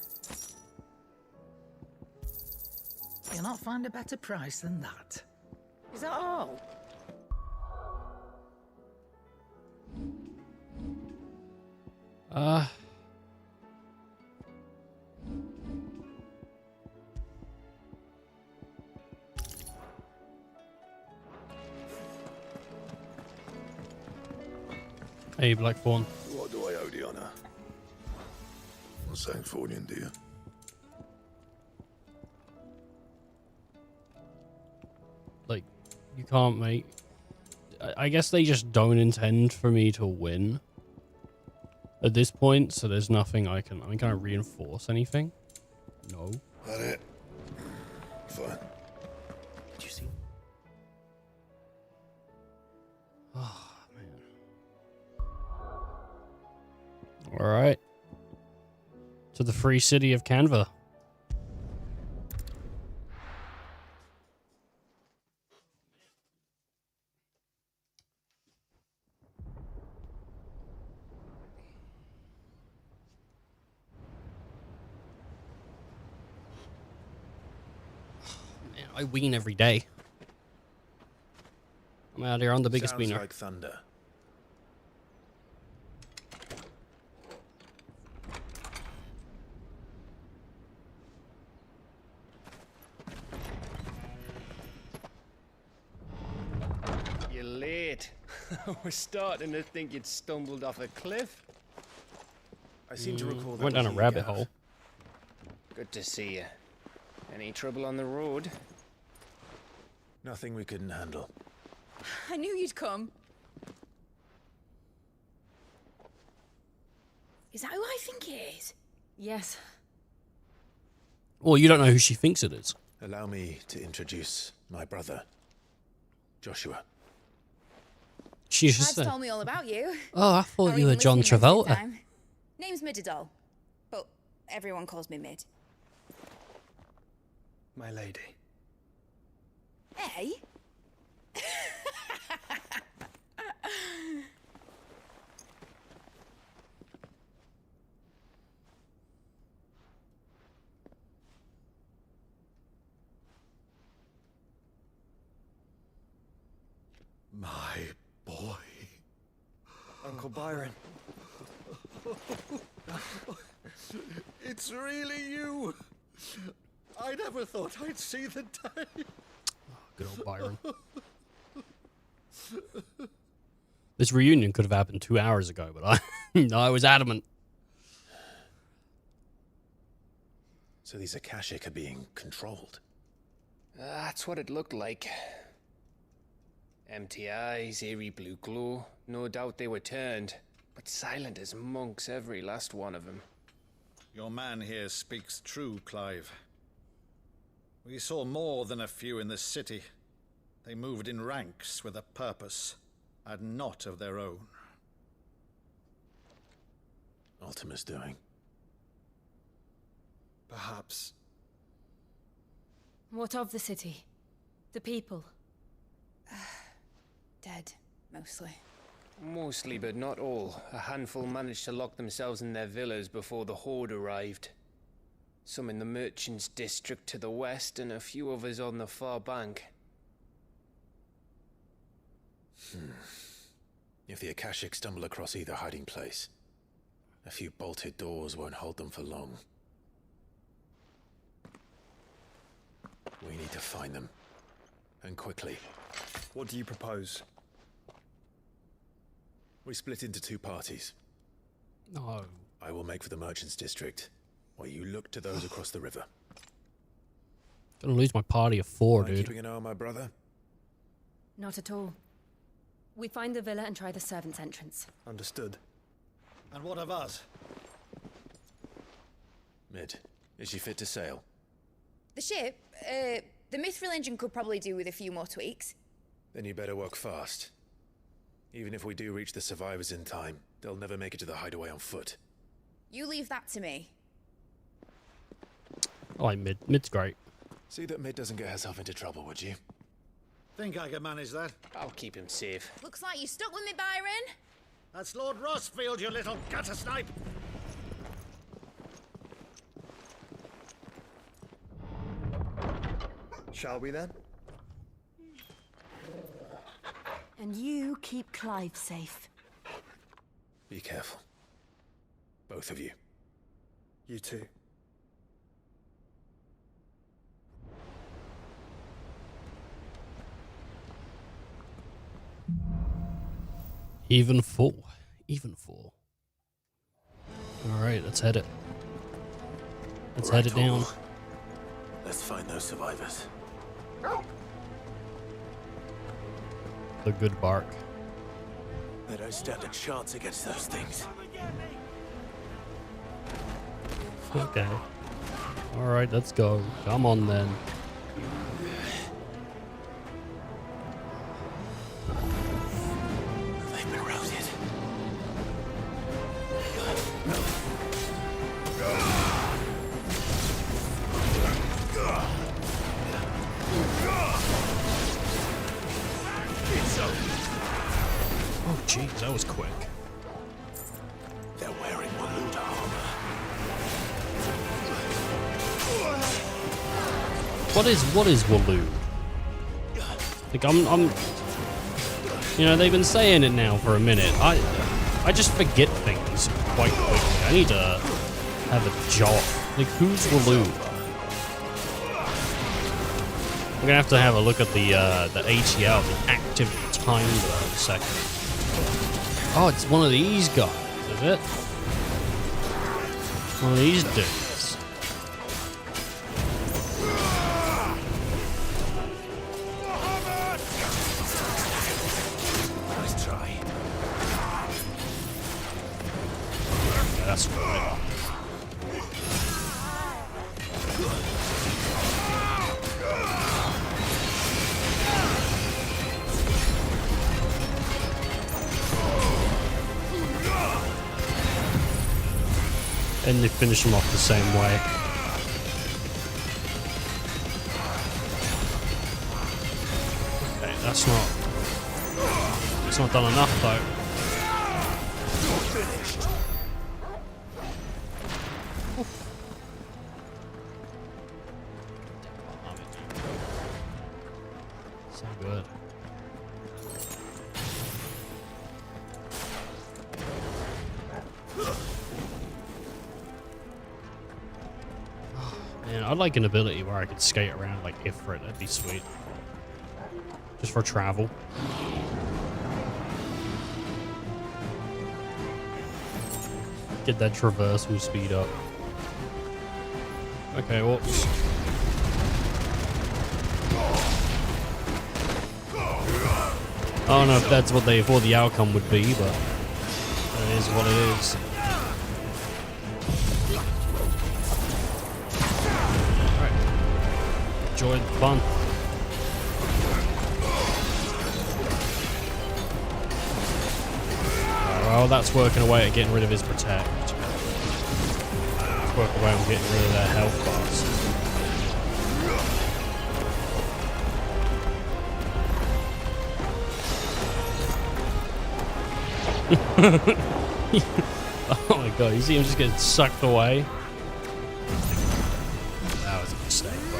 You'll not find a better price than that. Is that all? Hey, Blackthorn. What do I owe the honor? What's Sancfordian, dear? Like, you can't make... I guess they just don't intend for me to win at this point, so there's nothing I can reinforce anything. No. That it? Fine. Did you see? Oh, man. Alright. To the free city of Canva. I ween every day. I'm out here on the biggest Sounds wiener. like thunder. You're late. I was starting to think you'd stumbled off a cliff. I seem to recall that Went down a was you, rabbit Gav. hole. Good to see you. Any trouble on the road? Nothing we couldn't handle. I knew you'd come. Is that who I think it is? Yes. Well, you don't know who she thinks it is. Allow me to introduce my brother, Joshua. She just Dad's said, told me all about you. "Oh, I thought Or you were even John listening most of the Travolta." time. Name's Midadol, but everyone calls me Mid. My lady. Hey? My boy. Uncle Byron. It's really you. I never thought I'd see the day. Good old Byron. This reunion could have happened 2 hours ago, but I was adamant. So these Akashic are being controlled. That's what it looked like. Empty eyes, eerie blue glow. No doubt they were turned, but silent as monks, every last one of them. Your man here speaks true, Clive. We saw more than a few in the city. They moved in ranks with a purpose, and not of their own. Ultima's doing. Perhaps. What of the city? The people? Dead, mostly. Mostly, but not all. A handful managed to lock themselves in their villas before the Horde arrived. Some in the Merchants' District to the west, and a few others on the far bank. If the Akashic stumble across either hiding place, a few bolted doors won't hold them for long. We need to find them. And quickly. What do you propose? We split into two parties. No. I will make for the Merchants' District, while you look to those across the river. Gonna lose my party of 4, Mind dude. keeping an eye on my brother? Not at all. We find the villa and try the servants' entrance. Understood. And what of us? Mid, is she fit to sail? The ship, the Mithril engine could probably do with a few more tweaks. Then you better work fast. Even if we do reach the survivors in time, they'll never make it to the hideaway on foot. You leave that to me. I like Mid. Mid's great. See that Mid doesn't get herself into trouble, would you? Think I can manage that? I'll keep him safe. Looks like you stuck with me, Byron. That's Lord Rossfield, you little gutter snipe! Shall we then? And you keep Clive safe. Be careful. Both of you. You too. Even full. Even full. Alright, let's head it. Let's head it down. Let's find those survivors. The good bark. They don't stand a chance against those things. Okay. Alright, let's go. Come on then. They've been routed. Oh jeez, that was quick. They're wearing Waloed armor. What is Waloed? Like I'm you know, they've been saying it now for a minute. I just forget things quite quickly. I need to have a jot. Like, who's Waloed? I'm gonna have to have a look at the ATL, the active time in a second. Oh, it's one of these guys, is it? One of these dudes. Nice try. Yeah, that's right. And they finish him off the same way. Okay, that's not done enough though. So good. Man, I'd like an ability where I could skate around like Ifrit. That'd be sweet. Just for travel. Get that traversal speed up. Okay, whoops. I don't know if that's what they thought the outcome would be, but it is what it is. Enjoy the fun. Well, that's working away at getting rid of his protect. Let's work away on getting rid of their health bars. Oh my god, you see him just getting sucked away? That was a mistake, bro.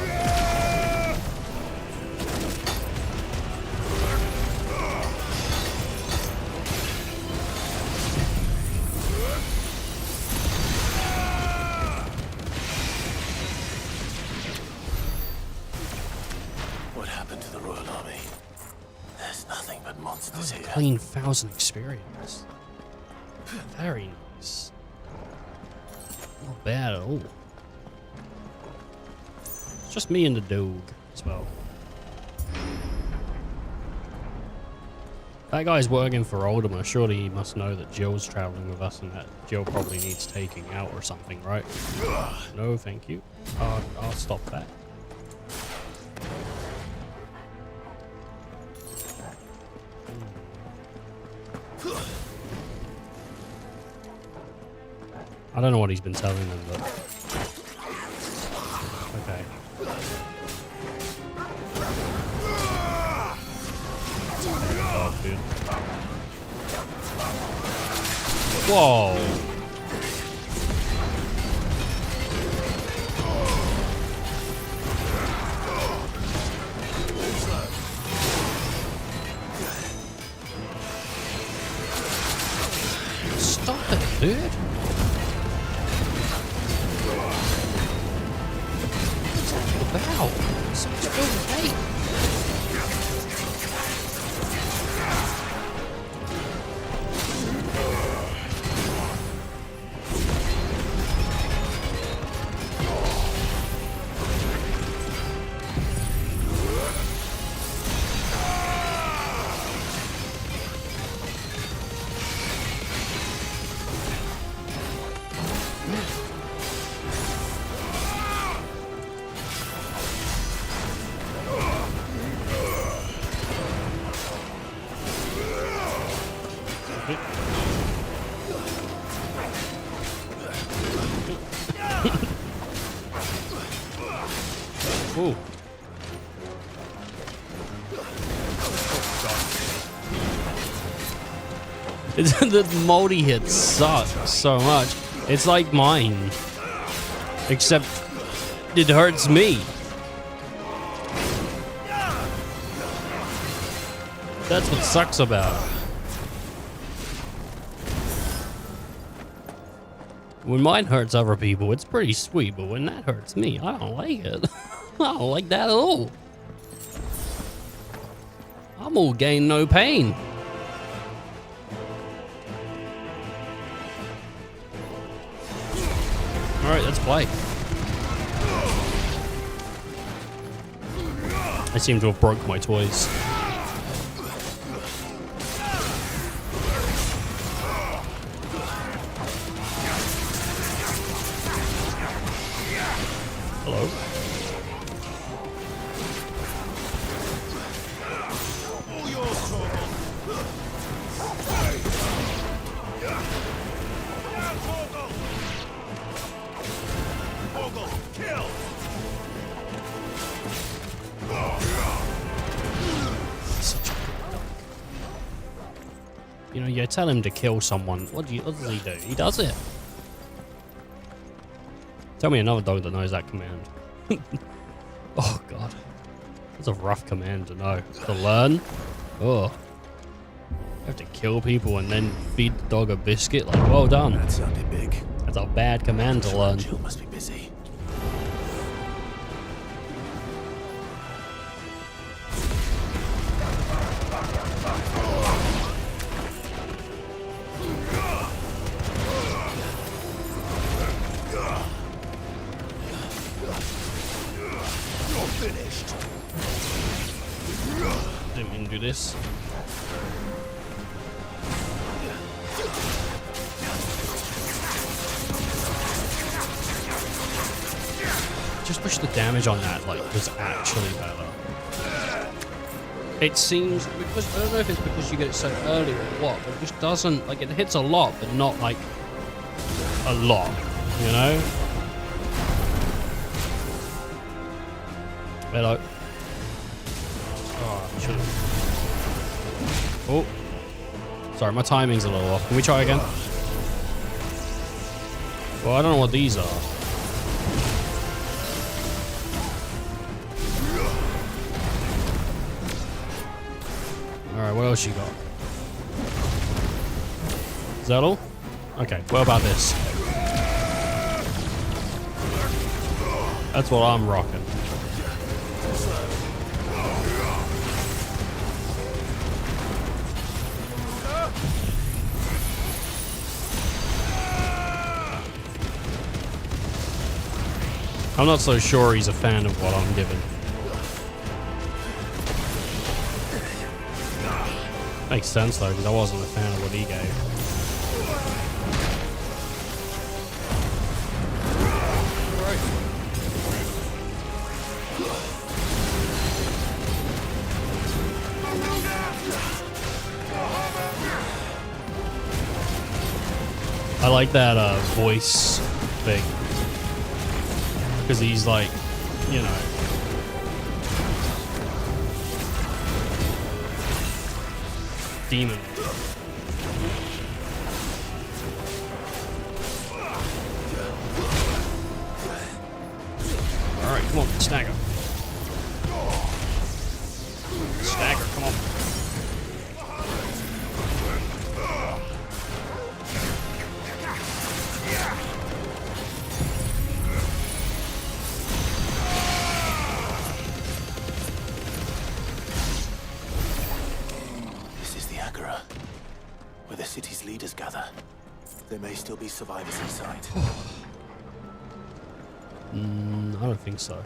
What happened to the Royal Army? There's nothing but monsters here. Clean 1,000 experience. Very nice. Not bad at all. It's just me and the dog as well. That guy's working for Alderman. Surely he must know that Jill's traveling with us and that Jill probably needs taking out or something, right? No, thank you. I'll stop that. I don't know what he's been telling them, but... Okay. Oh, dude. Whoa! Stop it, dude! Hey. Ooh. The multi hits suck so much. It's like mine, except it hurts me. That's what sucks about it. When mine hurts other people, it's pretty sweet, but when that hurts me, I don't like it. I don't like that at all. I'm all gain, no pain. Alright, let's play. I seem to have broke my toys. Hello? You know, you tell him to kill someone. What does he do? He does it. Tell me another dog that knows that command. Oh god. That's a rough command to know. To learn? Oh. You have to kill people and then feed the dog a biscuit? Like, well done. That sounded big. That's a bad command to learn. Jill must be busy. Didn't mean to do this. Just wish the damage on that was actually better. It seems because I don't know if it's because you get it so early or what, but it just doesn't it hits a lot, but not a lot, you know? Hello. Oh, I should've. Oh. Sorry, my timing's a little off. Can we try again? Well, I don't know what these are. Alright, what else you got? Is that all? Okay, what about this? That's what I'm rocking. I'm not so sure he's a fan of what I'm giving. Makes sense though, because I wasn't a fan of what he gave. I like that voice thing. Because he's like, you know. Demon. Alright, come on, stagger. Stagger, come on. Yazura, where the city's leaders gather. There may still be survivors inside. I don't think so.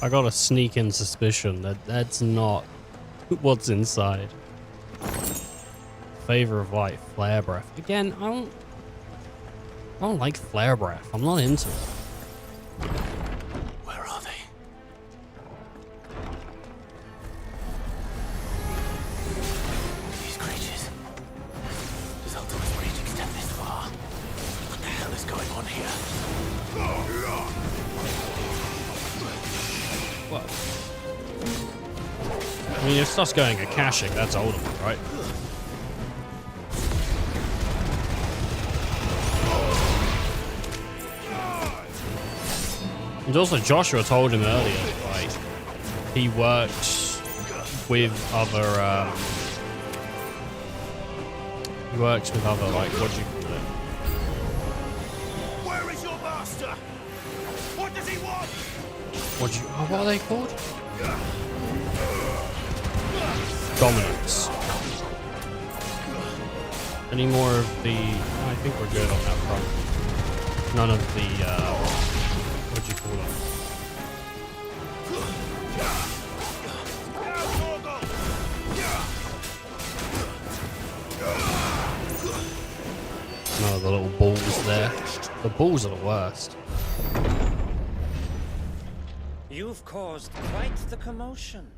I got a sneaking suspicion that that's not what's inside. Favor of light, flare breath. Again, I don't like flare breath. I'm not into it. Where are they? These creatures. Does Ultima's reach extend this far? What the hell is going on here? What? I mean, if stuff's going Akashic, that's Ultimate, right? And also, Joshua told him earlier, like, he works with other, like, what do you call it? Where is your master? What does he want? What are they called? Dominance. Any more of the... I think we're good on that front. None of the, what do you call it? None of the little balls there. The balls are the worst. You've caused quite the commotion.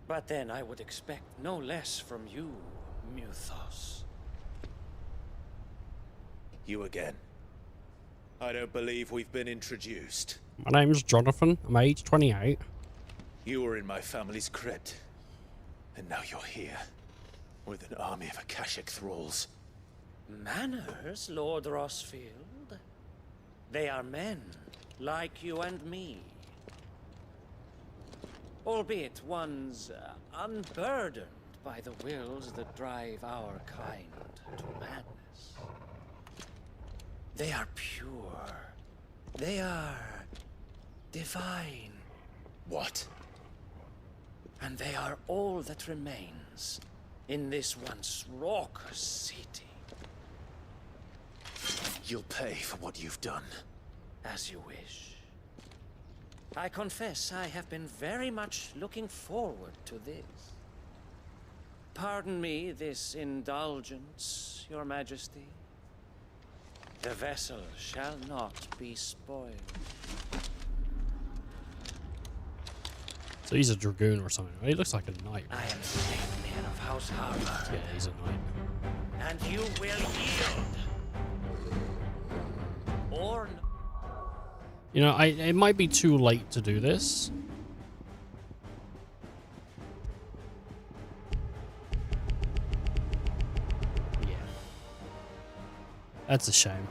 But then I would expect no less from you, Muthos. You again. I don't believe we've been introduced. My name's Jonathan. I'm age 28. You were in my family's crypt. And now you're here. With an army of Akashic thralls. Manners, Lord Rossfield? They are men, like you and me. Albeit one's unburdened by the wills that drive our kind to madness. They are pure. They are divine. What? And they are all that remains in this once raucous city. You'll pay for what you've done. As you wish. I confess I have been very much looking forward to this. Pardon me this indulgence, Your Majesty. The vessel shall not be spoiled. So he's a dragoon or something. He looks like a knight. I am Sleipnir of House Harvard. Yeah, he's a knight. And you will yield. Or not. You know, it might be too late to do this. Yeah. That's a shame.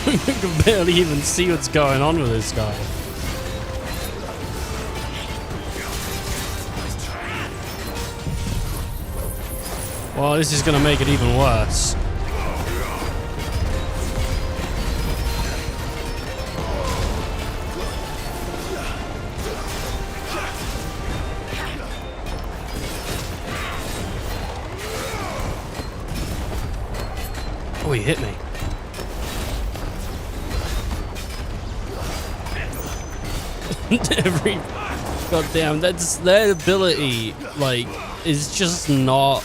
You can barely even see what's going on with this guy. Well, this is going to make it even worse. Oh, he hit me. Every goddamn, that's their ability, like, is just not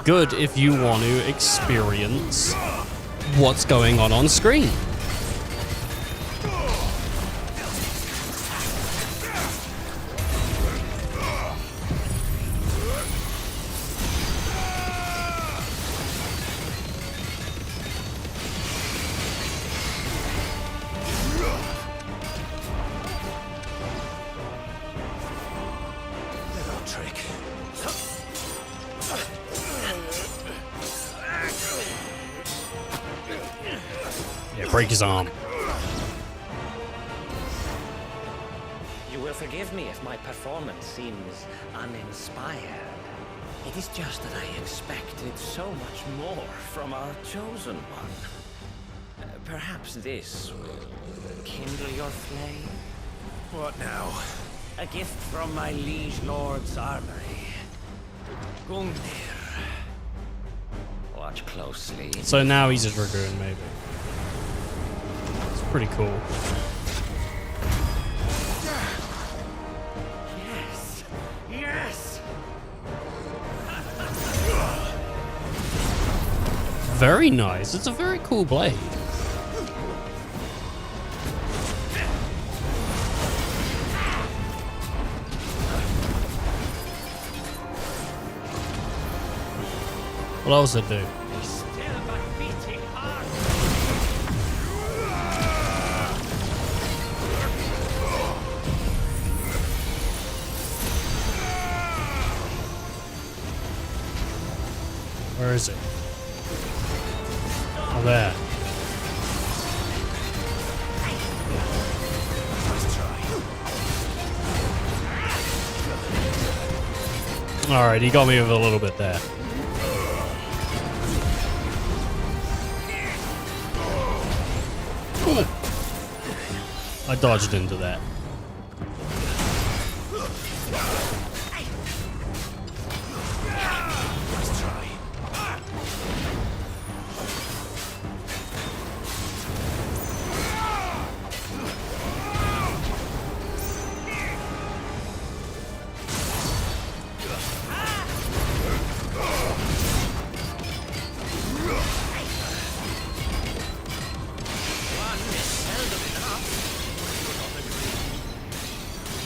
good if you want to experience what's going on screen. break his arm. You will forgive me if my performance seems uninspired. It is just that I expected so much more from our chosen one. Perhaps this will kindle your flame? What now? A gift from my liege lord's armory. Gungnir. Watch closely. So now he's a dragoon, maybe. It's pretty cool. Yes! Yes! Very nice. It's a very cool blade. What else it do? Where is it? Oh, there. Alright, he got me with a little bit there. Ooh. I dodged into that.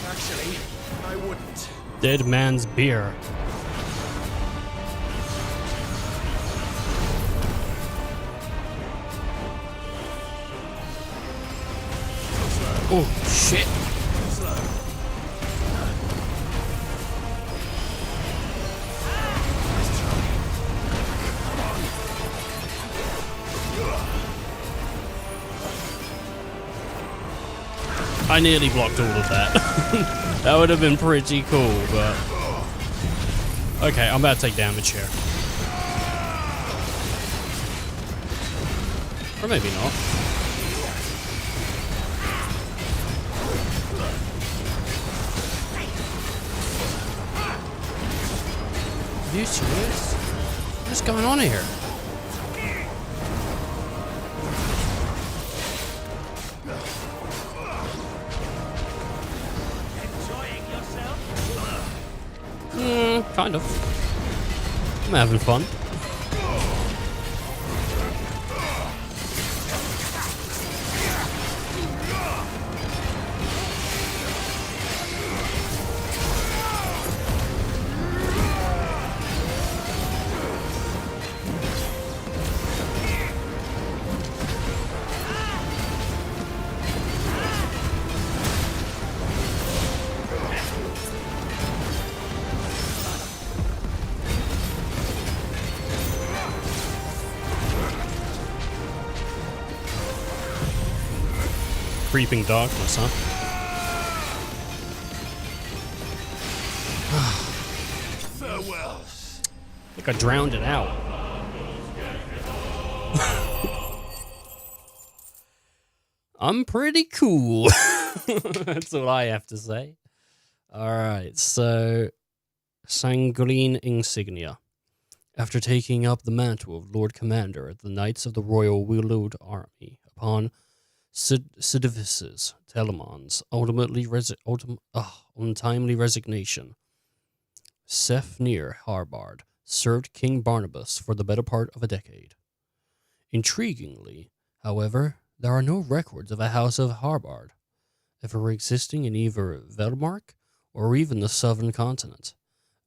Actually, I wouldn't. Dead man's beer. Oh, shit. I nearly blocked all of that. That would have been pretty cool, but... Okay, I'm about to take damage here. Or maybe not. Are you serious? What's going on here? Kind of. I'm having fun. Creeping darkness, huh? Farewell. I think I drowned it out. I'm pretty cool. That's what I have to say. Alright, so Sanguine Insignia. After taking up the mantle of Lord Commander, the Knights of the Royal Willowed Army, upon Sidivus's Telemon's untimely resignation, Sefnir Harbard served King Barnabas for the better part of a decade. Intriguingly, however, there are no records of a House of Harbard ever existing in either Velmark or even the southern continent,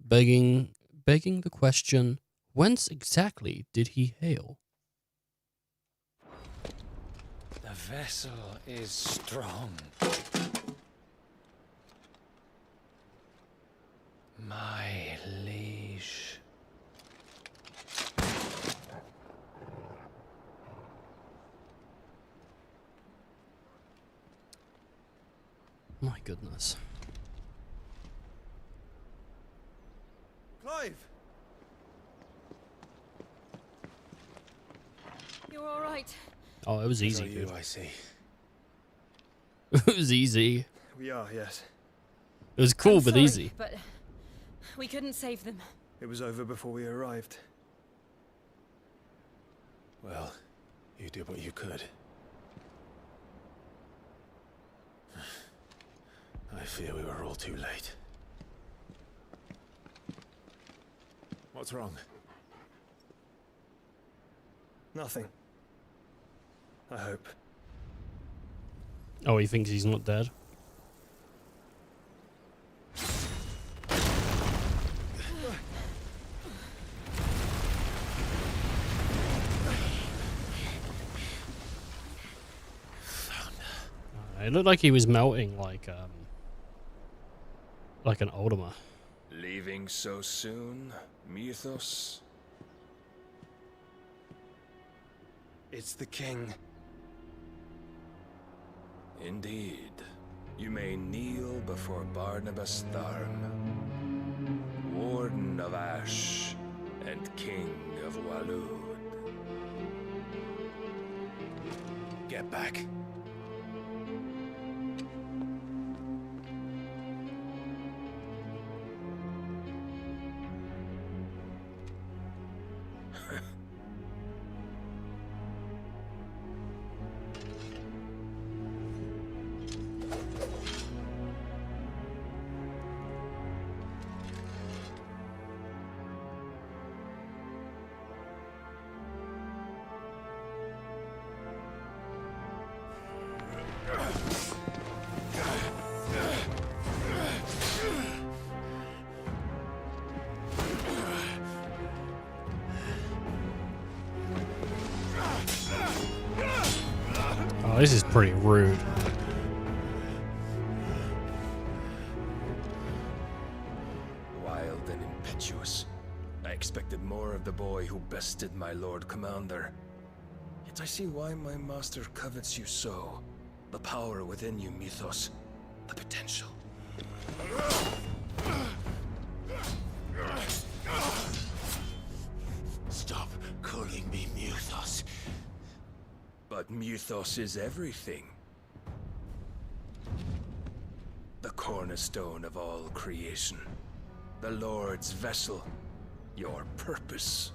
begging the question, whence exactly did he hail? The vessel is strong. My liege. My goodness. Clive! You're all right. Oh, it was easy, You, dude. I see. It was easy. We are, yes. It was cool, I'm but sorry, easy. But we couldn't save them. It was over before we arrived. Well, you did what you could. I fear we were all too late. What's wrong? Nothing. I hope. Oh, he thinks he's not dead. It looked like he was melting like an Ultima. Leaving so soon, Mythos? It's the king. Indeed. You may kneel before Barnabas Tharm, Warden of Ash and King of Walud. Get back. Oh, this is pretty rude. Wild and impetuous. I expected more of the boy who bested my Lord Commander. Yet I see why my master covets you so. The power within you, Mythos. The potential. Stop calling me Mythos. But Mythos is everything. The cornerstone of all creation. The Lord's vessel. Your purpose.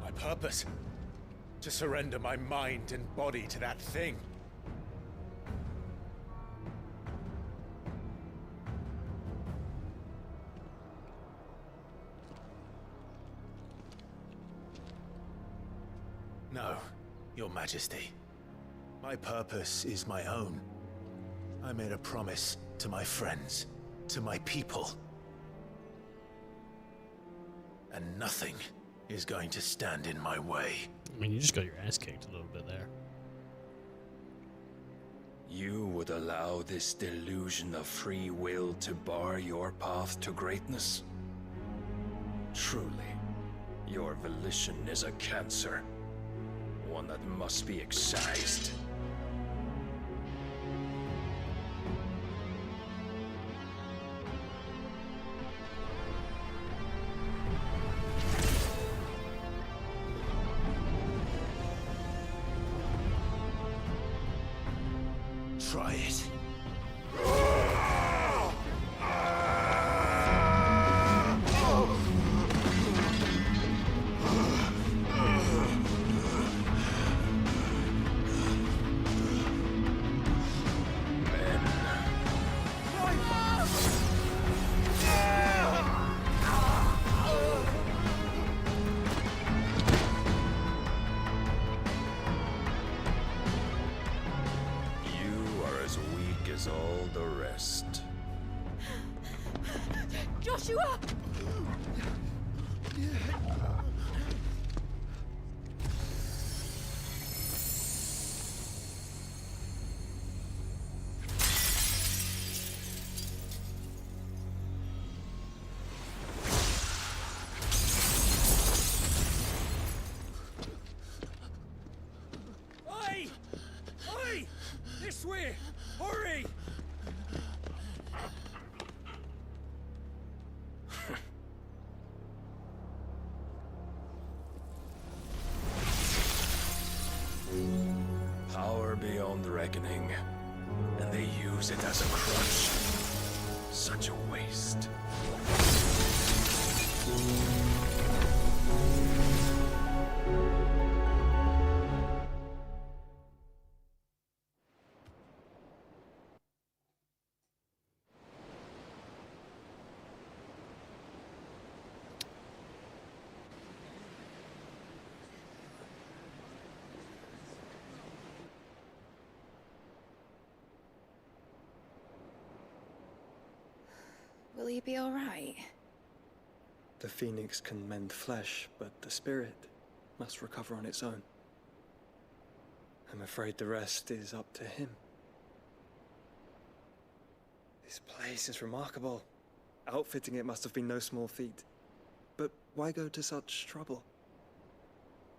My purpose? To surrender my mind and body to that thing. No, Your Majesty. My purpose is my own. I made a promise to my friends, to my people. And nothing is going to stand in my way. I mean, you just got your ass kicked a little bit there. You would allow this delusion of free will to bar your path to greatness? Truly, your volition is a cancer. One that must be excised. Try it. All the rest. Joshua! Oi! Oi! This way! beyond reckoning, and they use it as a crutch. Such a waste. Will he be alright? The phoenix can mend flesh, but the spirit must recover on its own. I'm afraid the rest is up to him. This place is remarkable. Outfitting it must have been no small feat. But why go to such trouble?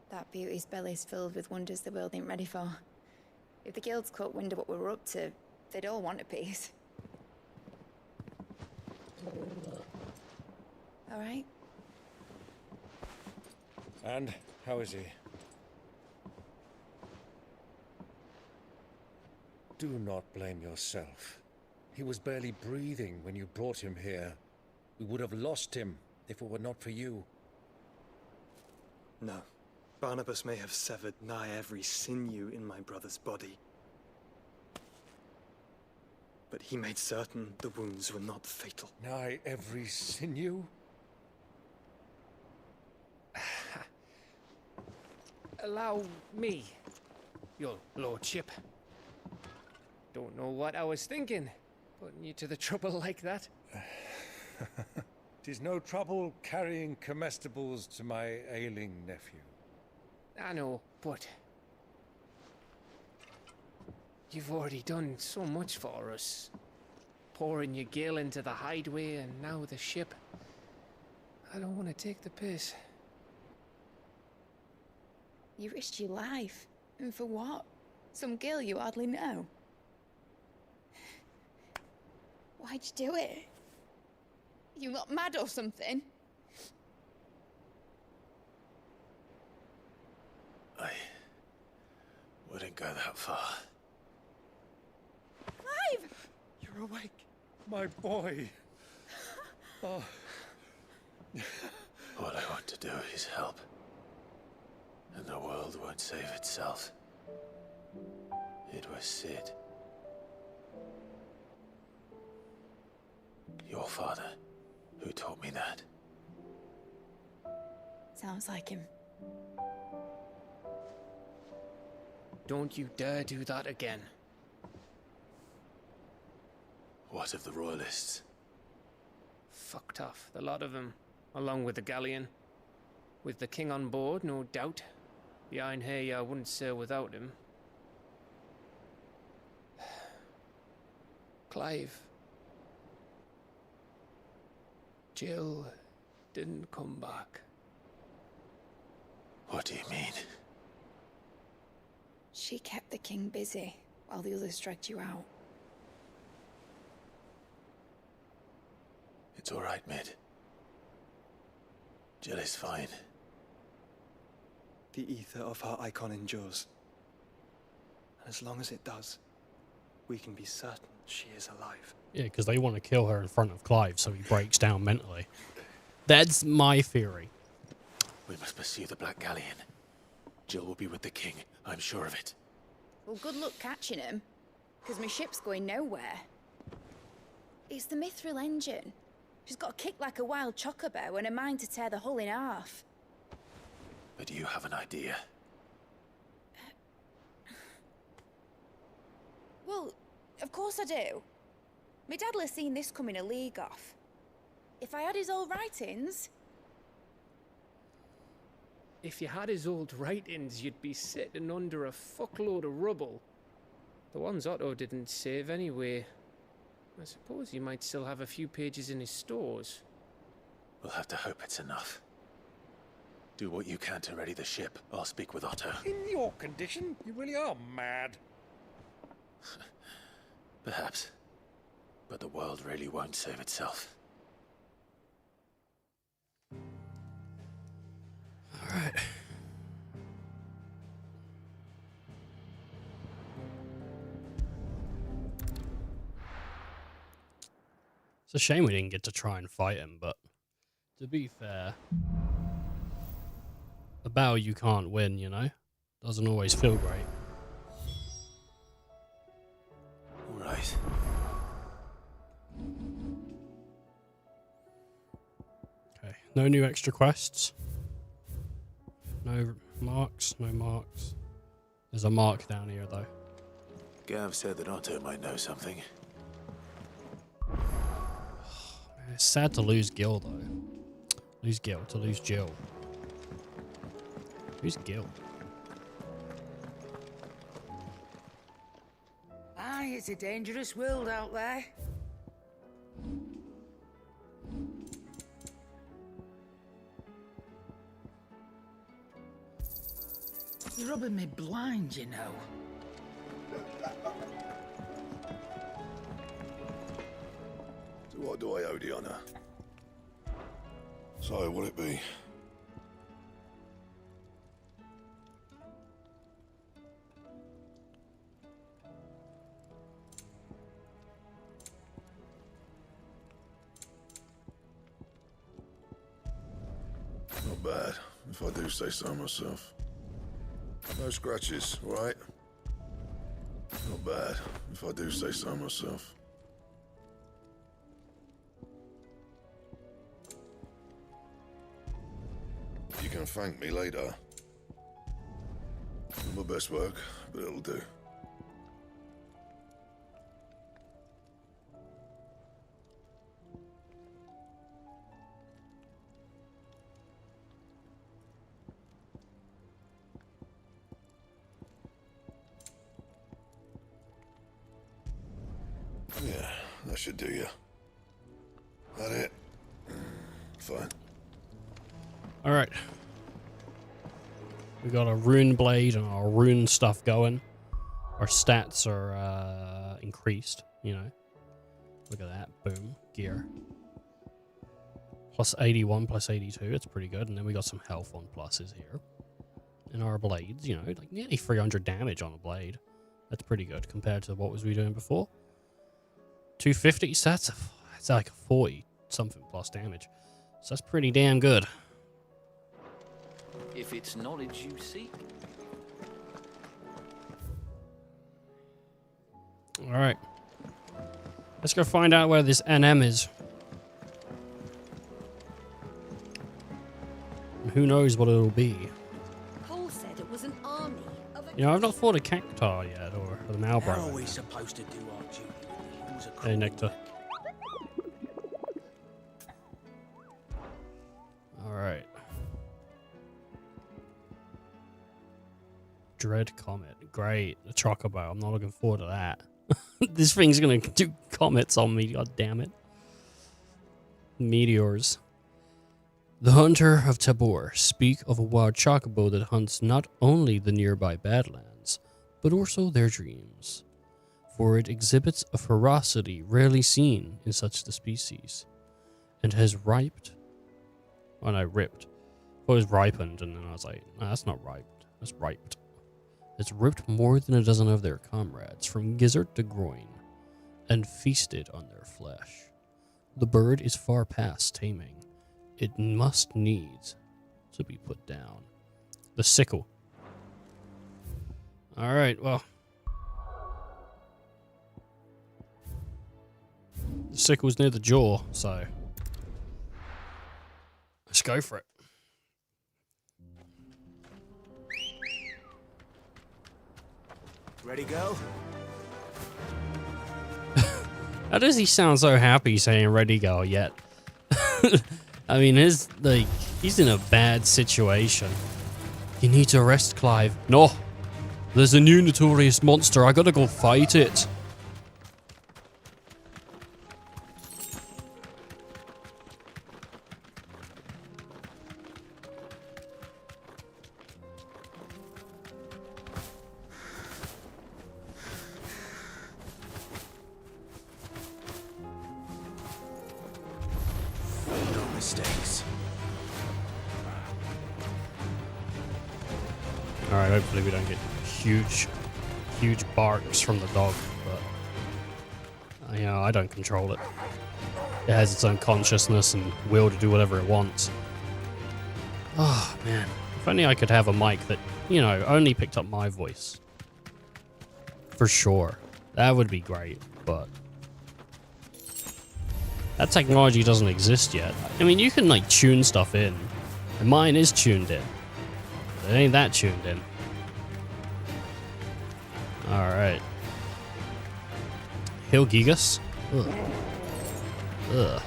That beauty's belly's filled with wonders the world ain't ready for. If the guilds caught wind of what we were up to, they'd all want a piece. All right? And how is he? Do not blame yourself. He was barely breathing when you brought him here. We would have lost him if it were not for you. No. Barnabas may have severed nigh every sinew in my brother's body. But he made certain the wounds were not fatal. Nigh every sinew? Allow me, your lordship. Don't know what I was thinking, putting you to the trouble like that. 'Tis no trouble carrying comestibles to my ailing nephew. I know, but you've already done so much for us. Pouring your gale into the hideaway and now the ship. I don't want to take the piss. You risked your life. And for what? Some girl you hardly know. Why'd you do it? You not mad or something? I wouldn't go that far. Clive! You're awake, my boy. Oh. All I want to do is help. And the world won't save itself. It was Sid. Your father, who taught me that. Sounds like him. Don't you dare do that again. What of the Royalists? Fucked off, the lot of them, along with the galleon. With the king on board, no doubt. Behind here, I wouldn't sail without him. Clive. Jill didn't come back. What do you mean? She kept the king busy while the others dragged you out. It's all right, Mid. Jill is fine. The ether of her icon endures. And as long as it does, we can be certain she is alive. Yeah, because they want to kill her in front of Clive so he breaks down mentally. That's my theory. We must pursue the Black Galleon. Jill will be with the king, I'm sure of it. Well, good luck catching him, because my ship's going nowhere. It's the Mithril engine. She's got a kick like a wild chocobo and a mind to tear the hull in half. But do you have an idea? Well, of course I do. My dad'll have seen this coming a league off. If I had his old writings... If you had his old writings, you'd be sitting under a fuckload of rubble. The ones Otto didn't save anyway. I suppose he might still have a few pages in his stores. We'll have to hope it's enough. Do what you can to ready the ship. I'll speak with Otto. In your condition, you really are mad. Perhaps. But the world really won't save itself. Alright. It's a shame we didn't get to try and fight him, but to be fair, a battle you can't win, you know? Doesn't always feel great. Right. Okay, no new extra quests. No marks, no marks. There's a mark down here, though. Gav said that Otto might know something. It's sad to lose Gil, though. Lose Gil to lose Jill. Who's Gil? Aye, it's a dangerous world out there. You're rubbing me blind, you know. So what do I owe the honor? So will it be? Not bad, if I do say so myself. No scratches, right? Not bad, if I do say so myself. You can thank me later. My best work, but it'll do. Yeah, that should do you. That it? Fine. Alright. We got a rune blade and our rune stuff going. Our stats are increased, you know. Look at that. Boom. Gear. Plus 81, plus 82. It's pretty good. And then we got some health on pluses here. And our blades, you know, like nearly 300 damage on a blade. That's pretty good compared to what was we doing before. 250, so that's like a 40 something plus damage. So that's pretty damn good. If it's knowledge you seek. Alright. Let's go find out where this NM is. And who knows what it'll be. Cole said it was an army of You know, I've not fought a cactar yet, or the How are Malbro. we supposed to do our duty? Who's a Hey, Nectar. Alright. Dread Comet. Great. The Chocobo. I'm not looking forward to that. This thing's gonna do comets on me, god damn it. Meteors. The Hunter of Tabor speak of a wild chocobo that hunts not only the nearby Badlands, but also their dreams. For it exhibits a ferocity rarely seen in such the species, and has ripped. It was ripened, and then I was like, no, that's not ripe. That's riped. It's ripped more than a dozen of their comrades from gizzard to groin, and feasted on their flesh. The bird is far past taming. It must needs to be put down. The sickle. Alright, well. The sickle's near the jaw, so let's go for it. Ready, go? How does he sound so happy saying ready go yet? I mean, he's in a bad situation. You need to arrest Clive. No! There's a new notorious monster. I gotta go fight it. No mistakes. Alright, hopefully we don't get huge barks from the dog, but you know, I don't control it. It has its own consciousness and will to do whatever it wants. Oh, man. If only I could have a mic that, you know, only picked up my voice. For sure. That would be great, but... that technology doesn't exist yet. I mean, you can, like, tune stuff in. And mine is tuned in. But it ain't that tuned in. Alright. Hill Gigas? Ugh. Ugh.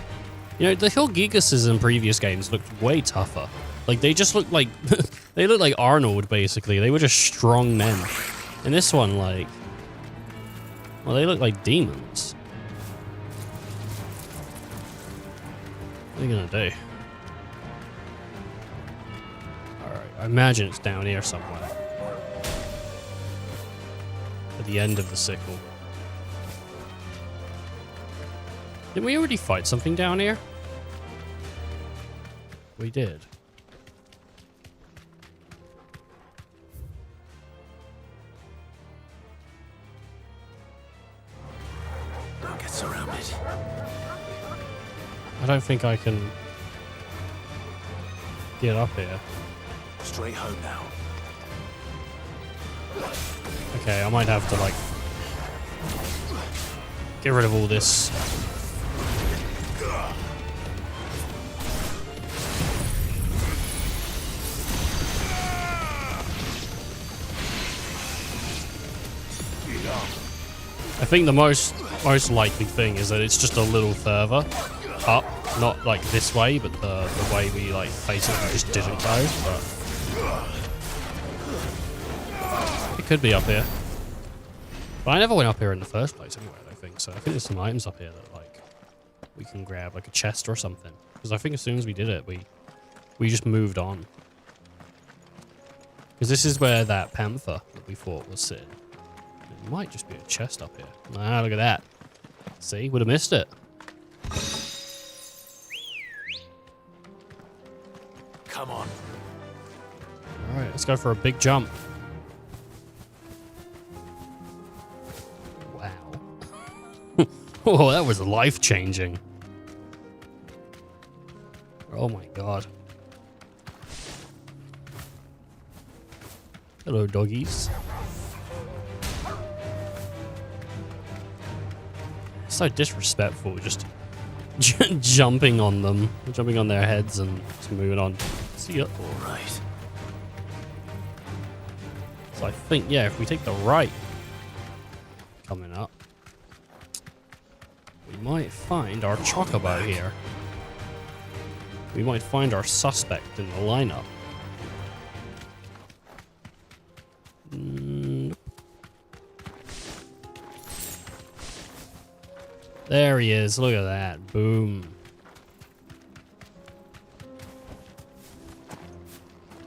You know, the Hill Gigases in previous games looked way tougher. Like, they just looked like... they looked like Arnold, basically. They were just strong men. In this one, like... well, they look like demons. What are you gonna do? Alright, I imagine it's down here somewhere. At the end of the sickle. Didn't we already fight something down here? We did. Don't get surrounded. I don't think I can get up here. Straight home now. Okay, I might have to, like, get rid of all this. I think the most likely thing is that it's just a little further up, not like this way, but the way we like basically just didn't go. But it could be up here. But I never went up here in the first place anyway. I think so. I think there's some items up here that like we can grab, like a chest or something. Because I think as soon as we did it, we just moved on. Because this is where that panther that we thought was sitting. It might just be a chest up here. Ah, look at that. See, would have missed it. Come on. Alright, let's go for a big jump. Wow. Oh, that was life-changing. Oh my god. Hello, doggies. So disrespectful, just jumping on them, jumping on their heads and just moving on. See ya. All right. So I think, yeah, if we take the right coming up, we might find our chocobo here. We might find our suspect in the lineup. There he is. Look at that. Boom.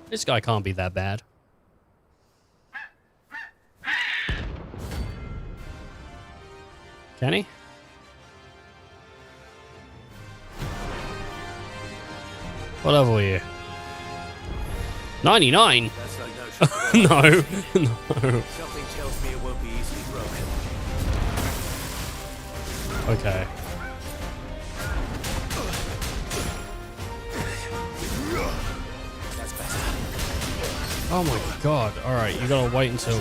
This guy can't be that bad. Can he? What level are you? 99? That's like no. No. Something tells me it won't be easily broken. Okay. That's better. Oh my god. Alright, you gotta wait until...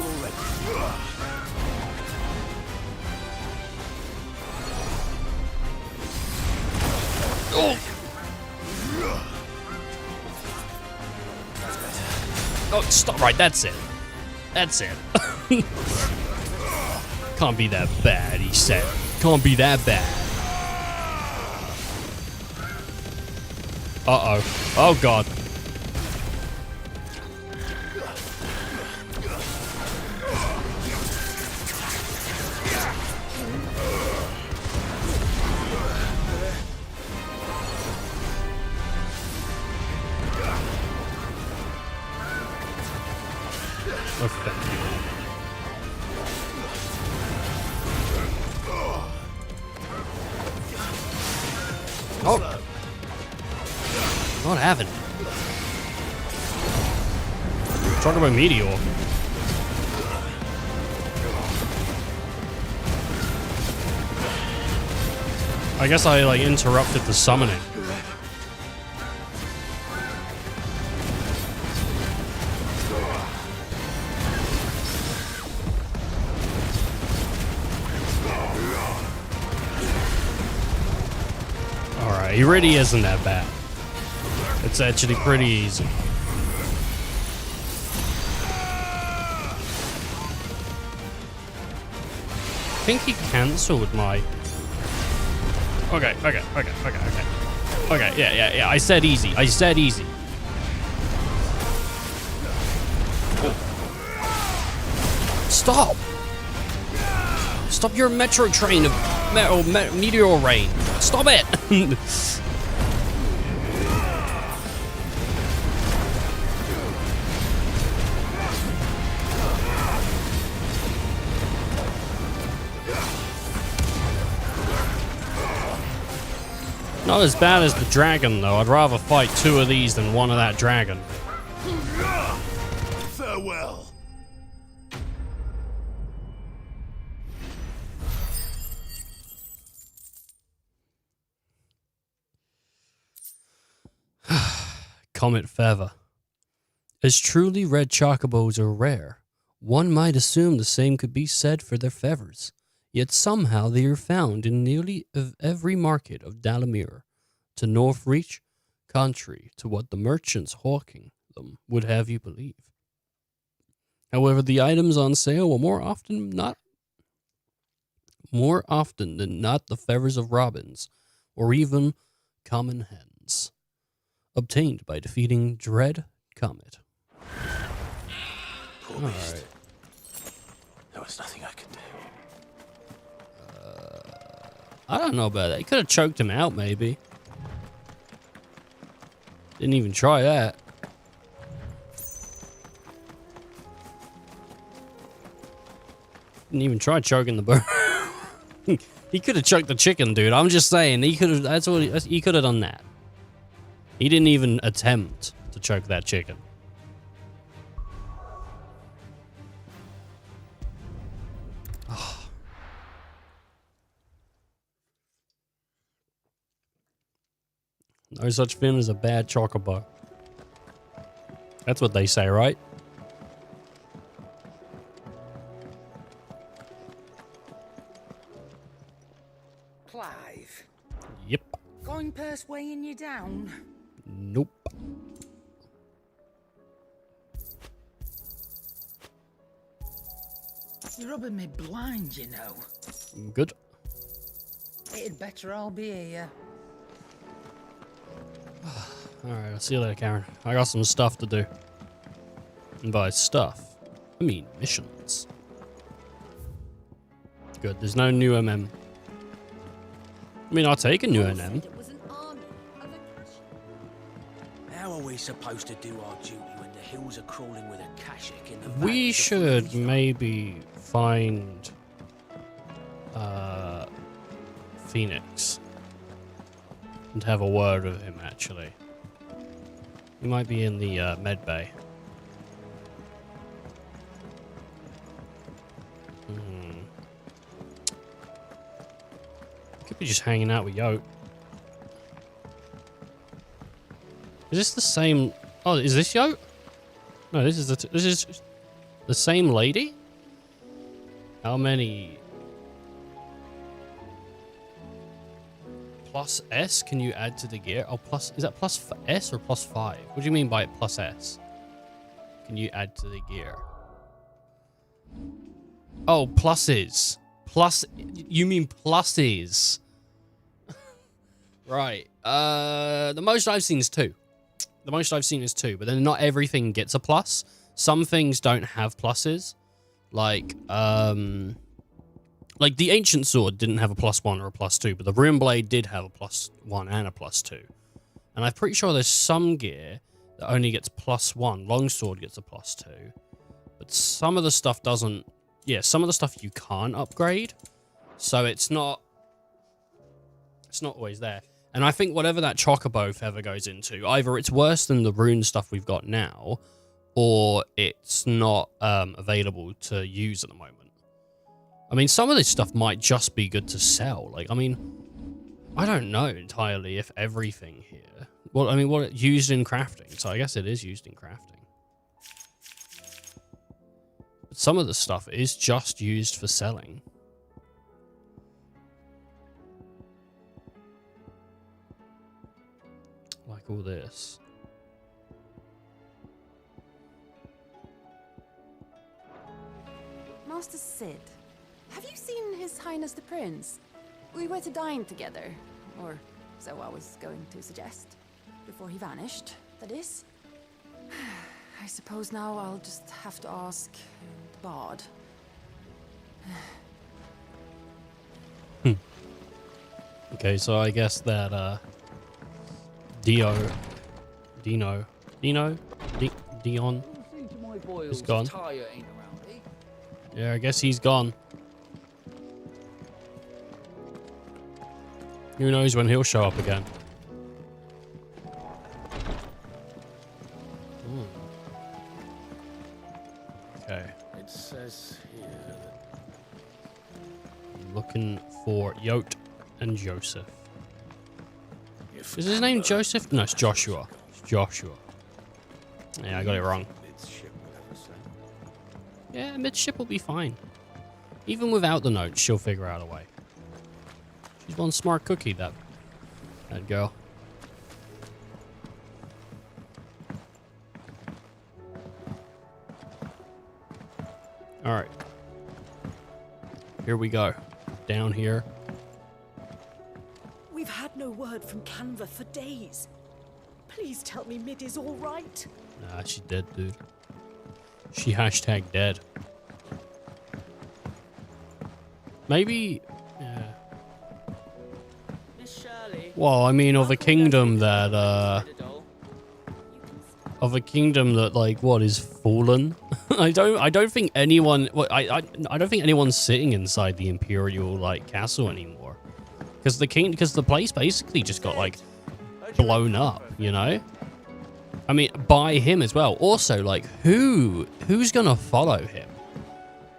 Oh! Oh, stop. Right, that's it. That's it. Can't be that bad, he said. Can't be that bad. Uh-oh. Oh, God. Oh, thank you. Oh! Not having it. Talk about Meteor. I guess I, like, interrupted the summoning. Alright, he really isn't that bad. It's actually pretty easy. I think he cancelled my... Okay. Okay, yeah. I said easy. Stop! Stop your metro train of meteor rain. Stop it! Not as bad as the dragon, though. I'd rather fight 2 of these than 1 of that dragon. Farewell. Comet Feather. As truly red chocobos are rare, one might assume the same could be said for their feathers. Yet somehow they are found in nearly every market of Dalamir, to Northreach, contrary to what the merchants hawking them would have you believe. However, the items on sale are more often than not the feathers of robins, or even common hens, obtained by defeating Dread Comet. Poor beast. There was nothing I could do. I don't know about that. He could have choked him out, maybe. Didn't even try that. Didn't even try choking the bird. He could have choked the chicken, dude. I'm just saying. He could have. He could have done that. He didn't even attempt to choke that chicken. No such thing as a bad chocobo. That's what they say, right? Clive. Yep. Going purse weighing you down? Nope. You're rubbing me blind, you know. Good. It'd better all be here. Alright, I'll see you later, Karen. I got some stuff to do. And by stuff, I mean missions. Good, there's no new MM. I mean, I'll take a new MM. How are we supposed to do our duty when the hills are crawling with a Kashik in the We should maybe find Phoenix and have a word with him, actually. He might be in the med bay. Could be just hanging out with Yote. Is this the same? Oh, is this Yote? No, this is the same lady. How many? Plus S can you add to the gear? Oh, plus, is that plus S or plus 5? What do you mean by plus S? Can you add to the gear? Oh, pluses. Plus, you mean pluses. Right. The most I've seen is 2. The most I've seen is 2, but then not everything gets a plus. Some things don't have pluses. Like the Ancient Sword didn't have a +1 or a +2, but the Rune Blade did have a +1 and a +2. And I'm pretty sure there's some gear that only gets +1. Longsword gets a +2. But some of the stuff doesn't... Yeah, some of the stuff you can't upgrade. So it's not always there. And I think whatever that Chocobo feather goes into, either it's worse than the rune stuff we've got now, or it's not available to use at the moment. I mean, some of this stuff might just be good to sell. Like, I mean, I don't know entirely if everything here. Well, I mean, what used in crafting? So I guess it is used in crafting. But some of the stuff is just used for selling. Like all this. Master Sid, have you seen His Highness the Prince? We were to dine together, or so I was going to suggest. Before he vanished, that is. I suppose now I'll just have to ask the Bard. Okay, so I guess that Dion is gone. Yeah, I guess he's gone. Who knows when he'll show up again? Okay. It says here that I'm looking for Yote and Joseph. Is his name Joseph? No, it's Joshua. It's Joshua. Yeah, I got it wrong. Yeah, midship will be fine. Even without the notes, she'll figure out a way. She's one smart cookie, that girl. Alright. Here we go. Down here. We've had no word from Canva for days. Please tell me Mid is all right. Nah, she's dead, dude. She hashtag dead. Maybe... Yeah. Miss Shirley. Well, I mean, of a kingdom that, of a kingdom that, like, what, is fallen? I don't think anyone... Well, I don't think anyone's sitting inside the Imperial, like, castle anymore. Because the place basically just got, like, blown up, you know? I mean, by him as well. Also, like, who's gonna follow him?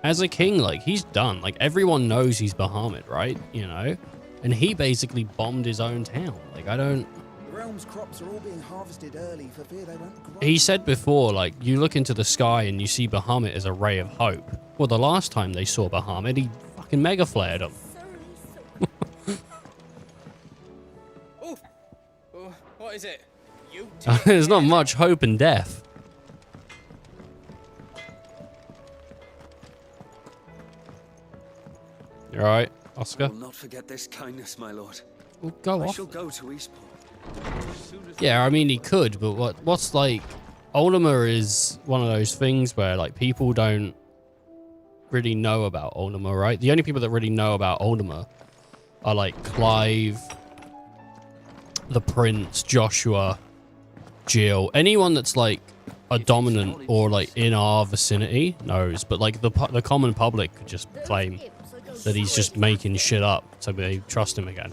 As a king, like, he's done. Like, everyone knows he's Bahamut, right? You know? And he basically bombed his own town. Like, I don't... The realm's crops are all being harvested early for fear they won't grow. He said before, like, you look into the sky and you see Bahamut as a ray of hope. Well, the last time they saw Bahamut, he fucking mega flared him. What is it? You There's not much hope in death. You alright, Oscar? I will not forget this kindness, my lord. Well, go I off. shall go to Eastport. Yeah, I mean, he could, but what's like... Ultima is one of those things where, like, people don't really know about Ultima, right? The only people that really know about Ultima are, like, Clive, the Prince, Joshua, Jill. Anyone that's, like, a dominant or, like, in our vicinity knows, but, like, the common public could just claim that he's just making shit up, so they trust him again.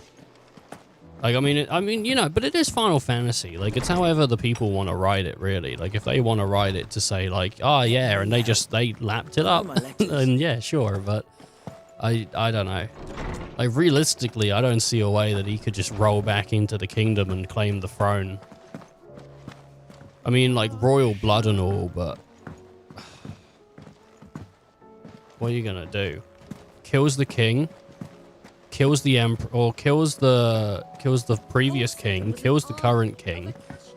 Like, I mean, you know, but it is Final Fantasy. Like, it's however the people want to write it, really. Like, if they want to write it to say, like, oh, yeah, and they lapped it up, then yeah, sure, but I don't know. Like, realistically, I don't see a way that he could just roll back into the kingdom and claim the throne. I mean, like, royal blood and all, but... What are you gonna do? Kills the king, kills the emperor, or kills the previous king, kills the current king,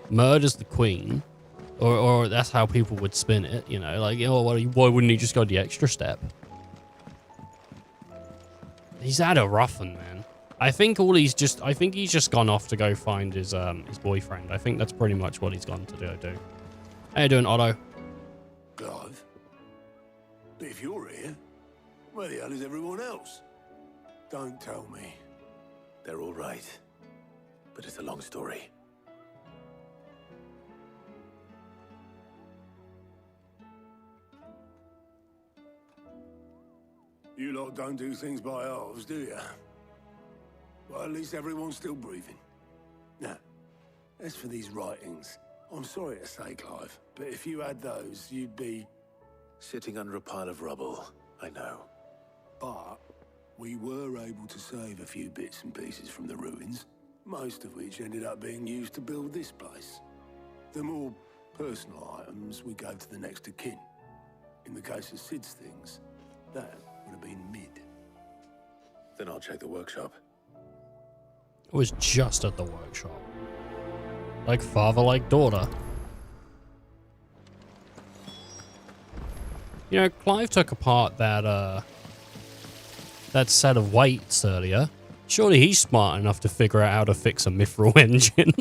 murders the queen, or that's how people would spin it, you know, like, oh, why wouldn't he just go the extra step? He's had a rough one, man. I think he's just gone off to go find his boyfriend. I think that's pretty much what he's gone to do. How you doing, Otto? Clive? But if you're here, where the hell is everyone else? Don't tell me. They're all right. But it's a long story. You lot don't do things by halves, do you? Well, at least everyone's still breathing. Now, as for these writings, I'm sorry to say, Clive, but if you had those, you'd be... Sitting under a pile of rubble, I know. But We were able to save a few bits and pieces from the ruins, most of which ended up being used to build this place. The more personal items we gave to the next of kin. In the case of Sid's things, that would have been Mid. Then I'll check the workshop. It was just at the workshop. Like father, like daughter. You know, Clive took apart that set of weights earlier. Surely he's smart enough to figure out how to fix a mithril engine.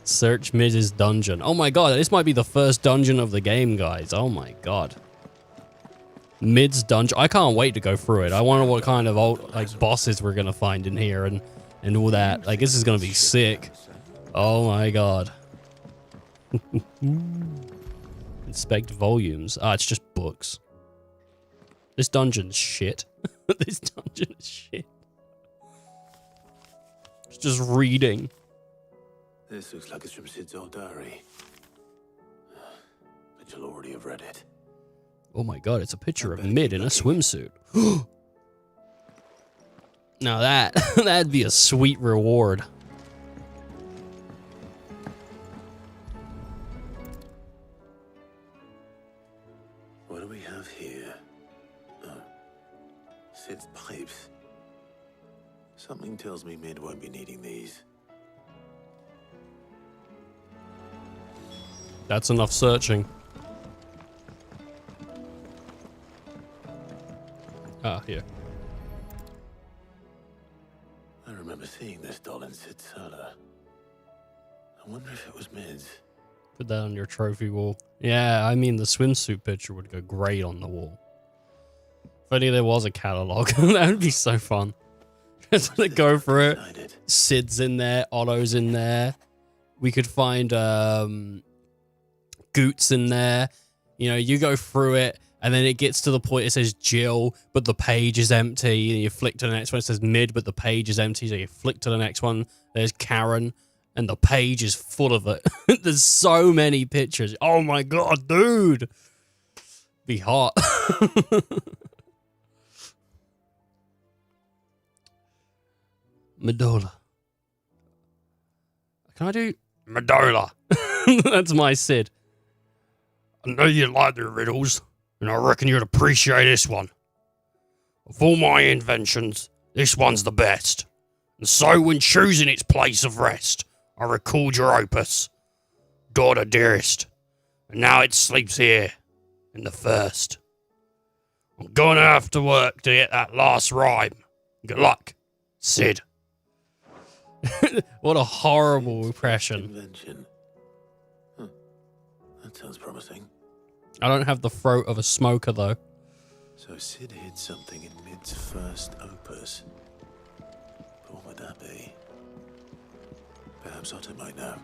Search Miz's dungeon. Oh my god, this might be the first dungeon of the game, guys. Oh my god. Mid's dungeon. I can't wait to go through it. I wonder what kind of old bosses we're gonna find in here and all that. Like, this is gonna be sick. Oh my god. Inspect volumes. Ah, it's just books. This dungeon's shit. This dungeon is shit. It's just reading. This looks like it's from Sid's old diary. But you'll already have read it. Oh my god, it's a picture of Mid in a swimsuit. Now that'd be a sweet reward. What do we have here? Oh, Sid's pipes. Something tells me Mid won't be needing these. That's enough searching. Ah, here. I remember seeing this doll in Sid's cellar. I wonder if it was Mid's. Put that on your trophy wall. Yeah, I mean, the swimsuit picture would go great on the wall. If only there was a catalog. That would be so fun. Just to go for it. Sid's in there. Otto's in there. We could find Goot's in there. You know, you go through it, and then it gets to the point it says Jill, but the page is empty. And you flick to the next one, it says Mid, but the page is empty. So you flick to the next one, there's Karen, and the page is full of it. There's so many pictures. Oh my god, dude! Be hot. Medola. Can I do Medola? That's my Sid. I know you like the riddles, and I reckon you'd appreciate this one. Of all my inventions, this one's the best. And so when choosing its place of rest, I recalled your opus, daughter dearest, and now it sleeps here, in the first. I'm gonna have to work to get that last rhyme. Good luck, Sid. What a horrible impression. Invention. Huh. That sounds promising. I don't have the throat of a smoker, though. So Sid hid something in Mid's first opus. But what would that be? Perhaps Otto might know.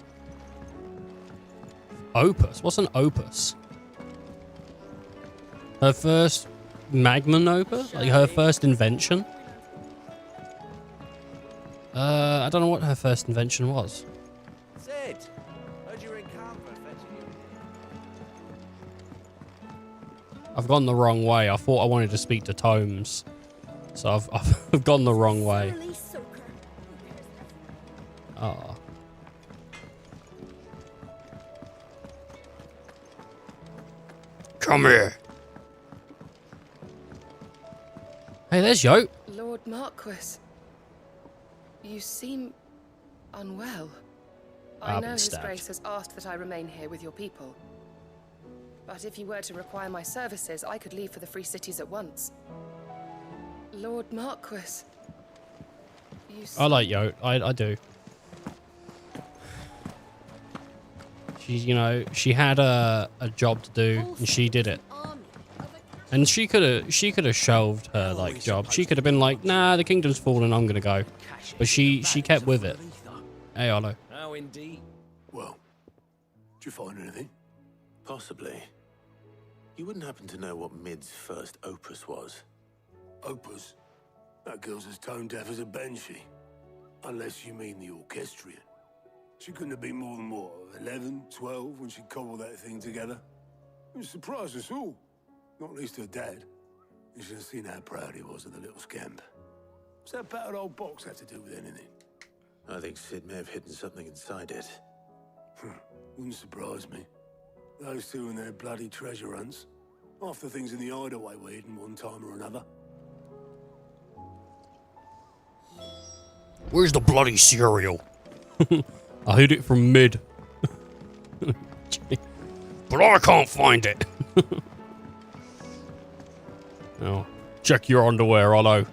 Opus? What's an opus? Her first magnum opus? Like her first invention? I don't know what her first invention was. Sid, heard you were in Canberra fetching you. I've gone the wrong way. I thought I wanted to speak to Tomes. So I've gone the wrong way. Ah. Come here. Hey, there's Yo. Lord Marquis, you seem unwell. I know His Grace has asked that I remain here with your people. But if you were to require my services, I could leave for the Free Cities at once. Lord Marquis, you I like Yo. I do. She had a job to do, and she did it. And she could have shelved her job. She could have been like, nah, the kingdom's fallen, I'm gonna go. But she kept with it. Hey, Otto. Oh, indeed. Well, did you find anything? Possibly. You wouldn't happen to know what Mid's first opus was? Opus? That girl's as tone deaf as a banshee. Unless you mean the orchestrion. She couldn't have been more than, what, 11, 12 when she cobbled that thing together? It surprised us all. Not least her dad. You should have seen how proud he was of the little scamp. What's that battered old box have to do with anything? I think Sid may have hidden something inside it. Wouldn't surprise me. Those two and their bloody treasure hunts. Half the things in the hideaway were hidden one time or another. Where's the bloody cereal? I hid it from mid. But I can't find it. Oh, check your underwear, Otto.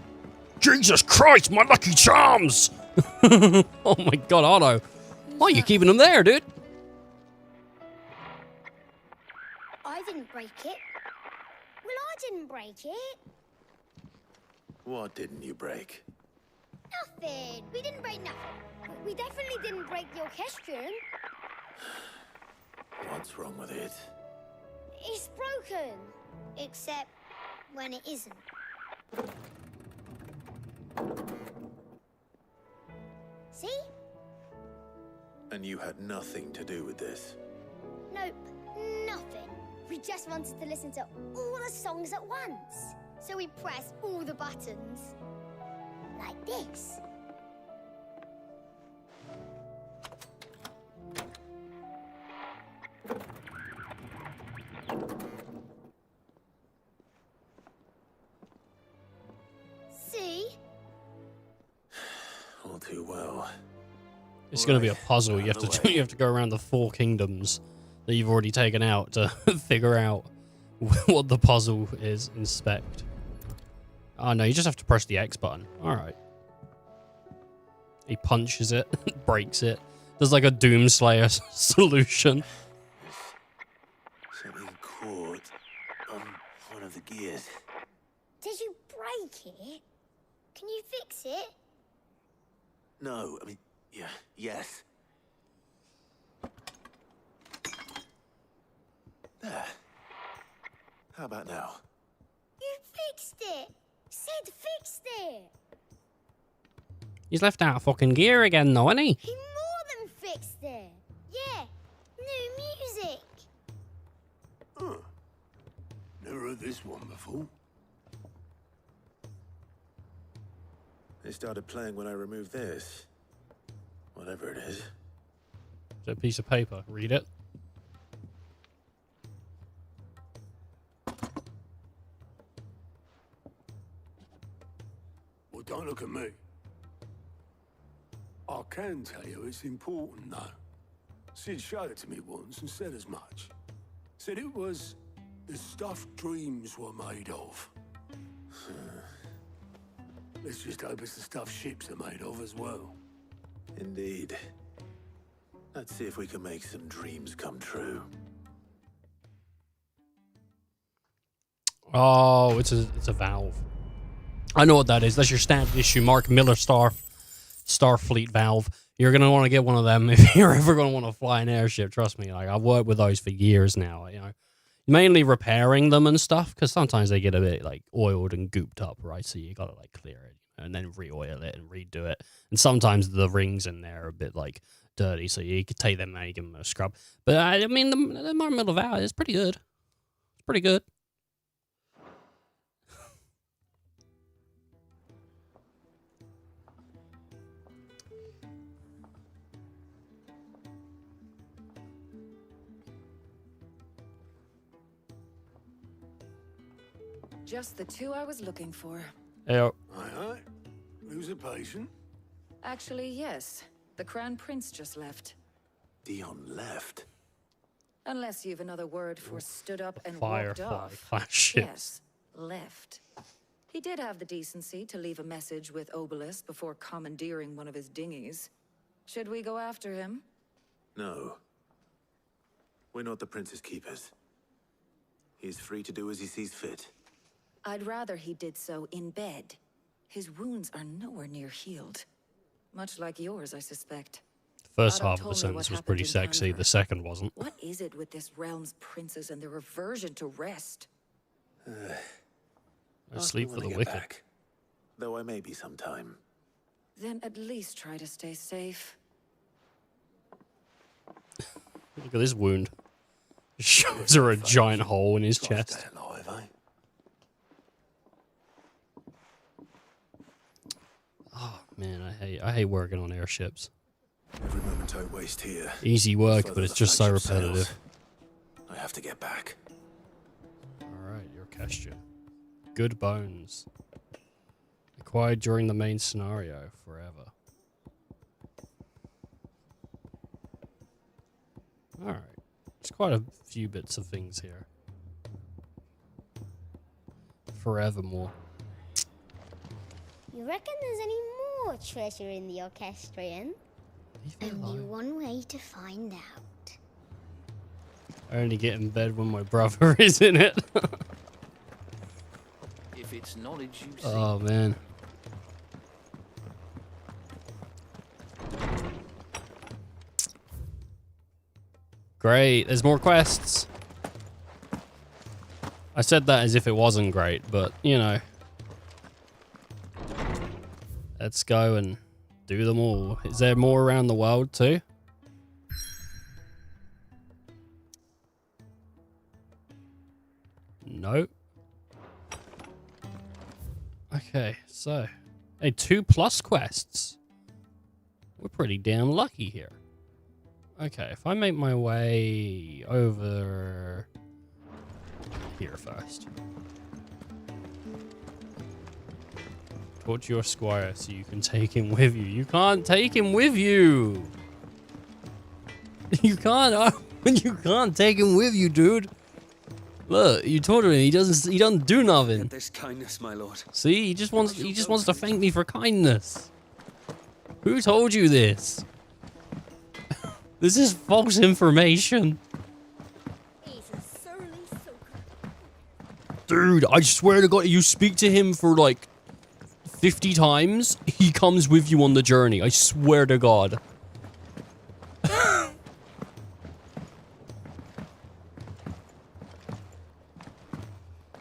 Jesus Christ, my lucky charms! Oh my god, Otto. Why are you keeping them there, dude? I didn't break it. Well, I didn't break it. What didn't you break? Nothing. We didn't break nothing. We definitely didn't break the orchestrion. What's wrong with it? It's broken. Except when it isn't. See? And you had nothing to do with this? Nope, nothing. We just wanted to listen to all the songs at once. So we pressed all the buttons. Like this. See? All too well. It's going to be a puzzle. You have to you have to go around the 4 kingdoms that you've already taken out to figure out what the puzzle is. Inspect. Oh no, you just have to press the X button. All right. He punches it, breaks it. There's like a Doomslayer solution. Something caught on one of the gears. Did you break it? Can you fix it? No, I mean, yeah, yes. There. How about now? You fixed it! Sid fixed it! He's left out of fucking gear again, though, hasn't he? He more than fixed it! Yeah, new music! Huh. Never heard this one before. They started playing when I removed this. Whatever it is. It's a piece of paper. Read it. Well, don't look at me. I can tell you it's important, though. Sid showed it to me once and said as much. Said it was the stuff dreams were made of. Let's just hope it's the stuff ships are made of as well. Indeed. Let's see if we can make some dreams come true. Oh, it's a valve. I know what that is. That's your standard issue Mark Miller Starfleet valve. You're gonna want to get one of them if you're ever gonna want to fly an airship. Trust me. Like I've worked with those for years now. You know, mainly repairing them and stuff because sometimes they get a bit like oiled and gooped up, right? So you gotta like clear it and then re-oil it and redo it. And sometimes the rings in there are a bit like dirty, so you could take them and give them a scrub. But I mean, the Mark Miller valve is pretty good. It's pretty good. Just the 2 I was looking for. Yeah. Aye. Who's a patient? Actually, yes. The Crown Prince just left. Dion left? Unless you've another word for stood up and Firefly walked off. class ships. Yes, left. He did have the decency to leave a message with Obelisk before commandeering one of his dinghies. Should we go after him? No. We're not the prince's keepers. He's free to do as he sees fit. I'd rather he did so in bed. His wounds are nowhere near healed. Much like yours, I suspect. First Otto half of the told me sentence what was happened pretty in sexy. Denver. The second wasn't. What is it with this realm's princes and their aversion to rest? Sleep for the Willing it wicked. back, though I may be sometime. Then at least try to stay safe. Look at this wound. Shows her a giant hole in his chest. Alive, I? Oh man, I hate working on airships. Every moment I waste here. Easy work, further but it's the just so flagship repetitive. sails. I have to get back. Alright, your question. Good bones. Acquired during the main scenario, forever. Alright. There's quite a few bits of things here. Forevermore. You reckon there's any more treasure in the orchestrion? Only one way to find out. I only get in bed when my brother is in it. If it's knowledge you seek. Oh man. Great, there's more quests. I said that as if it wasn't great, but you know. Let's go and do them all. Is there more around the world too? Nope. Okay, so. Hey, 2+ quests. We're pretty damn lucky here. Okay, if I make my way over here first. Talk to your squire so you can take him with you. You can't take him with you. You can't. You can't take him with you, dude. Look, you told him he doesn't do nothing. This kindness, my lord. See, he just wants to thank me for kindness. Who told you this? This is false information. Dude, I swear to God, you speak to him for like 50 times, he comes with you on the journey. I swear to God.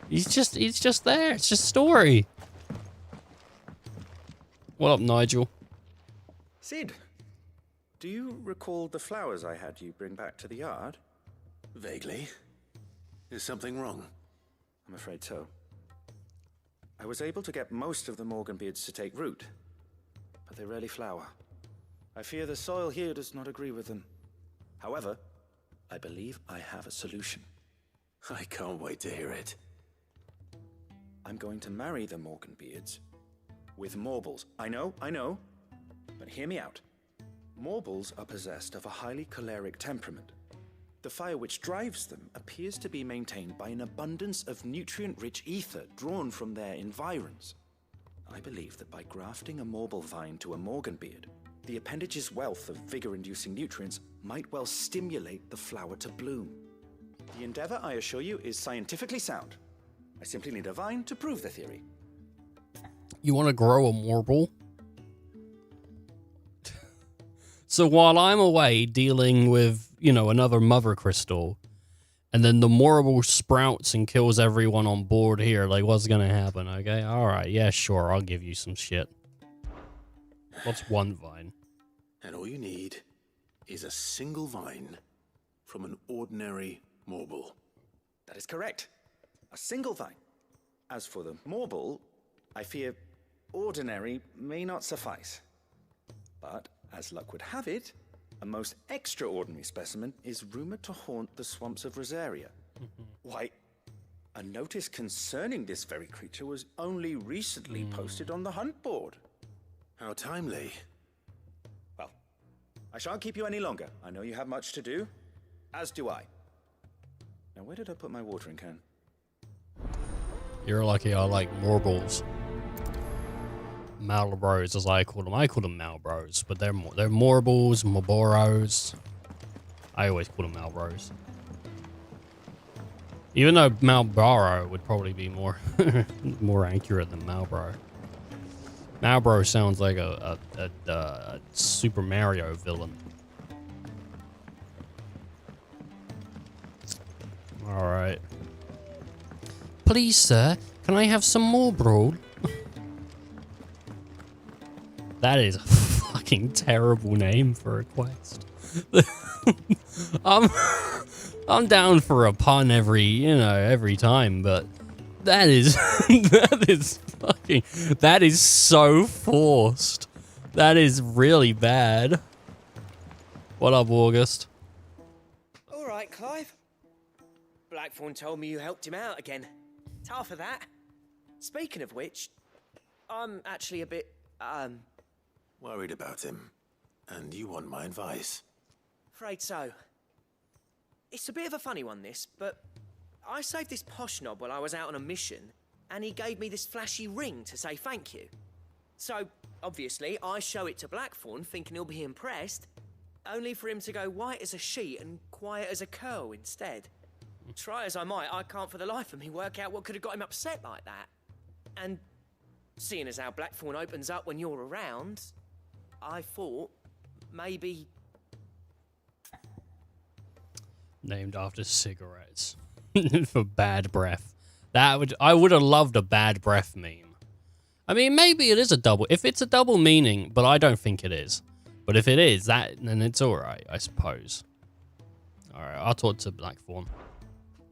He's just there. It's just story. What up, Nigel? Sid, do you recall the flowers I had you bring back to the yard? Vaguely. Is something wrong? I'm afraid so. I was able to get most of the Morganbeards to take root, but they rarely flower. I fear the soil here does not agree with them. However, I believe I have a solution. I can't wait to hear it. I'm going to marry the Morganbeards with Morbles. I know, but hear me out. Morbles are possessed of a highly choleric temperament. The fire which drives them appears to be maintained by an abundance of nutrient-rich ether drawn from their environs. I believe that by grafting a Morble vine to a Morganbeard, the appendage's wealth of vigor-inducing nutrients might well stimulate the flower to bloom. The endeavor, I assure you, is scientifically sound. I simply need a vine to prove the theory. You want to grow a Morble? So while I'm away dealing with, you know, another mother crystal, and then the Morble sprouts and kills everyone on board here, like, what's gonna happen, okay? Alright, yeah, sure, I'll give you some shit. What's one vine? And all you need is a single vine from an ordinary Morble. That is correct. A single vine. As for the Morble, I fear ordinary may not suffice. But, as luck would have it, a most extraordinary specimen is rumored to haunt the swamps of Rosaria. Why, a notice concerning this very creature was only recently posted on the hunt board. How timely. Well, I shan't keep you any longer. I know you have much to do, as do I. Now, where did I put my watering can? You're lucky I like Morbles. Malbros, as I call them. I call them Malbros, but they're Morbles, Marlboros. I always call them Malbros. Even though Marlboro would probably be more more accurate than Marlboro. Marlboro sounds like a Super Mario villain. All right. Please, sir, can I have some Marlboro? That is a fucking terrible name for a quest. I'm down for a pun every time, but That is that is so forced. That is really bad. What up, August? All right, Clive. Blackthorn told me you helped him out again. Tough for that. Speaking of which, I'm actually a bit, Worried about him. And you want my advice? afraid so. It's a bit of a funny one, this, but I saved this posh knob while I was out on a mission, and he gave me this flashy ring to say thank you. So, obviously, I show it to Blackthorn, thinking he'll be impressed, only for him to go white as a sheet and quiet as a curl instead. Try as I might, I can't for the life of me work out what could have got him upset like that. And seeing as how Blackthorn opens up when you're around, I thought maybe... Named after cigarettes. For bad breath. I would have loved a bad breath meme. I mean, maybe it is a double. If it's a double meaning, but I don't think it is. But if it is, then it's alright, I suppose. Alright, I'll talk to Blackthorn.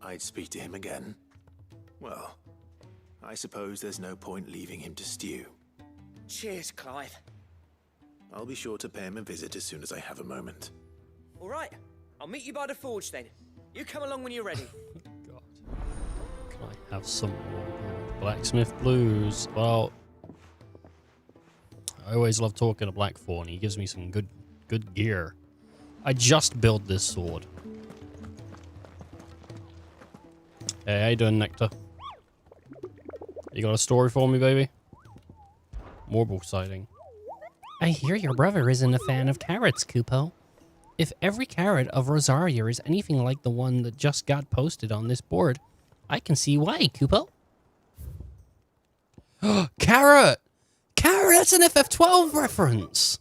I'd speak to him again. Well, I suppose there's no point leaving him to stew. Cheers, Clive. I'll be sure to pay him a visit as soon as I have a moment. All right, I'll meet you by the forge then. You come along when you're ready. Can I have some more blacksmith blues? Well, I always love talking to Blackthorn. He gives me some good gear. I just built this sword. Hey, how you doing, Nectar? You got a story for me, baby? Marble sighting. I hear your brother isn't a fan of carrots, Kupo. If every carrot of Rosaria is anything like the one that just got posted on this board, I can see why, Kupo. Carrot! Carrot, that's an FF12 reference!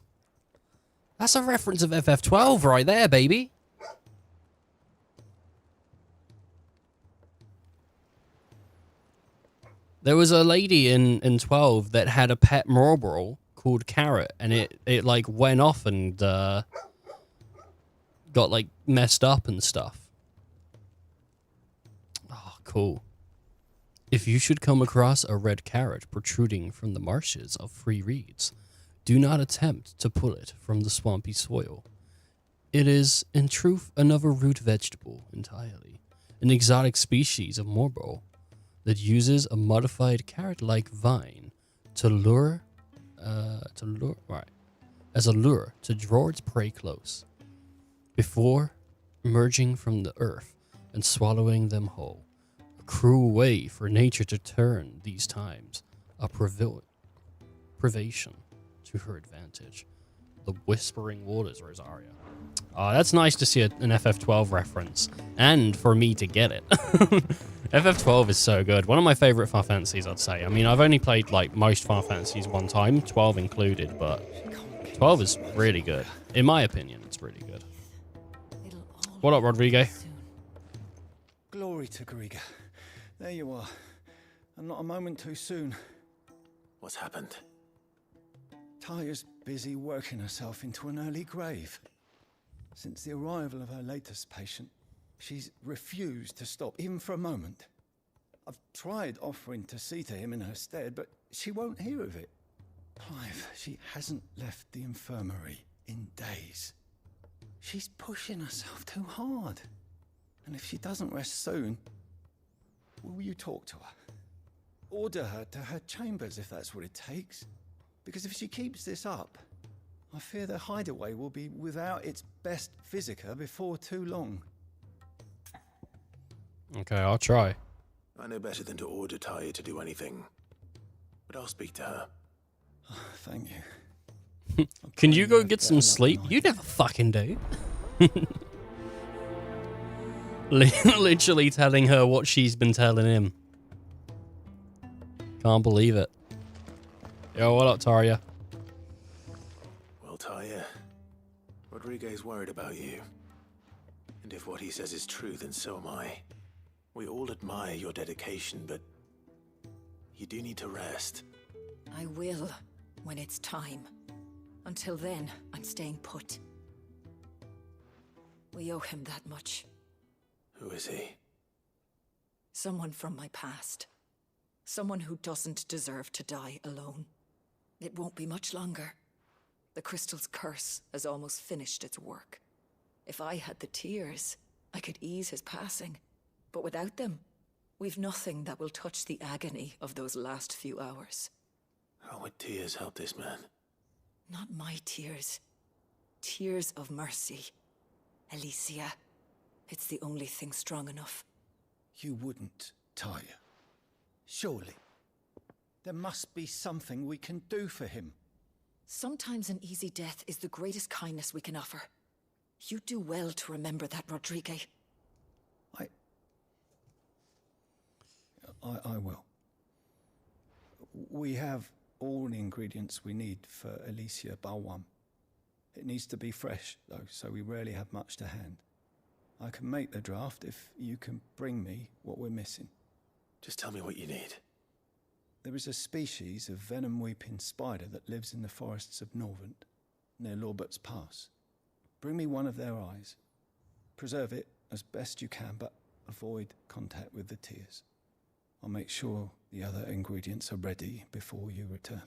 That's a reference of FF12 right there, baby. There was a lady in 12 that had a pet marble called Carrot, and it like went off and got like messed up and stuff. Oh, cool. If you should come across a red carrot protruding from the marshes of Free Reeds, do not attempt to pull it from the swampy soil. It is, in truth, another root vegetable entirely, an exotic species of marble that uses a modified carrot-like vine to lure as a lure to draw its prey close, before emerging from the earth and swallowing them whole. A cruel way for nature to turn these times, a privation to her advantage. The Whispering Waters, Rosaria. Oh, that's nice to see an FF12 reference, and for me to get it. FF12 is so good. One of my favorite Final Fantasies, I'd say. I mean, I've only played like most Final Fantasies one time, 12 included, but 12 is really good. In my opinion, it's really good. What up, Rodrigo? Glory to Griga. There you are. And not a moment too soon. What's happened? Taya's busy working herself into an early grave. Since the arrival of her latest patient, she's refused to stop, even for a moment. I've tried offering to see to him in her stead, but she won't hear of it. Clive, she hasn't left the infirmary in days. She's pushing herself too hard. And if she doesn't rest soon, will you talk to her? Order her to her chambers if that's what it takes. Because if she keeps this up, I fear the hideaway will be without its best physica before too long. Okay, I'll try. I know better than to order Taya to do anything. But I'll speak to her. Thank you. Can you go get some sleep? You never fucking do. Literally telling her what she's been telling him. Can't believe it. Yo, what up, Taria? Well, Taya, Rodriguez worried about you. And if what he says is true, then so am I. We all admire your dedication, but you do need to rest. I will, when it's time. Until then, I'm staying put. We owe him that much. Who is he? Someone from my past. Someone who doesn't deserve to die alone. It won't be much longer. The crystal's curse has almost finished its work. If I had the tears, I could ease his passing. But without them, we've nothing that will touch the agony of those last few hours. How would tears help this man? Not my tears. Tears of mercy. Alicia. It's the only thing strong enough. You wouldn't, Tyre. Surely. There must be something we can do for him. Sometimes an easy death is the greatest kindness we can offer. You do well to remember that, Rodrigue. I will. We have all the ingredients we need for Alicia Balwam. It needs to be fresh, though, so we rarely have much to hand. I can make the draft if you can bring me what we're missing. Just tell me what you need. There is a species of venom-weeping spider that lives in the forests of Norvent, near Lorbert's Pass. Bring me one of their eyes. Preserve it as best you can, but avoid contact with the tears. I'll make sure the other ingredients are ready before you return.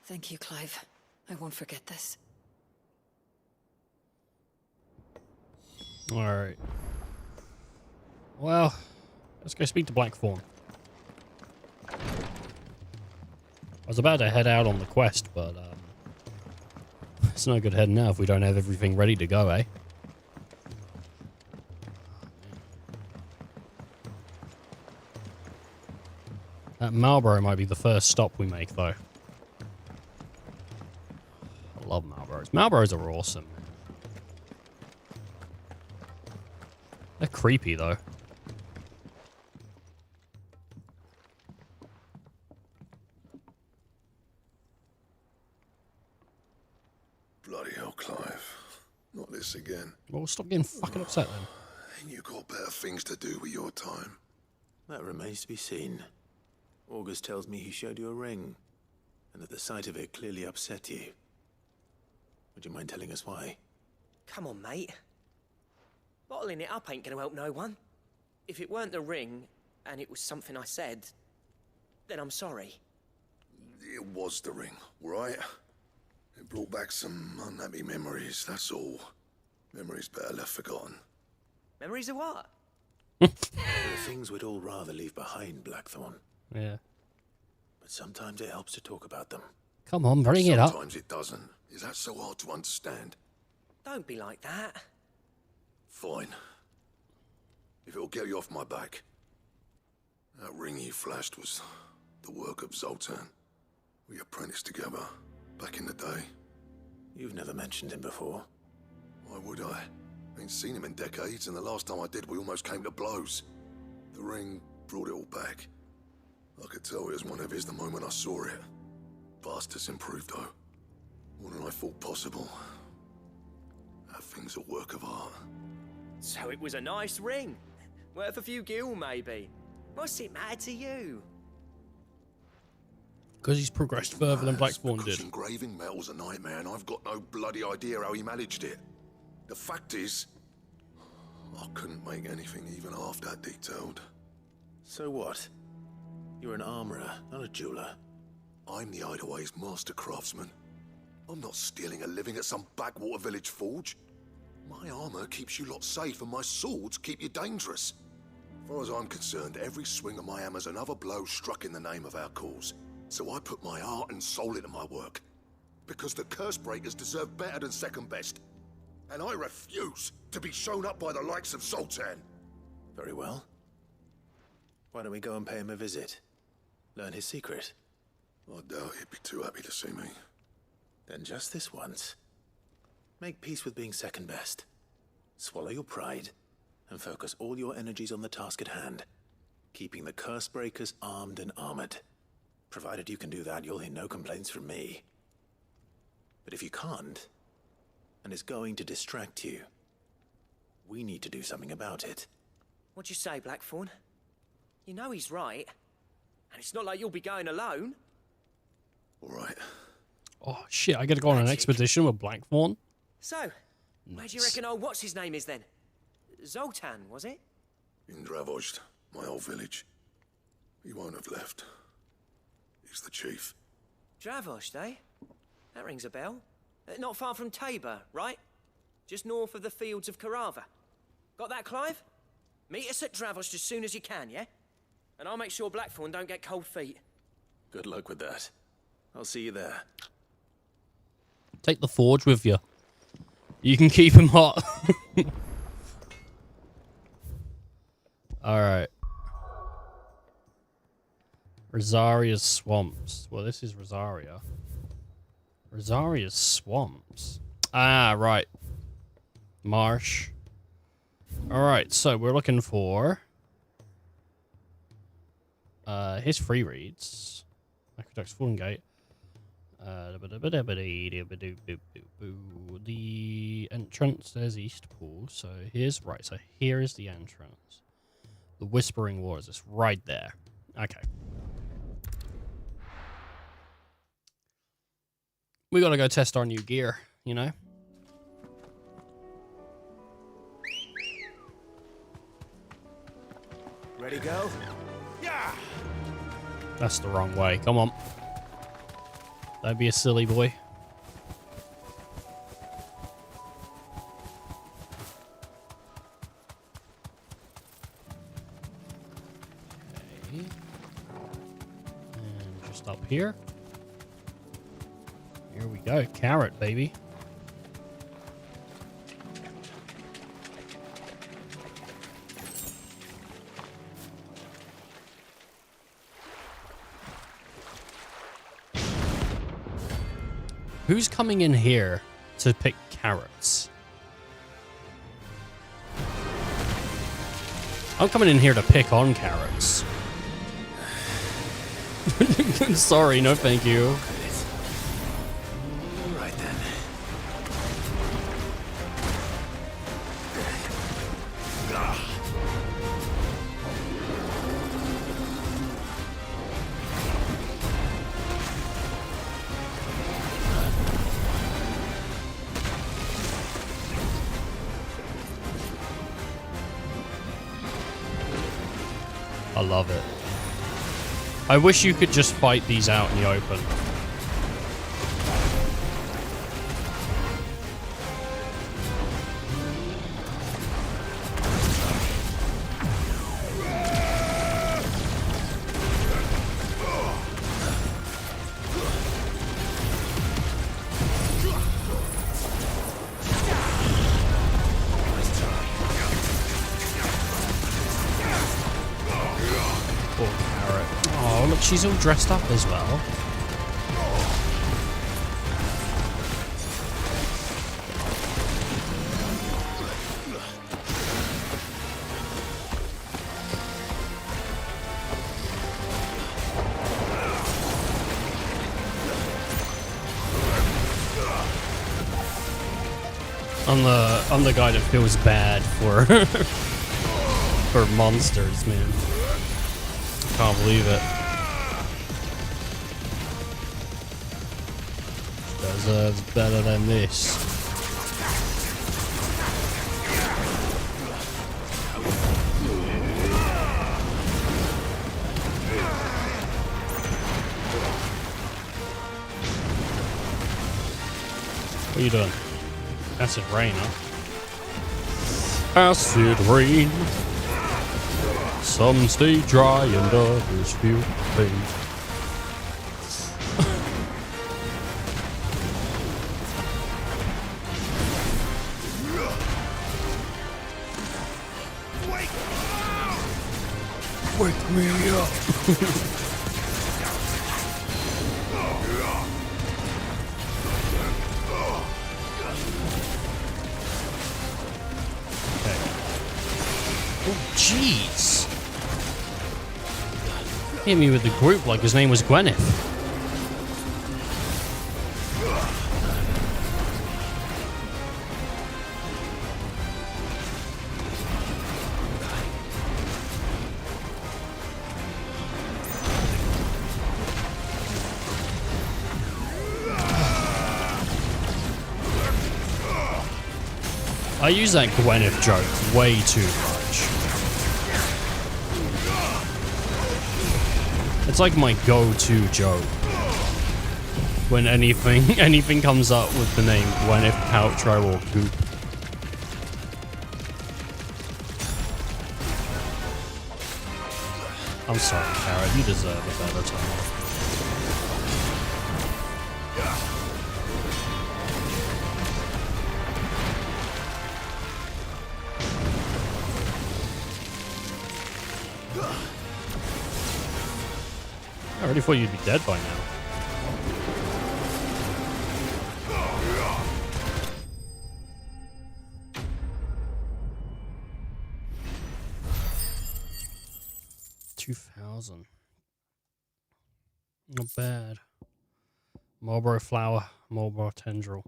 Thank you, Clive. I won't forget this. Alright. Well, let's go speak to Blackthorn. I was about to head out on the quest, but it's no good heading now if we don't have everything ready to go, eh? That Marlborough might be the first stop we make, though. I love Marlboroughs. Marlboroughs are awesome. They're creepy, though. Bloody hell, Clive. Not this again. Well, stop getting fucking upset then. Ain't you got better things to do with your time? That remains to be seen. August tells me he showed you a ring, and that the sight of it clearly upset you. Would you mind telling us why? Come on, mate. Bottling it up ain't gonna help no one. If it weren't the ring, and it was something I said, then I'm sorry. It was the ring, right? It brought back some unhappy memories, that's all. Memories better left forgotten. Memories of what? There are things we'd all rather leave behind, Blackthorn. Yeah. But sometimes it helps to talk about them. Come on, bring it up. Sometimes it doesn't. Is that so hard to understand? Don't be like that. Fine. If it'll get you off my back. That ring you flashed was the work of Zoltan. We apprenticed together, back in the day. You've never mentioned him before. Why would I? Ain't seen him in decades, and the last time I did, we almost came to blows. The ring brought it all back. I could tell it was one of his the moment I saw it. Bastard's improved, though. More than I thought possible. That thing's a work of art. So it was a nice ring. Worth a few gil, maybe. What's it matter to you? Because he's progressed further than Blackthorn did. Engraving metal's a nightmare, and I've got no bloody idea how he managed it. The fact is, I couldn't make anything even half that detailed. So what? You're an armorer, not a jeweler. I'm the Hideaway's master craftsman. I'm not stealing a living at some backwater village forge. My armor keeps you lot safe, and my swords keep you dangerous. As far as I'm concerned, every swing of my hammer's another blow struck in the name of our cause. So I put my heart and soul into my work. Because the curse breakers deserve better than second best. And I refuse to be shown up by the likes of Zoltan. Very well. Why don't we go and pay him a visit? Learn his secret. I doubt he'd be too happy to see me. Then just this once. Make peace with being second best. Swallow your pride, and focus all your energies on the task at hand. Keeping the curse breakers armed and armored. Provided you can do that, you'll hear no complaints from me. But if you can't, and it's going to distract you, we need to do something about it. What'd you say, Blackthorn? You know he's right. And it's not like you'll be going alone. All right. Oh, shit, I gotta go on an expedition with Blackthorn? So, where do you reckon old what's-his-name is then? Zoltan, was it? In Dravost, my old village. He won't have left. He's the chief. Dravost, eh? That rings a bell. Not far from Tabor, right? Just north of the fields of Carava. Got that, Clive? Meet us at Dravost as soon as you can, yeah? And I'll make sure Blackthorn don't get cold feet. Good luck with that. I'll see you there. Take the forge with you. You can keep him hot. Alright. Rosaria's swamps. Well, this is Rosaria. Rosaria's swamps. Ah, right. Marsh. Alright, so we're looking for... his free reads. Aqueduct's Fallen Gate. The entrance, there's East Pool. So here's, right, so here is the entrance. The Whispering Waters is right there. Okay. We gotta go test our new gear, you know? Ready, go? Yeah! That's the wrong way. Come on. Don't be a silly boy. Okay. And just up here. Here we go. Carrot, baby. Who's coming in here to pick carrots? I'm coming in here to pick on carrots. Sorry, no thank you. Right then. I love it. I wish you could just fight these out in the open. She's all dressed up as well. I'm the guy that feels bad for for monsters, man. Can't believe it. Deserves better than this. What are you doing? Acid rain, huh? Acid rain. Some stay dry and others feel pain. Wake me up. Oh, jeez. Hit me with the group like his name was Gwyneth. I use that Gwyneth joke way too much. It's like my go-to joke. When anything comes up with the name Gwyneth Paltrow or Goop. I'm sorry, Carrot. You deserve a better time. I already thought you'd be dead by now. Not bad. Marlboro flower, Marlboro tendril.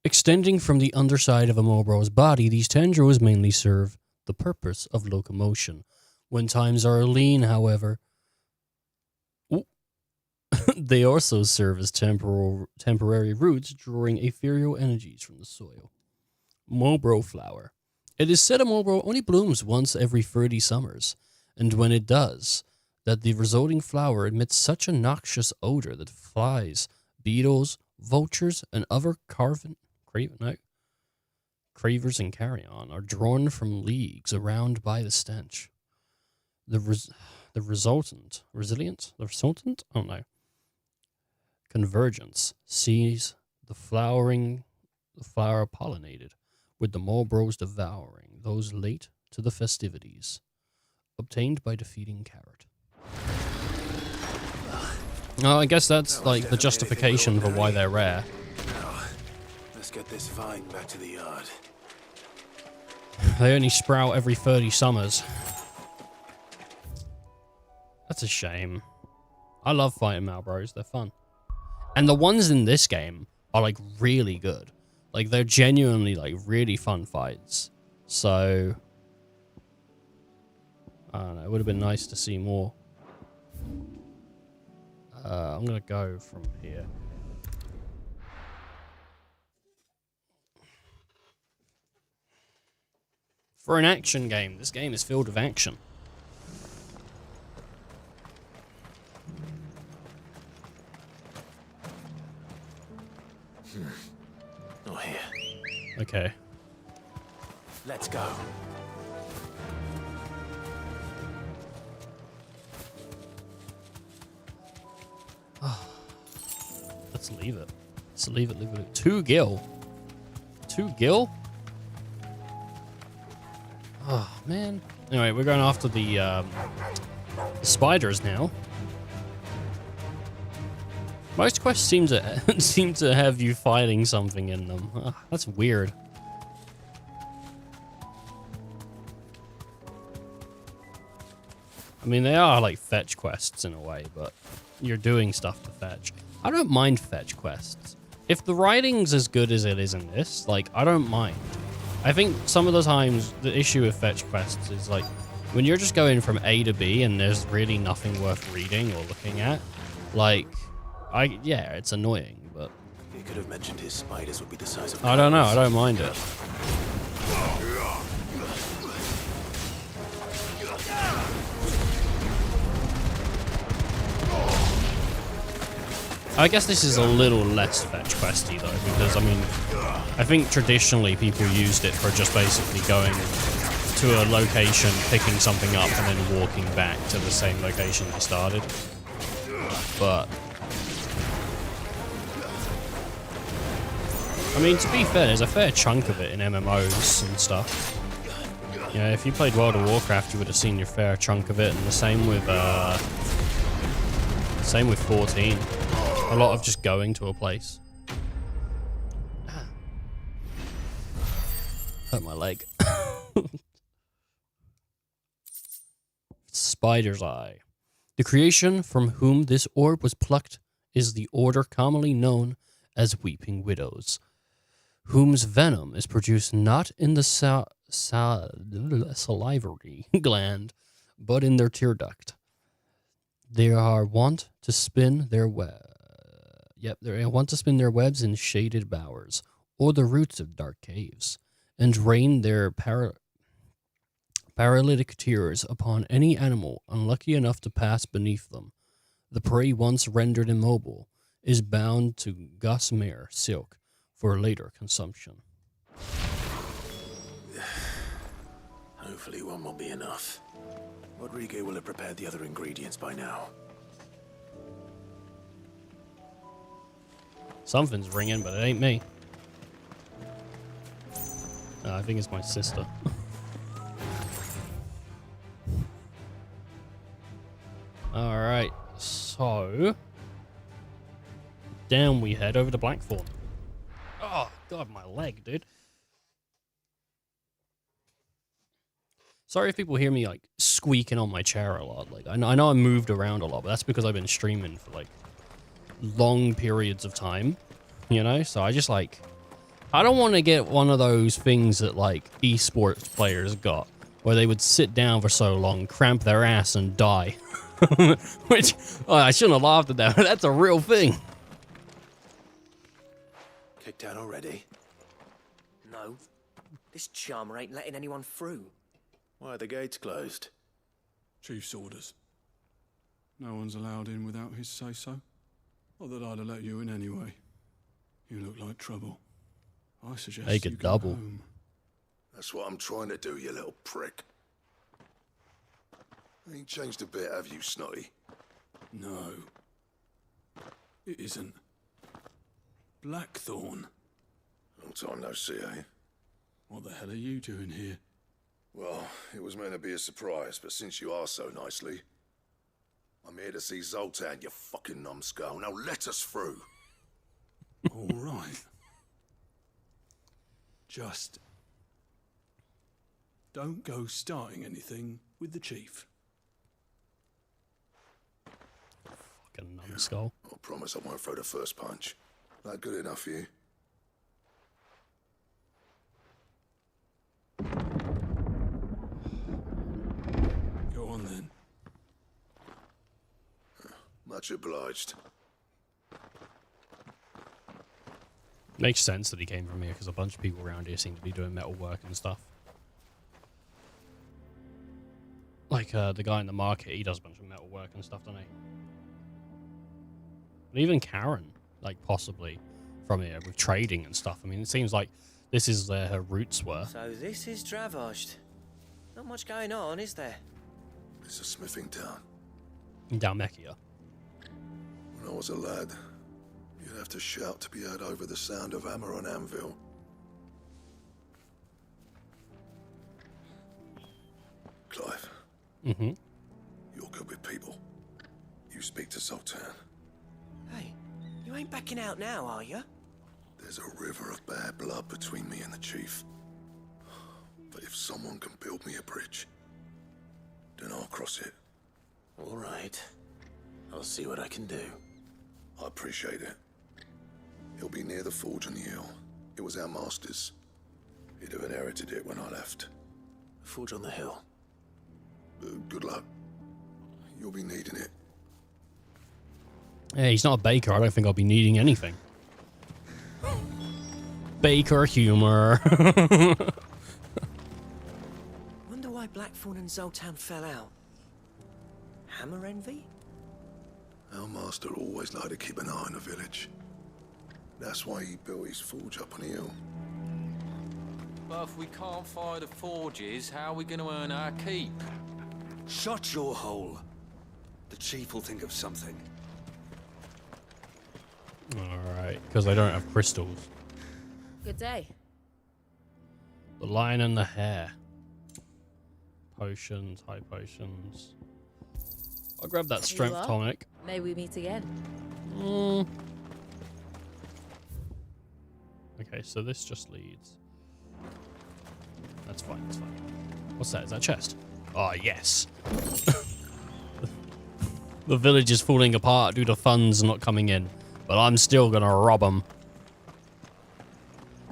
Extending from the underside of a Marlboro's body, these tendrils mainly serve the purpose of locomotion. When times are lean, however, they also serve as temporary roots, drawing ethereal energies from the soil. Marlboro flower. It is said a Marlboro only blooms once every 30 summers, and when it does, that the resulting flower emits such a noxious odor that flies, beetles, vultures, and other cravers and carrion are drawn from leagues around by the stench. The resultant, oh no, convergence sees the flower pollinated, with the Marlboros devouring those late to the festivities, obtained by defeating carrot. Oh, I guess that's like the justification for why they're rare. Let's get this vine back to the yard. They only sprout every 30 summers. That's a shame. I love fighting Marlboros, they're fun. And the ones in this game are like really good. Like they're genuinely like really fun fights. So I don't know, it would have been nice to see more. I'm gonna go from here. For an action game, this game is filled with action. Not here. Okay. Let's go. Let's leave it. Let's leave it, leave it. 2 gil. 2 gil? Oh, man. Anyway, we're going after the spiders now. Most quests seem to have you fighting something in them. Oh, that's weird. I mean, they are like fetch quests in a way, but you're doing stuff to fetch. I don't mind fetch quests. If the writing's as good as it is in this, like, I don't mind. I think some of the times the issue with fetch quests is like when you're just going from A to B and there's really nothing worth reading or looking at, like, yeah, it's annoying, but He could have mentioned his spiders would be the size of I don't know, I don't mind it. I guess this is a little less fetch questy though, because I mean, I think traditionally people used it for just basically going to a location, picking something up, and then walking back to the same location they started. But I mean, to be fair, there's a fair chunk of it in MMOs and stuff. You know, if you played World of Warcraft, you would have seen your fair chunk of it, and the same with 14. A lot of just going to a place. Hurt my leg. Spider's Eye. The creation from whom this orb was plucked is the order commonly known as Weeping Widows, whose venom is produced not in the salivary gland, but in their tear duct. They are wont to spin their webs in shaded bowers or the roots of dark caves, and rain their paralytic tears upon any animal unlucky enough to pass beneath them. The prey, once rendered immobile, is bound to gossamer silk for later consumption. Hopefully one will be enough. Rodrigo will have prepared the other ingredients by now. Something's ringing, but it ain't me. I think it's my sister. Alright, so... down we head over to Blackthorn. Oh, God, my leg, dude. Sorry if people hear me, like, squeaking on my chair a lot. Like, I know I moved around a lot, but that's because I've been streaming for, like, long periods of time, you know? So I just, like... I don't want to get one of those things that, like, esports players got, where they would sit down for so long, cramp their ass, and die. Which, I shouldn't have laughed at that, but that's a real thing. Kicked out already? No. This charmer ain't letting anyone through. Why are the gates closed? Chief's orders. No one's allowed in without his say-so. Not that I'd have let you in anyway. You look like trouble. I suggest Make you it go double. home. That's what I'm trying to do, you little prick. Ain't changed a bit, have you, Snotty? No. It isn't. Blackthorn. Long time no see, eh? What the hell are you doing here? Well, it was meant to be a surprise, but since you asked so nicely, I'm here to see Zoltan, you fucking numbskull. Now let us through. All right. Just don't go starting anything with the chief. Fucking numbskull. I promise I won't throw the first punch. That good enough for you? Go on then. Much obliged. Makes sense that he came from here, because a bunch of people around here seem to be doing metal work and stuff. Like, the guy in the market, he does a bunch of metal work and stuff, doesn't he? But even Karen, like, possibly from here, with trading and stuff. I mean, it seems like this is where her roots were. So this is Dravosht. Not much going on, is there? It's a smithing town. In Dalmekia. When I was a lad, you'd have to shout to be heard over the sound of hammer on anvil. Clive. Mm-hmm. You're good with people. You speak to Zoltan. Hey, you ain't backing out now, are you? There's a river of bad blood between me and the chief. But if someone can build me a bridge, then I'll cross it. All right. I'll see what I can do. I appreciate it. He'll be near the forge on the hill. It was our master's. He'd have inherited it when I left. Forge on the hill. Good luck. You'll be needing it. Hey, he's not a baker. I don't think I'll be needing anything. Baker humor. Wonder why Blackthorn and Zoltan fell out. Hammer envy? Our master always liked to keep an eye on the village. That's why he built his forge up on the hill. But if we can't fire the forges, how are we going to earn our keep? Shut your hole. The chief will think of something. Alright, because they don't have crystals. Good day. The lion and the hare. Potions, high potions. I'll grab that strength You are? tonic. May we meet again. Okay, so this just leads. That's fine, that's fine. What's that? Is that a chest? Oh, yes. The village is falling apart due to funds not coming in, but I'm still gonna rob them.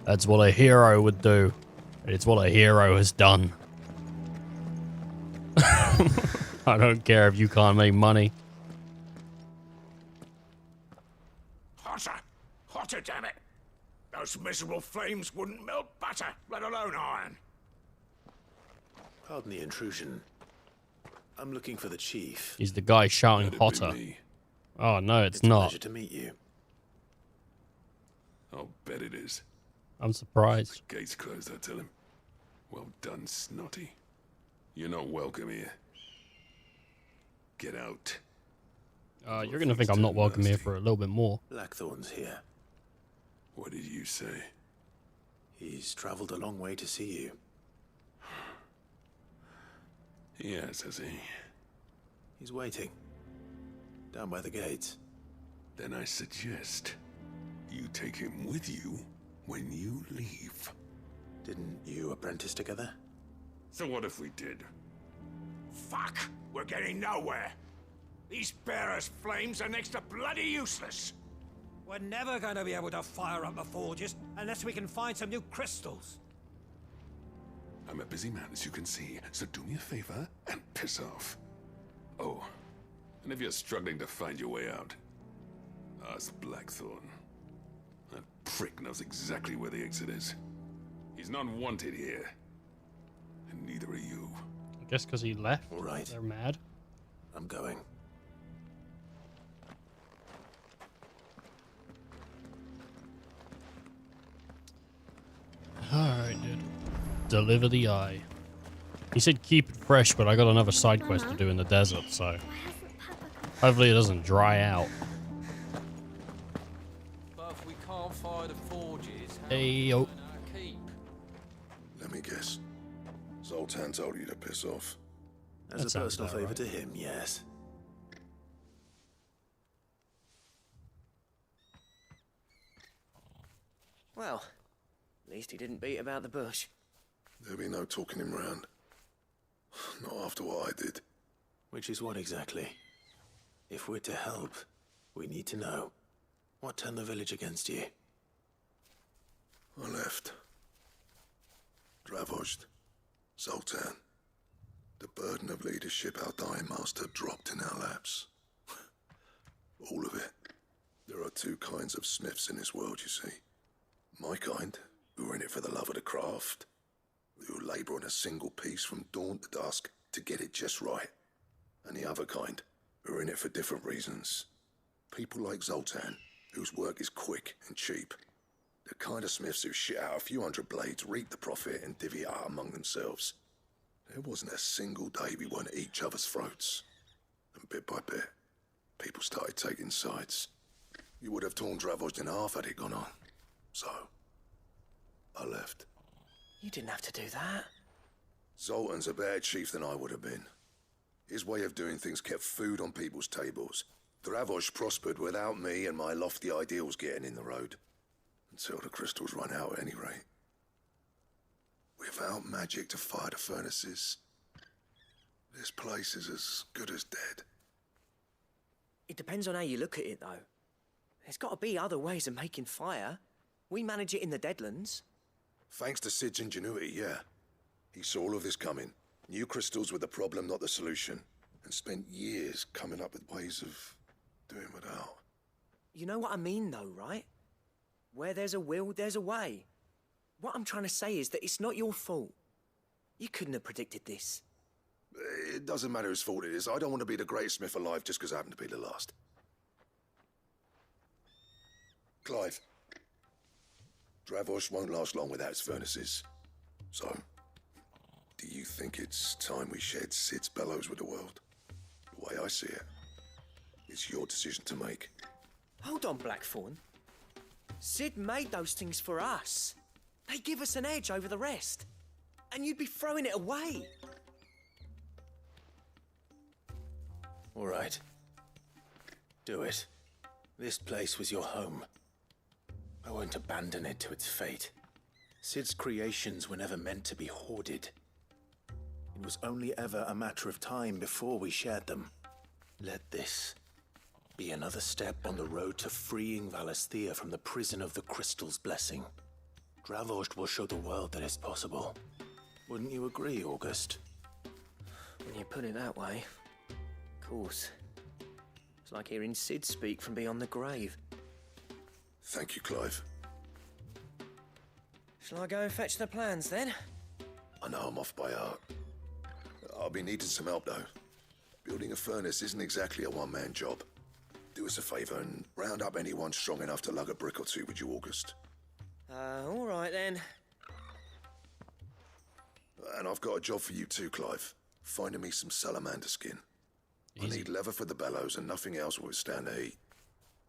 That's what a hero would do. It's what a hero has done. I don't care if you can't make money. Hotter! Hotter, damn it! Those miserable flames wouldn't melt butter, let alone iron. Pardon the intrusion. I'm looking for the chief. He's the guy shouting hotter. Oh no, it's a not. Pleasure to meet you. I'll bet it is. I'm surprised. The gate's closed, I tell him. Well done, Snotty. You're not welcome here. Get out. You're gonna think I'm not welcome here for a little bit more. Blackthorn's here. What did you say? He's traveled a long way to see you. Yes, has he? He's waiting. Down by the gates. Then I suggest you take him with you when you leave. Didn't you apprentice together? So what if we did? Fuck! We're getting nowhere. These bearers' flames are next to bloody useless. We're never going to be able to fire up the forges unless we can find some new crystals. I'm a busy man, as you can see, so do me a favor and piss off. Oh, and if you're struggling to find your way out, ask Blackthorn. That prick knows exactly where the exit is. He's not wanted here, and neither are you. I guess because he left. All right. They're mad. I'm going. Alright, dude. Deliver the eye. He said keep it fresh, but I got another side quest to do in the desert, so hopefully it doesn't dry out. But if we can't fire the forges, how Hey, yo. our keep? Let me guess. Zoltan told you to piss off. As That a sounds personal about favor right. to him, yes. Well, at least he didn't beat about the bush. There'll be no talking him round. Not after what I did. Which is what exactly? If we're to help, we need to know. What turned the village against you? I left. Dravozd, Zoltan. The burden of leadership our dying master dropped in our laps. All of it. There are two kinds of smiths in this world, you see. My kind, who are in it for the love of the craft, who labour on a single piece from dawn to dusk to get it just right. And the other kind, who are in it for different reasons. People like Zoltan, whose work is quick and cheap. The kind of smiths who shit out a few hundred blades, reap the profit, and divvy it out among themselves. There wasn't a single day we weren't at each other's throats. And bit by bit, people started taking sides. You would have torn Dravozd in half had it gone on. So, I left. You didn't have to do that. Zoltan's a better chief than I would have been. His way of doing things kept food on people's tables. Dravozd prospered without me and my lofty ideals getting in the road. Until the crystals run out at any rate. Without magic to fire the furnaces, this place is as good as dead. It depends on how you look at it, though. There's got to be other ways of making fire. We manage it in the Deadlands. Thanks to Sid's ingenuity, yeah. He saw all of this coming. Knew crystals were the problem, not the solution. And spent years coming up with ways of doing without. You know what I mean, though, right? Where there's a will, there's a way. What I'm trying to say is that it's not your fault. You couldn't have predicted this. It doesn't matter whose fault it is. I don't want to be the greatest smith alive just because I happen to be the last. Clive. Dravozd won't last long without its furnaces. So, do you think it's time we shared Sid's bellows with the world? The way I see it, it's your decision to make. Hold on, Blackthorn. Sid made those things for us. They give us an edge over the rest. And you'd be throwing it away. All right. Do it. This place was your home. I won't abandon it to its fate. Sid's creations were never meant to be hoarded. It was only ever a matter of time before we shared them. Let this be another step on the road to freeing Valisthea from the prison of the Crystal's blessing. Dravozd will show the world that it's possible. Wouldn't you agree, August? When you put it that way, of course. It's like hearing Sid speak from beyond the grave. Thank you, Clive. Shall I go and fetch the plans then? I know I'm off by heart. I'll be needing some help though. Building a furnace isn't exactly a one-man job. Do us a favour and round up anyone strong enough to lug a brick or two, would you, August? All right then. And I've got a job for you too, Clive. Finding me some salamander skin. I need leather for the bellows and nothing else will withstand the heat.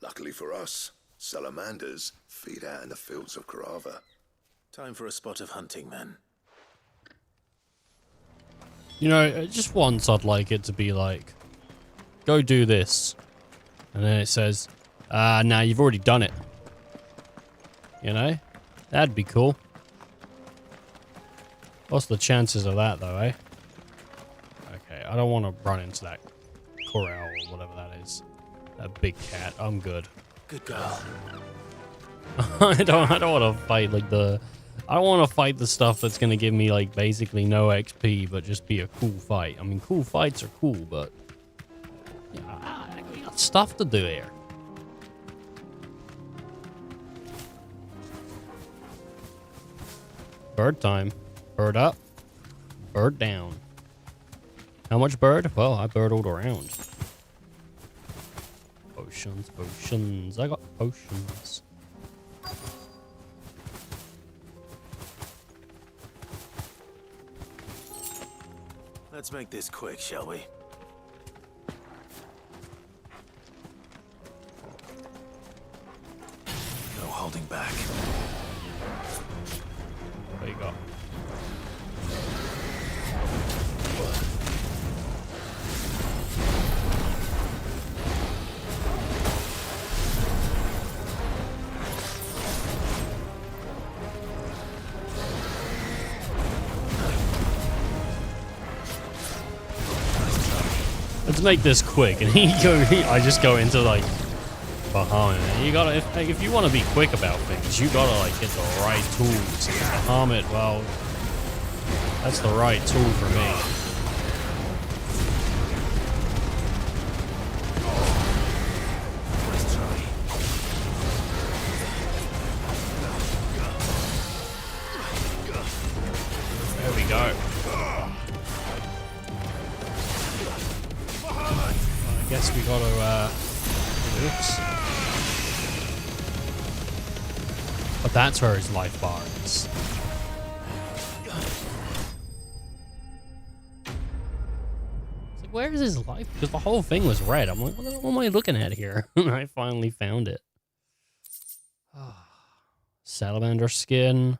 Luckily for us, salamanders feed out in the fields of Carava. Time for a spot of hunting, then. You know, just once I'd like it to be like, go do this. And then it says, nah, you've already done it. You know? That'd be cool. What's the chances of that, though, eh? Okay, I don't want to run into that corral or whatever that is. That big cat. I'm good. Good girl. I don't want to fight like the... I don't want to fight the stuff that's going to give me like basically no XP, but just be a cool fight. I mean, cool fights are cool, but... Yeah, we got stuff to do here. Bird time. Bird up. Bird down. How much bird? Well, I birdled around. Potions, potions. I got potions. Let's make this quick, shall we? No holding back. What you got? Let's make this quick, and I just go into like Bahamut. You gotta, if you want to be quick about things, you gotta like get the right tools. Bahamut, well, that's the right tool for me. There we go. I guess we gotta, oops. But that's where his life bar is. It's like, where is his life? Because the whole thing was red. I'm like, what am I looking at here? I finally found it. Salamander skin.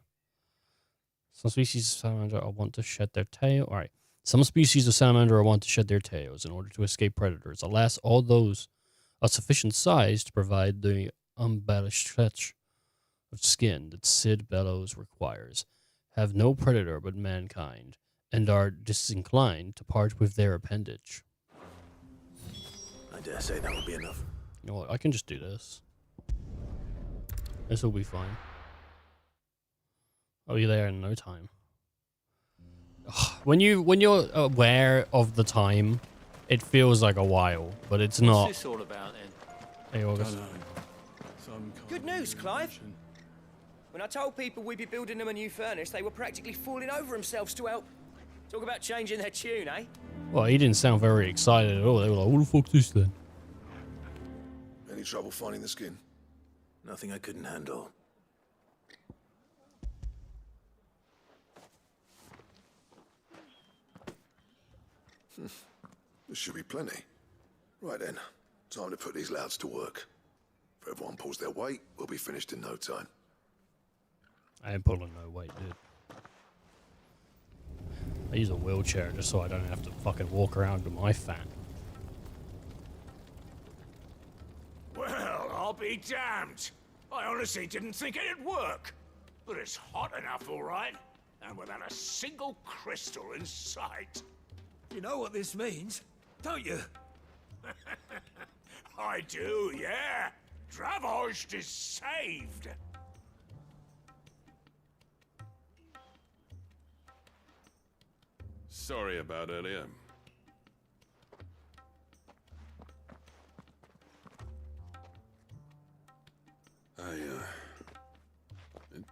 Some species of salamander want to shed their tail. All right. Some species of salamander want to shed their tails in order to escape predators. Alas, all those are sufficient size to provide the unblemished stretch of skin that Sid Bellows requires, have no predator but mankind, and are disinclined to part with their appendage. I dare say that will be enough. You know what? I can just do this. This will be fine. I'll be there in no time. When you're aware of the time, it feels like a while, but it's not. What's this all about then? Hey, August. Good news, Clive. When I told people we'd be building them a new furnace, they were practically falling over themselves to help. Talk about changing their tune, eh? Well, he didn't sound very excited at all. They were like, what the fuck's this then? Any trouble finding the skin? Nothing I couldn't handle. There should be plenty. Right then, time to put these louds to work. If everyone pulls their weight, we'll be finished in no time. I ain't pulling no weight, dude. I use a wheelchair just so I don't have to fucking walk around with my fat. Well, I'll be damned. I honestly didn't think it'd work. But it's hot enough, all right. And without a single crystal in sight. You know what this means, don't you? I do, yeah. Dravost is saved. Sorry about earlier.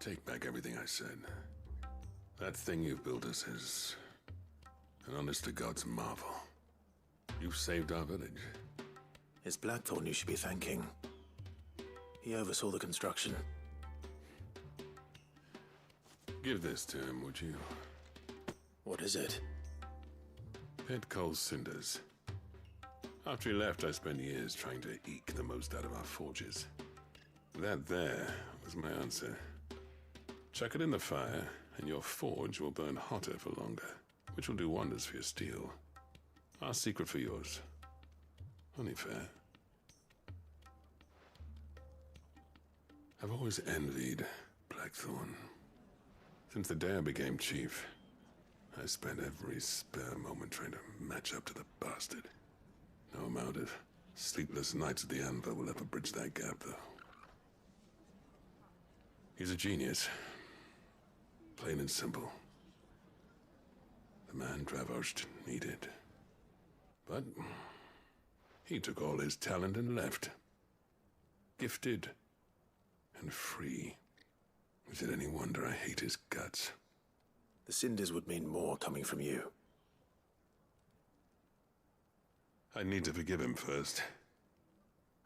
take back everything I said. That thing you've built us is an honest-to-God's marvel. You've saved our village. It's Blackthorn you should be thanking. He oversaw the construction. Give this to him, would you? What is it? Pit coal cinders. After he left, I spent years trying to eke the most out of our forges. That there was my answer. Chuck it in the fire, and your forge will burn hotter for longer, which will do wonders for your steel. Our secret for yours. Only fair. I've always envied Blackthorn. Since the day I became chief, I spent every spare moment trying to match up to the bastard. No amount of sleepless nights at the anvil will ever bridge that gap, though. He's a genius. Plain and simple. The man Dravost needed. But he took all his talent and left. Gifted and free. Is it any wonder I hate his guts? The cinders would mean more coming from you. I need to forgive him first.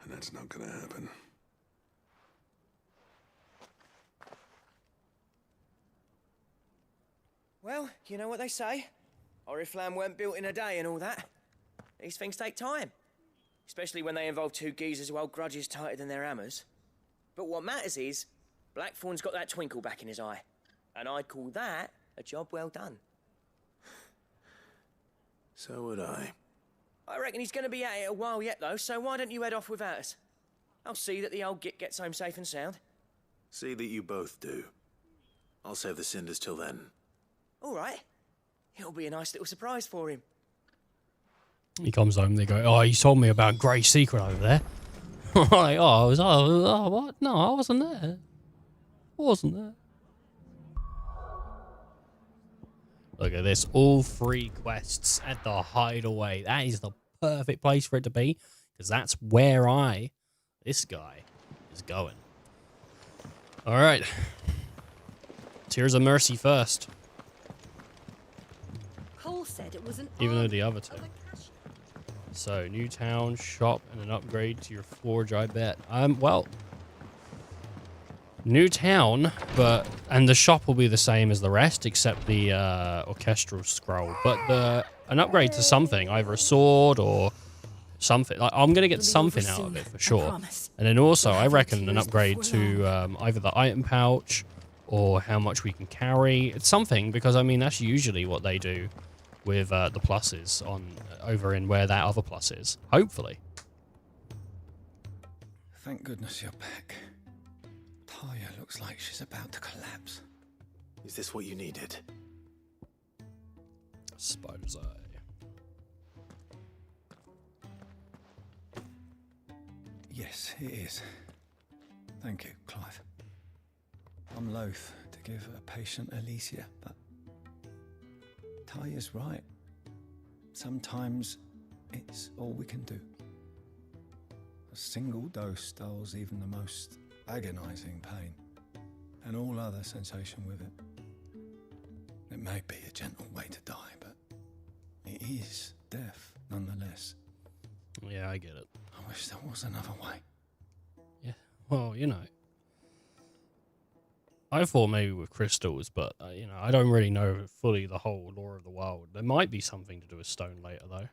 And that's not gonna happen. Well, you know what they say. Oriflamme weren't built in a day and all that. These things take time. Especially when they involve two geezers who hold grudges tighter than their hammers. But what matters is, Blackthorn's got that twinkle back in his eye. And I'd call that a job well done. So would I. I reckon he's going to be at it a while yet, though, so why don't you head off without us? I'll see that the old git gets home safe and sound. See that you both do. I'll save the cinders till then. All right. It'll be a nice little surprise for him. He comes home, they go, oh, you told me about Grey's secret over there. Like, what? No, I wasn't there. I wasn't there. Look at this, all 3 quests at the hideaway. That is the perfect place for it to be, because that's where this guy, is going. All right. Tears of Mercy first. Cole said it was an Even though the other two. So, new town, shop, and an upgrade to your forge, I bet. Well, new town, and the shop will be the same as the rest, except the orchestral scroll. But an upgrade to something, either a sword or something. Like, I'm gonna get something out of it for sure. And then also, I reckon an upgrade to either the item pouch or how much we can carry. It's something, because I mean that's usually what they do with the pluses over in where that other plus is. Hopefully. Thank goodness you're back. Taya looks like she's about to collapse. Is this what you needed? Spider's eye. Yes, it is. Thank you, Clive. I'm loath to give a patient Alicia, but Taya's right. Sometimes it's all we can do. A single dose dulls even the most agonizing pain, and all other sensation with it. It may be a gentle way to die, but it is death nonetheless. Yeah, I get it. I wish there was another way. Yeah, well, you know. I thought maybe with crystals, but, you know, I don't really know fully the whole lore of the world. There might be something to do with stone later, though.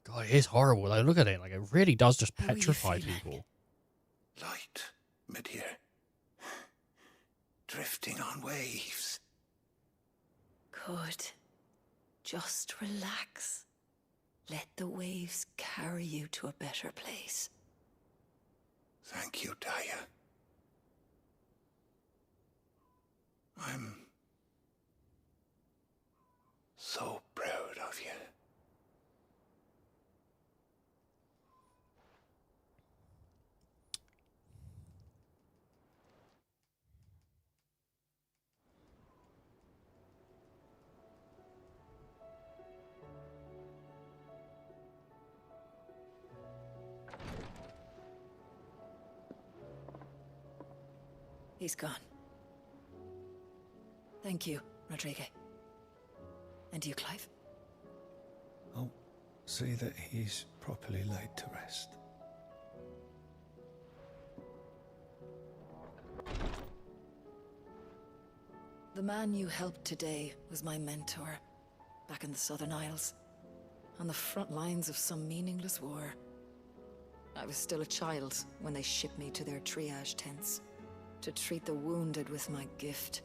God, it is horrible. Like, look at it. Like, it really does just petrify people. Light, mid-here. Drifting on waves. Good. Just relax. Let the waves carry you to a better place. Thank you, Taya. I'm so proud of you. He's gone. Thank you, Rodrigo. And you, Clive? I'll see that he's properly laid to rest. The man you helped today was my mentor, back in the Southern Isles, on the front lines of some meaningless war. I was still a child when they shipped me to their triage tents, to treat the wounded with my gift.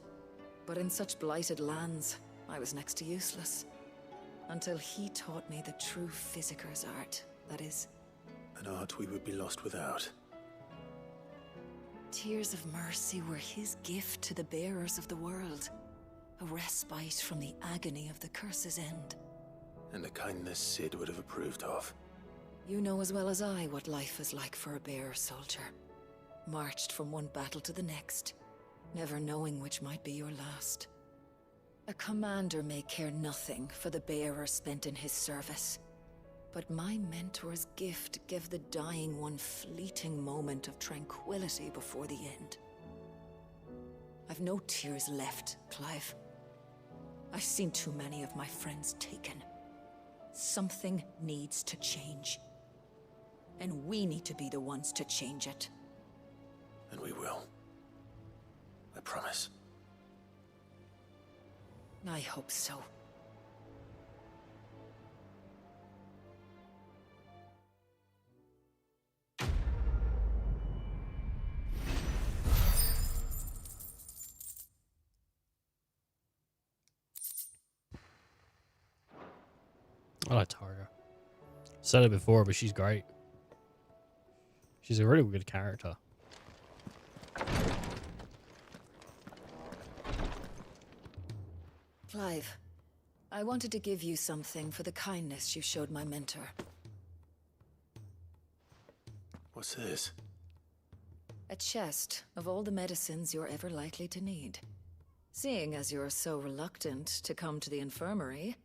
But in such blighted lands, I was next to useless. Until he taught me the true physicker's art, that is. An art we would be lost without. Tears of mercy were his gift to the bearers of the world. A respite from the agony of the curse's end. And a kindness Sid would have approved of. You know as well as I what life is like for a bearer soldier. Marched from one battle to the next, never knowing which might be your last. A commander may care nothing for the bearer spent in his service. But my mentor's gift gave the dying one fleeting moment of tranquility before the end. I've no tears left, Clive. I've seen too many of my friends taken. Something needs to change. And we need to be the ones to change it. And we will. I promise. I hope so. I like Targa. Said it before, but she's great. She's a really good character. Clive, I wanted to give you something for the kindness you showed my mentor. What's this? A chest of all the medicines you're ever likely to need. Seeing as you're so reluctant to come to the infirmary,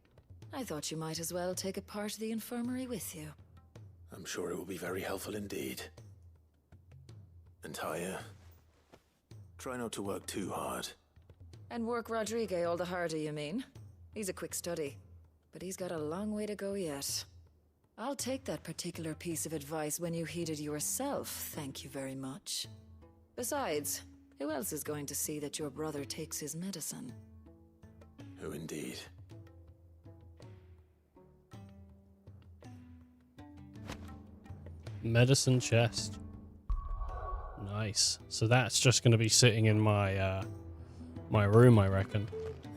I thought you might as well take a part of the infirmary with you. I'm sure it will be very helpful indeed. And Taya, try not to work too hard. And work Rodrigo all the harder, you mean? He's a quick study, but he's got a long way to go yet. I'll take that particular piece of advice when you heed it yourself, thank you very much. Besides, who else is going to see that your brother takes his medicine? Who indeed? Medicine chest. Nice. So that's just going to be sitting in my my room, I reckon.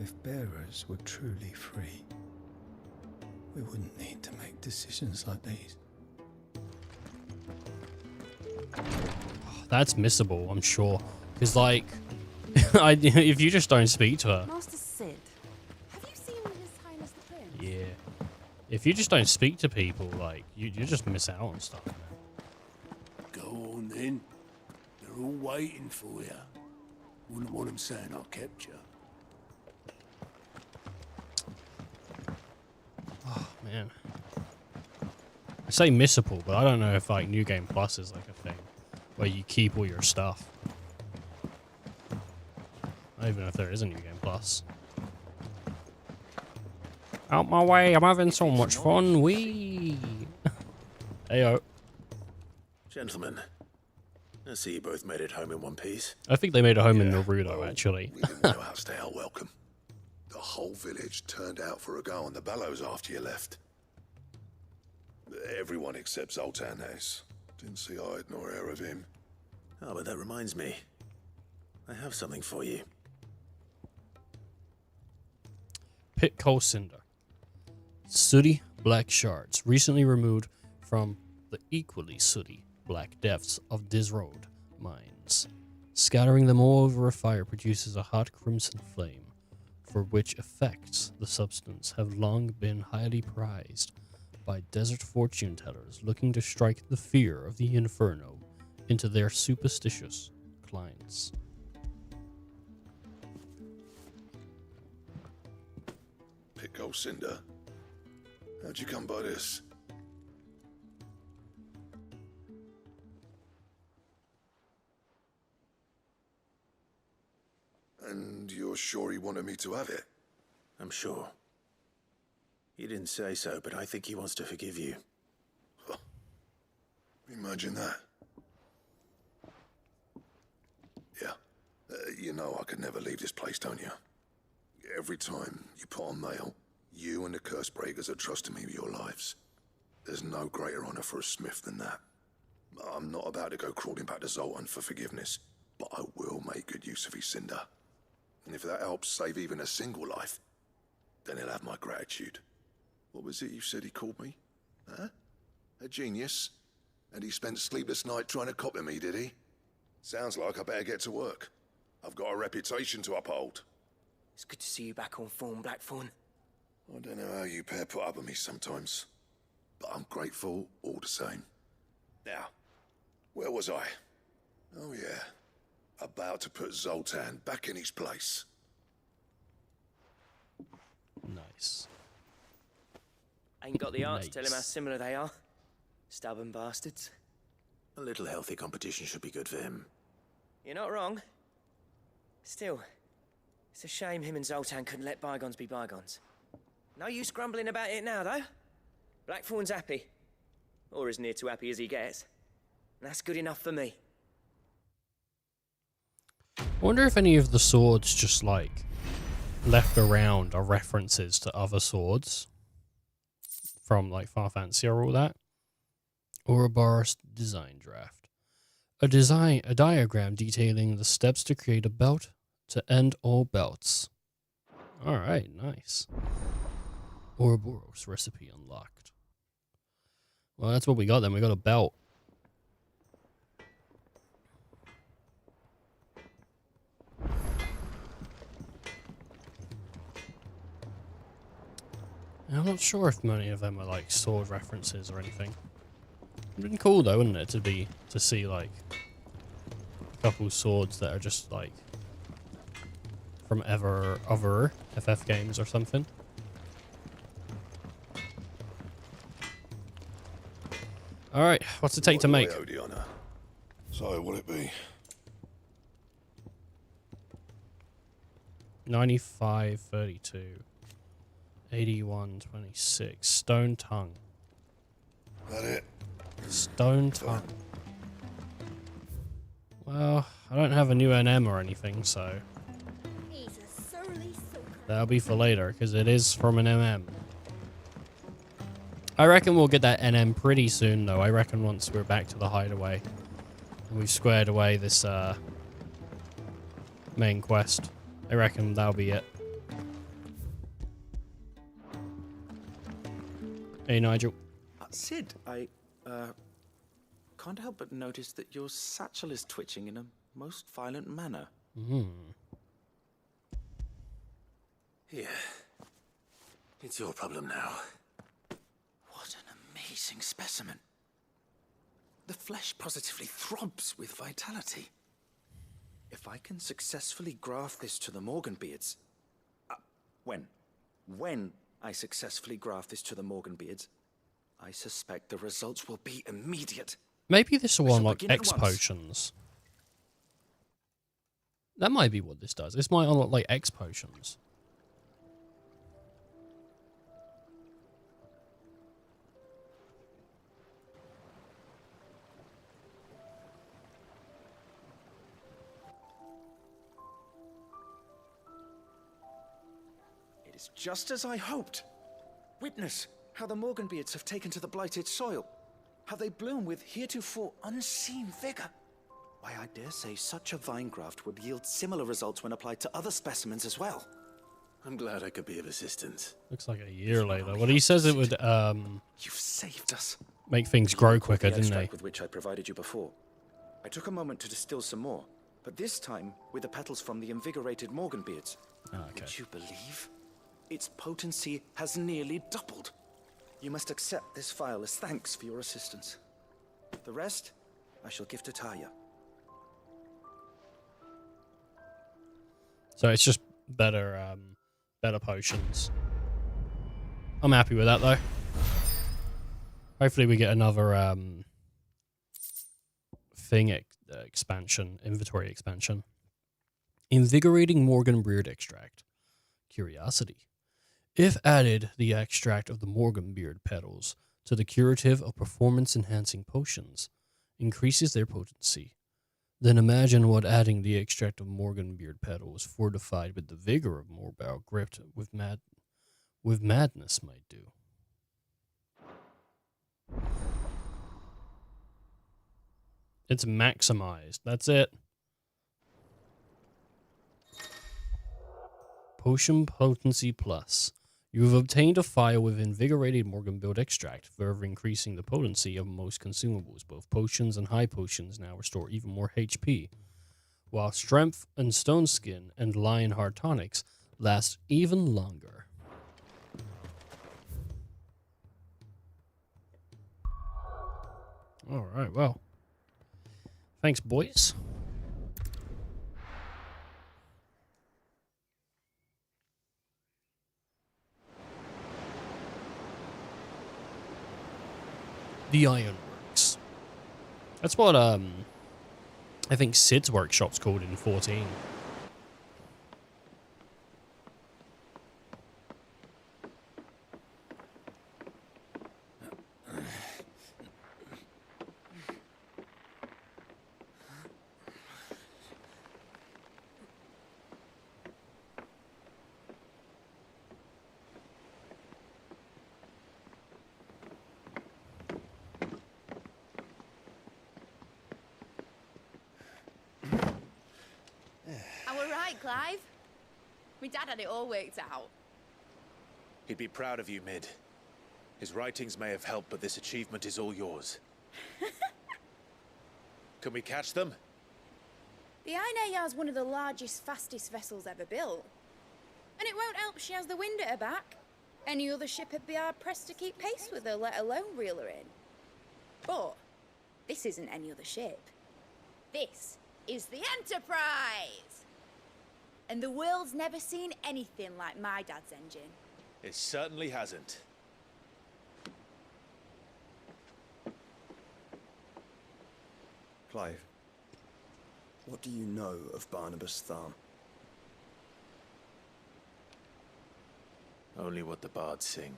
If bearers were truly free, we wouldn't need to make decisions like these. That's missable, I'm sure. Because, like, if you just don't speak to her. Master Sid, have you seen His Highness the Prince? Yeah. If you just don't speak to people, like, you just miss out on stuff. Go on then. They're all waiting for you. Wouldn't want them saying I kept you. Oh, man. I say missable, but I don't know if, like, New Game Plus is, like, a thing where you keep all your stuff. I don't even know if there is a New Game Plus. Out my way, I'm having so much fun, wee! Heyo. Gentlemen, I see you both made it home in one piece. I think they made it home in Naruto, actually. We didn't know how to stay out welcome. The whole village turned out for a go on the bellows after you left. Everyone except Zoltanes. Didn't see hide nor hair of him. Oh, but that reminds me. I have something for you. Pit coal cinder. Sooty black shards recently removed from the equally sooty black depths of Disroad mines. Scattering them all over a fire produces a hot crimson flame, for which effects the substance have long been highly prized by desert fortune tellers looking to strike the fear of the inferno into their superstitious clients. Pico Cinder. How'd you come by this? And you're sure he wanted me to have it? I'm sure. He didn't say so, but I think he wants to forgive you. Huh. Imagine that. Yeah. You know I could never leave this place, don't you? Every time you put on mail, you and the curse breakers are trusting me with your lives. There's no greater honor for a smith than that. I'm not about to go crawling back to Zoltan for forgiveness, but I will make good use of his cinder. And if that helps save even a single life, then he'll have my gratitude. What was it you said he called me? Huh? A genius? And he spent sleepless night trying to copy me, did he? Sounds like I better get to work. I've got a reputation to uphold. It's good to see you back on form, Blackthorn. I don't know how you pair put up with me sometimes, but I'm grateful all the same. Now, where was I? Oh yeah, about to put Zoltan back in his place. Nice. Ain't got the art to tell him how Nice. similar they are. Stubborn bastards. A little healthy competition should be good for him. You're not wrong. Still, it's a shame him and Zoltan couldn't let bygones be bygones. No use grumbling about it now, though. Blackthorn's happy. Or as near to happy as he gets. And that's good enough for me. I wonder if any of the swords just like left around are references to other swords from like Final Fantasy or all that. Ouroboros design draft. A diagram detailing the steps to create a belt to end all belts. Alright, nice. Ouroboros recipe unlocked. Well, that's what we got then. We got a belt. I'm not sure if many of them are like sword references or anything. It'd been cool though, wouldn't it, to see like a couple swords that are just like from other FF games or something. All right, what's it take to make? So what'll it be? 95.32, 81.26. Stone tongue. That it? Stone tongue. Well, I don't have a new NM or anything, so He's a surly soaker. that'll be for later, because it is from an MM. I reckon we'll get that NM pretty soon, though. I reckon once we're back to the hideaway and we've squared away this main quest. I reckon that'll be it. Hey, Nigel. Sid, I can't help but notice that your satchel is twitching in a most violent manner. Yeah. It's your problem now. What an amazing specimen. The flesh positively throbs with vitality. If I can successfully graft this to the Morganbeards... When I successfully graft this to the Morganbeards, I suspect the results will be immediate. Maybe this will unlock begin at X once. potions. That might be what this does. This might unlock like X potions. It is just as I hoped. Witness how the Morganbeards have taken to the blighted soil. How they bloom with heretofore unseen vigor. Why, I dare say such a vine graft would yield similar results when applied to other specimens as well. I'm glad I could be of assistance. Looks like a year later. Well, he says it would You've saved us. make things grow quicker, The didn't extract he? with which I provided you before. I took a moment to distill some more, but this time with the petals from the invigorated Morganbeards. Okay. Would you believe? Its potency has nearly doubled. You must accept this vial as thanks for your assistance. The rest, I shall give to Taya. So it's just better potions. I'm happy with that though. Hopefully we get another thing expansion, inventory expansion Invigorating Morganbeard extract. Curiosity. If added the extract of the Morganbeard petals to the curative of performance-enhancing potions, increases their potency. Then imagine what adding the extract of Morganbeard petals fortified with the vigor of Morbau gripped with madness might do. It's maximized. That's it. Potion Potency Plus. You have obtained a file with invigorated Morganbeard extract, further increasing the potency of most consumables. Both potions and high potions now restore even more HP, while Strength and Stone Skin and Lionheart tonics last even longer. Alright, well. Thanks, boys. The Ironworks. That's what I think Sid's workshop's called in 14. Clive? My dad had it all worked out. He'd be proud of you, Mid. His writings may have helped, but this achievement is all yours. Can we catch them? The Ainayar's one of the largest, fastest vessels ever built. And it won't help she has the wind at her back. Any other ship would be hard-pressed to keep pace with her, let alone reel her in. But this isn't any other ship. This is the Enterprise! And the world's never seen anything like my dad's engine. It certainly hasn't. Clive, what do you know of Barnabas Tharm? Only what the bards sing.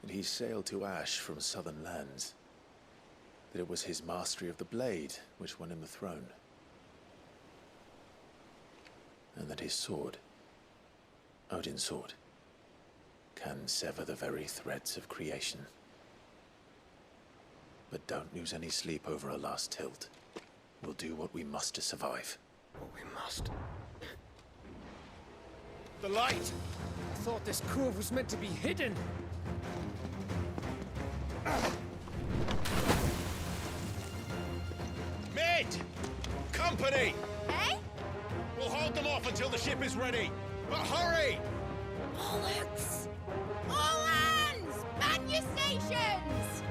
That he sailed to Ash from southern lands. That it was his mastery of the blade which won him the throne. And that his sword, Odin's sword, can sever the very threads of creation. But don't lose any sleep over a last tilt. We'll do what we must to survive. What we must. The light! I thought this cove was meant to be hidden. Mid! Company! Eh? We'll hold them off until the ship is ready. But hurry! Bollocks! All hands! Man your stations!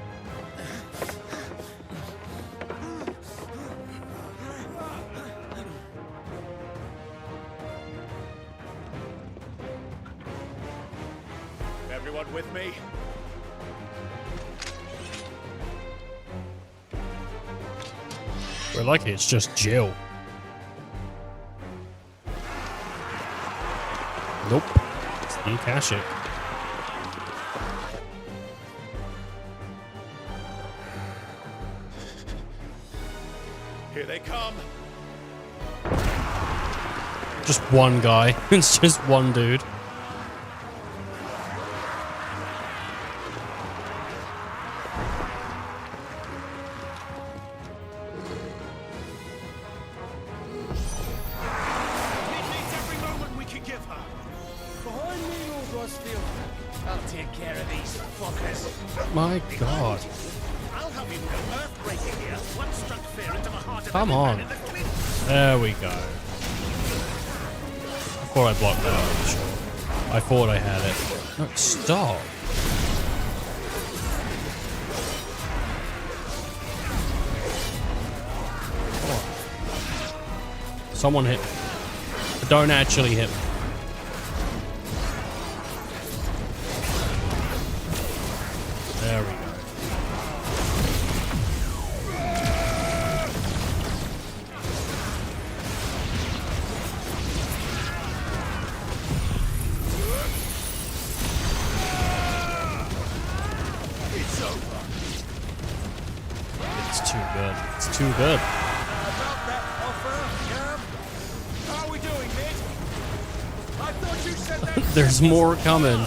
Everyone with me? We're lucky it's just Jill. Nope. It's the Akashic. Here they come. Just one guy. It's just one dude. My God. Come on. There we go. I thought I blocked that out, sure. I thought I had it. No, stop. Someone hit me. But don't actually hit me. There we go. too good. It's too good. About that offer, yeah? How are we doing, Ned? I thought you said that. There's more coming.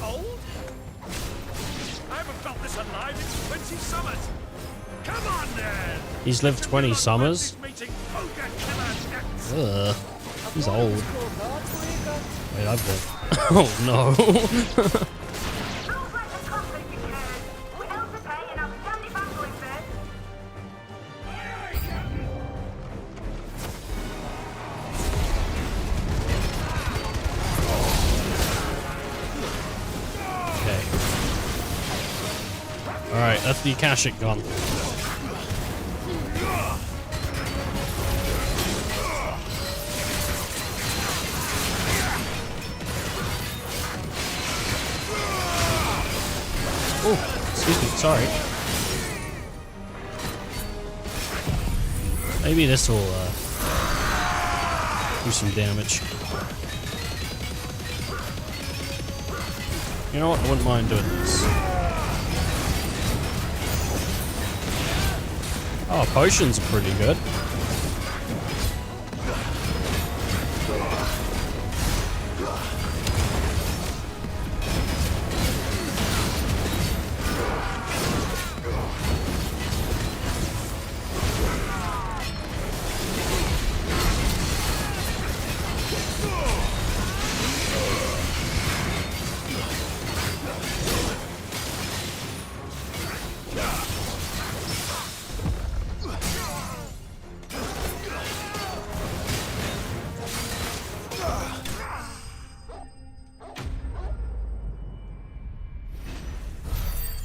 Old? I haven't felt this alive in 20 summers. Come on, then. He's lived 20 summers. Ugh. He's old. Wait, I've been. Oh no. Okay. Alright, that's the Akashic gun. Oh, excuse me, sorry. Maybe this will do some damage. You know what? I wouldn't mind doing this. Oh, potions are pretty good.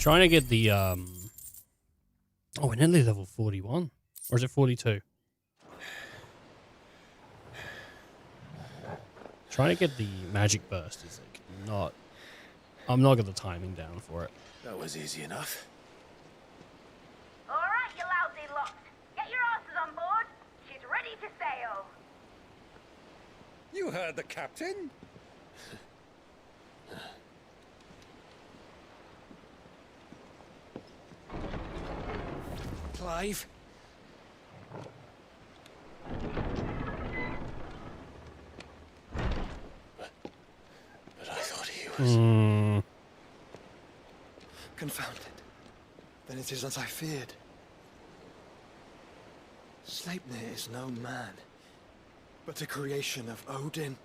Trying to get the oh, we're nearly level 41. Or is it 42? Trying to get the magic burst is like not, I'm not got the timing down for it. That was easy enough. All right, you lousy lot. Get your asses on board. She's ready to sail. You heard the captain. Clive. But I thought he was... Confounded. Then it is as I feared. Sleipnir is no man, but a creation of Odin.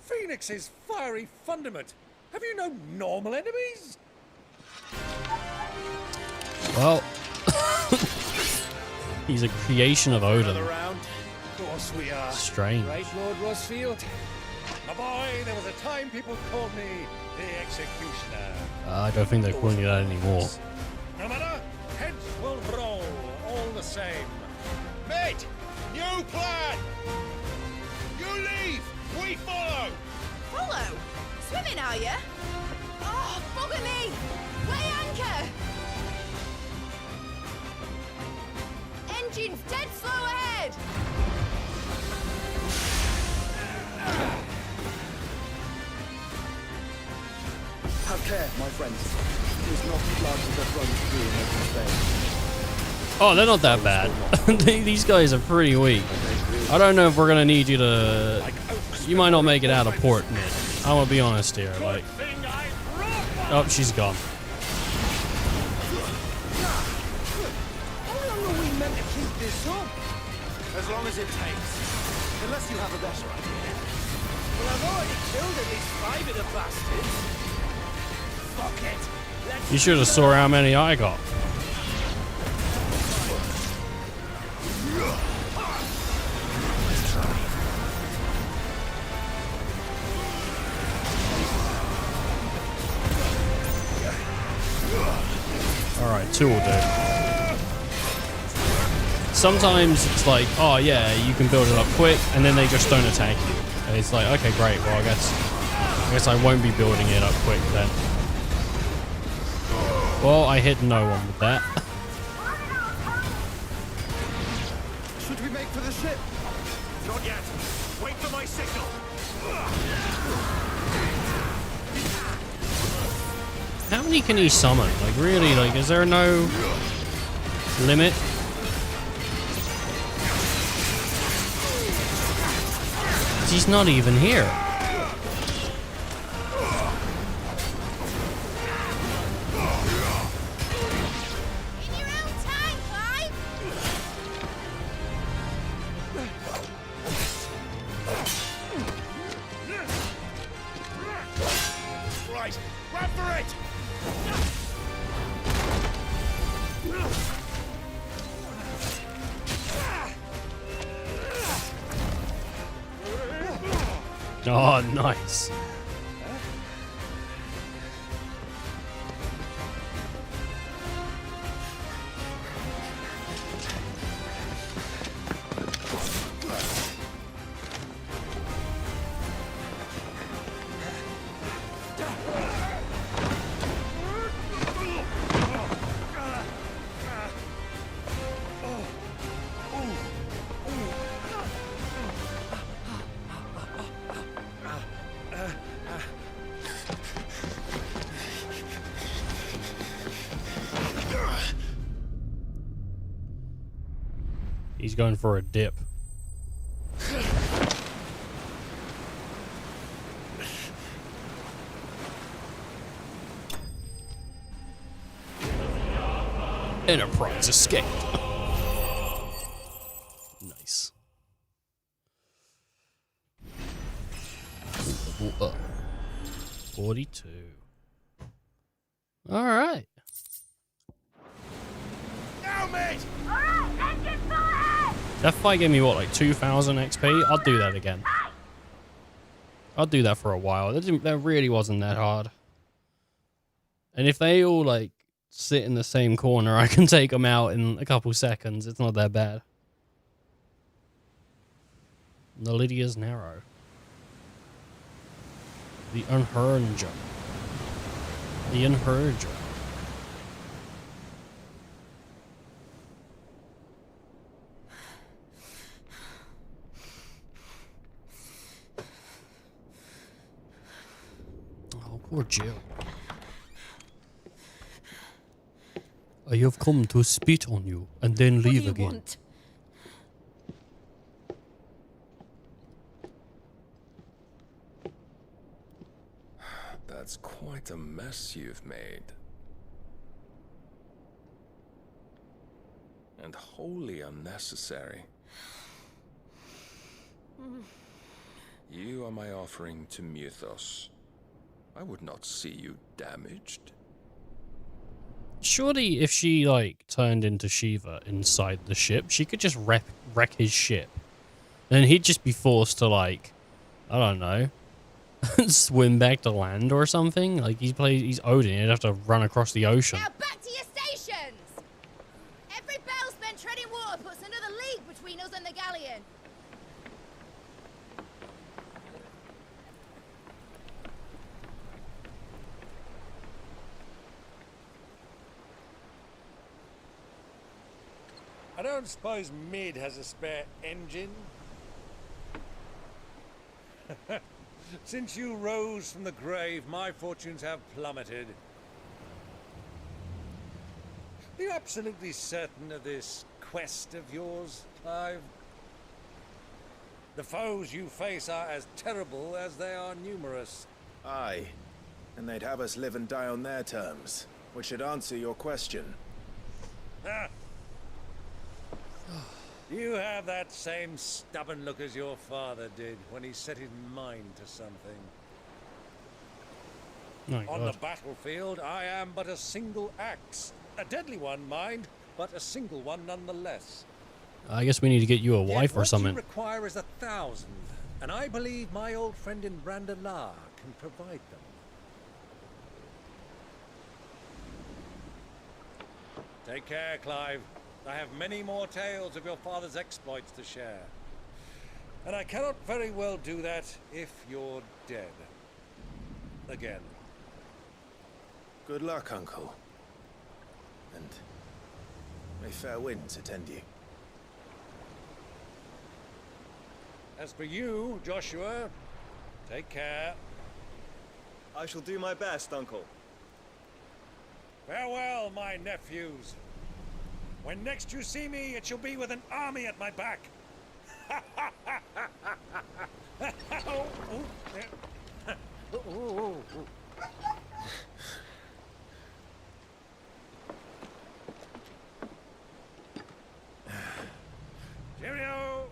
Phoenix's fiery fundament. Have you no normal enemies? Well, he's a creation of Odin. Of course we are. Strange. Right, Lord Rosfield? My boy, there was a time people called me the Executioner. I don't think they're calling it that anymore. No matter, heads will roll all the same. Mate, new plan! You leave, we follow! Follow? Swimming, are you? Oh, bugger me! Weigh anchor! Engine's dead slow ahead! Have care, my friends. It is not largely the front being open space. Oh, they're not that bad. These guys are pretty weak. I don't know if we're gonna need you to... You might not make it out of port, Ned. I'm gonna be honest here, like... Oh, she's gone. How long are we meant to keep this up? As long as it takes. Unless you have a better idea. Well, I've already killed at least 5 of the bastards. Fuck it. You should have saw how many I got. Alright, 2 will do. Sometimes it's like, oh yeah, you can build it up quick, and then they just don't attack you. And it's like, okay, great, well I guess I won't be building it up quick then. Well, I hit no one with that. Should we make for the ship? Not yet. Wait for my signal. How many can he summon? Like, really? Like, is there no limit? He's not even here. Right, run for it! Oh, nice. He's going for a dip. Enterprise escaped. Nice. Level up. 42. All right. Now, mate! Alright, engine full ahead! That fight gave me what, like 2,000 XP? I'll do that again. I'll do that for a while. That really wasn't that hard. And if they all like sit in the same corner, I can take them out in a couple seconds. It's not that bad. The Lydia's Narrow. The Unhernger. The Unhernger. Oh, poor Jill. I have come to spit on you and then leave again. Want? That's quite a mess you've made. And wholly unnecessary. You are my offering to Mythos. I would not see you damaged. Surely if she, like, turned into Shiva inside the ship, she could just wreck his ship. And he'd just be forced to, like, I don't know, swim back to land or something. Like, he's Odin, he'd have to run across the ocean. Now back to your stations! Every bell spent treading water puts another league between us and the galleon. I don't suppose Mid has a spare engine? Since you rose from the grave, my fortunes have plummeted. Are you absolutely certain of this quest of yours, Clive? The foes you face are as terrible as they are numerous. Aye. And they'd have us live and die on their terms, which should answer your question. Ha! You have that same stubborn look as your father did when he set his mind to something. My On God. the battlefield, I am but a single axe. A deadly one, mind, but a single one nonetheless. I guess we need to get you a wife Yet or what something. you require is 1,000, and I believe my old friend in Brandalar can provide them. Take care, Clive. I have many more tales of your father's exploits to share. And I cannot very well do that if you're dead. Again. Good luck, Uncle. and may fair winds attend you. As for you, Joshua, take care. I shall do my best, Uncle. Farewell, my nephews. When next you see me, it shall be with an army at my back. Cheerio!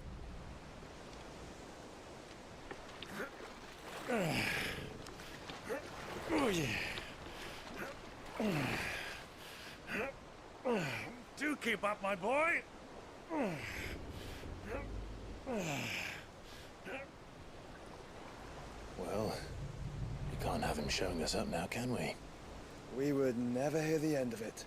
Oh, yeah. Do keep up, my boy. Well, we can't have him showing us up now, can we? We would never hear the end of it.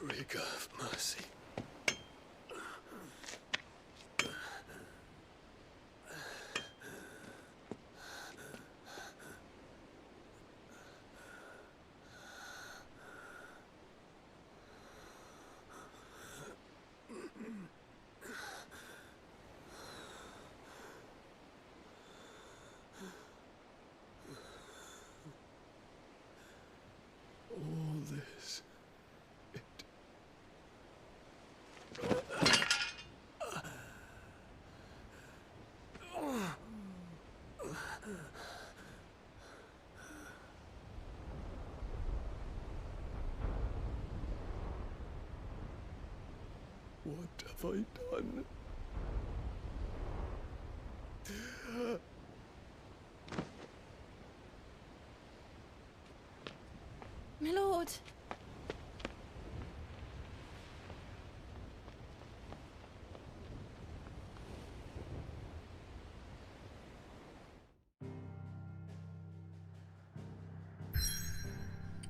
Grigor, have mercy. All this. What have I done? My lord.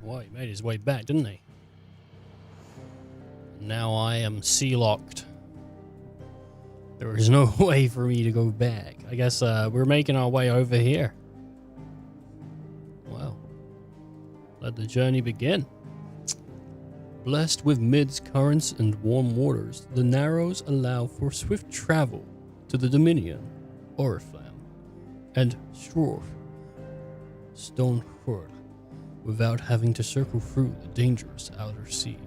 Well, he made his way back, didn't he? Now I am sea-locked. There is no way for me to go back. I guess we're making our way over here. Well, let the journey begin. Blessed with mids, currents, and warm waters, the Narrows allow for swift travel to the Dominion, Oriflamme, and Strorf, Stoneford, without having to circle through the dangerous outer sea.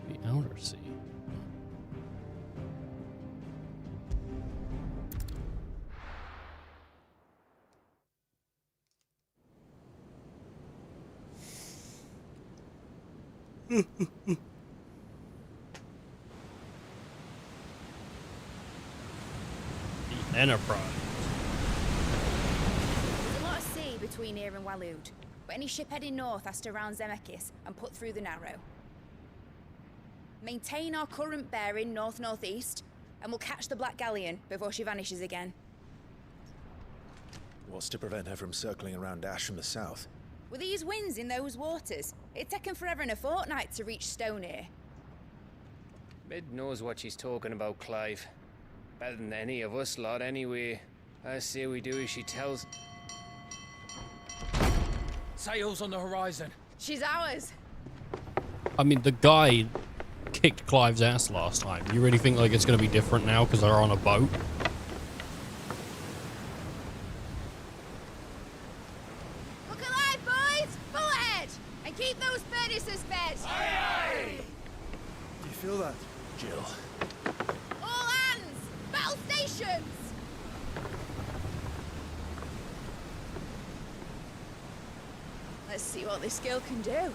The outer sea. The Enterprise. There's a lot of sea between here and Waloed, but any ship heading north has to round Zemeckis and put through the Narrow. Maintain our current bearing north-northeast, and we'll catch the Black Galleon before she vanishes again. What's to prevent her from circling around Ash from the south? With these winds in those waters, it'd taken forever and a fortnight to reach Stonehenge. Mid knows what she's talking about, Clive. Better than any of us lot, anyway. I say we do as she tells. Sails on the horizon. She's ours. I mean, the guy kicked Clive's ass last time. You really think like it's going to be different now because they're on a boat? Look alive, boys! Full ahead! And keep those furnaces fed! Aye, aye! Do you feel that? Jill. All hands! Battle stations! Let's see what this girl can do.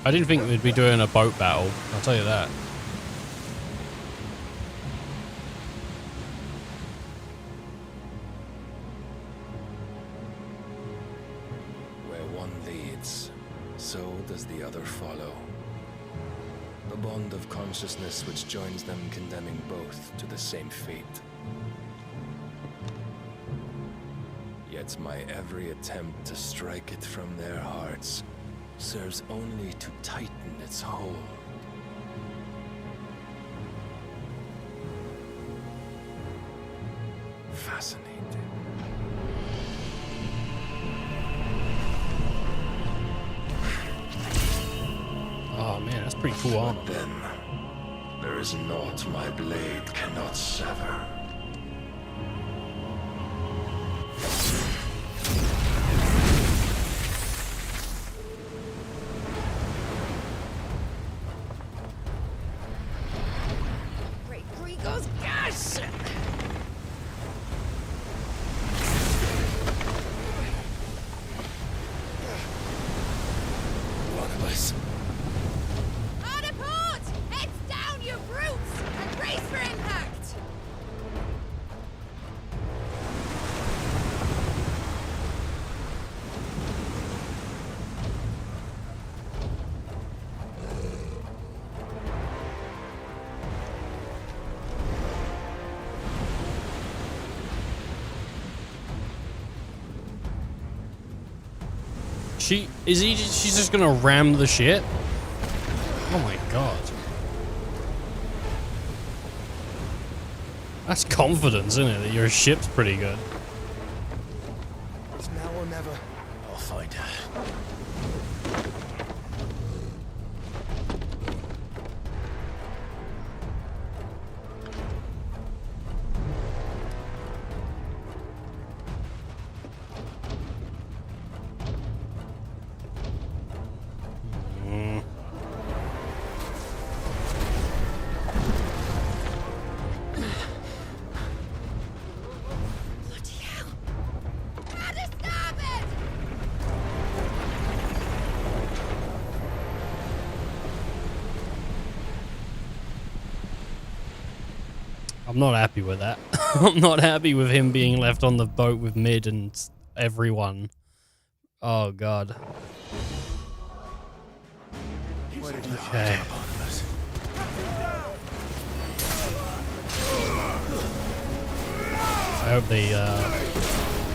I didn't think we'd be doing a boat battle, I'll tell you that. Where one leads, so does the other follow. The bond of consciousness which joins them, condemning both to the same fate. Yet my every attempt to strike it from their hearts serves only to tighten its hold. Fascinating. Oh man, that's pretty cool armor. But then, there is naught my blade cannot sever. Great Gregor's gosh! One of us. Hard a port! Heads down, you brutes! And brace for impact! She's just gonna ram the shit? Oh my god. That's confidence, isn't it? That your ship's pretty good. It's now or never. I'll find her. I'm not happy with that. I'm not happy with him being left on the boat with Mid and everyone. Oh god. Okay.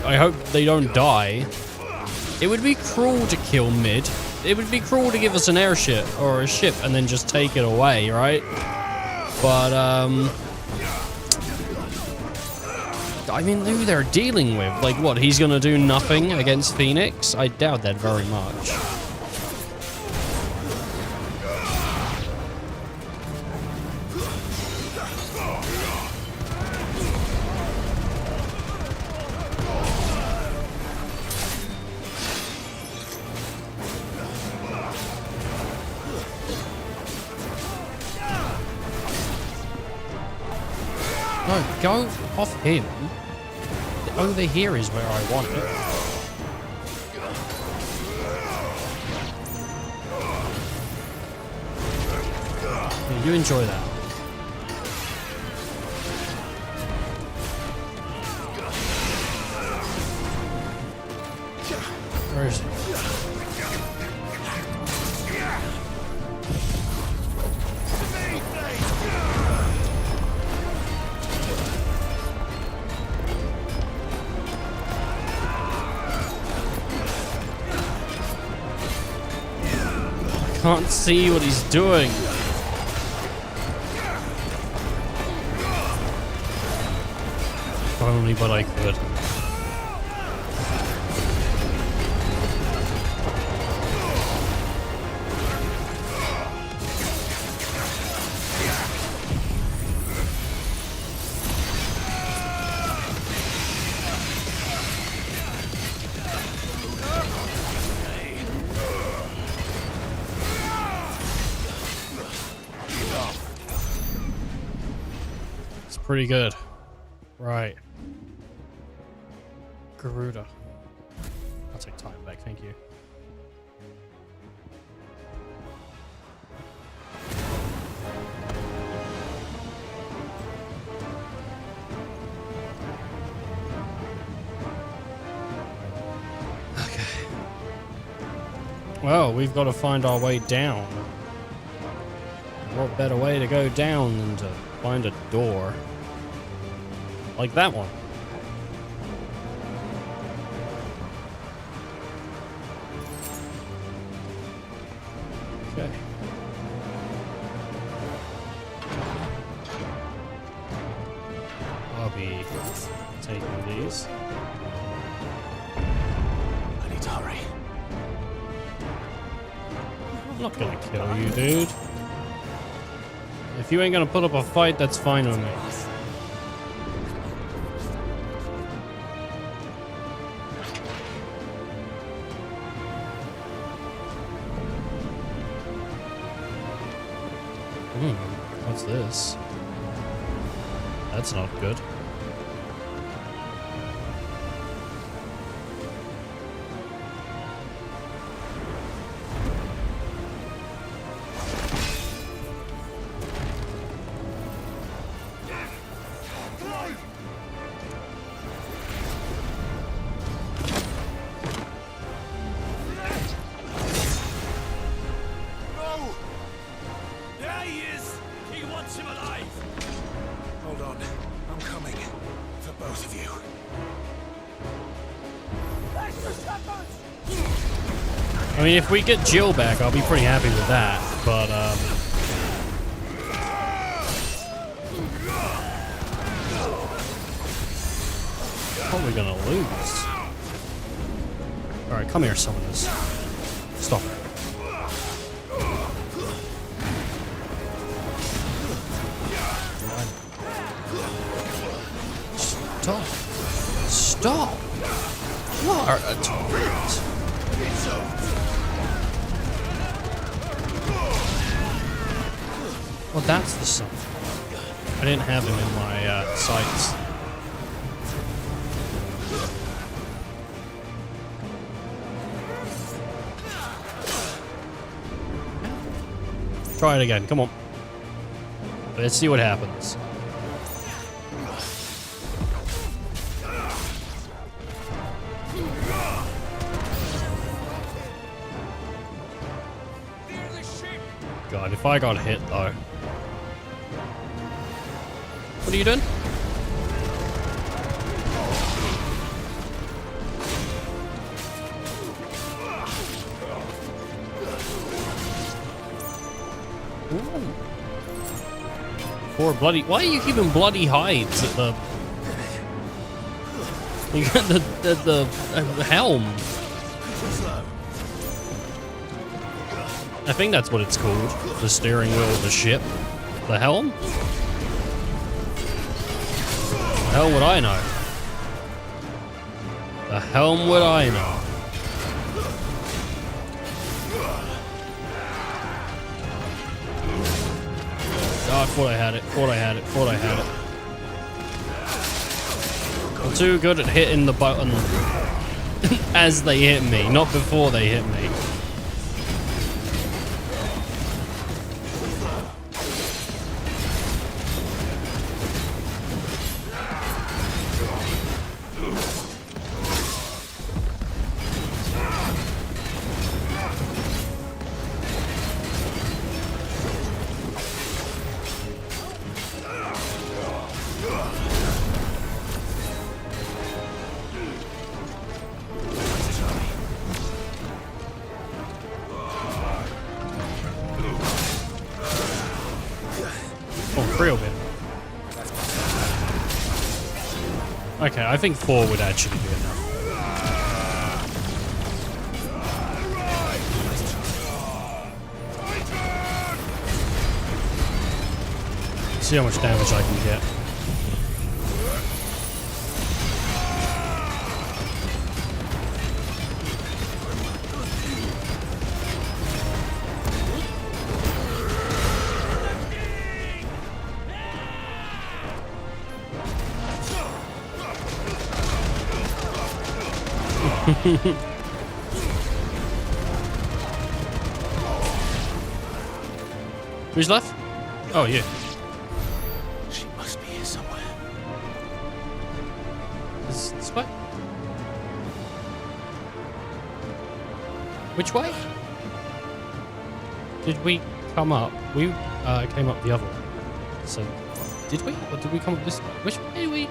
I hope they don't die. It would be cruel to kill Mid. It would be cruel to give us an airship or a ship and then just take it away, right? But I mean, who they're dealing with? Like, what? He's gonna do nothing against Phoenix? I doubt that very much. No, go off him. Over here is where I want it. Yeah, you enjoy that. Where is he? Can't see what he's doing. If only but I could. Pretty good. Right. Garuda. I'll take time back, thank you. Well, we've got to find our way down. What better way to go down than to find a door? Like that one. Okay. I'll be taking these. I need to hurry. I'm not gonna kill you, dude. If you ain't gonna put up a fight, that's fine with me. What's this? That's not good. I mean, if we get Jill back, I'll be pretty happy with that, but, probably gonna lose. Alright, come here, summoners. Stop it. Stop. Stop! You are a torrent. Well, that's the son. I didn't have him in my sights. Try it again. Come on. Let's see what happens. God, if I got hit though. What are you doing? Ooh. Four bloody. Why are you keeping bloody hides at the? You got the helm. I think that's what it's called. The steering wheel of the ship. The helm? The hell would I know? The helm would I know? Oh, I thought I had it. Thought I had it. Thought I had it. I'm too good at hitting the button as they hit me, not before they hit me. Okay, I think 4 would actually be enough. See how much damage I can get. Who's left? Oh, you. She must be here somewhere. This way? Which way? did we come up? We came up the other way. So, did we? Or did we come up this way? Which way did we?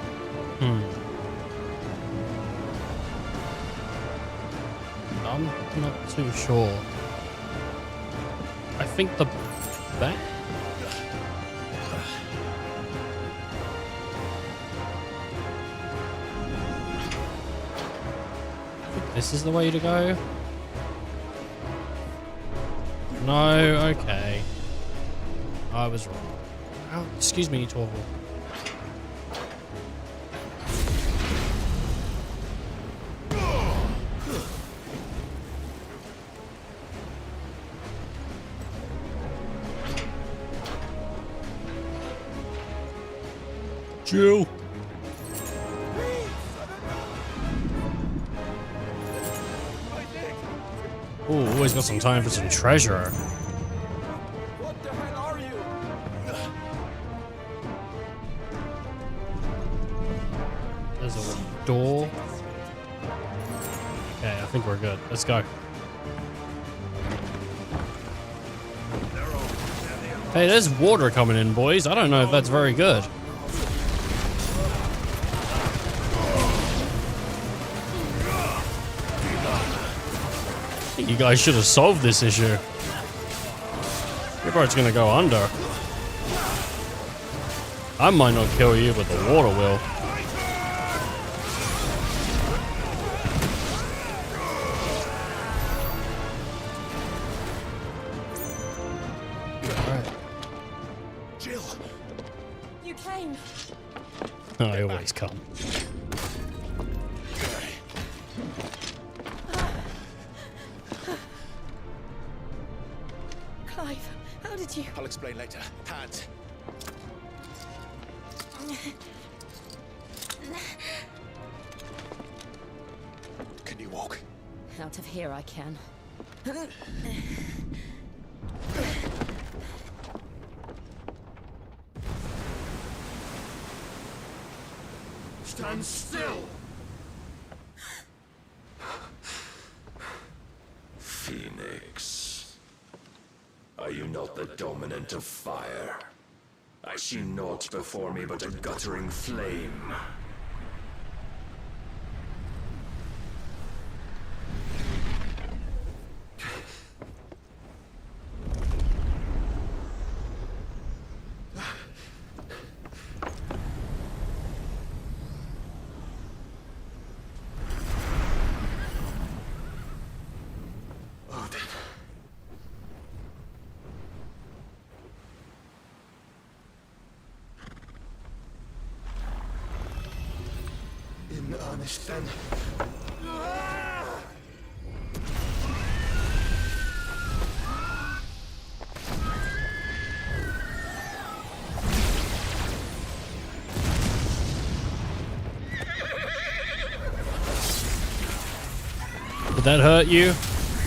I'm not too sure. I think the back? This is the way to go? No, okay. I was wrong. Oh, excuse me, Torval. Jill. Oh, always got some time for some treasure. What the hell are you? There's a door. Okay, I think we're good. Let's go. Hey, there's water coming in, boys. I don't know if that's very good. I think you guys should have solved this issue. Your boat's gonna go under. I might not kill you, but the water will. Jill. You came. I always come. Clive, how did you? I'll explain later. Hands. Can you walk? Out of here I can. Stand still! Phoenix. Are you not the dominant of fire? I see naught before me but a guttering flame. In earnest then. Did that hurt you?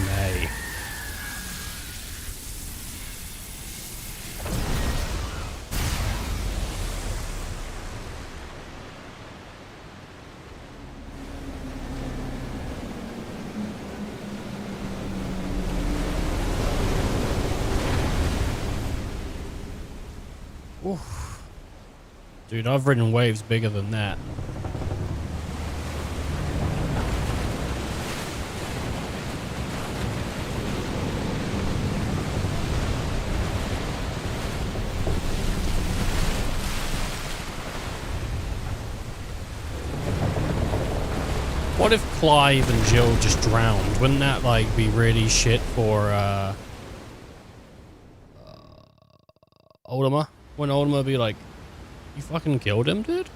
Nay. Oof. Dude, I've ridden waves bigger than that. What if Clive and Jill just drowned? Wouldn't that, like, be really shit for, Ultima? Wouldn't Ultima be like, you fucking killed him, dude?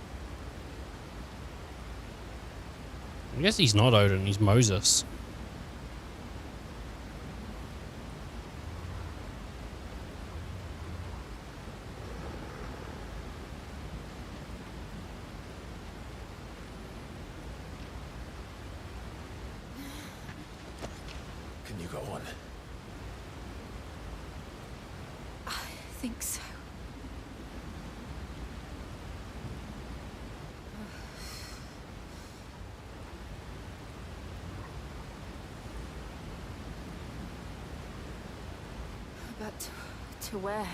I guess he's not Odin, he's Moses. Can you go on? I think so. But to where?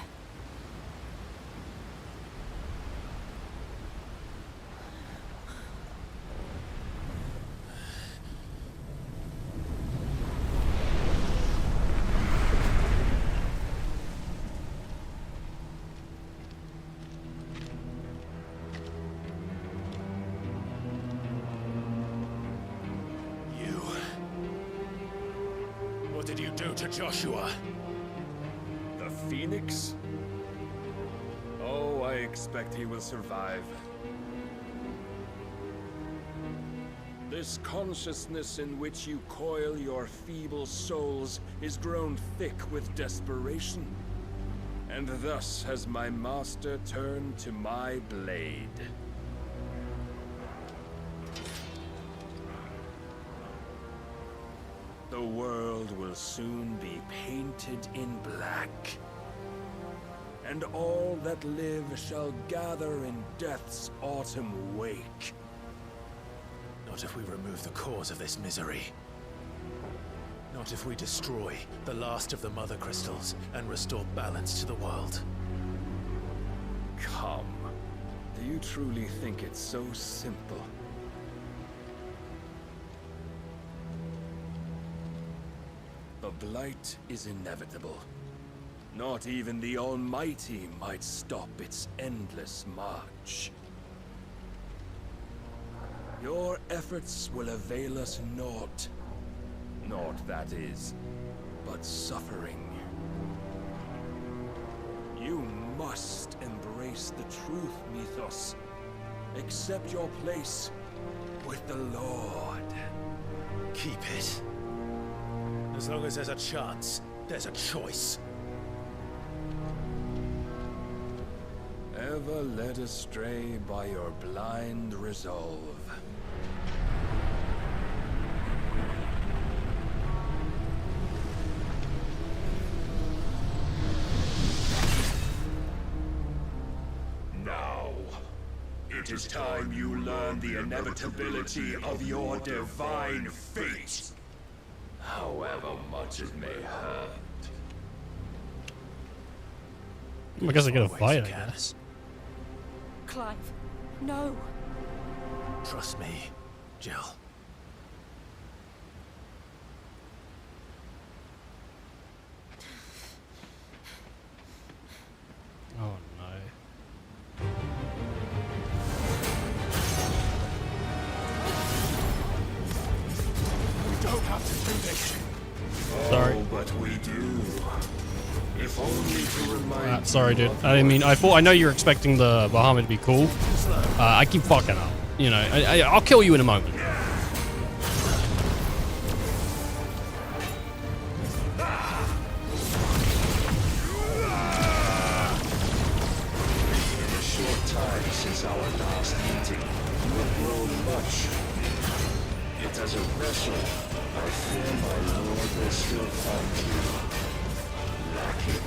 What did you do to Joshua? The Phoenix? Oh, I expect he will survive. This consciousness in which you coil your feeble souls is grown thick with desperation. And thus has my master turned to my blade. The world will soon be painted in black. And all that live shall gather in death's autumn wake. Not if we remove the cause of this misery. Not if we destroy the last of the Mother Crystals and restore balance to the world. Come. Do you truly think it's so simple? The Blight is inevitable. Not even the Almighty might stop its endless march. Your efforts will avail us naught. Naught, that is, but suffering. You must embrace the truth, Mythos. Accept your place with the Lord. Keep it. As long as there's a chance, there's a choice. Ever led astray by your blind resolve. Now, it is time you learn the inevitability of your divine fate. However much it may hurt. I guess I get a fight, I guess. Clive, no. Trust me, Jill. Oh no. We don't have to do this. Sorry. Oh, but we do. If only to remind Sorry, dude. I know you're expecting the Bahamut to be cool. I keep fucking up. You know, I'll kill you in a moment. In a short time since our last meeting, you have grown much. Yet as a vessel, I fear my lord will still find you lacking.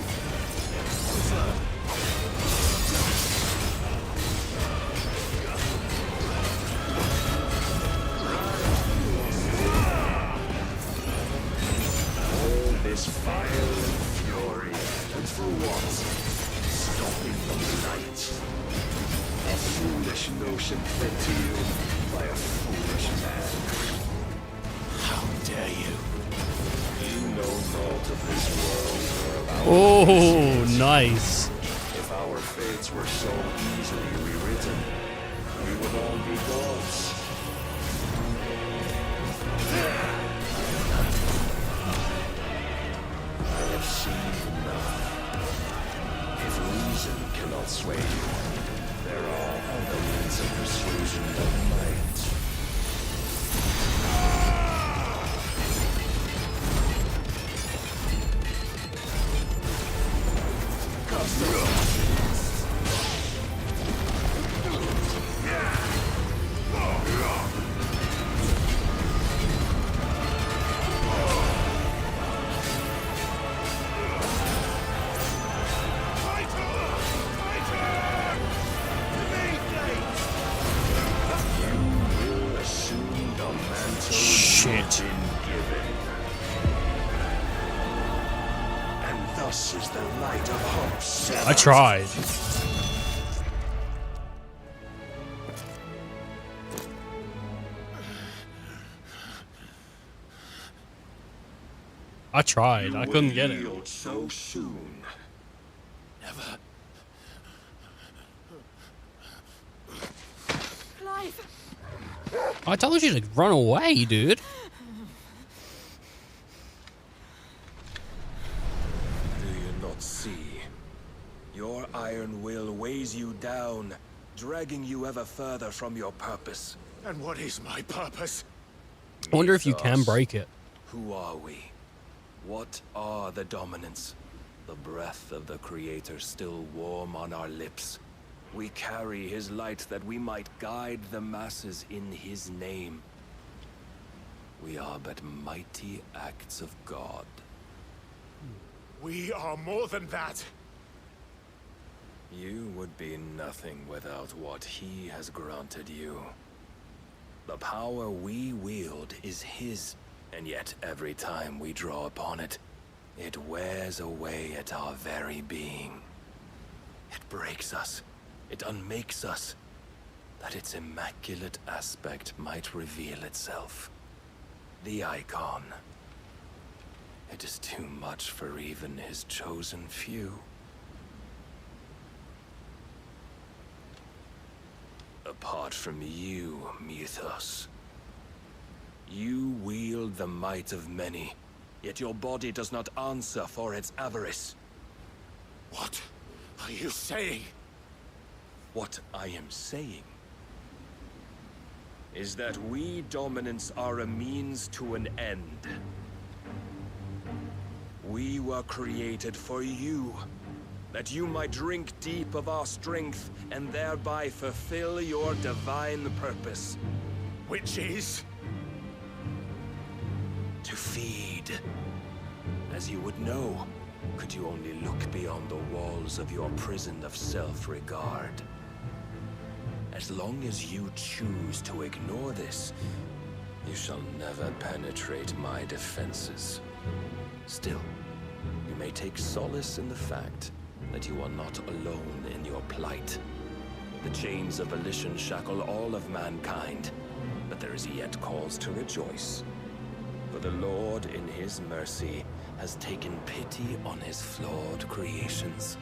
All this fire and fury, and for what? Stopping the light. A foolish notion fed to you by a foolish man. How dare you? You know naught of this world or about Oh, nice. If our fates were so easily rewritten, we would all be gods. I have seen enough. If reason cannot sway you, there are other means of persuasion that might. Shit. And thus us is the light of hope severed. I tried. I tried. I couldn't get it. So soon. Never. Clive! I told you to run away, dude. Do you not see? Your iron will weighs you down, dragging you ever further from your purpose. And what is my purpose? I wonder if you can break it. Who are we? What are the dominants? The breath of the Creator still warm on our lips. We carry his light that we might guide the masses in his name. We are but mighty acts of God. We are more than that. You would be nothing without what he has granted you. The power we wield is his, and yet every time we draw upon it, it wears away at our very being. It breaks us. It unmakes us, that its immaculate aspect might reveal itself. The icon. It is too much for even his chosen few. Apart from you, Mythos, you wield the might of many, yet your body does not answer for its avarice. What are you saying? What I am saying is that we dominants are a means to an end. We were created for you, that you might drink deep of our strength and thereby fulfill your divine purpose. Which is? To feed. As you would know, could you only look beyond the walls of your prison of self-regard. As long as you choose to ignore this, you shall never penetrate my defenses. Still, you may take solace in the fact that you are not alone in your plight. The chains of volition shackle all of mankind, but there is yet cause to rejoice. For the Lord, in his mercy, has taken pity on his flawed creations,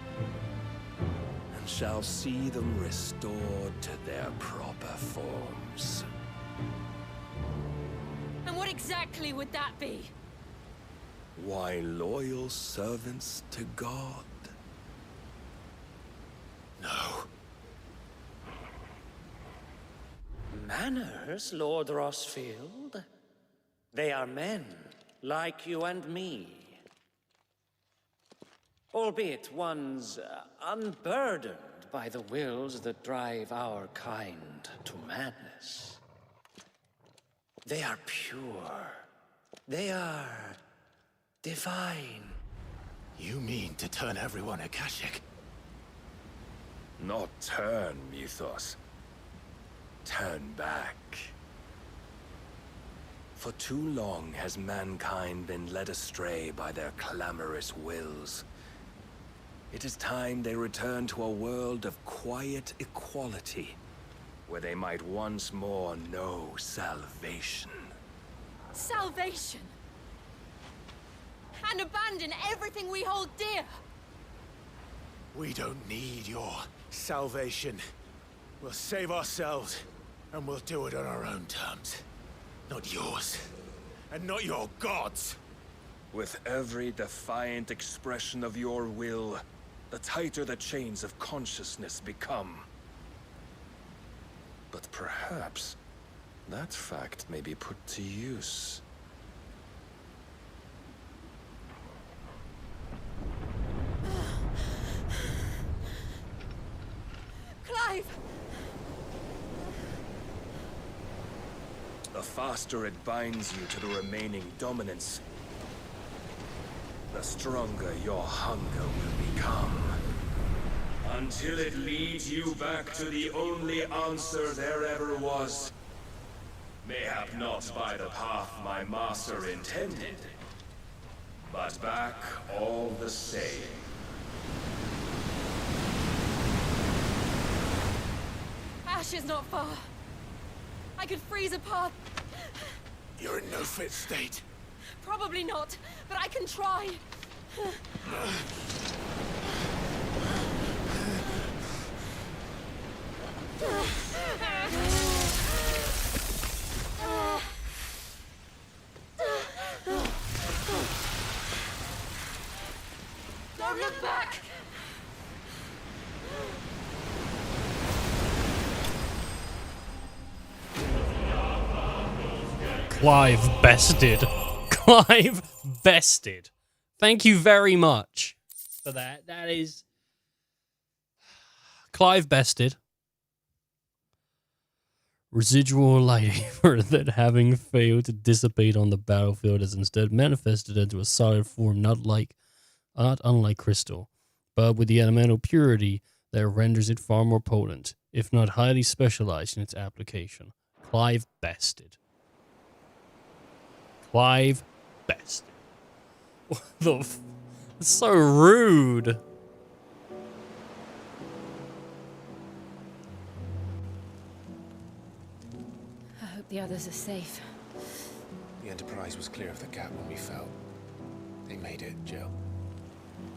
and shall see them restored to their proper forms. And what exactly would that be? Why, loyal servants to God. No. Manners, Lord Rossfield? They are men, like you and me. Albeit ones unburdened by the wills that drive our kind to madness. They are pure. They are divine. You mean to turn everyone Akashic? Not turn, Mythos. Turn back. For too long has mankind been led astray by their clamorous wills. It is time they return to a world of quiet equality, where they might once more know salvation. Salvation! And abandon everything we hold dear! We don't need your salvation. We'll save ourselves, and we'll do it on our own terms. Not yours, and not your gods. With every defiant expression of your will, the tighter the chains of consciousness become. But perhaps that fact may be put to use. Clive! The faster it binds you to the remaining dominance, the stronger your hunger will become. Until it leads you back to the only answer there ever was. Mayhap not by the path my master intended, but back all the same. Ash is not far. I could freeze a path. You're in no fit state. Probably not, but I can try. Don't look back! Clive bested. Clive bested. Thank you very much for that. That is... Clive bested. Residual light that having failed to dissipate on the battlefield has instead manifested into a solid form not unlike crystal, but with the elemental purity that renders it far more potent, if not highly specialized in its application. Clive bested. Clive bested. What the It's so rude. I hope the others are safe. The Enterprise was clear of the gap when we fell. They made it, Jill.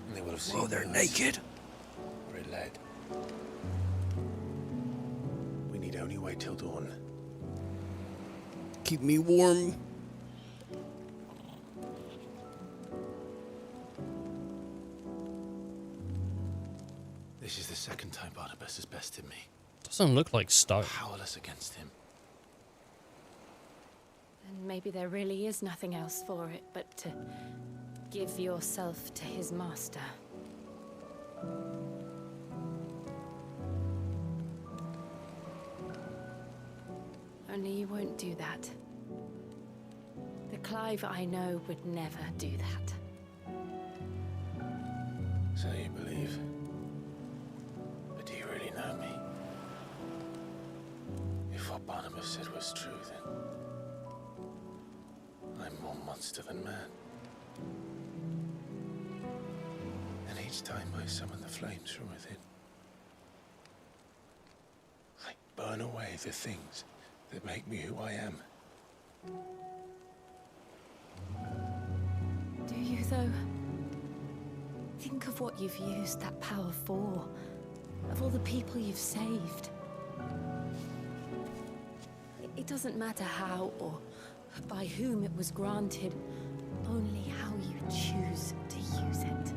And they would have seen Well, they're us naked. where it led. We need only wait till dawn. Keep me warm. This is the second time Barnabas has bested me. Doesn't look like stone. Powerless against him. And maybe there really is nothing else for it but to give yourself to his master. Only you won't do that. The Clive I know would never do that. So you believe? But do you really know me? If what Barnabas said was true, then I'm more monster than man. And each time I summon the flames from within, I burn away the things that make me who I am. Do you, though? Think of what you've used that power for. Of all the people you've saved. It doesn't matter how or by whom it was granted, only how you choose to use it.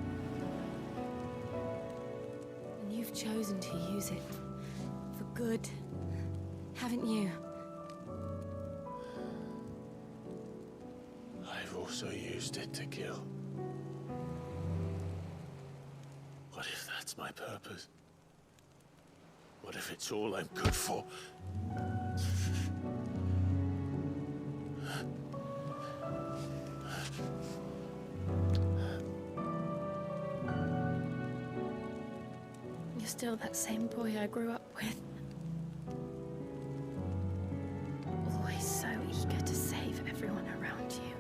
And you've chosen to use it for good, haven't you? I've also used it to kill. What if that's my purpose? What if it's all I'm good for? You're still that same boy I grew up with. Always so eager to save everyone around you,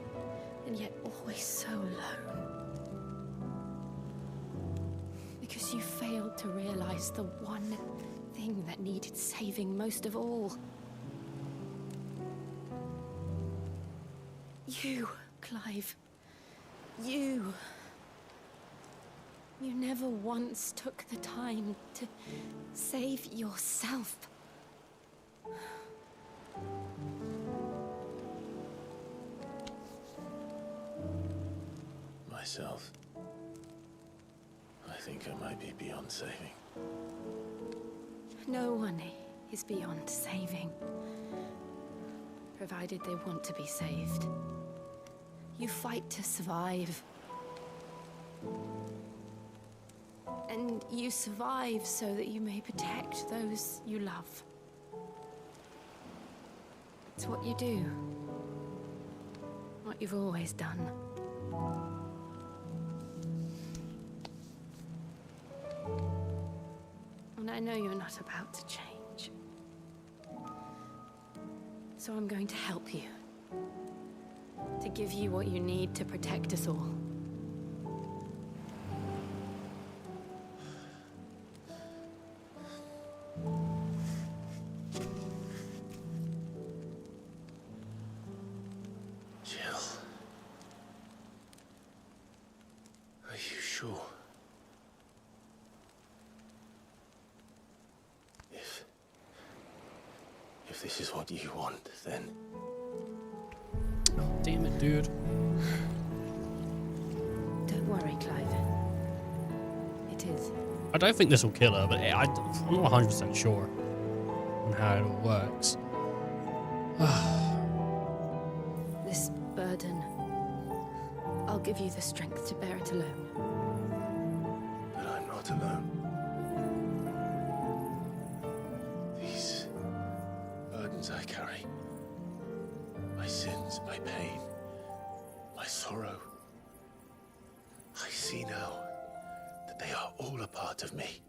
and yet always so alone. Because you failed to realize the one thing that needed saving most of all. You, Clive. You. You never once took the time to save yourself. Myself. I think I might be beyond saving. No one is beyond saving, provided they want to be saved. You fight to survive. And you survive so that you may protect those you love. It's what you do. What you've always done. And I know you're not about to change. So I'm going to help you. To give you what you need to protect us all. If this is what you want, then... Damn it, dude. Don't worry, Clive. It is. I don't think this will kill her, but I'm not 100% sure on how it all works. This burden, I'll give you the strength to bear it alone. But I'm not alone. These burdens I carry, my sins, my pain, my sorrow, I see now that they are all a part of me.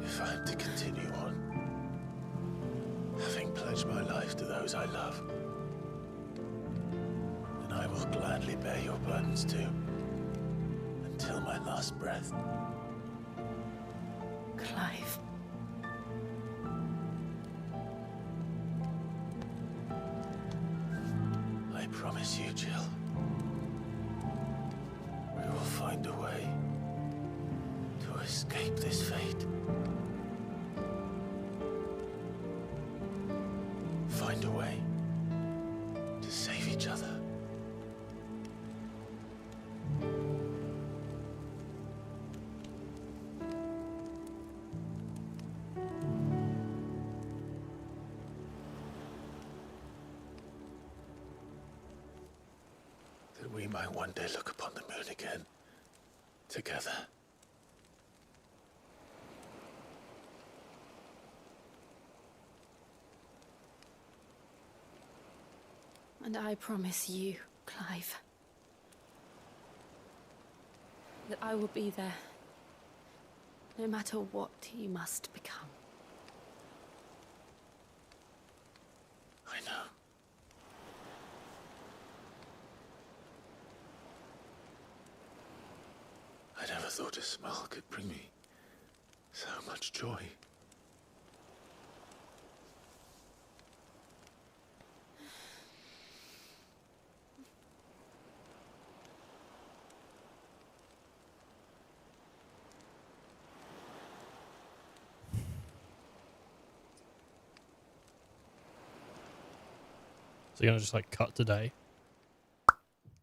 If I'm to continue on, having pledged my life to those I love, then I will gladly bear your burdens too, until my last breath. Clive. I promise you, Jill, we will find a way to escape this fate. Find a way to save each other. That we might one day look upon the moon again, together. And I promise you, Clive, that I will be there, no matter what you must become. I know. I never thought a smile could bring me so much joy. So you're gonna just like cut today?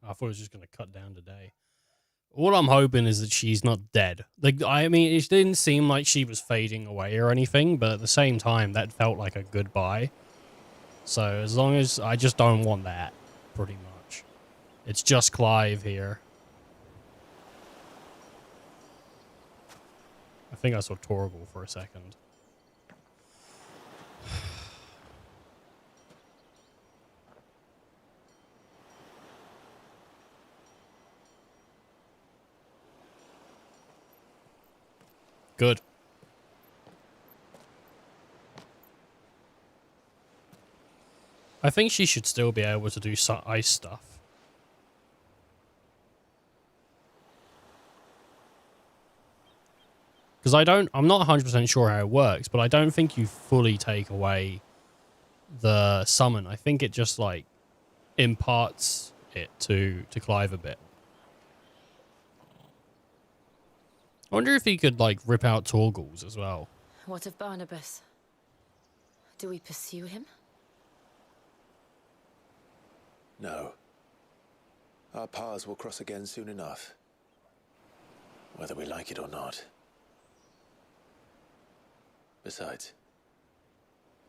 I thought it was just gonna cut down today. All I'm hoping is that she's not dead. Like, I mean, it didn't seem like she was fading away or anything, but at the same time, that felt like a goodbye. So as long as I just don't want that, pretty much. It's just Clive here. I think I saw Torgal for a second. Good. I think she should still be able to do ice stuff. Because I'm not 100% sure how it works, but I don't think you fully take away the summon. I think it just, like, imparts it to Clive a bit. I wonder if he could, like, rip out Torgal's as well. What of Barnabas? Do we pursue him? No. Our paths will cross again soon enough. Whether we like it or not. Besides,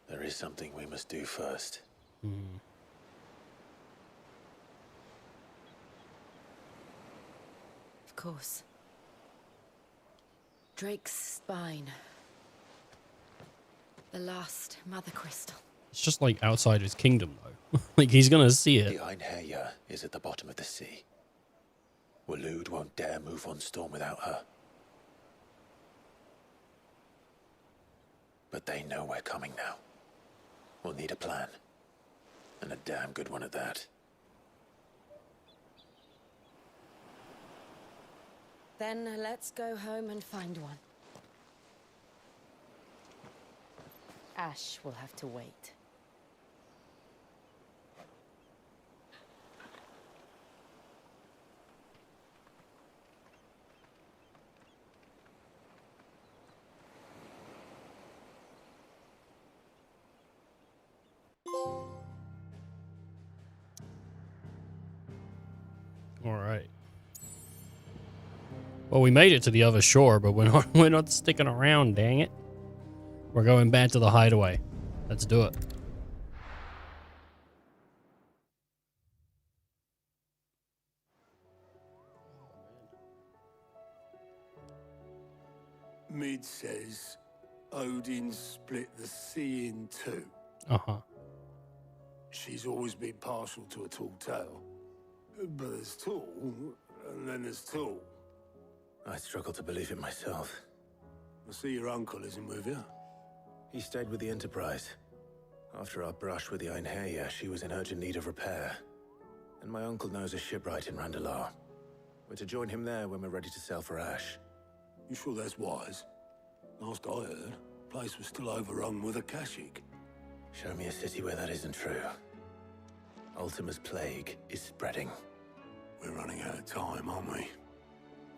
there is something we must do first. Of course. Drake's spine. The last mother crystal. It's just like outside his kingdom, though. Like, he's gonna see it. The Einherja is at the bottom of the sea. Waloed won't dare move on Storm without her. But they know we're coming now. We'll need a plan. And a damn good one at that. Then let's go home and find one. Ash will have to wait. All right. Well, we made it to the other shore, but we're not sticking around, dang it. We're going back to the hideaway. Let's do it. Mid says Odin split the sea in two. Uh-huh. She's always been partial to a tall tale. But there's tall, and then there's tall. I struggle to believe it myself. I see your uncle isn't with you. He stayed with the Enterprise. After our brush with the Einherja, she was in urgent need of repair. And my uncle knows a shipwright in Randalar. We're to join him there when we're ready to sail for Ash. You sure that's wise? Last I heard, the place was still overrun with Akashic. Show me a city where that isn't true. Ultima's plague is spreading. We're running out of time, aren't we?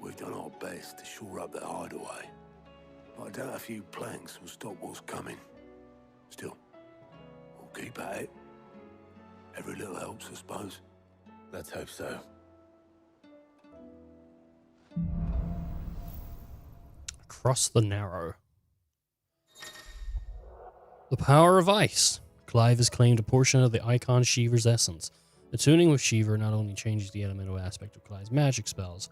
We've done our best to shore up that hideaway. But I doubt a few planks will stop what's coming. Still, we'll keep at it. Every little helps, I suppose. Let's hope so. Across the Narrow. The power of ice. Clive has claimed a portion of the icon Shiver's essence. Attuning with Shiver not only changes the elemental aspect of Clive's magic spells,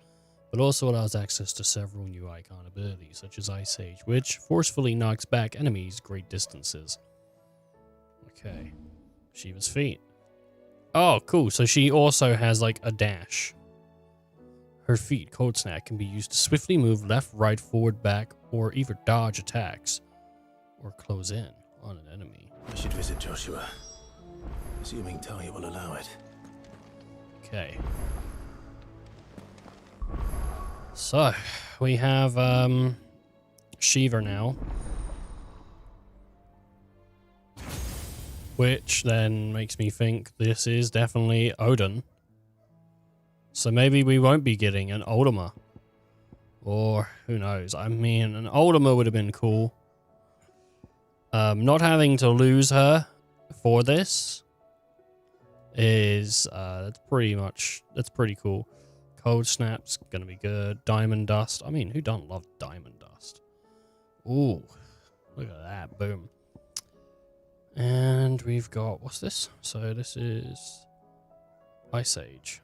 but also allows access to several new icon abilities, such as Ice Age, which forcefully knocks back enemies great distances. Okay. Shiva's feet. Oh, cool. So she also has, like, a dash. Her feet, Cold Snap, can be used to swiftly move left, right, forward, back, or either dodge attacks, or close in on an enemy. I should visit Joshua, assuming Talia will allow it. Okay. So, we have, Shiver now. Which then makes me think this is definitely Odin. So maybe we won't be getting an Ultima. Or, who knows. I mean, an Ultima would have been cool. Not having to lose her for this is, that's pretty cool. Cold Snap's gonna be good. Diamond Dust. I mean, who doesn't love Diamond Dust? Ooh, look at that. Boom. And we've got, what's this? So this is Ice Age.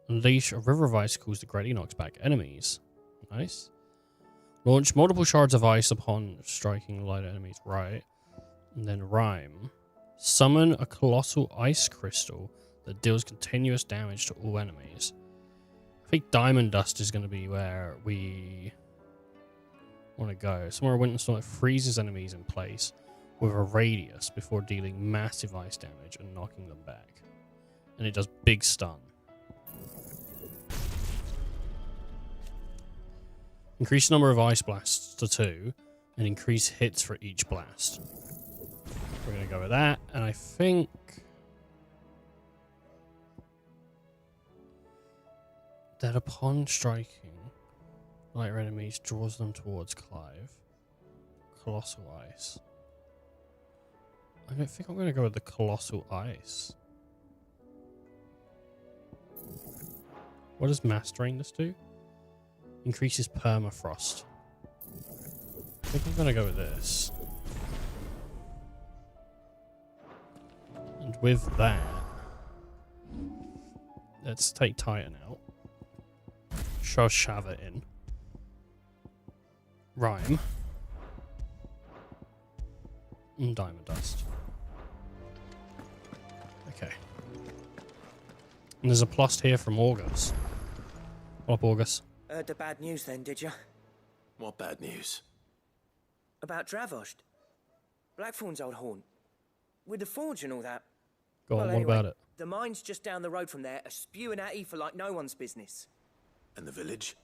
Unleash a river of icicles that greatly knocks back enemies. Nice. Launch multiple shards of ice upon striking lighter enemies. Right. And then Rhyme. Summon a colossal ice crystal that deals continuous damage to all enemies. I think Diamond Dust is going to be where we want to go. Somewhere Winter Storm that freezes enemies in place with a radius before dealing massive ice damage and knocking them back. And it does big stun. Increase the number of ice blasts to 2 and increase hits for each blast. We're going to go with that, and I think that upon striking lighter enemies draws them towards Clive. Colossal Ice. I don't think I'm going to go with the Colossal Ice. What does Mastering this do? Increases permafrost. I think I'm going to go with this. And with that, let's take Titan out. Shove Shava in. Rhyme. And Diamond Dust. Okay. And there's a plus here from August. What up, August? Heard the bad news then, did you? What bad news? About Dravost. Blackthorn's old haunt. With the forge and all that. Go on, Well, what anyway, about it? The mines just down the road from there are spewing at ether like no one's business. And the village?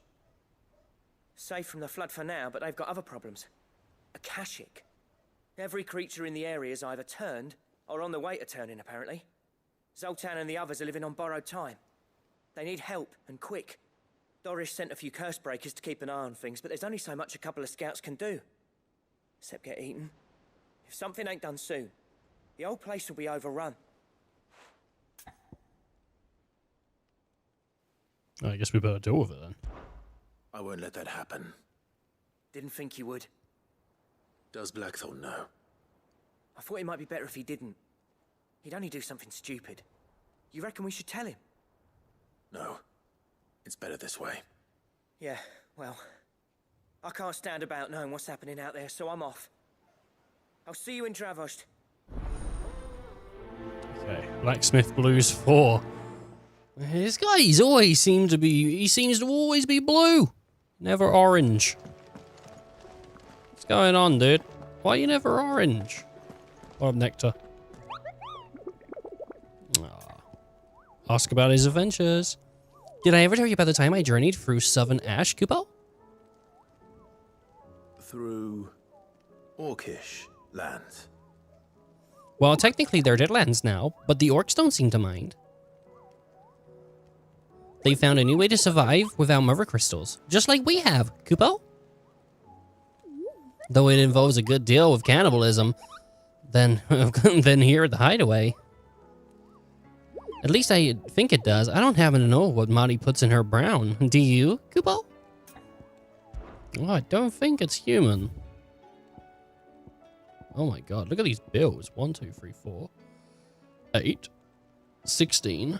Safe from the flood for now, but they've got other problems. Akashic. Every creature in the area is either turned or on the way to turning, apparently. Zoltan and the others are living on borrowed time. They need help, and quick. Doris sent a few curse breakers to keep an eye on things, but there's only so much a couple of scouts can do. Except get eaten. If something ain't done soon, the old place will be overrun. I guess we better deal with it then. I won't let that happen. Didn't think you would. Does Blackthorn know? I thought it might be better if he didn't. He'd only do something stupid. You reckon we should tell him? No. It's better this way. Yeah, well, I can't stand about knowing what's happening out there, so I'm off. I'll see you in Dravost. Okay, Blacksmith Blues 4. This guy, he seems to always be blue. Never orange. What's going on, dude? Why are you never orange? What up, Nectar? Aww. Ask about his adventures. Did I ever tell you about the time I journeyed through Southern Ash, Kupo? Through Orcish lands. Well, technically they're Deadlands now, but the orcs don't seem to mind. They found a new way to survive without mother crystals, just like we have, Kupo. Though it involves a good deal of cannibalism, than here at the hideaway. At least I think it does. I don't happen to know what Madi puts in her brown. Do you, Kupo? Oh, I don't think it's human. Oh my god, look at these bills. 1, 2, 3, 4, 8, 16,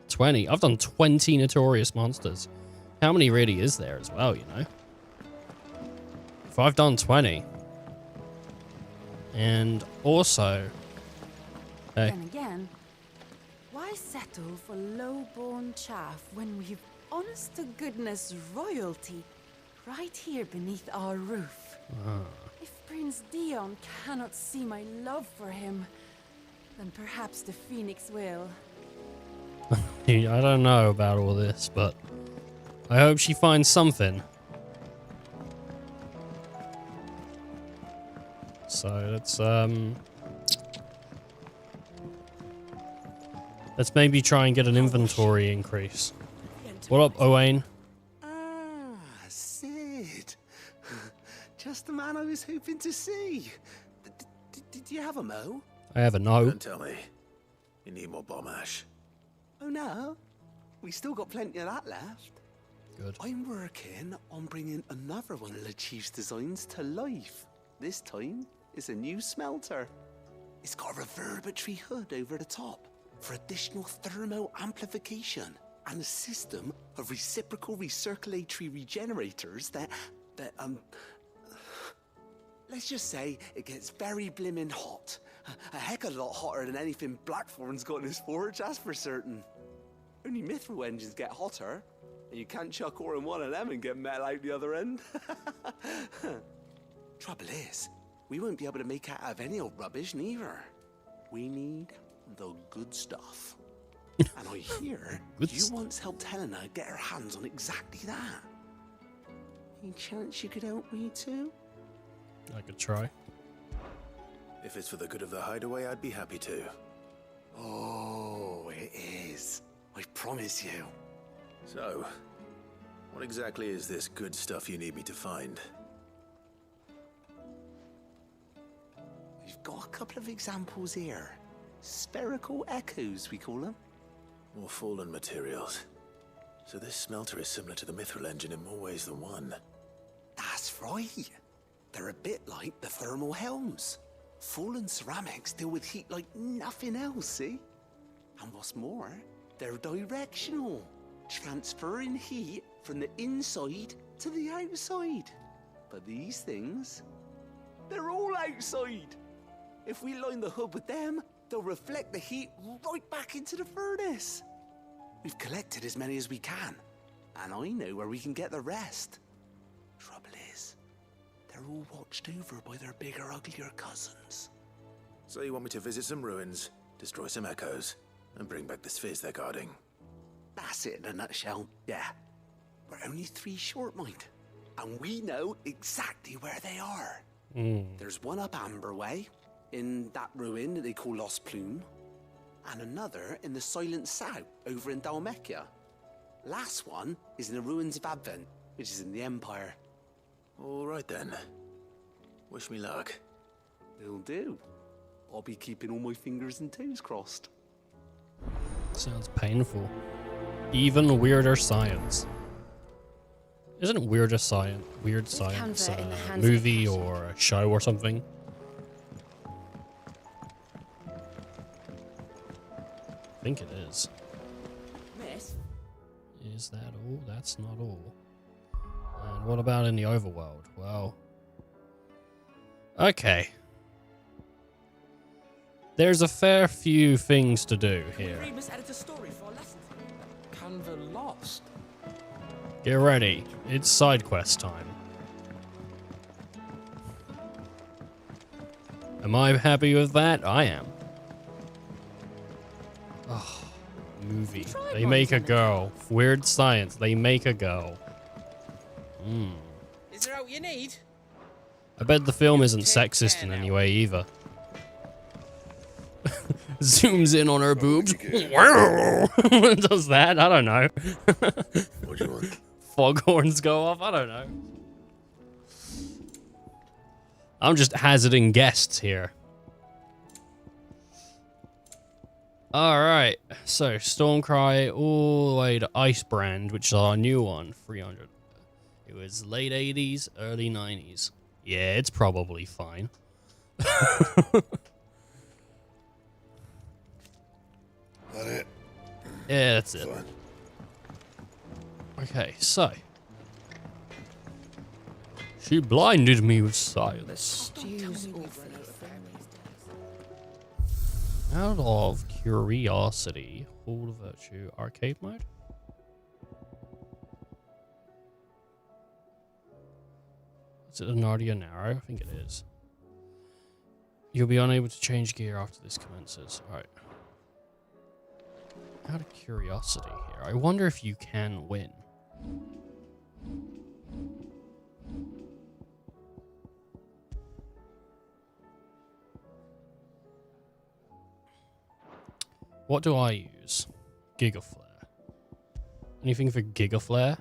20. I've done 20 notorious monsters. How many really is there as well, you know? If I've done 20. And also... Hey. Then again, why settle for low-born chaff when we've honest-to-goodness royalty right here beneath our roof? If Prince Dion cannot see my love for him, then perhaps the Phoenix will. I don't know about all this, but I hope she finds something. So let's maybe try and get an inventory increase. What up, Owain? Ah, Sid. Just the man I was hoping to see. Did you have a mo? I have a no. Don't tell me. You need more bomb ash. Oh no, we still got plenty of that left. Good. I'm working on bringing another one of the Chief's designs to life. This time, it's a new smelter. It's got a reverberatory hood over the top for additional thermal amplification and a system of reciprocal recirculatory regenerators that let's just say it gets very blimmin' hot. A heck of a lot hotter than anything Blackthorn's got in his forge, that's for certain. Only mithril engines get hotter, and you can't chuck ore in one of them and get metal out the other end. Trouble is, we won't be able to make out of any old rubbish neither. We need the good stuff. And I hear you once helped Helena get her hands on exactly that. Any chance you could help me too? I could try. If it's for the good of the hideaway, I'd be happy to. Oh, it is. I promise you. So, what exactly is this good stuff you need me to find? We've got a couple of examples here. Spherical echoes, we call them. More fallen materials. So this smelter is similar to the mithril engine in more ways than one. That's right. They're a bit like the thermal helms. Fallen ceramics deal with heat like nothing else, see? And what's more, they're directional, transferring heat from the inside to the outside. But these things, they're all outside. If we line the hood with them, they'll reflect the heat right back into the furnace. We've collected as many as we can, and I know where we can get the rest. Trouble is, they're all watched over by their bigger, uglier cousins. So you want me to visit some ruins, destroy some echoes, and bring back the spheres they're guarding? That's it in a nutshell, yeah. We're only 3 short, mind. And we know exactly where they are. There's one up Amber Way, in that ruin that they call Lost Plume, and another in the Silent South, over in Dalmekia. Last one is in the ruins of Advent, which is in the Empire. All right then. Wish me luck. Will do. I'll be keeping all my fingers and toes crossed. Sounds painful. Even weirder science. Isn't weird science a movie or a show or something? I think it is. Miss? Is that all? That's not all. And what about in the overworld? Well... Okay. There's a fair few things to do here. Read Miss Editor's story for a lesson. Canva lost. Get ready. It's side quest time. Am I happy with that? I am. Oh, movie. They make a girl. Weird science. They make a girl. Is there what you need? I bet the film isn't sexist in any way either. Zooms in on her boobs. Does that? I don't know. What do you want? Foghorns go off? I don't know. I'm just hazarding guests here. Alright, so Stormcry all the way to Icebrand, which is our new one, 300. It was late 80s, early 90s. Yeah, it's probably fine. That it? Yeah, that's it. Fine. Okay, so. She blinded me with silence. Out of curiosity, Hall of Virtue, arcade mode? Is it a Nardia Narrow? I think it is. You'll be unable to change gear after this commences. Alright. Out of curiosity here, I wonder if you can win. What do I use? Gigaflare. Anything for Gigaflare?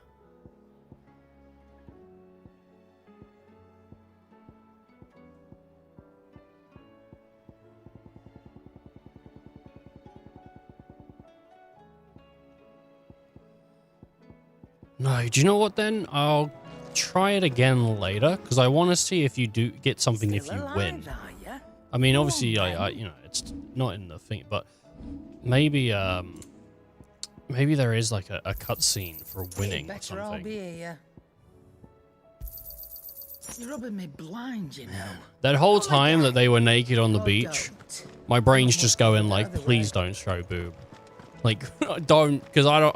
No, do you know what then? I'll try it again later, because I want to see if you do get something if you win. I mean, obviously, I you know, it's not in the thing, but maybe maybe there is like a cutscene for winning or Better I'll something. be here. You're rubbing me blind, you know. That whole time that they were naked on the beach, my brain's just going like, please don't show boob. Like, don't, because I don't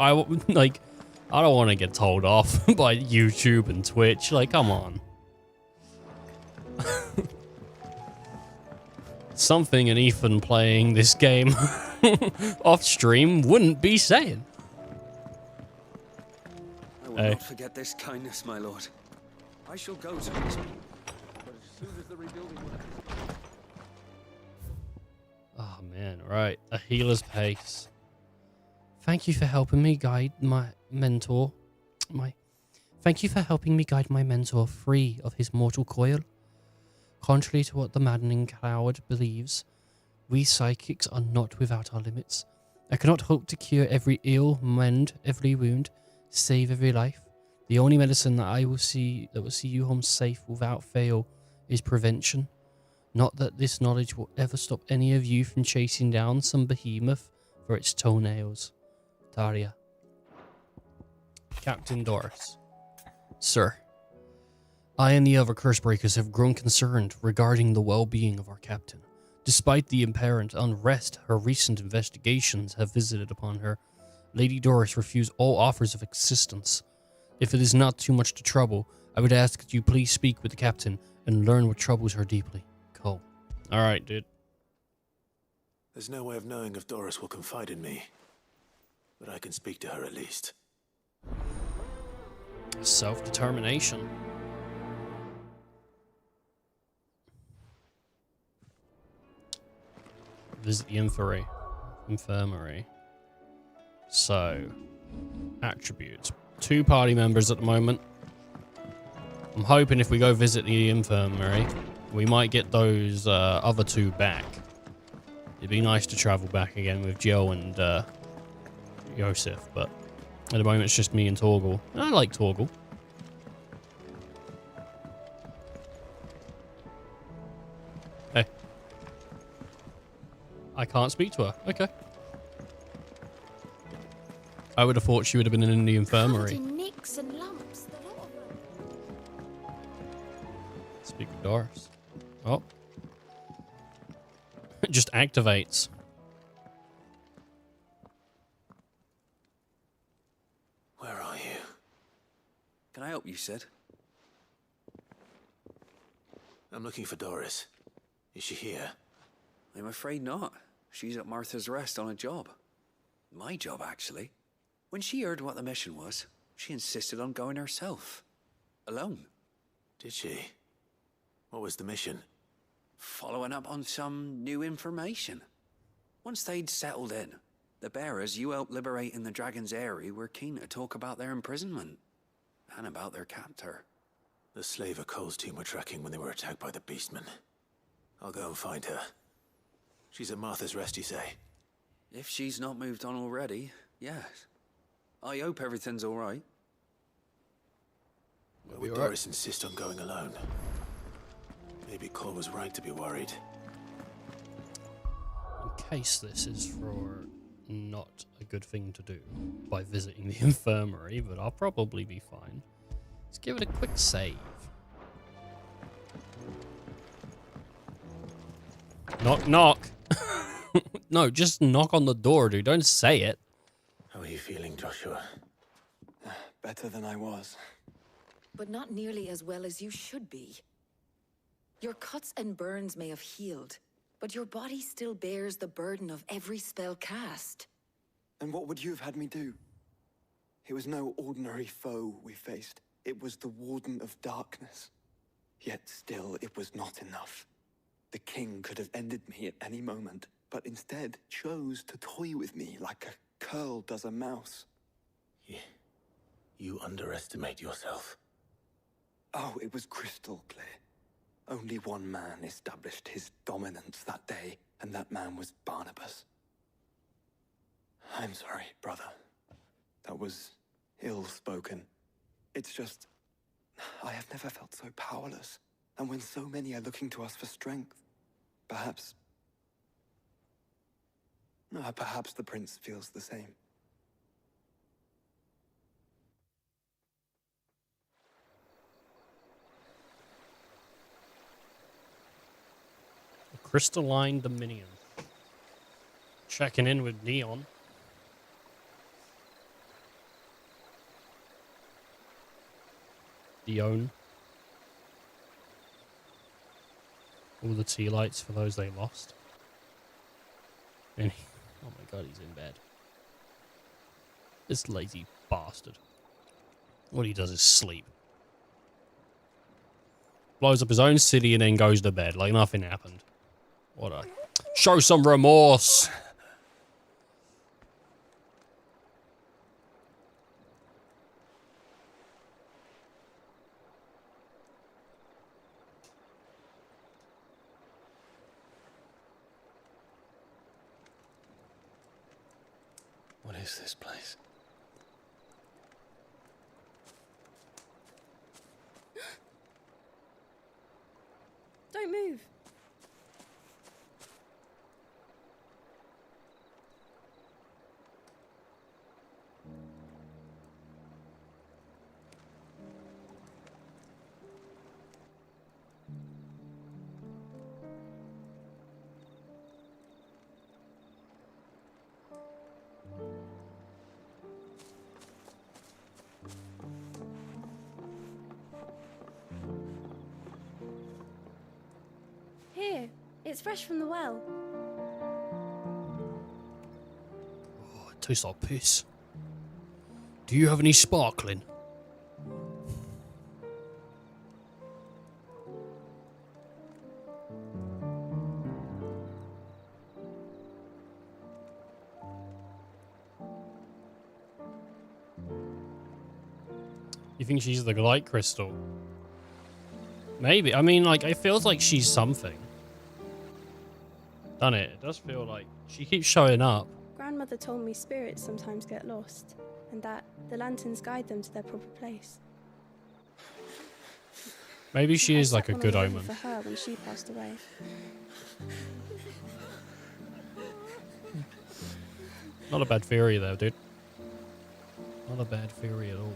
want to get told off by YouTube and Twitch. Like, come on. Something an Ethan playing this game off stream wouldn't be saying. I will not forget this kindness, my lord. I shall go to this. But as soon as the rebuilding work is... Oh man, right. A healer's pace. Thank you for helping me guide my mentor. Thank you for helping me guide my mentor free of his mortal coil. Contrary to what the maddening coward believes, we psychics are not without our limits. I cannot hope to cure every ill, mend every wound, save every life. The only medicine that will see you home safe without fail is prevention. Not that this knowledge will ever stop any of you from chasing down some behemoth for its toenails. Daria. Captain Doris. Sir, I and the other Cursebreakers have grown concerned regarding the well-being of our captain. Despite the apparent unrest her recent investigations have visited upon her, Lady Doris refused all offers of assistance. If it is not too much to trouble, I would ask that you please speak with the captain and learn what troubles her deeply. Cole. Alright, dude. There's no way of knowing if Doris will confide in me, but I can speak to her at least. Self-determination. Visit the infirmary. So, attributes. 2 party members at the moment. I'm hoping if we go visit the infirmary, we might get those other 2 back. It'd be nice to travel back again with Jill and Yosef, but at the moment it's just me and Torgal. And I like Torgal. Hey. I can't speak to her. Okay. I would have thought she would have been in the infirmary. Nicks and lumps, the lot of them. Speak with Doris. Oh. It just activates. Where are you? Can I help you, Sid? I'm looking for Doris. Is she here? I'm afraid not. She's at Martha's Rest on a job. My job, actually. When she heard what the mission was, she insisted on going herself. Alone. Did she? What was the mission? Following up on some new information. Once they'd settled in, the bearers you helped liberate in the Dragon's Eyrie were keen to talk about their imprisonment. And about their captor. The slaver Cole's team were tracking when they were attacked by the Beastmen. I'll go and find her. She's at Martha's Rest, you say? If she's not moved on already, yes. I hope everything's all right. Why would Doris insist on going alone? Maybe Cole was right to be worried. In case this is for not a good thing to do by visiting the infirmary, but I'll probably be fine. Let's give it a quick save. Knock, knock. No, just knock on the door, dude. Don't say it. How are you feeling, Joshua? Better than I was. But not nearly as well as you should be. Your cuts and burns may have healed, but your body still bears the burden of every spell cast. And what would you have had me do? It was no ordinary foe we faced. It was the Warden of Darkness. Yet still, it was not enough. The king could have ended me at any moment, but instead chose to toy with me like a curl does a mouse. You underestimate yourself. Oh, it was crystal clear. Only one man established his dominance that day, and that man was Barnabas. I'm sorry, brother. That was ill-spoken. It's just, I have never felt so powerless. And when so many are looking to us for strength, perhaps the prince feels the same. A crystalline dominion. Checking in with Neon. Dion. All the tea lights for those they lost. And oh my god, he's in bed. This lazy bastard. What he does is sleep. Blows up his own city and then goes to bed like nothing happened. What a... Show some remorse! What is this place? Don't move. Here, it's fresh from the well. Oh, it tastes like piss. Do you have any sparkling? You think she's the light crystal? Maybe. I mean, like, it feels like she's something. Doesn't it? It does feel like she keeps showing up. Grandmother told me spirits sometimes get lost, and that the lanterns guide them to their proper place. Maybe she is like a One on good the river omen. for her when she passed away. Not a bad theory though, dude. Not a bad theory at all.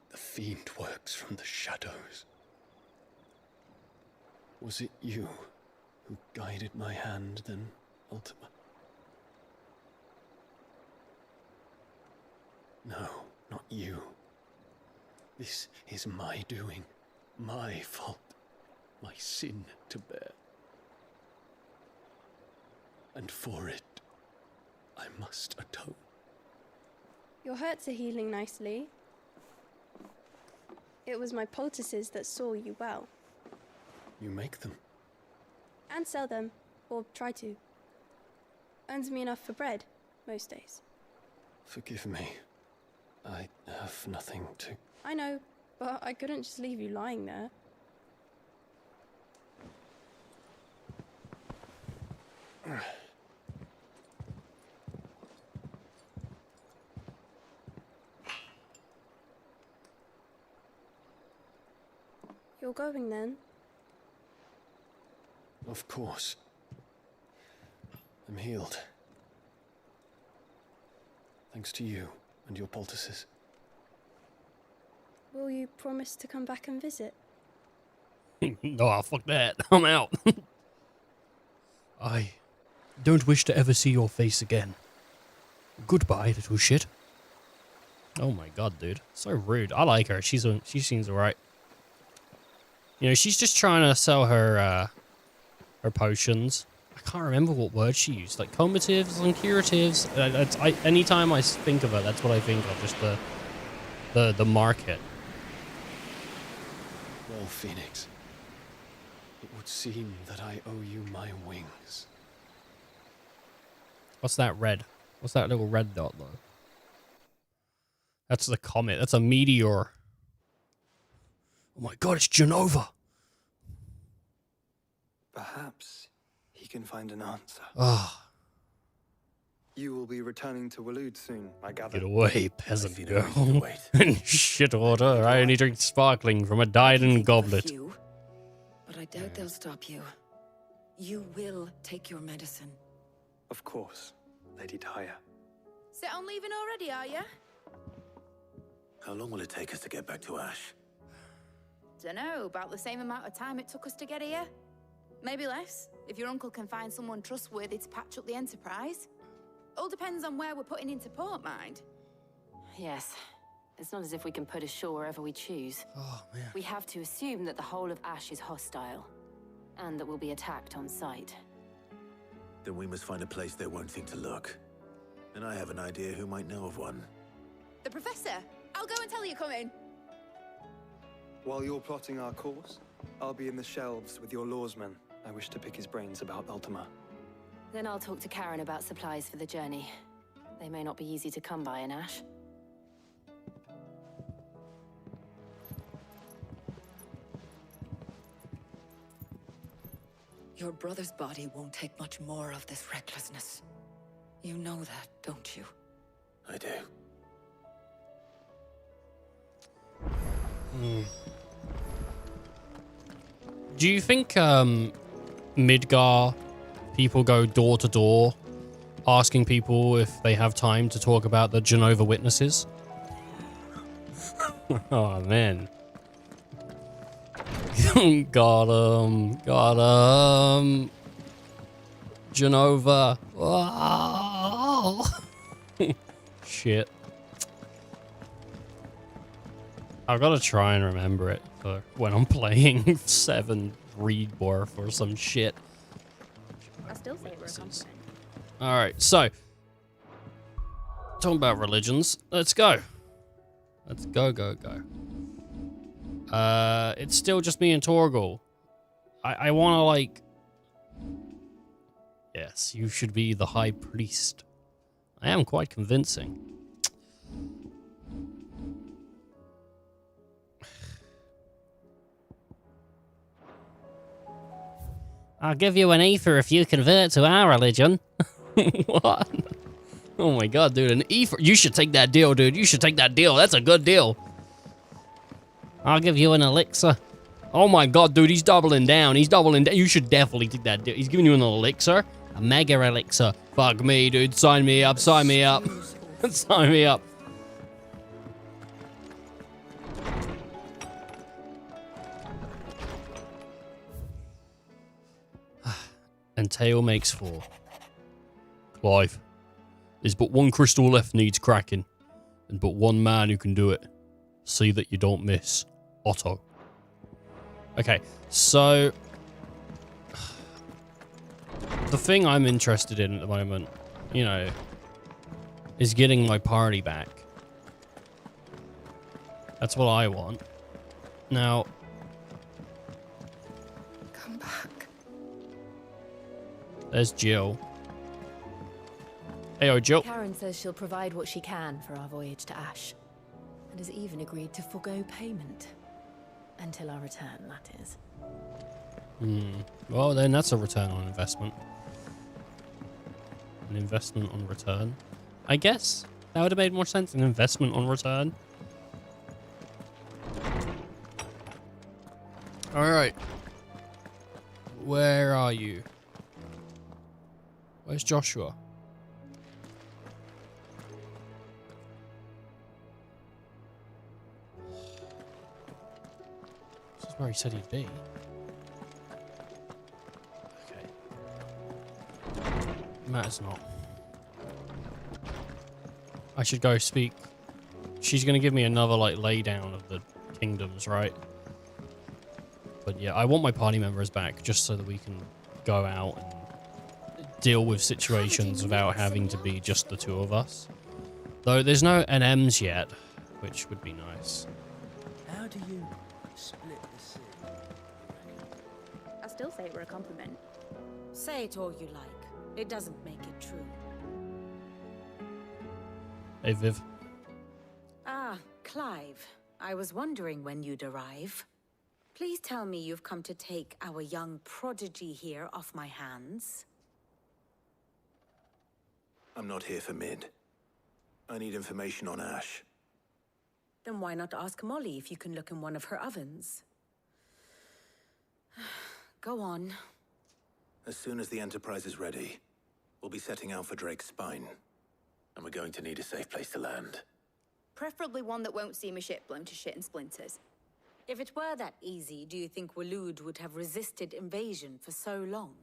The fiend works from the shadows. Was it you who guided my hand then, Ultima? No, not you. This is my doing, my fault, my sin to bear. And for it, I must atone. Your hurts are healing nicely. It was my poultices that saw you well. You make them. And sell them, or try to. Earns me enough for bread, most days. Forgive me. I have nothing to... I know, but I couldn't just leave you lying there. You're going then? Of course. I'm healed. Thanks to you and your poultices. Will you promise to come back and visit? Oh, fuck that. I'm out. I don't wish to ever see your face again. Goodbye, little shit. Oh my god, dude. So rude. I like her. She seems alright. You know, she's just trying to sell her potions. I can't remember what word she used. Like combatives and curatives. Anytime I think of her, that's what I think of. Just the market. Well, Phoenix, it would seem that I owe you my wings. What's that red? What's that little red dot though? That's the comet. That's a meteor. Oh my god, it's Genova. Perhaps he can find an answer. Ah. You will be returning to Waloed soon, I gather. Get away, peasant girl. Shit order. I only drink sparkling from a dyed-in goblet. But I doubt they'll stop you. You will take your medicine. Of course, Lady Daya. Set on leaving already, are you? How long will it take us to get back to Ash? Dunno, about the same amount of time it took us to get here. Maybe less, if your uncle can find someone trustworthy to patch up the Enterprise. All depends on where we're putting into port, mind. Yes. It's not as if we can put ashore wherever we choose. Oh, man. We have to assume that the whole of Ash is hostile, and that we'll be attacked on sight. Then we must find a place they won't think to look. And I have an idea who might know of one. The Professor! I'll go and tell you come in. While you're plotting our course, I'll be in the shelves with your lawsman. I wish to pick his brains about Ultima. Then I'll talk to Karen about supplies for the journey. They may not be easy to come by in Ash. Your brother's body won't take much more of this recklessness. You know that, don't you? I do. Do you think Midgar people go door to door asking people if they have time to talk about the Genova witnesses? Oh, man. Got him. Genova. Oh. Shit. I've got to try and remember it for when I'm playing 7 Reed Dwarf or some shit. I still say we're a compliment. Alright, so. Talking about religions. Let's go. Let's go. It's still just me and Torgal. I want to, like... Yes, you should be the High Priest. I am quite convincing. I'll give you an ether if you convert to our religion. What? Oh my god, dude, an ether. You should take that deal, dude. You should take that deal. That's a good deal. I'll give you an elixir. Oh my god, dude, he's doubling down. He's doubling down. You should definitely take that deal. He's giving you an elixir. A mega elixir. Fuck me, dude. Sign me up. Sign me up. Sign me up. And tail makes 4. Clive. There's but one crystal left needs cracking. And but one man who can do it. See that you don't miss. Otto. Okay, so... The thing I'm interested in at the moment, you know, is getting my party back. That's what I want. Now... Come back. There's Jill. Heyo, Jill. Karen says she'll provide what she can for our voyage to Ash. And has even agreed to forgo payment. Until our return, that is. Well, then that's a return on investment. An investment on return. I guess that would have made more sense. An investment on return. Alright. Where are you? Where's Joshua? This is where he said he'd be. Matters not. I should go speak. She's gonna give me another like laydown of the kingdoms, right? But yeah, I want my party members back just so that we can go out and deal with situations without having to be just the 2 of us. Though there's no NMs yet, which would be nice. How do you split the city? I still say we're a compliment. Say it all you like. It doesn't make it true. Hey, Viv. Ah, Clive. I was wondering when you'd arrive. Please tell me you've come to take our young prodigy here off my hands. I'm not here for Mid. I need information on Ash. Then why not ask Molly if you can look in one of her ovens? Go on. As soon as the Enterprise is ready, we'll be setting out for Drake's Spine. And we're going to need a safe place to land. Preferably one that won't see my ship blown to shit and splinters. If it were that easy, do you think Waloed would have resisted invasion for so long?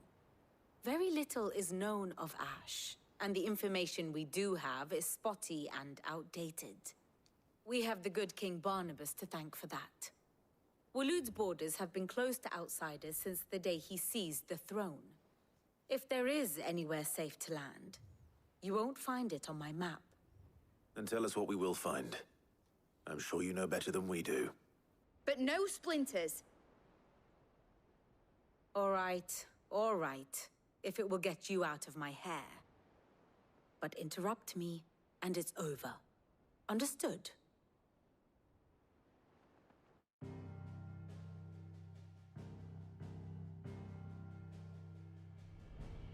Very little is known of Ash, and the information we do have is spotty and outdated. We have the good King Barnabas to thank for that. Waloed's borders have been closed to outsiders since the day he seized the throne. If there is anywhere safe to land, you won't find it on my map. Then tell us what we will find. I'm sure you know better than we do. But no splinters. All right, if it will get you out of my hair. But interrupt me, and it's over. Understood?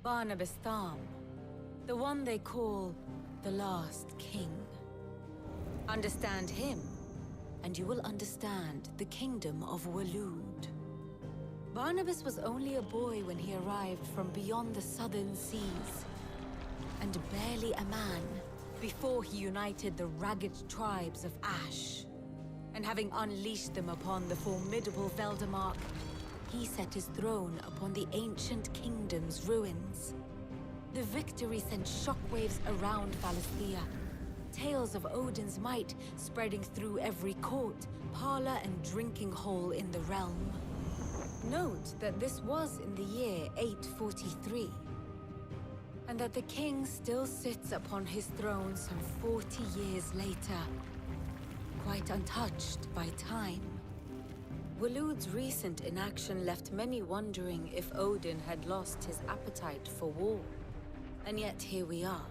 Barnabas Tham, the one they call the last king. Understand him, and you will understand the kingdom of Waloed. Barnabas was only a boy when he arrived from beyond the southern seas, and barely a man before he united the ragged tribes of Ash. And having unleashed them upon the formidable Veldemark, he set his throne upon the ancient kingdom's ruins. The victory sent shockwaves around Valisthea, tales of Odin's might spreading through every court, parlor, and drinking hole in the realm. Note that this was in the year 843, and that the king still sits upon his throne some 40 years later, quite untouched by time. Waloed's recent inaction left many wondering if Odin had lost his appetite for war. And yet here we are.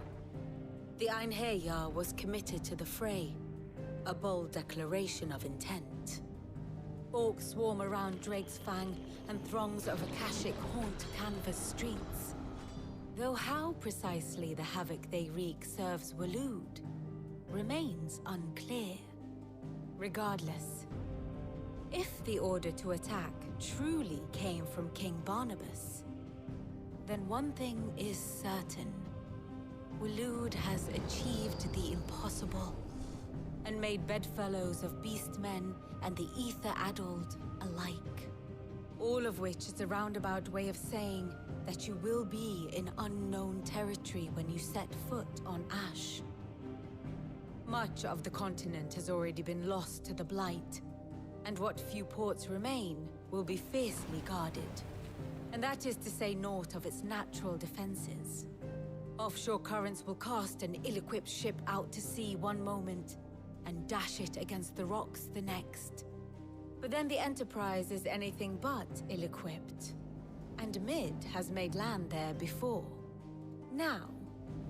The Einherjar was committed to the fray, a bold declaration of intent. Orcs swarm around Drake's Fang, and throngs of Akashic haunt Canvas streets. Though how precisely the havoc they wreak serves Waloed remains unclear. Regardless, if the order to attack truly came from King Barnabas, then one thing is certain. Waloed has achieved the impossible, and made bedfellows of beastmen and the ether-addled alike. All of which is a roundabout way of saying that you will be in unknown territory when you set foot on Ash. Much of the continent has already been lost to the Blight, and what few ports remain will be fiercely guarded. And that is to say naught of its natural defenses. Offshore currents will cast an ill-equipped ship out to sea one moment, and dash it against the rocks the next. But then the Enterprise is anything but ill-equipped, and Mid has made land there before. Now,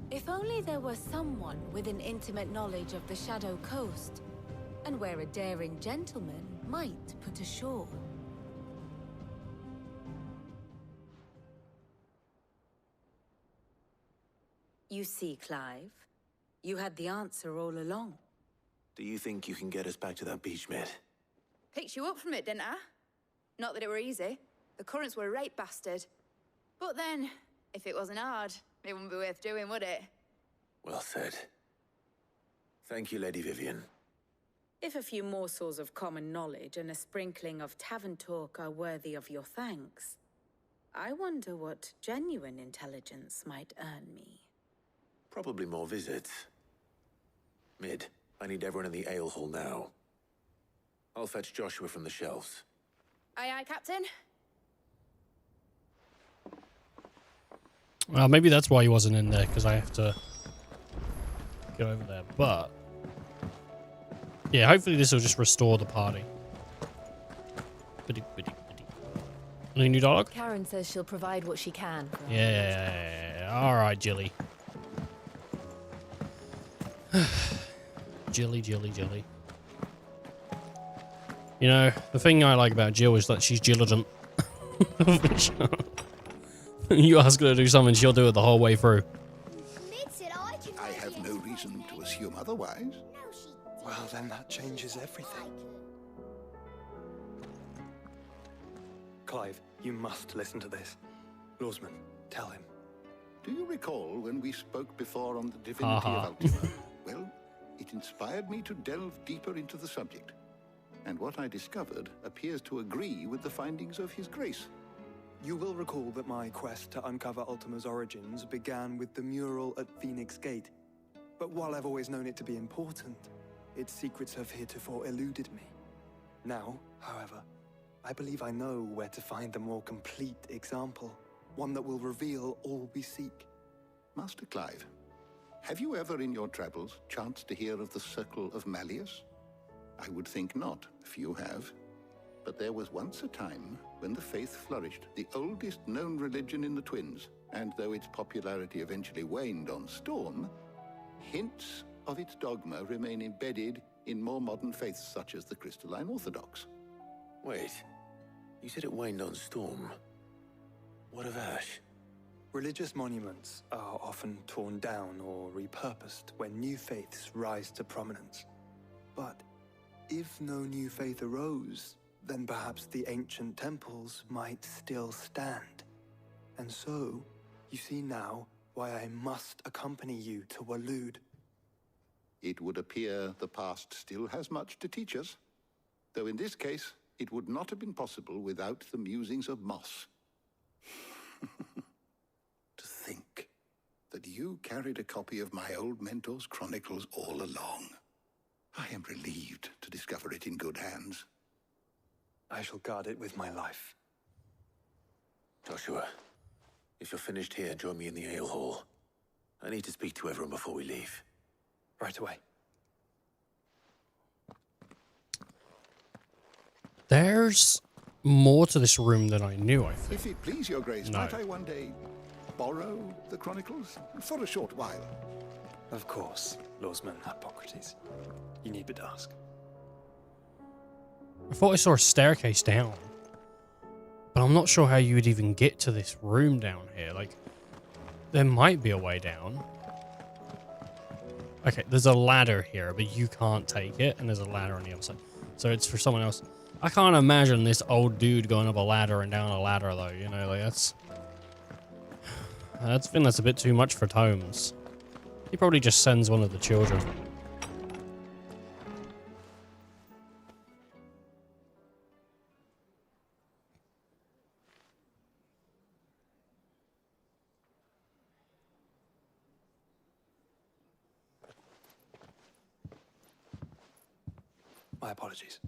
if only there were someone with an intimate knowledge of the Shadow Coast, and where a daring gentleman might put ashore. You see, Clive, you had the answer all along. Do you think you can get us back to that beach, Mid? Picked you up from it, didn't I? Not that it were easy. The currents were a right bastard. But then, if it wasn't hard, it wouldn't be worth doing, would it? Well said. Thank you, Lady Vivian. If a few morsels of common knowledge and a sprinkling of tavern talk are worthy of your thanks, I wonder what genuine intelligence might earn me. Probably more visits. Mid, I need everyone in the ale hall now. I'll fetch Joshua from the shelves. Aye, aye, Captain. Well, maybe that's why he wasn't in there, because I have to get over there. But yeah, hopefully this will just restore the party. Any new dialogue? Karen says she'll provide what she can. Yeah. All right, Jilly. Jilly. You know, the thing I like about Jill is that she's diligent. You ask her to do something, she'll do it the whole way through. I have no reason to assume otherwise. Well, then that changes everything. Clive, you must listen to this. Lawsman, tell him. Do you recall when we spoke before on the divinity of Ultima? Well, it inspired me to delve deeper into the subject. And what I discovered appears to agree with the findings of His Grace. You will recall that my quest to uncover Ultima's origins began with the mural at Phoenix Gate. But while I've always known it to be important, its secrets have heretofore eluded me. Now, however, I believe I know where to find the more complete example, one that will reveal all we seek. Master Clive, have you ever in your travels chanced to hear of the Circle of Malleus? I would think not, if you have. But there was once a time when the faith flourished, the oldest known religion in the Twins, and though its popularity eventually waned on Storm, hints of its dogma remain embedded in more modern faiths such as the Crystalline Orthodox. Wait, you said it waned on Storm. What of Ash? Religious monuments are often torn down or repurposed when new faiths rise to prominence. But if no new faith arose, then perhaps the ancient temples might still stand. And so, you see now why I must accompany you to Waloed. It would appear the past still has much to teach us. Though in this case, it would not have been possible without the musings of Moss. To think that you carried a copy of my old mentor's chronicles all along. I am relieved to discover it in good hands. I shall guard it with my life. Joshua, if you're finished here, join me in the ale hall. I need to speak to everyone before we leave. Right away. There's more to this room than I knew, I think. If it please your grace, No. might I one day borrow the chronicles? For a short while. Of course, Lawsman Hippocrates. You need but ask. I thought I saw a staircase down. But I'm not sure how you would even get to this room down here. Like, there might be a way down. Okay, there's a ladder here, but you can't take it. And there's a ladder on the other side. So it's for someone else. I can't imagine this old dude going up a ladder and down a ladder, though. You know, like, I think that's a bit too much for Tomes. He probably just sends one of the children. My apologies.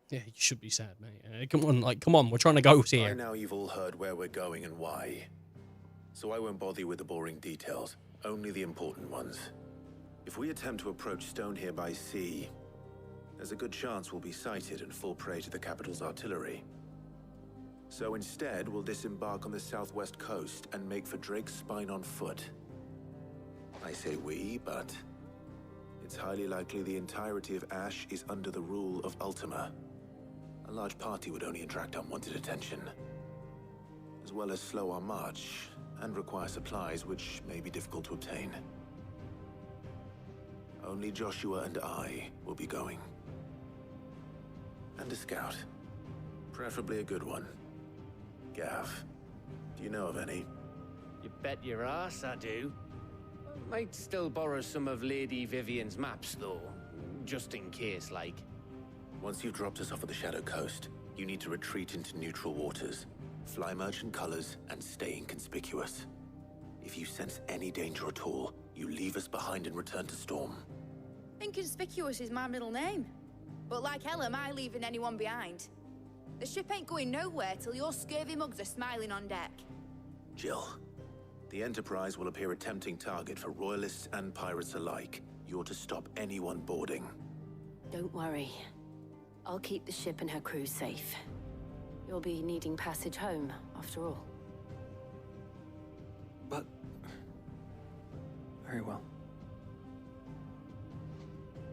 Yeah, you should be sad, mate. Come on, we're trying to go here. By now you've all heard where we're going and why. So I won't bother you with the boring details, only the important ones. If we attempt to approach Stone here by sea, there's a good chance we'll be sighted and fall prey to the capital's artillery. So instead, we'll disembark on the southwest coast and make for Drake's Spine on foot. I say we, but it's highly likely the entirety of Ash is under the rule of Ultima. A large party would only attract unwanted attention, as well as slow our march and require supplies which may be difficult to obtain. Only Joshua and I will be going. And a scout. Preferably a good one. Gav, do you know of any? You bet your ass I do. Might still borrow some of Lady Vivian's maps, though. Just in case, like. Once you've dropped us off at the Shadow Coast, you need to retreat into neutral waters, fly merchant colors, and stay inconspicuous. If you sense any danger at all, you leave us behind and return to Storm. Inconspicuous is my middle name. But like hell am I leaving anyone behind. The ship ain't going nowhere till your scurvy mugs are smiling on deck. Jill, the Enterprise will appear a tempting target for royalists and pirates alike. You're to stop anyone boarding. Don't worry. I'll keep the ship and her crew safe. You'll be needing passage home, after all. But... very well.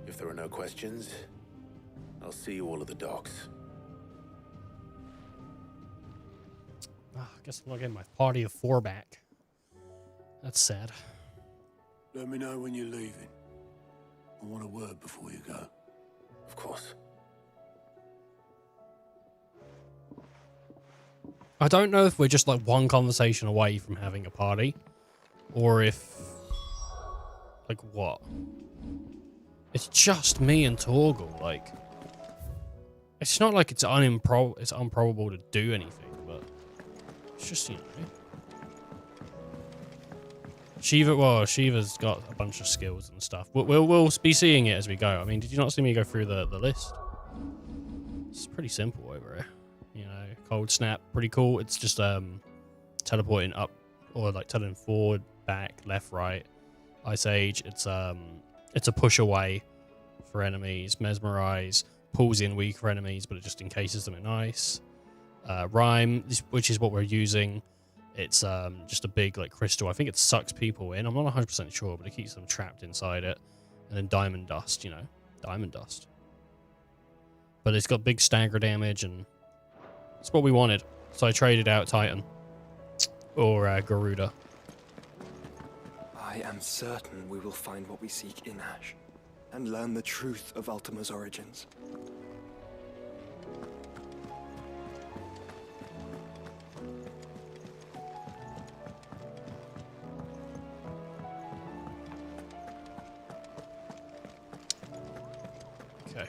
If there are no questions, I'll see you all at the docks. I guess I'm not getting my party of 4 back. That's sad. Let me know when you're leaving. I want a word before you go. Of course. I don't know if we're just like one conversation away from having a party, or if, like, what? It's just me and Torgal. Like, it's not like it's improbable to do anything, but it's just, you know. Shiva's got a bunch of skills and stuff. We'll be seeing it as we go. I mean, did you not see me go through the list? It's pretty simple over here. You know, cold snap, pretty cool. It's just teleporting up, or like teleporting forward, back, left, right. Ice Age, it's a push away for enemies. Mesmerize pulls in weaker enemies, but it just encases them in ice. Rhyme, which is what we're using. It's just a big like crystal. I think it sucks people in. I'm not 100% sure, but it keeps them trapped inside it. And then Diamond Dust, you know, Diamond Dust. But it's got big stagger damage, and it's what we wanted. So I traded out Titan or Garuda. I am certain we will find what we seek in Ash, and learn the truth of Ultima's origins. Okay.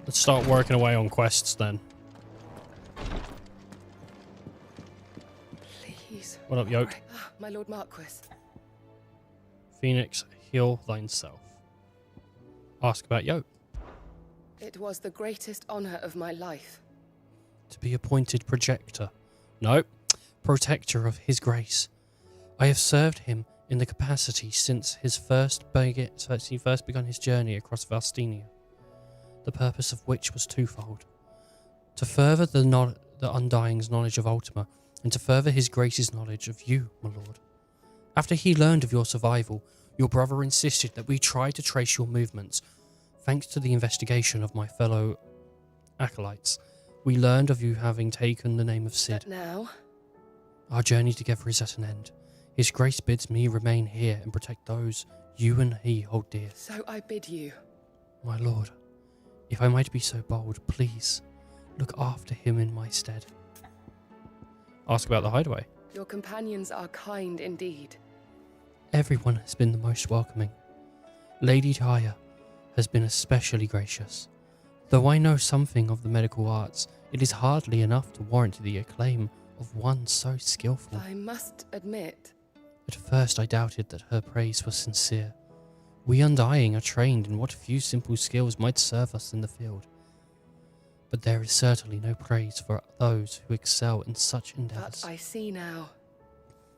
Let's start working away on quests then. Please. What up, Yoke? Ah, my Lord Marquis. Phoenix, heal thyself. Ask about Yoke. It was the greatest honor of my life. To be appointed projector. No, protector of his grace. I have served him in the capacity since he first begun his journey across Valstinia, the purpose of which was twofold: to further the Undying's knowledge of Ultima, and to further his grace's knowledge of you, my lord. After he learned of your survival, your brother insisted that we try to trace your movements. Thanks to the investigation of my fellow acolytes, we learned of you having taken the name of Sid. But now? Our journey together is at an end. His grace bids me remain here and protect those you and he hold dear. So I bid you. My lord, if I might be so bold, please look after him in my stead. Ask about the hideaway. Your companions are kind indeed. Everyone has been the most welcoming. Lady Taya has been especially gracious. Though I know something of the medical arts, it is hardly enough to warrant the acclaim of one so skillful. I must admit. At first I doubted that her praise was sincere. We Undying are trained in what few simple skills might serve us in the field. But there is certainly no praise for those who excel in such endeavours. But I see now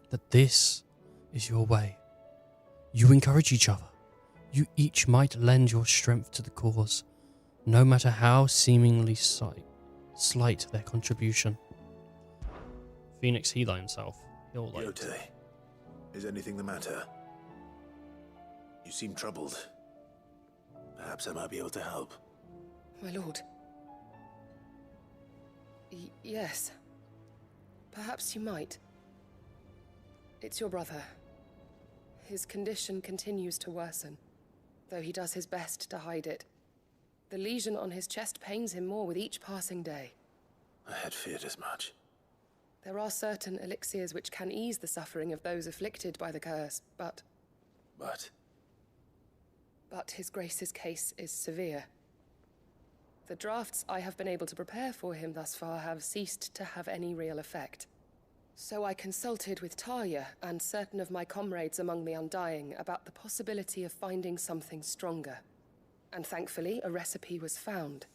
that this is your way. You encourage each other. You each might lend your strength to the cause, no matter how seemingly slight their contribution. Phoenix, heal himself. Yote, is anything the matter? You seem troubled. Perhaps I might be able to help. My lord. Yes. Perhaps you might. It's your brother. His condition continues to worsen, though he does his best to hide it. The lesion on his chest pains him more with each passing day. I had feared as much. There are certain elixirs which can ease the suffering of those afflicted by the curse, but... But his grace's case is severe. The drafts I have been able to prepare for him thus far have ceased to have any real effect. So I consulted with Talia and certain of my comrades among the Undying about the possibility of finding something stronger. And thankfully, a recipe was found.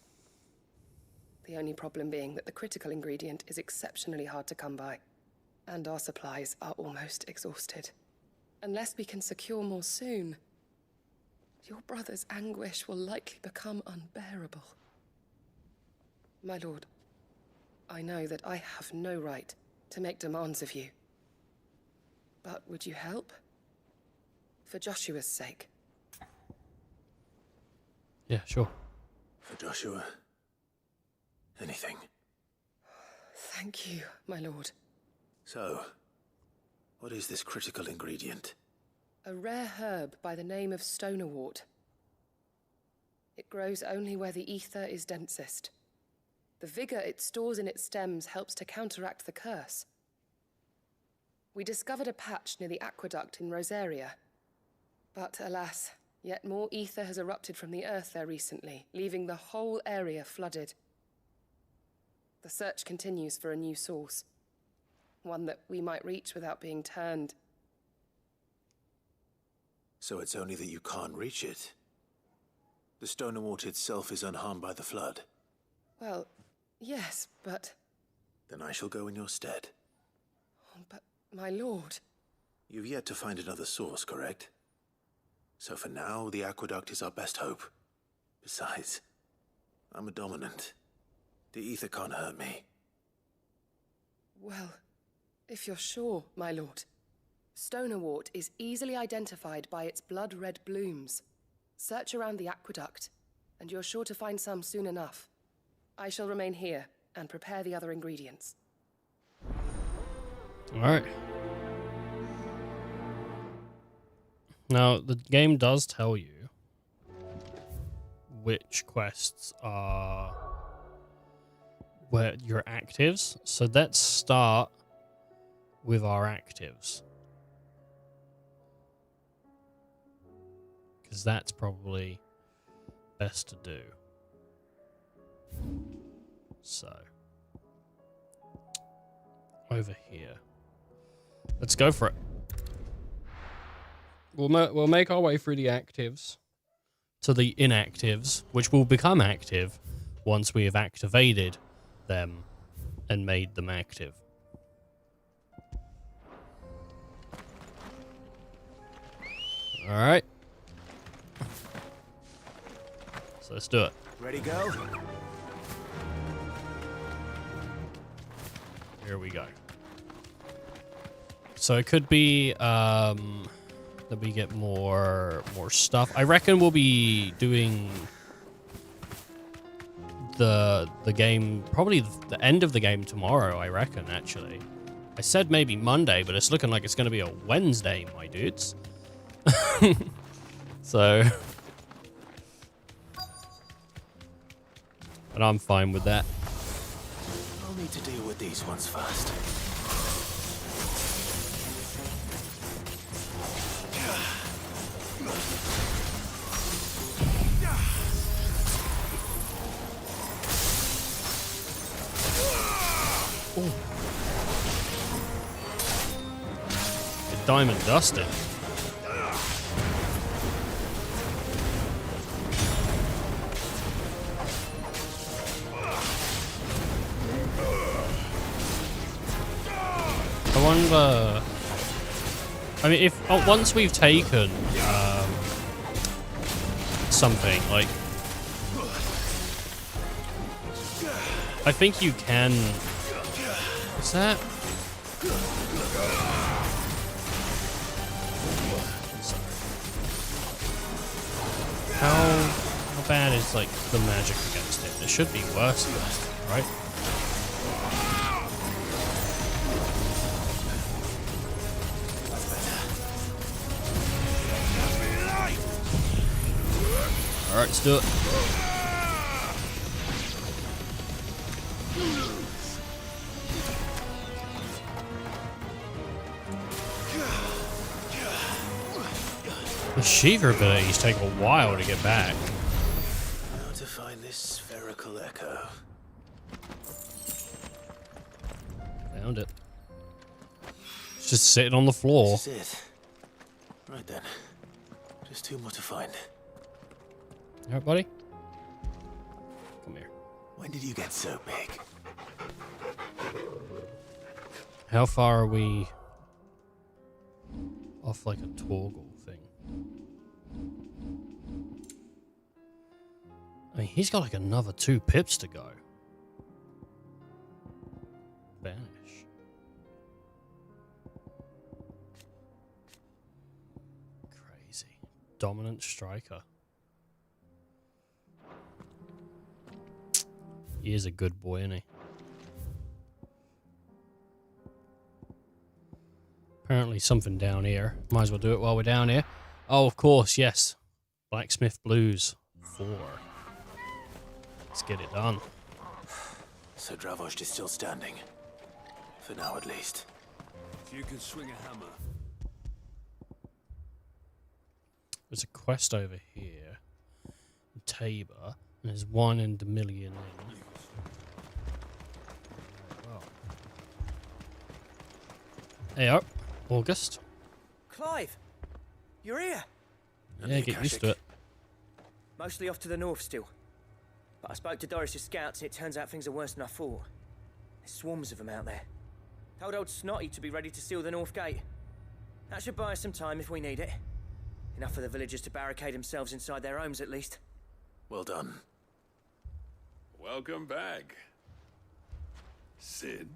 The only problem being that the critical ingredient is exceptionally hard to come by, and our supplies are almost exhausted. Unless we can secure more soon, your brother's anguish will likely become unbearable. My lord, I know that I have no right to make demands of you. But would you help? For Joshua's sake. Yeah, sure. For Joshua, anything. Thank you, my lord. So, what is this critical ingredient? A rare herb by the name of stonerwort. It grows only where the ether is densest. The vigor it stores in its stems helps to counteract the curse. We discovered a patch near the aqueduct in Rosaria. But alas, yet more ether has erupted from the earth there recently, leaving the whole area flooded. The search continues for a new source. One that we might reach without being turned. So it's only that you can't reach it. The stonerwort itself is unharmed by the flood. Well, yes, but... Then I shall go in your stead. But, my lord... You've yet to find another source, correct? So for now, the aqueduct is our best hope. Besides, I'm a dominant. The ether can't hurt me. Well, if you're sure, my lord. Stonerwort is easily identified by its blood-red blooms. Search around the aqueduct, and you're sure to find some soon enough. I shall remain here and prepare the other ingredients. Alright. Now, the game does tell you which quests are where your actives. So let's start with our actives. Because that's probably best to do. So, over here. Let's go for it. We'll make our way through the actives to the inactives, which will become active once we have activated them and made them active. All right. So let's do it. Ready, go? Here we go. So it could be that we get more stuff. I reckon we'll be doing the game, probably the end of the game tomorrow, I reckon, actually. I said maybe Monday, but it's looking like it's going to be a Wednesday, my dudes. So, but I'm fine with that. I'll need to deal with these ones first. Get diamond dusted. I wonder. I mean, if once we've taken something like, I think you can. Is that? How bad is like the magic against it? It should be worse than this, right? Alright, let's do it. The Shiva abilities take a while to get back. How to find this spherical echo? Found it. It's just sitting on the floor. This is it. Right then. Just two more to find. Alright, buddy? Come here. When did you get so big? How far are we off like a toggle thing? I mean, he's got like another 2 pips to go. Banish. Crazy. Dominant striker. He is a good boy, isn't he? Apparently something down here. Might as well do it while we're down here. Oh, of course, yes. Blacksmith Blues 4. Let's get it done. So Dravost is still standing. For now, at least. If you can swing a hammer. There's a quest over here. In Tabor. And there's one in Dominion. Wow. Hey up, August. Clive, you're here. Yeah, get used to it. Mostly off to the north still. But I spoke to Doris's scouts and it turns out things are worse than I thought. There's swarms of them out there. Told old Snotty to be ready to seal the north gate. That should buy us some time if we need it. Enough for the villagers to barricade themselves inside their homes at least. Well done. Welcome back, Sid.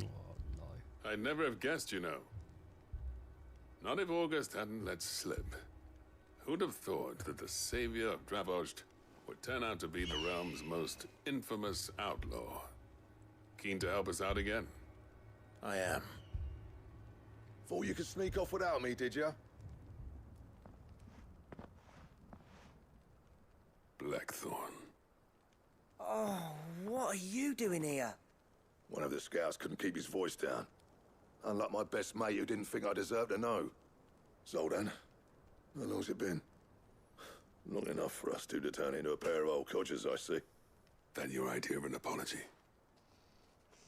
Oh, no. I'd never have guessed, you know. Not if August hadn't let slip. Who'd have thought that the savior of Dravost would turn out to be the realm's most infamous outlaw? Keen to help us out again? I am. Thought you could sneak off without me, did you? Blackthorn. Oh, what are you doing here? One of the scouts couldn't keep his voice down. Unlike my best mate who didn't think I deserved to know. Zoldan, how long's it been? Long enough for us two to turn into a pair of old codgers, I see. That your idea of an apology?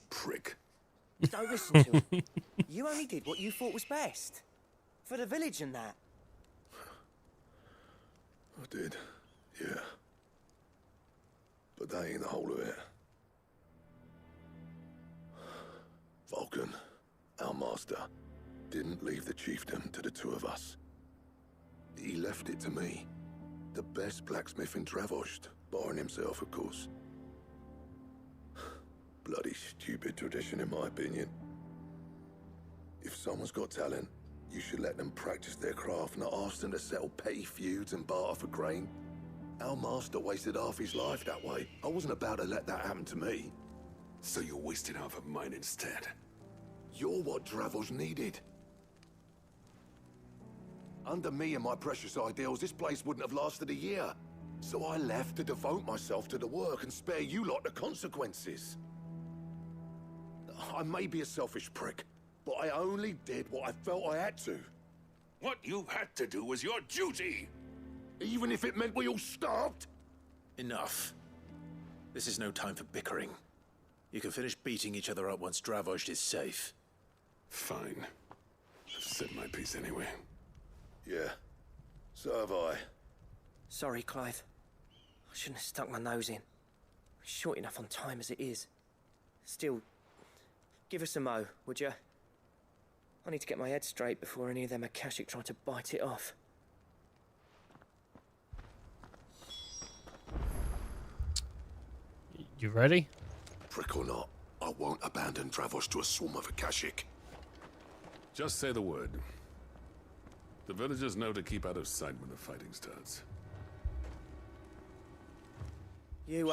Prick. Don't listen to him. You only did what you thought was best. For the village and that. I did, yeah. But that ain't the whole of it. Vulcan, our master, didn't leave the chiefdom to the two of us. He left it to me. The best blacksmith in Dravost, barring himself, of course. Bloody stupid tradition, in my opinion. If someone's got talent, you should let them practice their craft, not ask them to settle petty feuds and barter for grain. Our master wasted half his life that way. I wasn't about to let that happen to me. So you wasted half of mine instead. You're what Dravost needed. Under me and my precious ideals, this place wouldn't have lasted a year. So I left to devote myself to the work and spare you lot the consequences. I may be a selfish prick, but I only did what I felt I had to. What you had to do was your duty! Even if it meant we all starved? Enough. This is no time for bickering. You can finish beating each other up once Dravost is safe. Fine. I've said my piece anyway. Yeah, so have I. Sorry, Clive. I shouldn't have stuck my nose in. We're short enough on time as it is. Still, give us a mo, would you? I need to get my head straight before any of them Akashic try to bite it off. You ready? Prick or not, I won't abandon Dravost to a swarm of Akashic. Just say the word. The villagers know to keep out of sight when the fighting starts. You,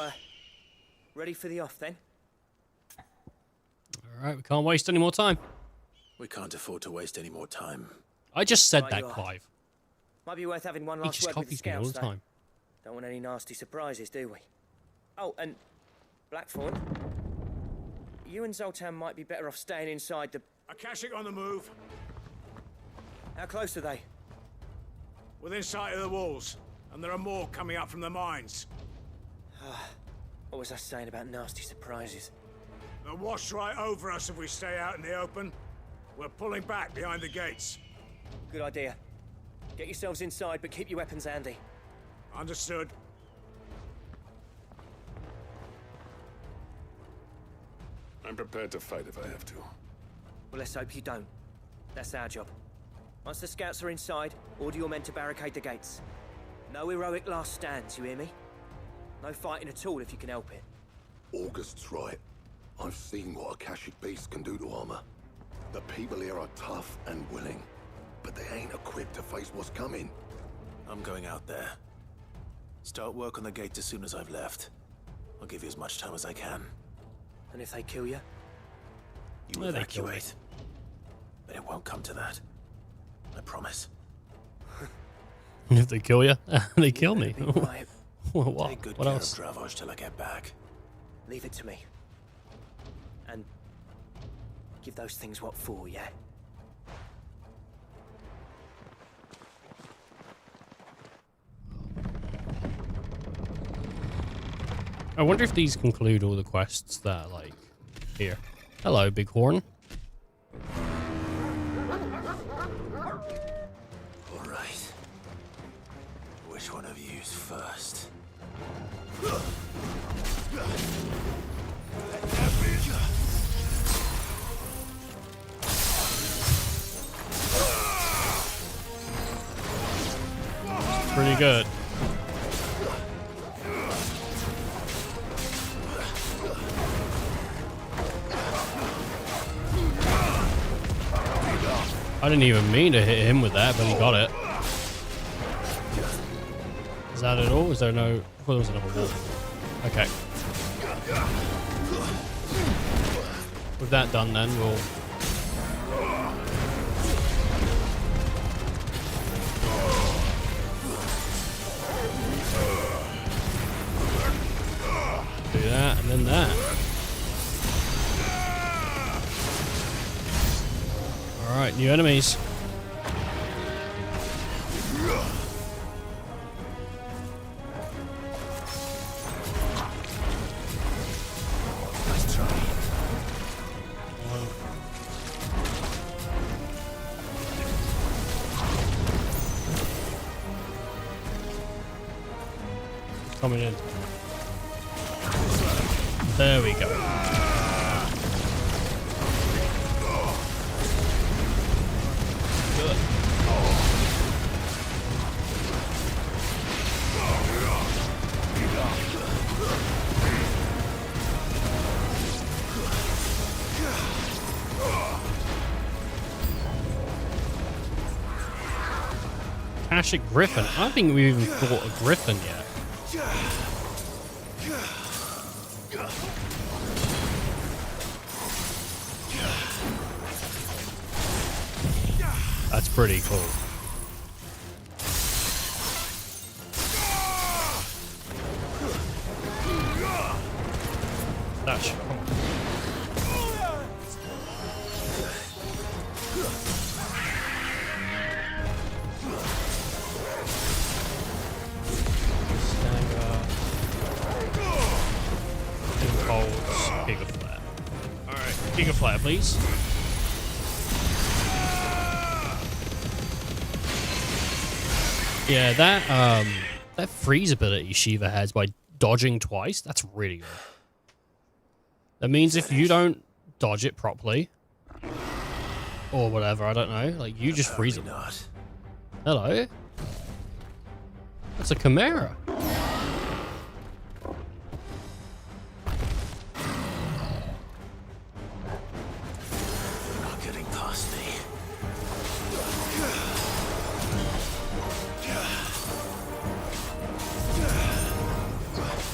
ready for the off, then? Alright, we can't waste any more time. We can't afford to waste any more time. I just said Right that, you are. Clive. Might be worth having one He last just word with the copies me all scouts, the though. time. Don't want any nasty surprises, do we? Oh, and Blackthorn, you and Zoltan might be better off staying inside the... Akashic on the move. How close are they? Within sight of the walls. And there are more coming up from the mines. What was I saying about nasty surprises? They'll wash right over us if we stay out in the open. We're pulling back behind the gates. Good idea. Get yourselves inside, but keep your weapons handy. Understood. I'm prepared to fight if I have to. Well, let's hope you don't. That's our job. Once the scouts are inside, order your men to barricade the gates. No heroic last stands, you hear me? No fighting at all if you can help it. August's right. I've seen what Akashic beasts can do to armor. The people here are tough and willing, but they ain't equipped to face what's coming. I'm going out there. Start work on the gate as soon as I've left. I'll give you as much time as I can. And if they kill you? You No, they kill me. evacuate. But it won't come to that. I promise. If they kill you, they kill me. Be right. What? Take good What care else? of Dravost till I get back. Leave it to me. And give those things what for, yeah? I wonder if these conclude all the quests that are like here. Hello, Bighorn. All right. Which one of you's first? Pretty good. I didn't even mean to hit him with that, but he got it. Is that it all? Is there no... Oh, there was another wall. Okay. With that done then, we'll... do that, and then that. Alright, new enemies. Coming in. There we go. Good. Akashic Griffin. I don't think we've even fought a Griffin yet. That's pretty cool. That's Giga Flare. Alright, Giga Flare, please. Yeah, that freeze ability Shiva has by dodging twice, that's really good. That means if you don't dodge it properly, or whatever, I don't know, like you just freeze them. Hello? That's a Chimera. Not getting past me.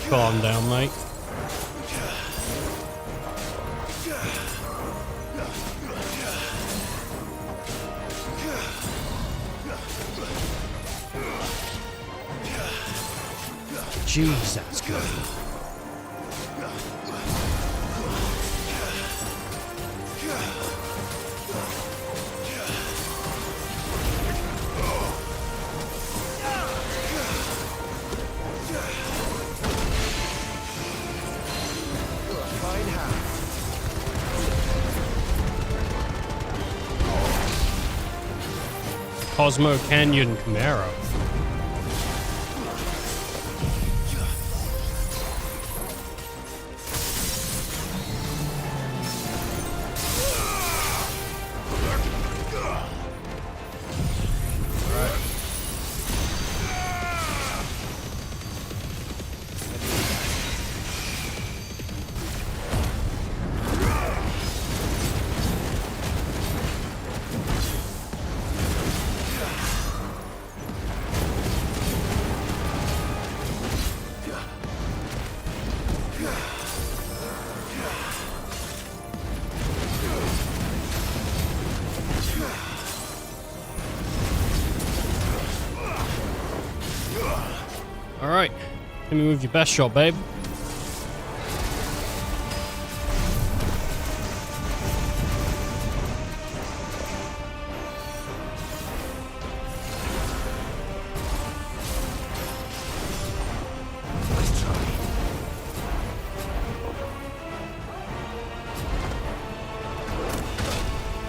Calm down, mate. Jeez, that's good. Cosmo Canyon Chimera. Alright, let me move your best shot, babe.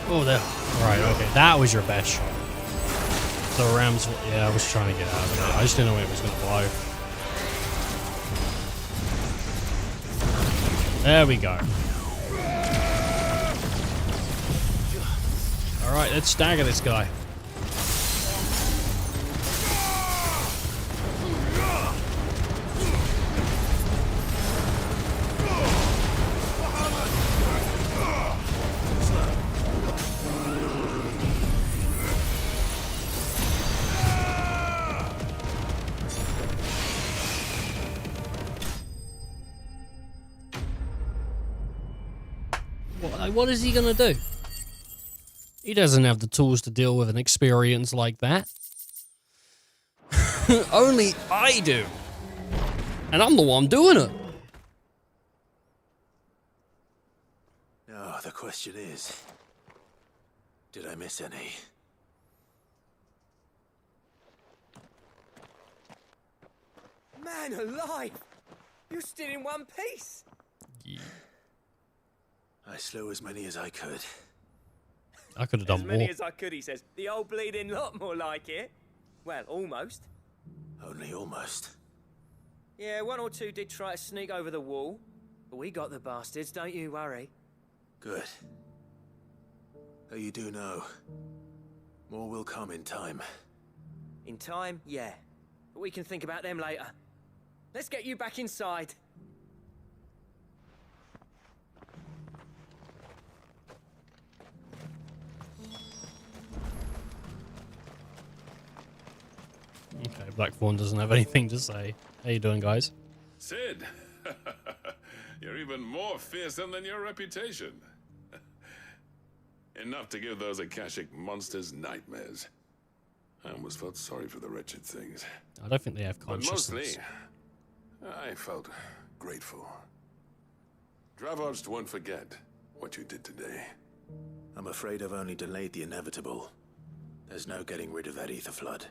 Oh, there. Right, okay, that was your best shot. The Rams, yeah, I was trying to get out of it. I just didn't know when it was going to blow. There we go. Alright, let's stagger this guy. What is he gonna do? He doesn't have the tools to deal with an experience like that. Only I do. And I'm the one doing it. No, the question is, did I miss any? Man alive! You're still in one piece! Yeah. I slew as many as I could. I could have done as many more. as I could, he says. The old bleeding lot more like it. Well, almost. Only almost. Yeah, one or two did try to sneak over the wall, but we got the bastards, don't you worry. Good. Though you do know, more will come in time. In time, yeah. But we can think about them later. Let's get you back inside. Okay, Blackthorn doesn't have anything to say. How you doing, guys? Sid, you're even more fearsome than your reputation. Enough to give those Akashic monsters nightmares. I almost felt sorry for the wretched things. I don't think they have But consciousness. mostly, I felt grateful. Dravos won't forget what you did today. I'm afraid I've only delayed the inevitable. There's no getting rid of that ether flood.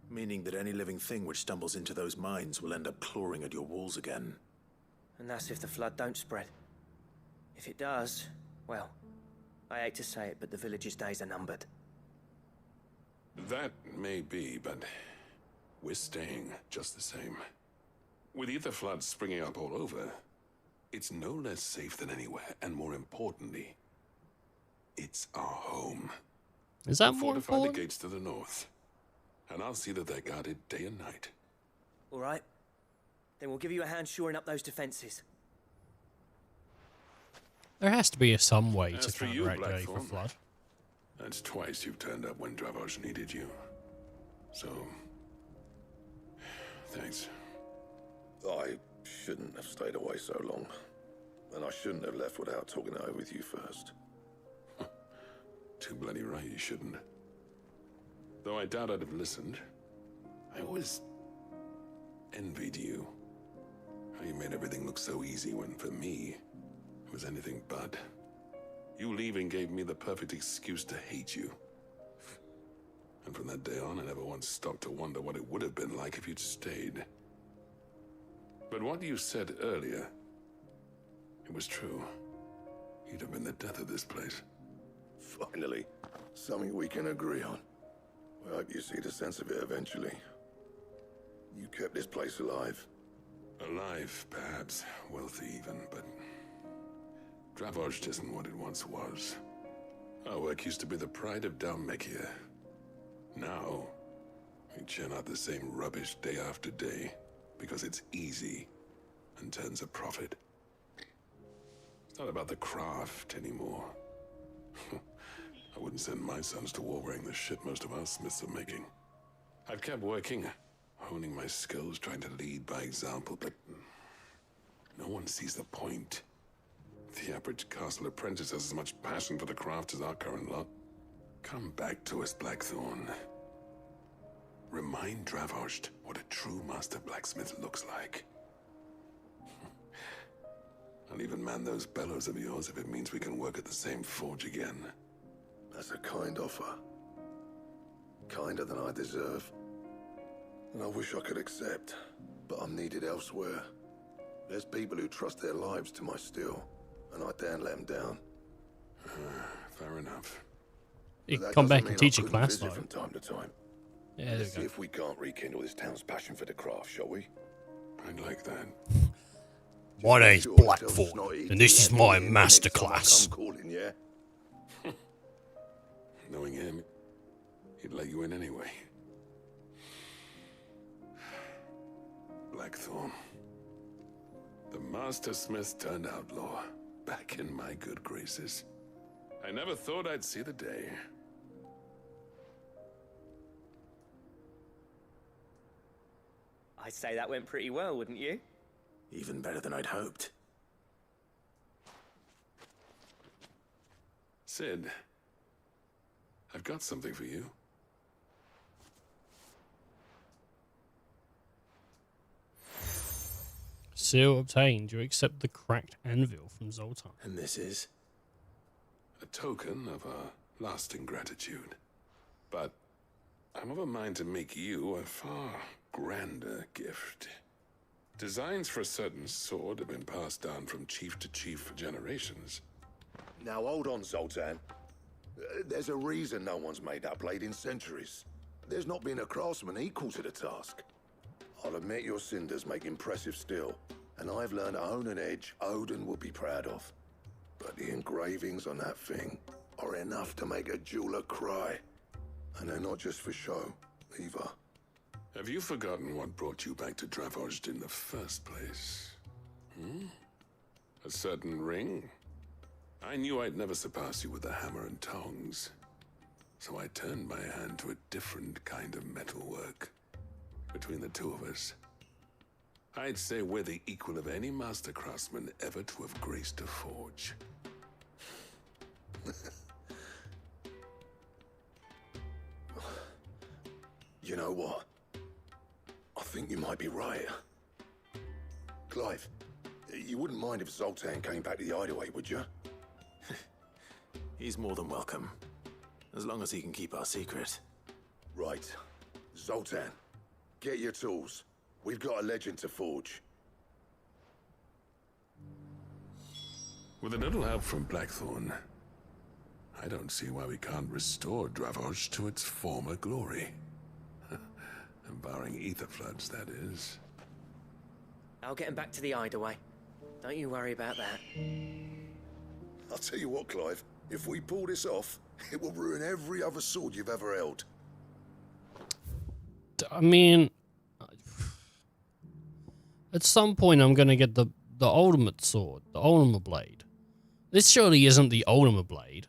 Meaning that any living thing which stumbles into those mines will end up clawing at your walls again. And that's if the flood don't spread. If it does, well, I hate to say it, but the village's days are numbered. That may be, but we're staying just the same. With ether floods springing up all over, it's no less safe than anywhere, and more importantly, it's our home. Is that We'll more fortify important? the gates to the north, and I'll see that they're guarded day and night. All right? Then we'll give you a hand shoring up those defenses. There has to be some way As to for you, counteract the ether Blackthorn, flood. That's twice you've turned up when Dravos needed you. So, thanks. I shouldn't have stayed away so long. And I shouldn't have left without talking it over with you first. Too bloody right you shouldn't. Though I doubt I'd have listened. I always envied you. How you made everything look so easy when, for me, it was anything but. You leaving gave me the perfect excuse to hate you. And from that day on, I never once stopped to wonder what it would have been like if you'd stayed. But what you said earlier, it was true. You'd have been the death of this place. Finally, something we can agree on. I hope you see the sense of it eventually. You kept this place alive. Alive, perhaps. Wealthy even, but Dravos isn't what it once was. Our work used to be the pride of Dalmekia. Now, we churn out the same rubbish day after day because it's easy and turns a profit. It's not about the craft anymore. I wouldn't send my sons to war wearing the shit most of our smiths are making. I've kept working, honing my skills, trying to lead by example, but no one sees the point. The average castle apprentice has as much passion for the craft as our current lot. Come back to us, Blackthorn. Remind Dravos what a true master blacksmith looks like. I'll even man those bellows of yours if it means we can work at the same forge again. That's a kind offer. Kinder than I deserve. And I wish I could accept, but I'm needed elsewhere. There's people who trust their lives to my steel, and I daren't let them down. Fair enough. You But can that come doesn't back mean and I teach a couldn't class, visit though. from time to time. Yeah, there Let's we see go. if we can't rekindle this town's passion for the craft, shall we? I'd like that. My name's Sure, Blackthorn, still snotty and this is to my let me in the next time I masterclass. come calling, yeah? Knowing him, he'd let you in anyway. Blackthorn. The master smith turned outlaw, back in my good graces. I never thought I'd see the day. I'd say that went pretty well, wouldn't you? Even better than I'd hoped. Sid, I've got something for you. Seal obtained. You accept the cracked anvil from Zoltan. And this is? A token of our lasting gratitude. But I'm of a mind to make you a far grander gift. Designs for a certain sword have been passed down from chief to chief for generations. Now hold on, Zoltan. There's a reason no one's made that blade in centuries. There's not been a craftsman equal to the task. I'll admit your cinders make impressive steel, and I've learned to own an edge Odin will be proud of. But the engravings on that thing are enough to make a jeweler cry. And they're not just for show, either. Have you forgotten what brought you back to Dravozd in the first place? Hmm? A certain ring? I knew I'd never surpass you with the hammer and tongs. So I turned my hand to a different kind of metalwork. Between the two of us, I'd say we're the equal of any master craftsman ever to have graced a forge. You know what? I think you might be right. Clive, you wouldn't mind if Zoltan came back to the Hideaway, would you? He's more than welcome. As long as he can keep our secret. Right. Zoltan, get your tools. We've got a legend to forge. With a little help from Blackthorn, I don't see why we can't restore Dravozd to its former glory. Barring ether floods, that is. I'll get him back to the Hideaway. Don't you worry about that. I'll tell you what, Clive. If we pull this off, it will ruin every other sword you've ever held. I mean, at some point I'm gonna get the ultimate sword, the ultimate blade. This surely isn't the ultimate blade.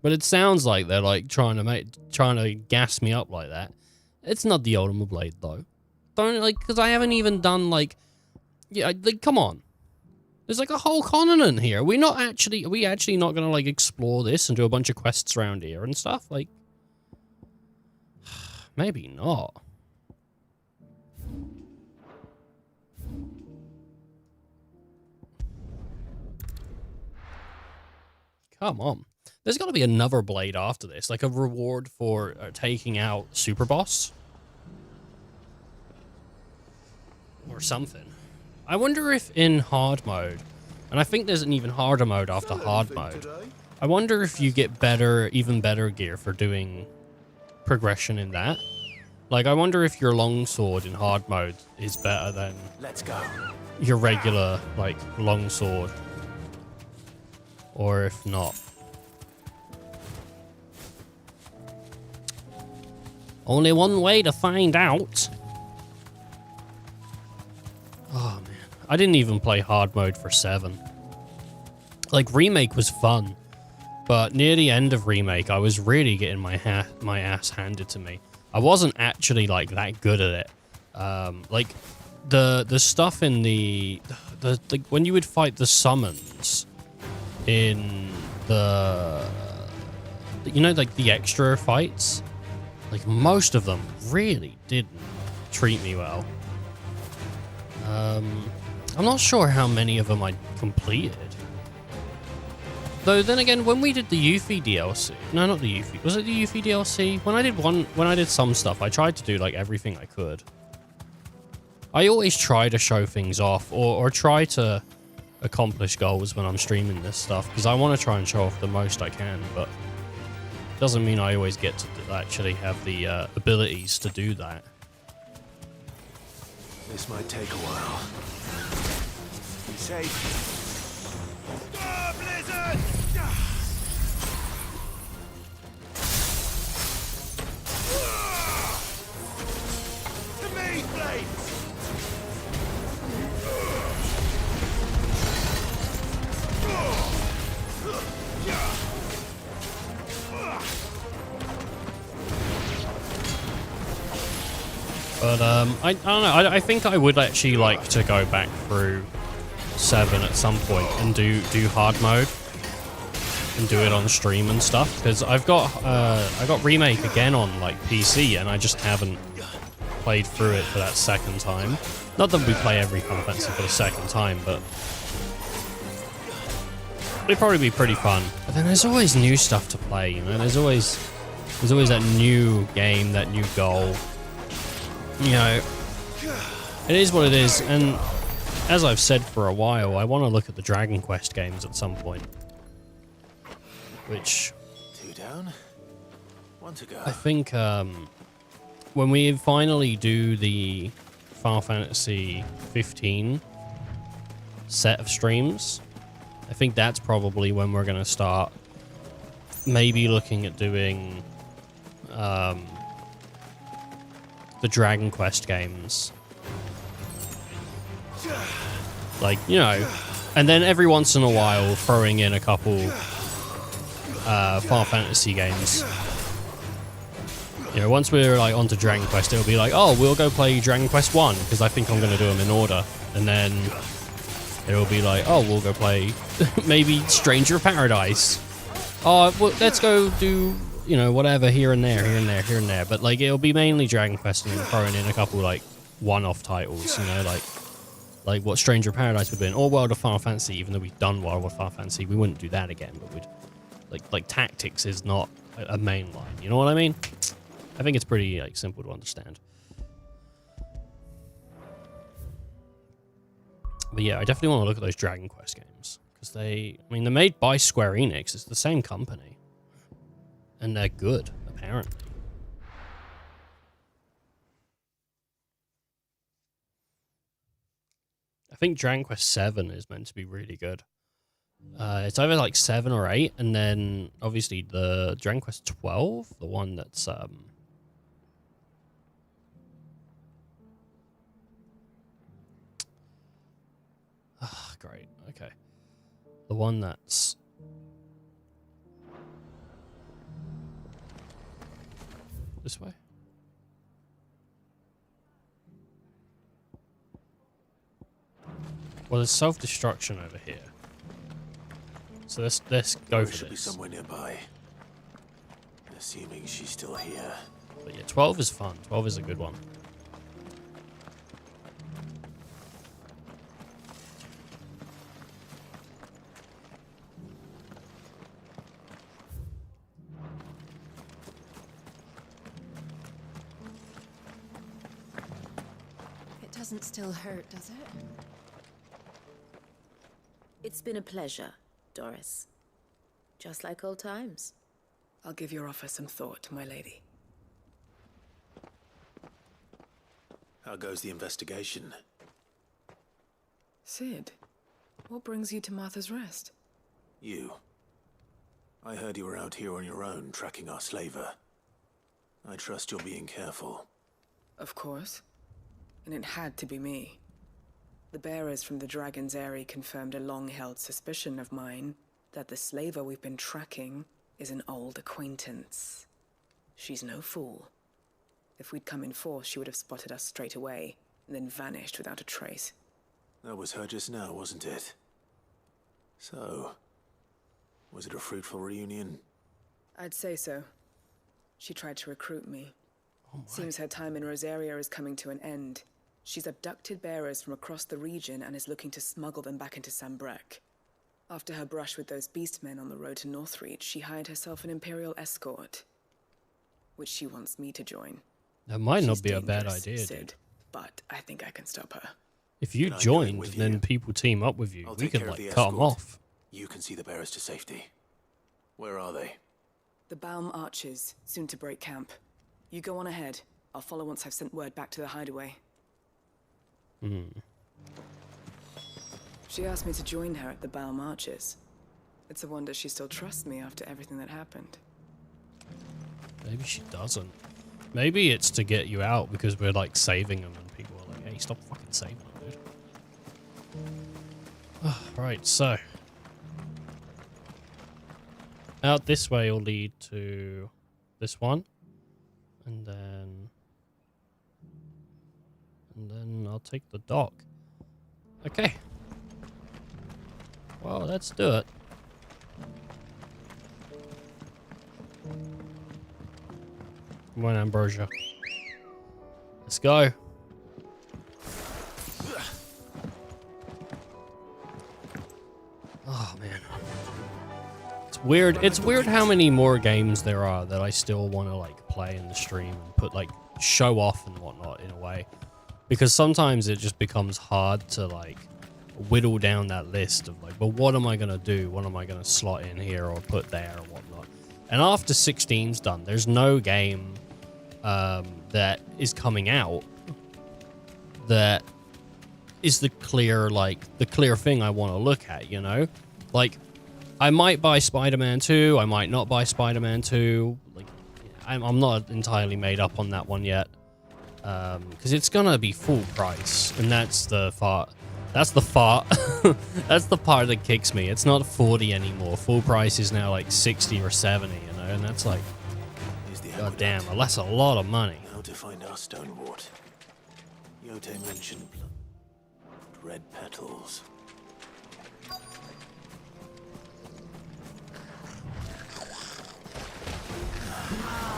But it sounds like they're like trying to gas me up like that. It's not the ultimate blade though. Don't like, because I haven't even done like, yeah, like come on. There's like a whole continent here. Are we actually not gonna like explore this and do a bunch of quests around here and stuff? Like, maybe not. Come on. There's got to be another blade after this, like a reward for taking out Super Boss. Or something. I wonder if in hard mode, and I think there's an even harder mode after hard mode, I wonder if you get even better gear for doing progression in that. Like, I wonder if your longsword in hard mode is better than your regular, like, longsword. Or if not. Only one way to find out. Oh, man. I didn't even play hard mode for 7. Like, Remake was fun. But near the end of Remake, I was really getting my ass handed to me. I wasn't actually, like, that good at it. Like, the stuff in the when you would fight the summons in the... You know, like, the extra fights? Like, most of them really didn't treat me well. I'm not sure how many of them I completed. Though, then again, when we did the Yuffie DLC... No, not the Yuffie. Was it the Yuffie DLC? When I did some stuff, I tried to do, like, everything I could. I always try to show things off, or try to accomplish goals when I'm streaming this stuff, because I want to try and show off the most I can, but... doesn't mean I always get to actually have the abilities to do that. This might take a while. Be safe. Blizzard! To me, blades! But, I don't know, I think I would actually like to go back through 7 at some point and do hard mode. And do it on stream and stuff, because I got Remake again on, like, PC, and I just haven't played through it for that second time. Not that we play every Final Fantasy for the second time, but... it'd probably be pretty fun. But then there's always new stuff to play, you know? There's always that new game, that new goal. You know, it is what it is, and as I've said for a while, I want to look at the Dragon Quest games at some point. Which... 2 down, 1 to go. I think, when we finally do the Final Fantasy 15 set of streams, I think that's probably when we're going to start maybe looking at doing the Dragon Quest games. Like, you know, and then every once in a while throwing in a couple Final Fantasy games. You know, once we're like onto Dragon Quest, it'll be like, oh, we'll go play Dragon Quest 1 because I think I'm going to do them in order. And then it'll be like, oh, we'll go play maybe Stranger of Paradise. Oh, well, let's go do, you know, whatever here and there, here and there, here and there. But like, it'll be mainly Dragon Quest and then throwing in a couple like one-off titles, you know, like what Stranger of Paradise would have been, or World of Final Fantasy. Even though we've done World of Final Fantasy, we wouldn't do that again. But we'd like tactics is not a main line. You know what I mean? I think it's pretty like simple to understand. But yeah, I definitely want to look at those Dragon Quest games because they're made by Square Enix. It's the same company, and they're good apparently. I think Dragon Quest 7 is meant to be really good. It's either like 7 or 8, and then obviously the Dragon Quest 12, the one that's great. Okay. The one that's this way. Well, there's self-destruction over here. So let's go for should be this. somewhere nearby. Assuming she's still here. But yeah, 12 is fun. 12 is a good one. It doesn't still hurt, does it? It's been a pleasure, Doris. Just like old times. I'll give your offer some thought, my lady. How goes the investigation? Sid, what brings you to Martha's Rest? You. I heard you were out here on your own, tracking our slaver. I trust you're being careful. Of course. And it had to be me. The bearers from the Dragon's Eyrie confirmed a long-held suspicion of mine that the slaver we've been tracking is an old acquaintance. She's no fool. If we'd come in force, she would have spotted us straight away, and then vanished without a trace. That was her just now, wasn't it? So, was it a fruitful reunion? I'd say so. She tried to recruit me. Seems her time in Rosaria is coming to an end. She's abducted bearers from across the region and is looking to smuggle them back into Sambrek. After her brush with those beastmen on the road to Northreach, she hired herself an Imperial escort, which she wants me to join. That might not She's be a bad dangerous, idea, Sid, dude. but I think I can stop her. If you Can I go in joined, with then you? people team up with you. I'll We take could care of like the cut them escort. off. You can see the bearers to safety. Where are they? The Baum Archers, soon to break camp. You go on ahead. I'll follow once I've sent word back to the hideaway. She asked me to join her at the Baum Archers. It's a wonder she still trusts me after everything that happened. Maybe she doesn't. Maybe it's to get you out because we're like saving them and people are like, hey, stop fucking saving them, dude. Right, so. Out this way will lead to this one. And then I'll take the dock. Okay. Well, let's do it. Come on, Ambrosia. Let's go. Oh, man. It's weird. It's weird how many more games there are that I still want to, like, play in the stream and put, like, show off and whatnot in a way. Because sometimes it just becomes hard to, like, whittle down that list of, like, but what am I going to do? What am I going to slot in here or put there or whatnot? And after 16's done, there's no game that is coming out that is the clear thing I want to look at, you know? Like, I might buy Spider-Man 2, I might not buy Spider-Man 2. Like, I'm not entirely made up on that one yet. Because it's gonna be full price, and that's the part that's the part that kicks me. It's not 40 anymore. Full price is now like 60 or 70, you know, and that's like, god damn, that's a lot of money. How to find our stonewort. Yote mentioned red petals.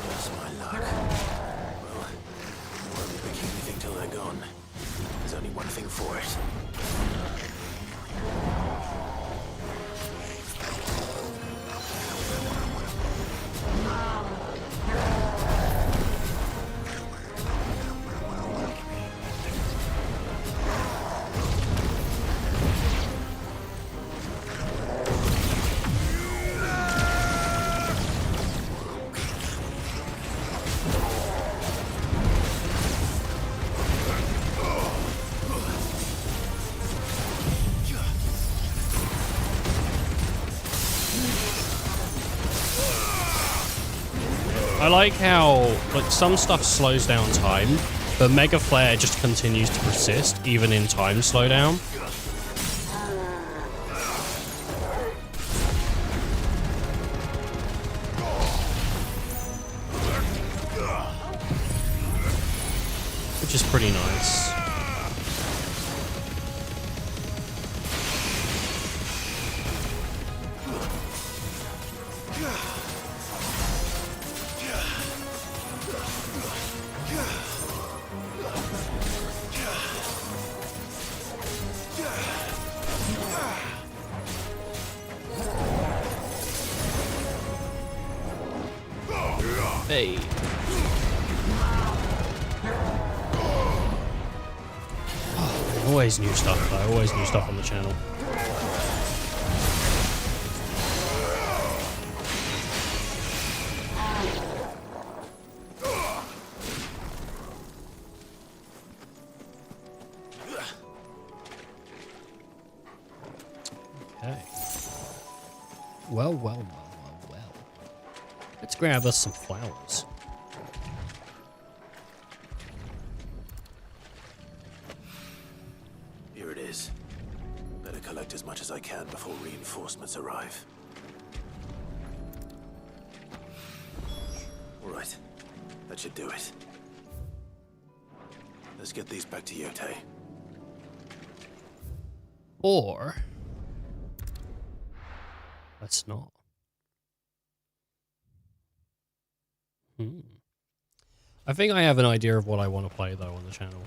That's my luck. Well, won't be picking anything till they're gone. There's only one thing for it. I like how, like, some stuff slows down time, but Mega Flare just continues to persist, even in time slowdown. Which is pretty nice. Hey. Oh, always new stuff, though. Always new stuff on the channel. Okay. Well. Let's grab us some flowers. Here it is. Better collect as much as I can before reinforcements arrive. All right. That should do it. Let's get these back to Yote. Or let's not. I think I have an idea of what I want to play, though, on the channel.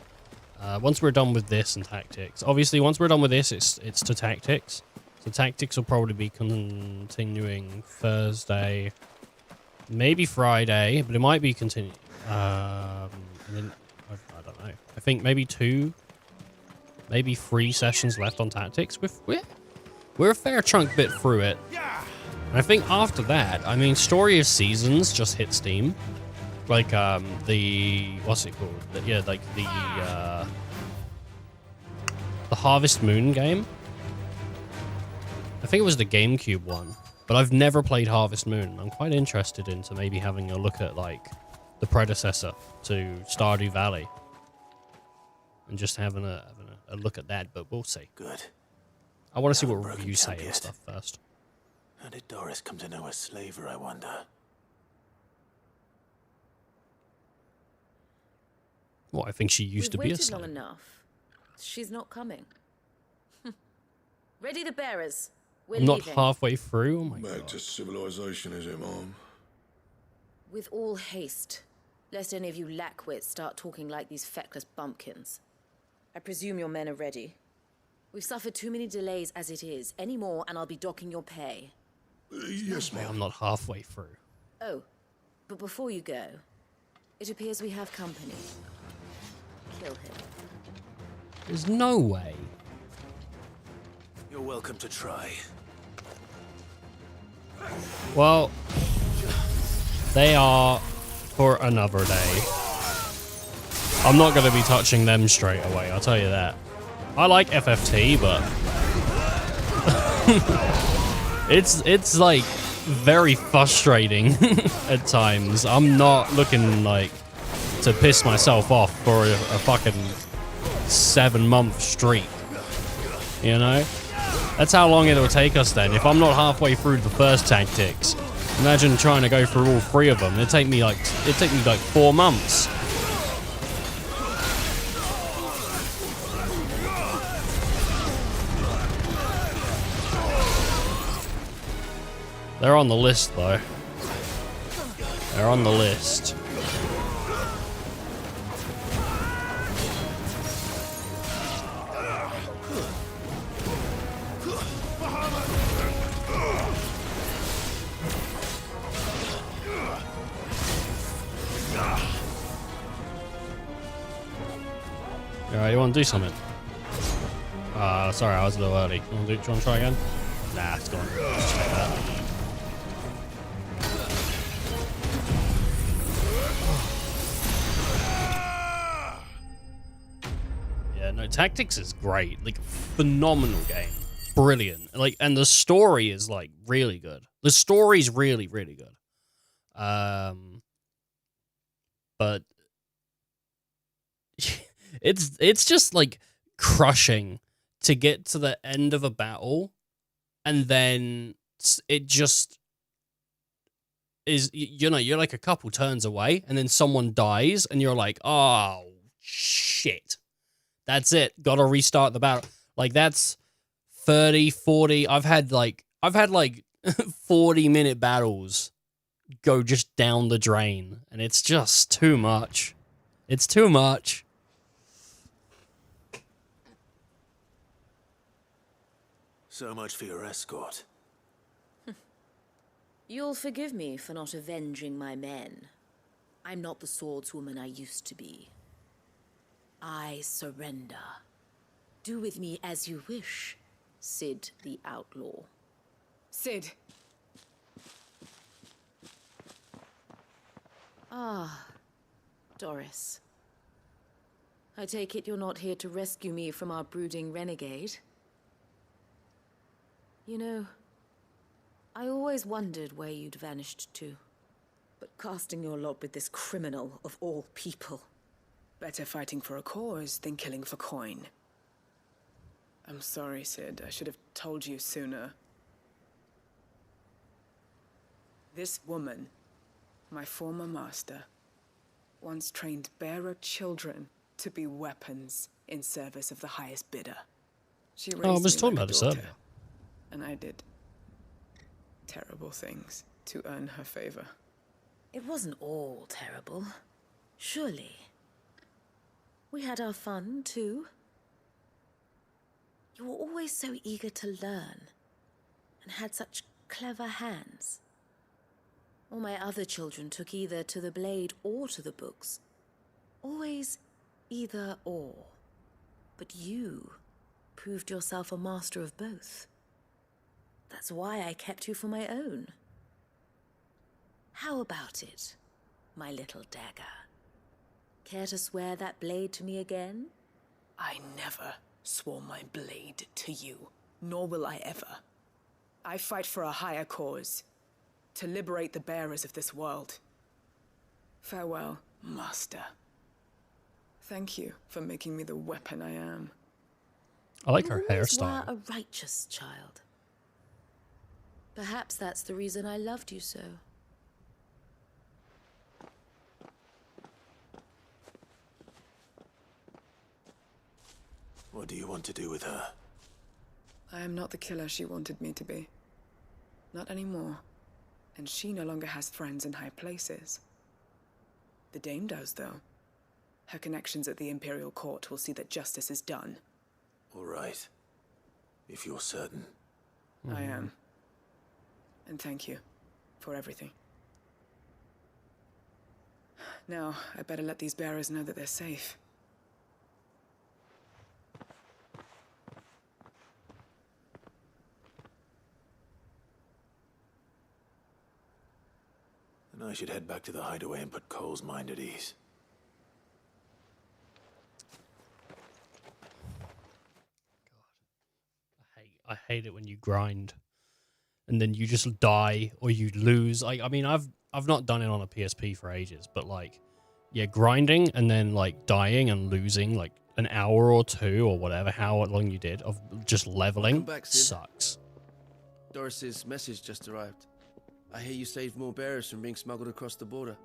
Once we're done with this and tactics. Obviously, once we're done with this, it's to tactics. So tactics will probably be continuing Thursday, maybe Friday, but it might be continuing. And then, I don't know. I think maybe 2, maybe 3 sessions left on tactics. We're a fair chunk bit through it. And I think after that, I mean, Story of Seasons just hit Steam. Like, what's it called? Yeah, like the Harvest Moon game. I think it was the GameCube one, but I've never played Harvest Moon. I'm quite interested into maybe having a look at, like, the predecessor to Stardew Valley. And just having a look at that, but we'll see. Good. I want to see what reviews say and stuff first. How did Doris come to know a slaver, I wonder? Well, I think she used to be a waited slave. long enough. She's not coming. Ready the bearers. We're I'm not leaving. halfway through. Oh my Back god. to civilization, is it, Mom? With all haste, lest any of you lackwits start talking like these feckless bumpkins. I presume your men are ready. We've suffered too many delays as it is. Any more, and I'll be docking your pay. Yes, Mom. I'm not halfway through. Oh, but before you go, it appears we have company. Kill him. There's no way. You're welcome to try. Well, they are for another day. I'm not going to be touching them straight away, I'll tell you that. I like FFT, but it's like very frustrating at times. I'm not looking like to piss myself off for a fucking 7-month streak. You know? That's how long it'll take us then. If I'm not halfway through the first tactics, imagine trying to go through all 3 of them. It'd take me like 4 months. They're on the list though. They're on the list. Alright, you want to do something? Sorry, I was a little early. Do you want to try again? Nah, it's gone. Just take that. Yeah, no, Tactics is great. Like, phenomenal game. Brilliant. Like, and the story is, like, really good. The story's really, really good. But it's just, like, crushing to get to the end of a battle, and then it just is, you know, you're like a couple turns away, and then someone dies, and you're like, oh, shit. That's it. Gotta restart the battle. Like, that's 30, 40. I've had like 40-minute battles go just down the drain, and it's just too much. It's too much. So much for your escort. You'll forgive me for not avenging my men. I'm not the swordswoman I used to be. I surrender. Do with me as you wish, Sid the Outlaw. Sid. Ah, Doris. I take it you're not here to rescue me from our brooding renegade? You know, I always wondered where you'd vanished to. But casting your lot with this criminal of all people. Better fighting for a cause than killing for coin. I'm sorry, Sid. I should have told you sooner. This woman, my former master, once trained bearer children to be weapons in service of the highest bidder. She raised I was me talking like about a this daughter, earlier. and I did terrible things to earn her favor. It wasn't all terrible, surely. We had our fun, too. You were always so eager to learn, and had such clever hands. All my other children took either to the blade or to the books. Always either or. But you proved yourself a master of both. That's why I kept you for my own. How about it, my little dagger? Care to swear that blade to me again? I never swore my blade to you, nor will I ever. I fight for a higher cause, to liberate the bearers of this world. Farewell, Master. Thank you for making me the weapon I am. I like her You always hairstyle. were a righteous child. Perhaps that's the reason I loved you so. What do you want to do with her? I am not the killer she wanted me to be. Not anymore. And she no longer has friends in high places. The Dame does, though. Her connections at the Imperial Court will see that justice is done. All right. If you're certain. I am. And thank you for everything. Now, I better let these bearers know that they're safe. I should head back to the hideaway and put Cole's mind at ease. I hate it when you grind and then you just die or you lose. I mean, I've not done it on a PSP for ages, but like, yeah, grinding and then like dying and losing like an hour or two or whatever, how long you did of just leveling back, Sid. sucks. Doris's message just arrived. I hear you saved more bearers from being smuggled across the border.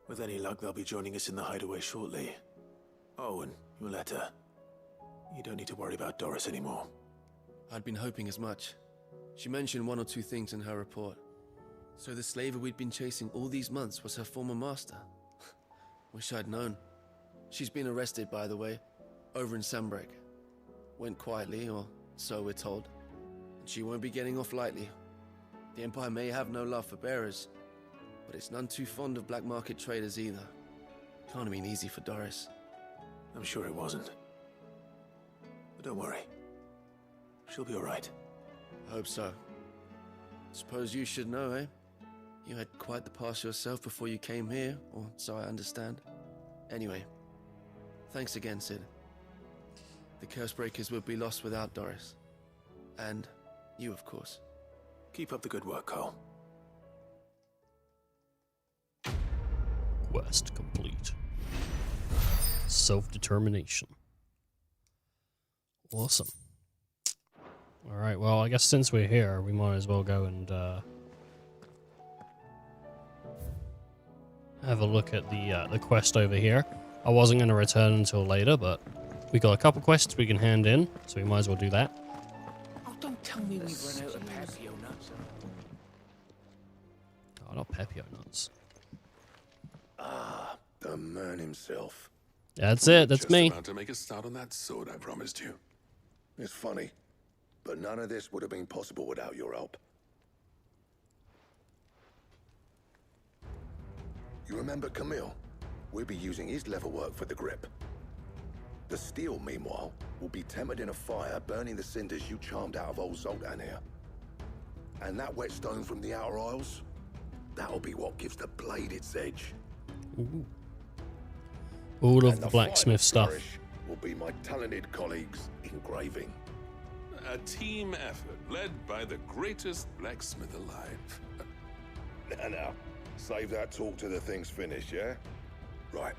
With any luck, they'll be joining us in the hideaway shortly. Oh, and your letter. You don't need to worry about Doris anymore. I'd been hoping as much. She mentioned one or two things in her report. So the slaver we'd been chasing all these months was her former master. Wish I'd known. She's been arrested, by the way, over in Sunbreak. Went quietly, or so we're told. And she won't be getting off lightly. The Empire may have no love for bearers, but it's none too fond of black market traders either. Can't have been easy for Doris. I'm sure it wasn't. But don't worry. She'll be all right. I hope so. Suppose you should know, eh? You had quite the past yourself before you came here, or so I understand. Anyway, thanks again, Sid. The Cursebreakers would be lost without Doris. And you, of course. Keep up the good work, Cole. Quest complete. Self-determination. Awesome. Alright, well, I guess since we're here, we might as well go and have a look at the quest over here. I wasn't going to return until later, but we got a couple quests we can hand in, so we might as well do that. Oh, don't tell me we've run out of Papio nuts. Oh, not Pepio nuts. Ah, the man himself. That's it, that's Just me. about to make a start on that sword I promised you. It's funny, but none of this would have been possible without your help. You remember Camille? We'll be using his leather work for the grip. The steel, meanwhile, will be tempered in a fire, burning the cinders you charmed out of old Zoltan here. And that whetstone from the Outer Isles, that'll be what gives the blade its edge. Ooh. All of And the blacksmith stuff. flourish will be my talented colleagues engraving. A team effort led by the greatest blacksmith alive. Now, save that talk till the thing's finished, yeah? Right.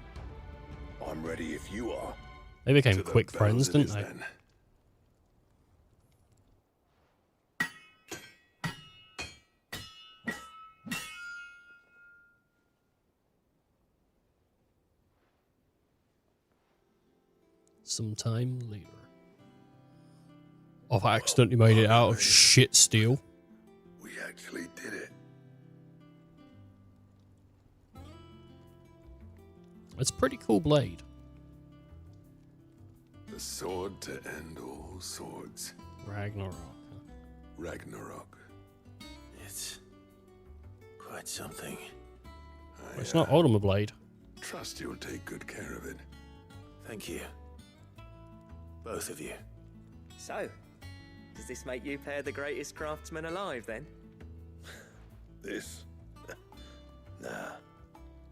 I'm ready if you are. They became To the quick bells friends, it didn't is they? then. Sometime later. Oh, I accidentally made it out of shit steel. We actually did it. It's a pretty cool blade. The sword to end all swords. Ragnarok. Ragnarok. It's quite something. Well, it's not Ultima Blade. Trust you'll take good care of it. Thank you. Both of you. So, does this make you pair the greatest craftsmen alive, then? This? Nah.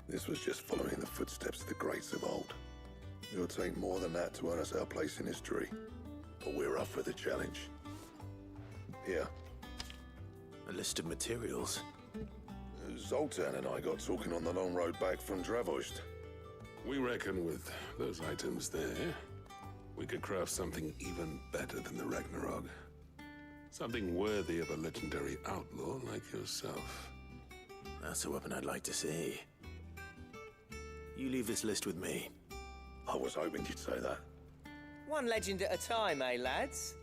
This was just following the footsteps of the greats of old. It'll take more than that to earn us our place in history. But we're up for the challenge. Here. A list of materials. Zoltan and I got talking on the long road back from Dravost. We reckon with those items there, we could craft something even better than the Ragnarok. Something worthy of a legendary outlaw like yourself. That's a weapon I'd like to see. You leave this list with me. I was hoping you'd say that. One legend at a time, eh, lads?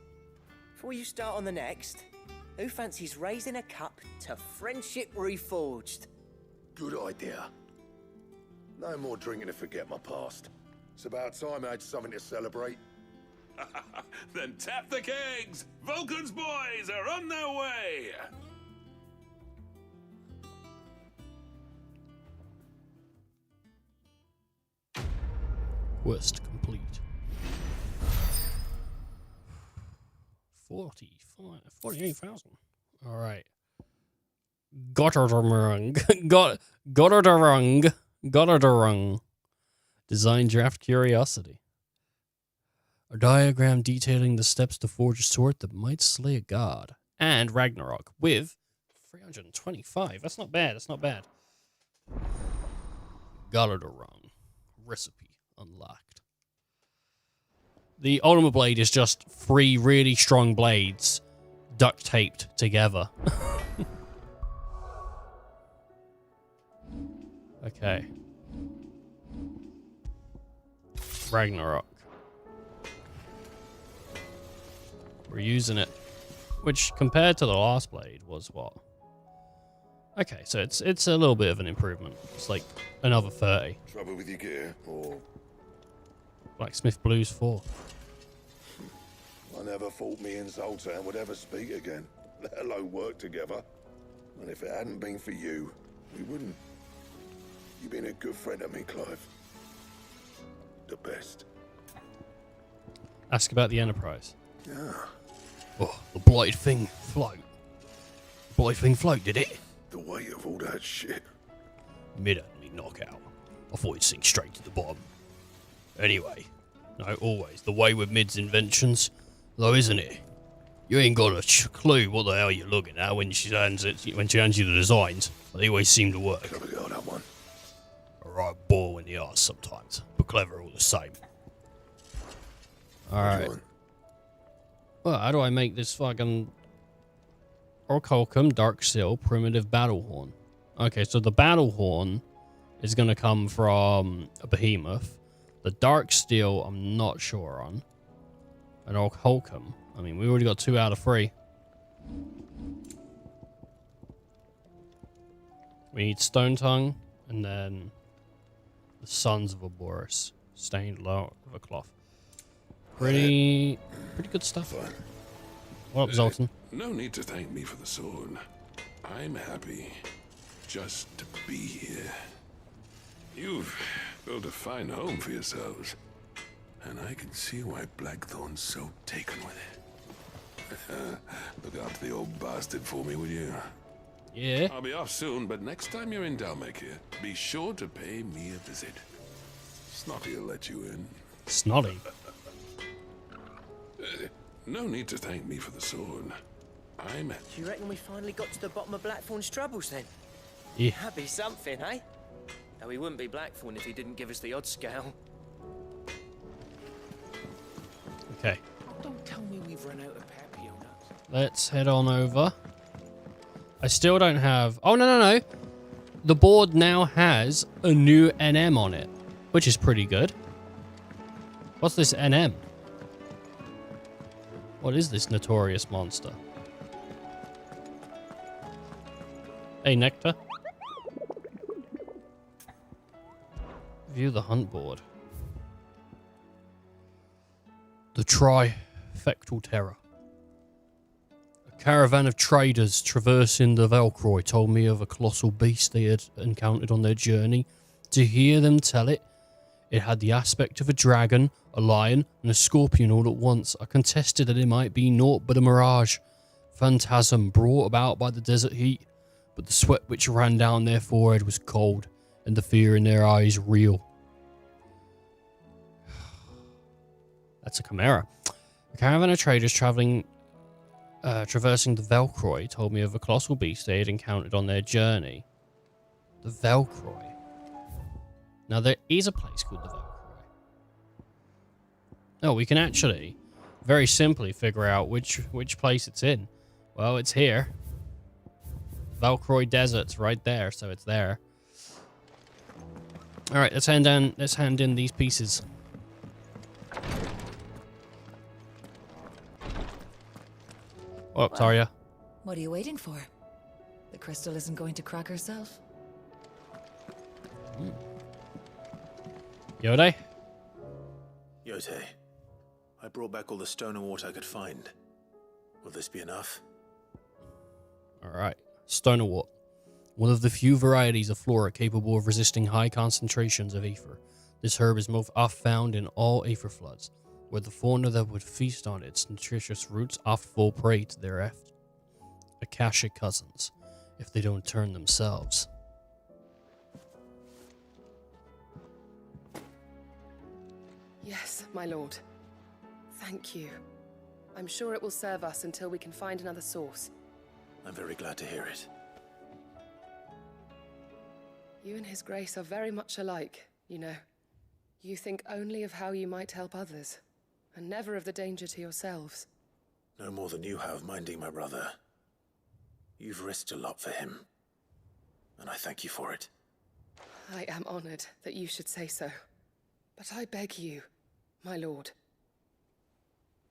Before you start on the next, who fancies raising a cup to friendship reforged? Good idea. No more drinking to forget my past. It's about time I had something to celebrate. Then tap the kegs! Vulcan's boys are on their way! Quest complete. 48,000. Alright. Gotterdarung. Design draft curiosity. A diagram detailing the steps to forge a sword that might slay a god. And Ragnarok with 325. That's not bad. That's not bad. Gotterdarung. Recipe unlocked. The Ultimate Blade is just 3 really strong blades duct taped together. Okay. Ragnarok. We're using it. Which, compared to the last blade, was what? Okay, so it's a little bit of an improvement. It's like another 30. Trouble with your gear, or... Blacksmith Blues 4. I never thought me and Zoltan would ever speak again, let alone work together. And if it hadn't been for you, we wouldn't. You've been a good friend of me, Clive. The best. Ask about the Enterprise. Yeah. Oh, the blighted thing float. The blighted thing float, did it? The weight of all that shit. Mid had me knockout. I thought it'd sink straight to the bottom. Anyway, no, always the way with Mid's inventions, though, isn't it? You ain't got a clue what the hell you're looking at when she hands you the designs, but they always seem to work. Clever girl, that one. A right ball in the arse sometimes, but clever all the same. Alright. Well, how do I make this fucking Orkolkum Dark Seal Primitive Battle Horn? Okay, so the Battle Horn is going to come from a Behemoth. The Dark Steel, I'm not sure on. And Orkolkum, I mean, we already got 2 out of 3. We need Stone Tongue, and then the Sons of Aboris, stained low of a cloth. Pretty good stuff. What up, Zoltan? No need to thank me for the sword. I'm happy just to be here. You've built a fine home for yourselves, and I can see why Blackthorn's so taken with it. Look after the old bastard for me, will you? Yeah. I'll be off soon, but next time you're in Dalmekir, be sure to pay me a visit. Snotty will let you in. Snotty? No need to thank me for the sword. I'm... Do you reckon we finally got to the bottom of Blackthorn's troubles then? Yeah. That'd be something, eh? Though he wouldn't be Blackthorn if he didn't give us the odd scale. Okay. Don't tell me we've run out of Papio nuts. Let's head on over. I still don't have... Oh, no. The board now has a new NM on it, which is pretty good. What's this NM? What is this notorious monster? Hey, Nectar. View the hunt board. The Trifectal Terror. A caravan of traders traversing the Velcroy told me of a colossal beast they had encountered on their journey. To hear them tell it, it had the aspect of a dragon, a lion, and a scorpion all at once. I contested that it might be naught but a mirage, phantasm brought about by the desert heat, but the sweat which ran down their forehead was cold, and the fear in their eyes real. That's a chimera. A caravan of traders traversing the Velcroy told me of a colossal beast they had encountered on their journey. The Velcroy. Now, there is a place called the Velcroy. No, we can actually very simply figure out which place it's in. Well, it's here. Velcroy Desert's right there, so it's there. All right, let's hand in these pieces. What up, Tarja? What are you waiting for? The crystal isn't going to crack herself. Yode? Yote, I brought back all the stone and water I could find. Will this be enough? Alright. Stonewort. One of the few varieties of flora capable of resisting high concentrations of aether. This herb is most oft found in all aether floods, where the fauna that would feast on its nutritious roots oft fall prey to their Akashic cousins. if they don't turn themselves. Yes, my lord. Thank you. I'm sure it will serve us until we can find another source. I'm very glad to hear it. You and His Grace are very much alike, you know. You think only of how you might help others, and never of the danger to yourselves. No more than you have minding my brother. You've risked a lot for him, and I thank you for it. I am honored that you should say so. But I beg you, my lord,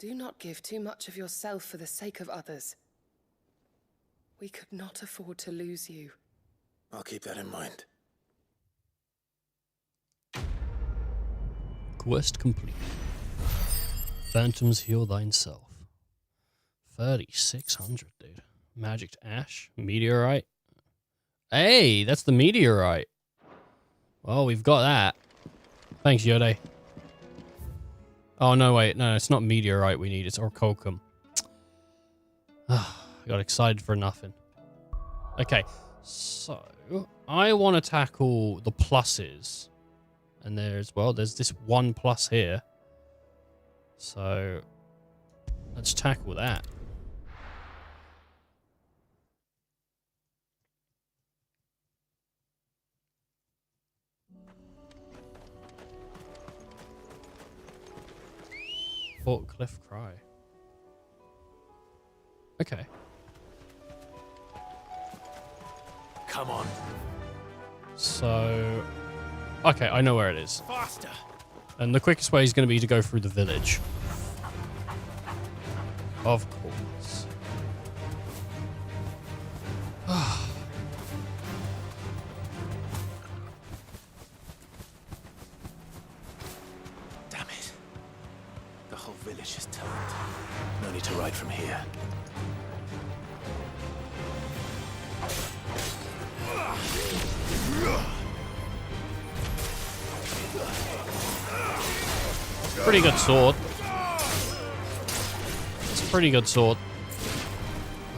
do not give too much of yourself for the sake of others. We could not afford to lose you. I'll keep that in mind. Quest complete. Phantoms heal thyself. 3,600, dude. Magic ash. Meteorite. Hey, that's the meteorite. Well, we've got that. Thanks, Yode. Oh, no, wait. No, it's not meteorite we need. It's orcochum. I got excited for nothing. Okay, so I want to tackle the pluses. And there's this one plus here. So let's tackle that. Fort Cliff Cry. Okay. Come on. So, okay, I know where it is. Faster. And the quickest way is going to be to go through the village. Of course. Damn it. The whole village is turned. No need to ride from here. Pretty good sword. It's a pretty good sword.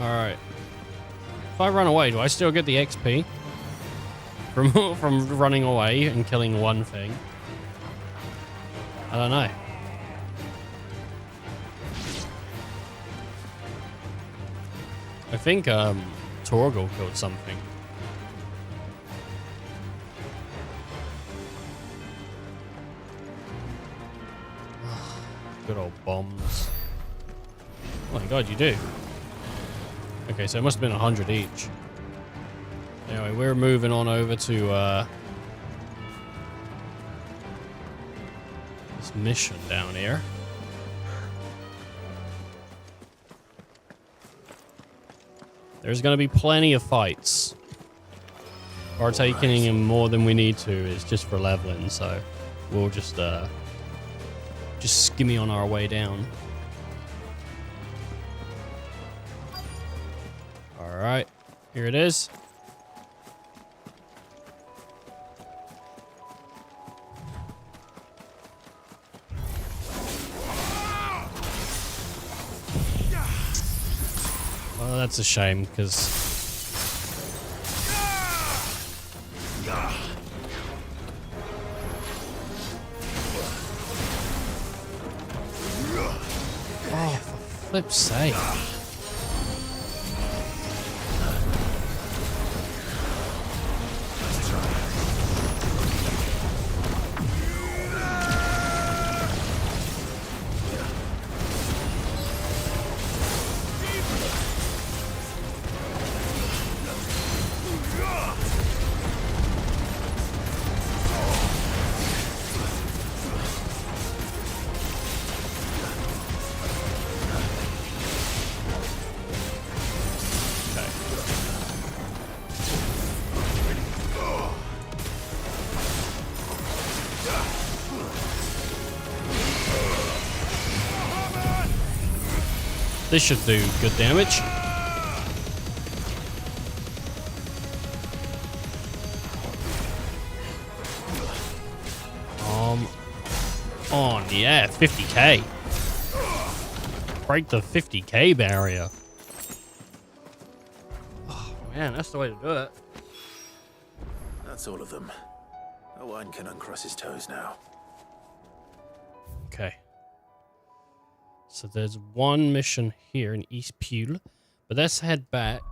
Alright. If I run away, do I still get the XP? From running away and killing one thing? I don't know. I think Torgal killed something. Good old bombs. Oh my god, you do. Okay, so it must have been 100 each. Anyway, we're moving on over to this mission down here. There's going to be plenty of fights. Partaking in more than we need to is just for leveling, so we'll just skimmy on our way down. Alright, here it is. Well, that's a shame, because flip's sake. This should do good damage. On, yeah, 50k. Break the 50k barrier. Oh, man, that's the way to do it. That's all of them. Owen can uncross his toes now. Okay. So there's one mission here in East Pule, but let's head back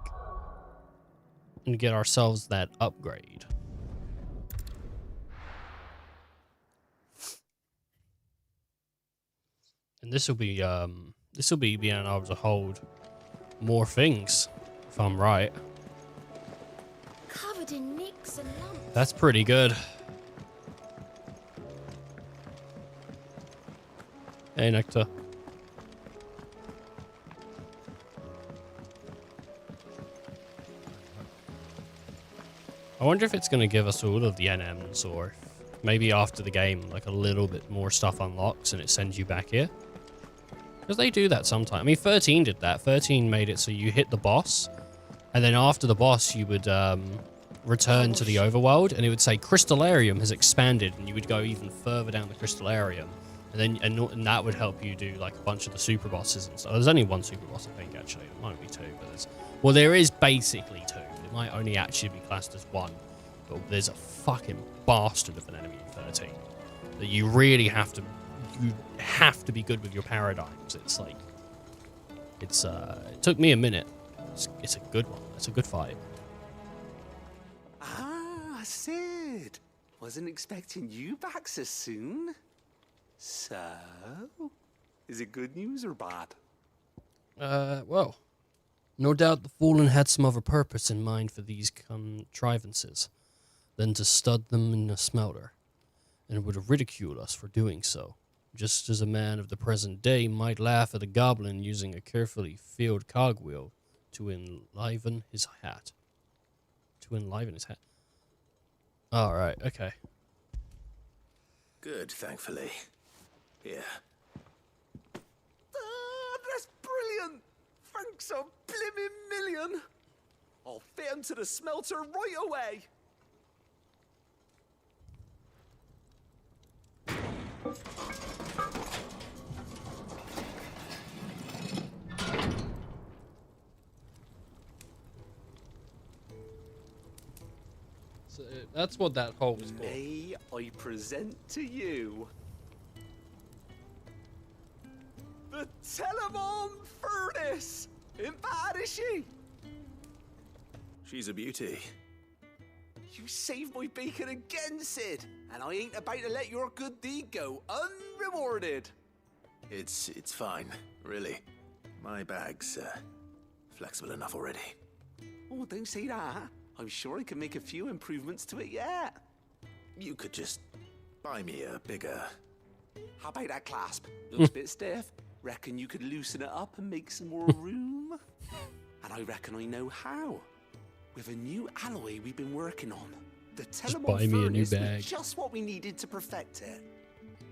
and get ourselves that upgrade. And this will be being able to hold more things, if I'm right. Covered in nicks and lumps. That's pretty good. Hey, Nectar. I wonder if it's going to give us all of the NMs, or maybe after the game, like a little bit more stuff unlocks and it sends you back here. Because they do that sometimes. I mean, 13 did that. 13 made it so you hit the boss, and then after the boss, you would return to the overworld, and it would say Crystallarium has expanded, and you would go even further down the Crystallarium, and then and that would help you do like a bunch of the super bosses and stuff. There's only one super boss, I think, actually. It might be two, but there is basically two. It might only actually be classed as one, but there's a fucking bastard of an enemy in 13 that you really have to be good with your paradigms. It's like it took me a minute. It's a good one. It's a good fight. Ah, Sid. Wasn't expecting you back so soon. So, is it good news or bad? Well, no doubt the Fallen had some other purpose in mind for these contrivances than to stud them in a smelter, and would ridicule us for doing so, just as a man of the present day might laugh at a goblin using a carefully filled cogwheel to enliven his hat. All right, okay. Good, thankfully. Here. Ah, that's brilliant! Thanks a blimmin' million! I'll fit him to the smelter right away! So that's what that hole was for. May I present to you the Telemon Furnace! Ain't bad, is she? She's a beauty. You saved my bacon again, Sid, and I ain't about to let your good deed go unrewarded. It's fine, really. My bag's flexible enough already. Oh, don't say that. I'm sure I can make a few improvements to it yet. You could just buy me a bigger... How about that clasp? Looks a bit stiff. Reckon you could loosen it up and make some more room? And I reckon I know how. With a new alloy we've been working on. The Just buy me a new bag. Was just what we needed to perfect it.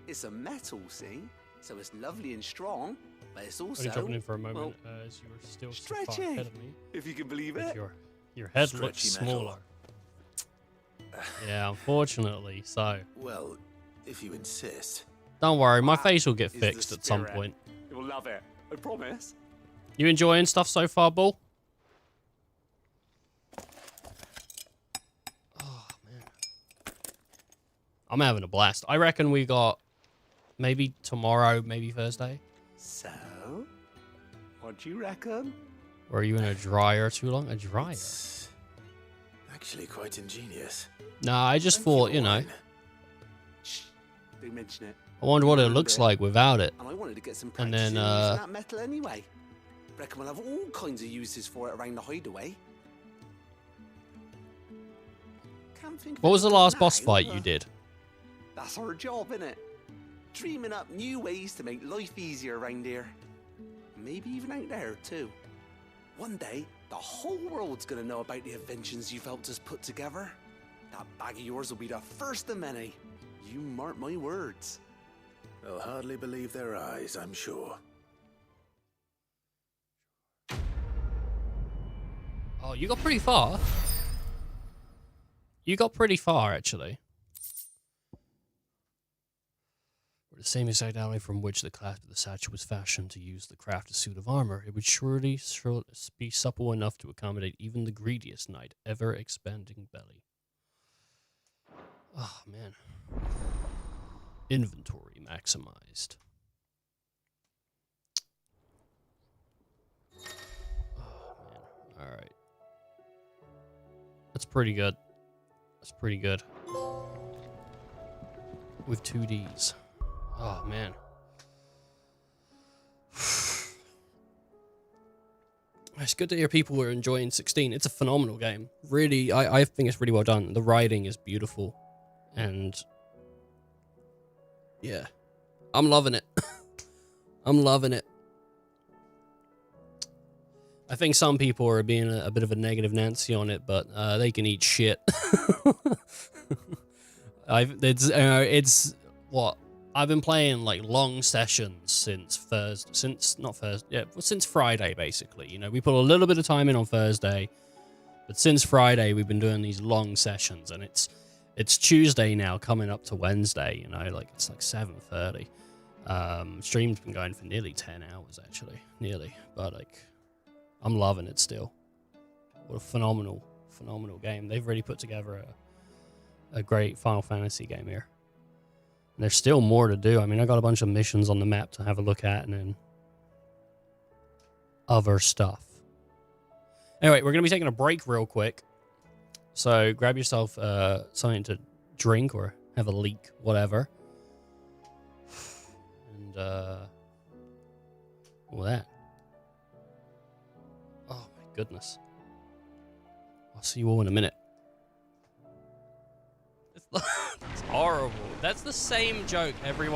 It's a metal, see? So it's lovely and strong, but it's also... Only dropping in for a moment, well, as you were still so stretchy, far ahead of me. if you can believe it. Your head Stretchy looks metal. smaller. Yeah, unfortunately, so. Well, if you insist. Don't worry, my face will get Is fixed the at some spirit. point. You'll love it. I promise. You enjoying stuff so far, Bull? Oh, man. I'm having a blast. I reckon we got maybe tomorrow, maybe Thursday. So, what do you reckon? Or are you in a dryer too long? A dryer? It's actually quite ingenious. Nah, I just thought, you know, Shh, don't mention it. I wonder what it looks like without it. And I wanted to get some And practice then, in using that metal anyway. Reckon we'll have all kinds of uses for it around the hideaway. Can't think of What was the anything last boss now, fight but you did? That's our job, innit? Dreaming up new ways to make life easier around here. Maybe even out there, too. One day, the whole world's gonna know about the inventions you've helped us put together. That bag of yours will be the first of many. You mark my words. They'll hardly believe their eyes, I'm sure. Oh, you got pretty far. You got pretty far, actually. Were the same exact alloy from which the clasp of the satchel was fashioned to use the craft a suit of armor, it would surely be supple enough to accommodate even the greediest knight, ever-expanding belly. Oh, man. Inventory maximized. Oh, man. Alright. That's pretty good. That's pretty good. With 2Ds. Oh, man. It's good to hear people are enjoying 16. It's a phenomenal game. Really, I think it's really well done. The writing is beautiful. And yeah, I'm loving it. I'm loving it. I think some people are being a bit of a negative Nancy on it, but they can eat shit. It's what I've been playing, like long sessions since Friday basically. You know, we put a little bit of time in on Thursday, but since Friday we've been doing these long sessions, and it's Tuesday now, coming up to Wednesday. You know, like it's like 7:30. Stream's been going for nearly 10 hours actually, nearly, but like I'm loving it still. What a phenomenal game. They've really put together a great Final Fantasy game here. And there's still more to do. I mean, I got a bunch of missions on the map to have a look at, and then other stuff. Anyway, we're going to be taking a break real quick. So grab yourself something to drink or have a leak, whatever. And all that. Oh my goodness. I'll see you all in a minute. It's horrible. That's the same joke everyone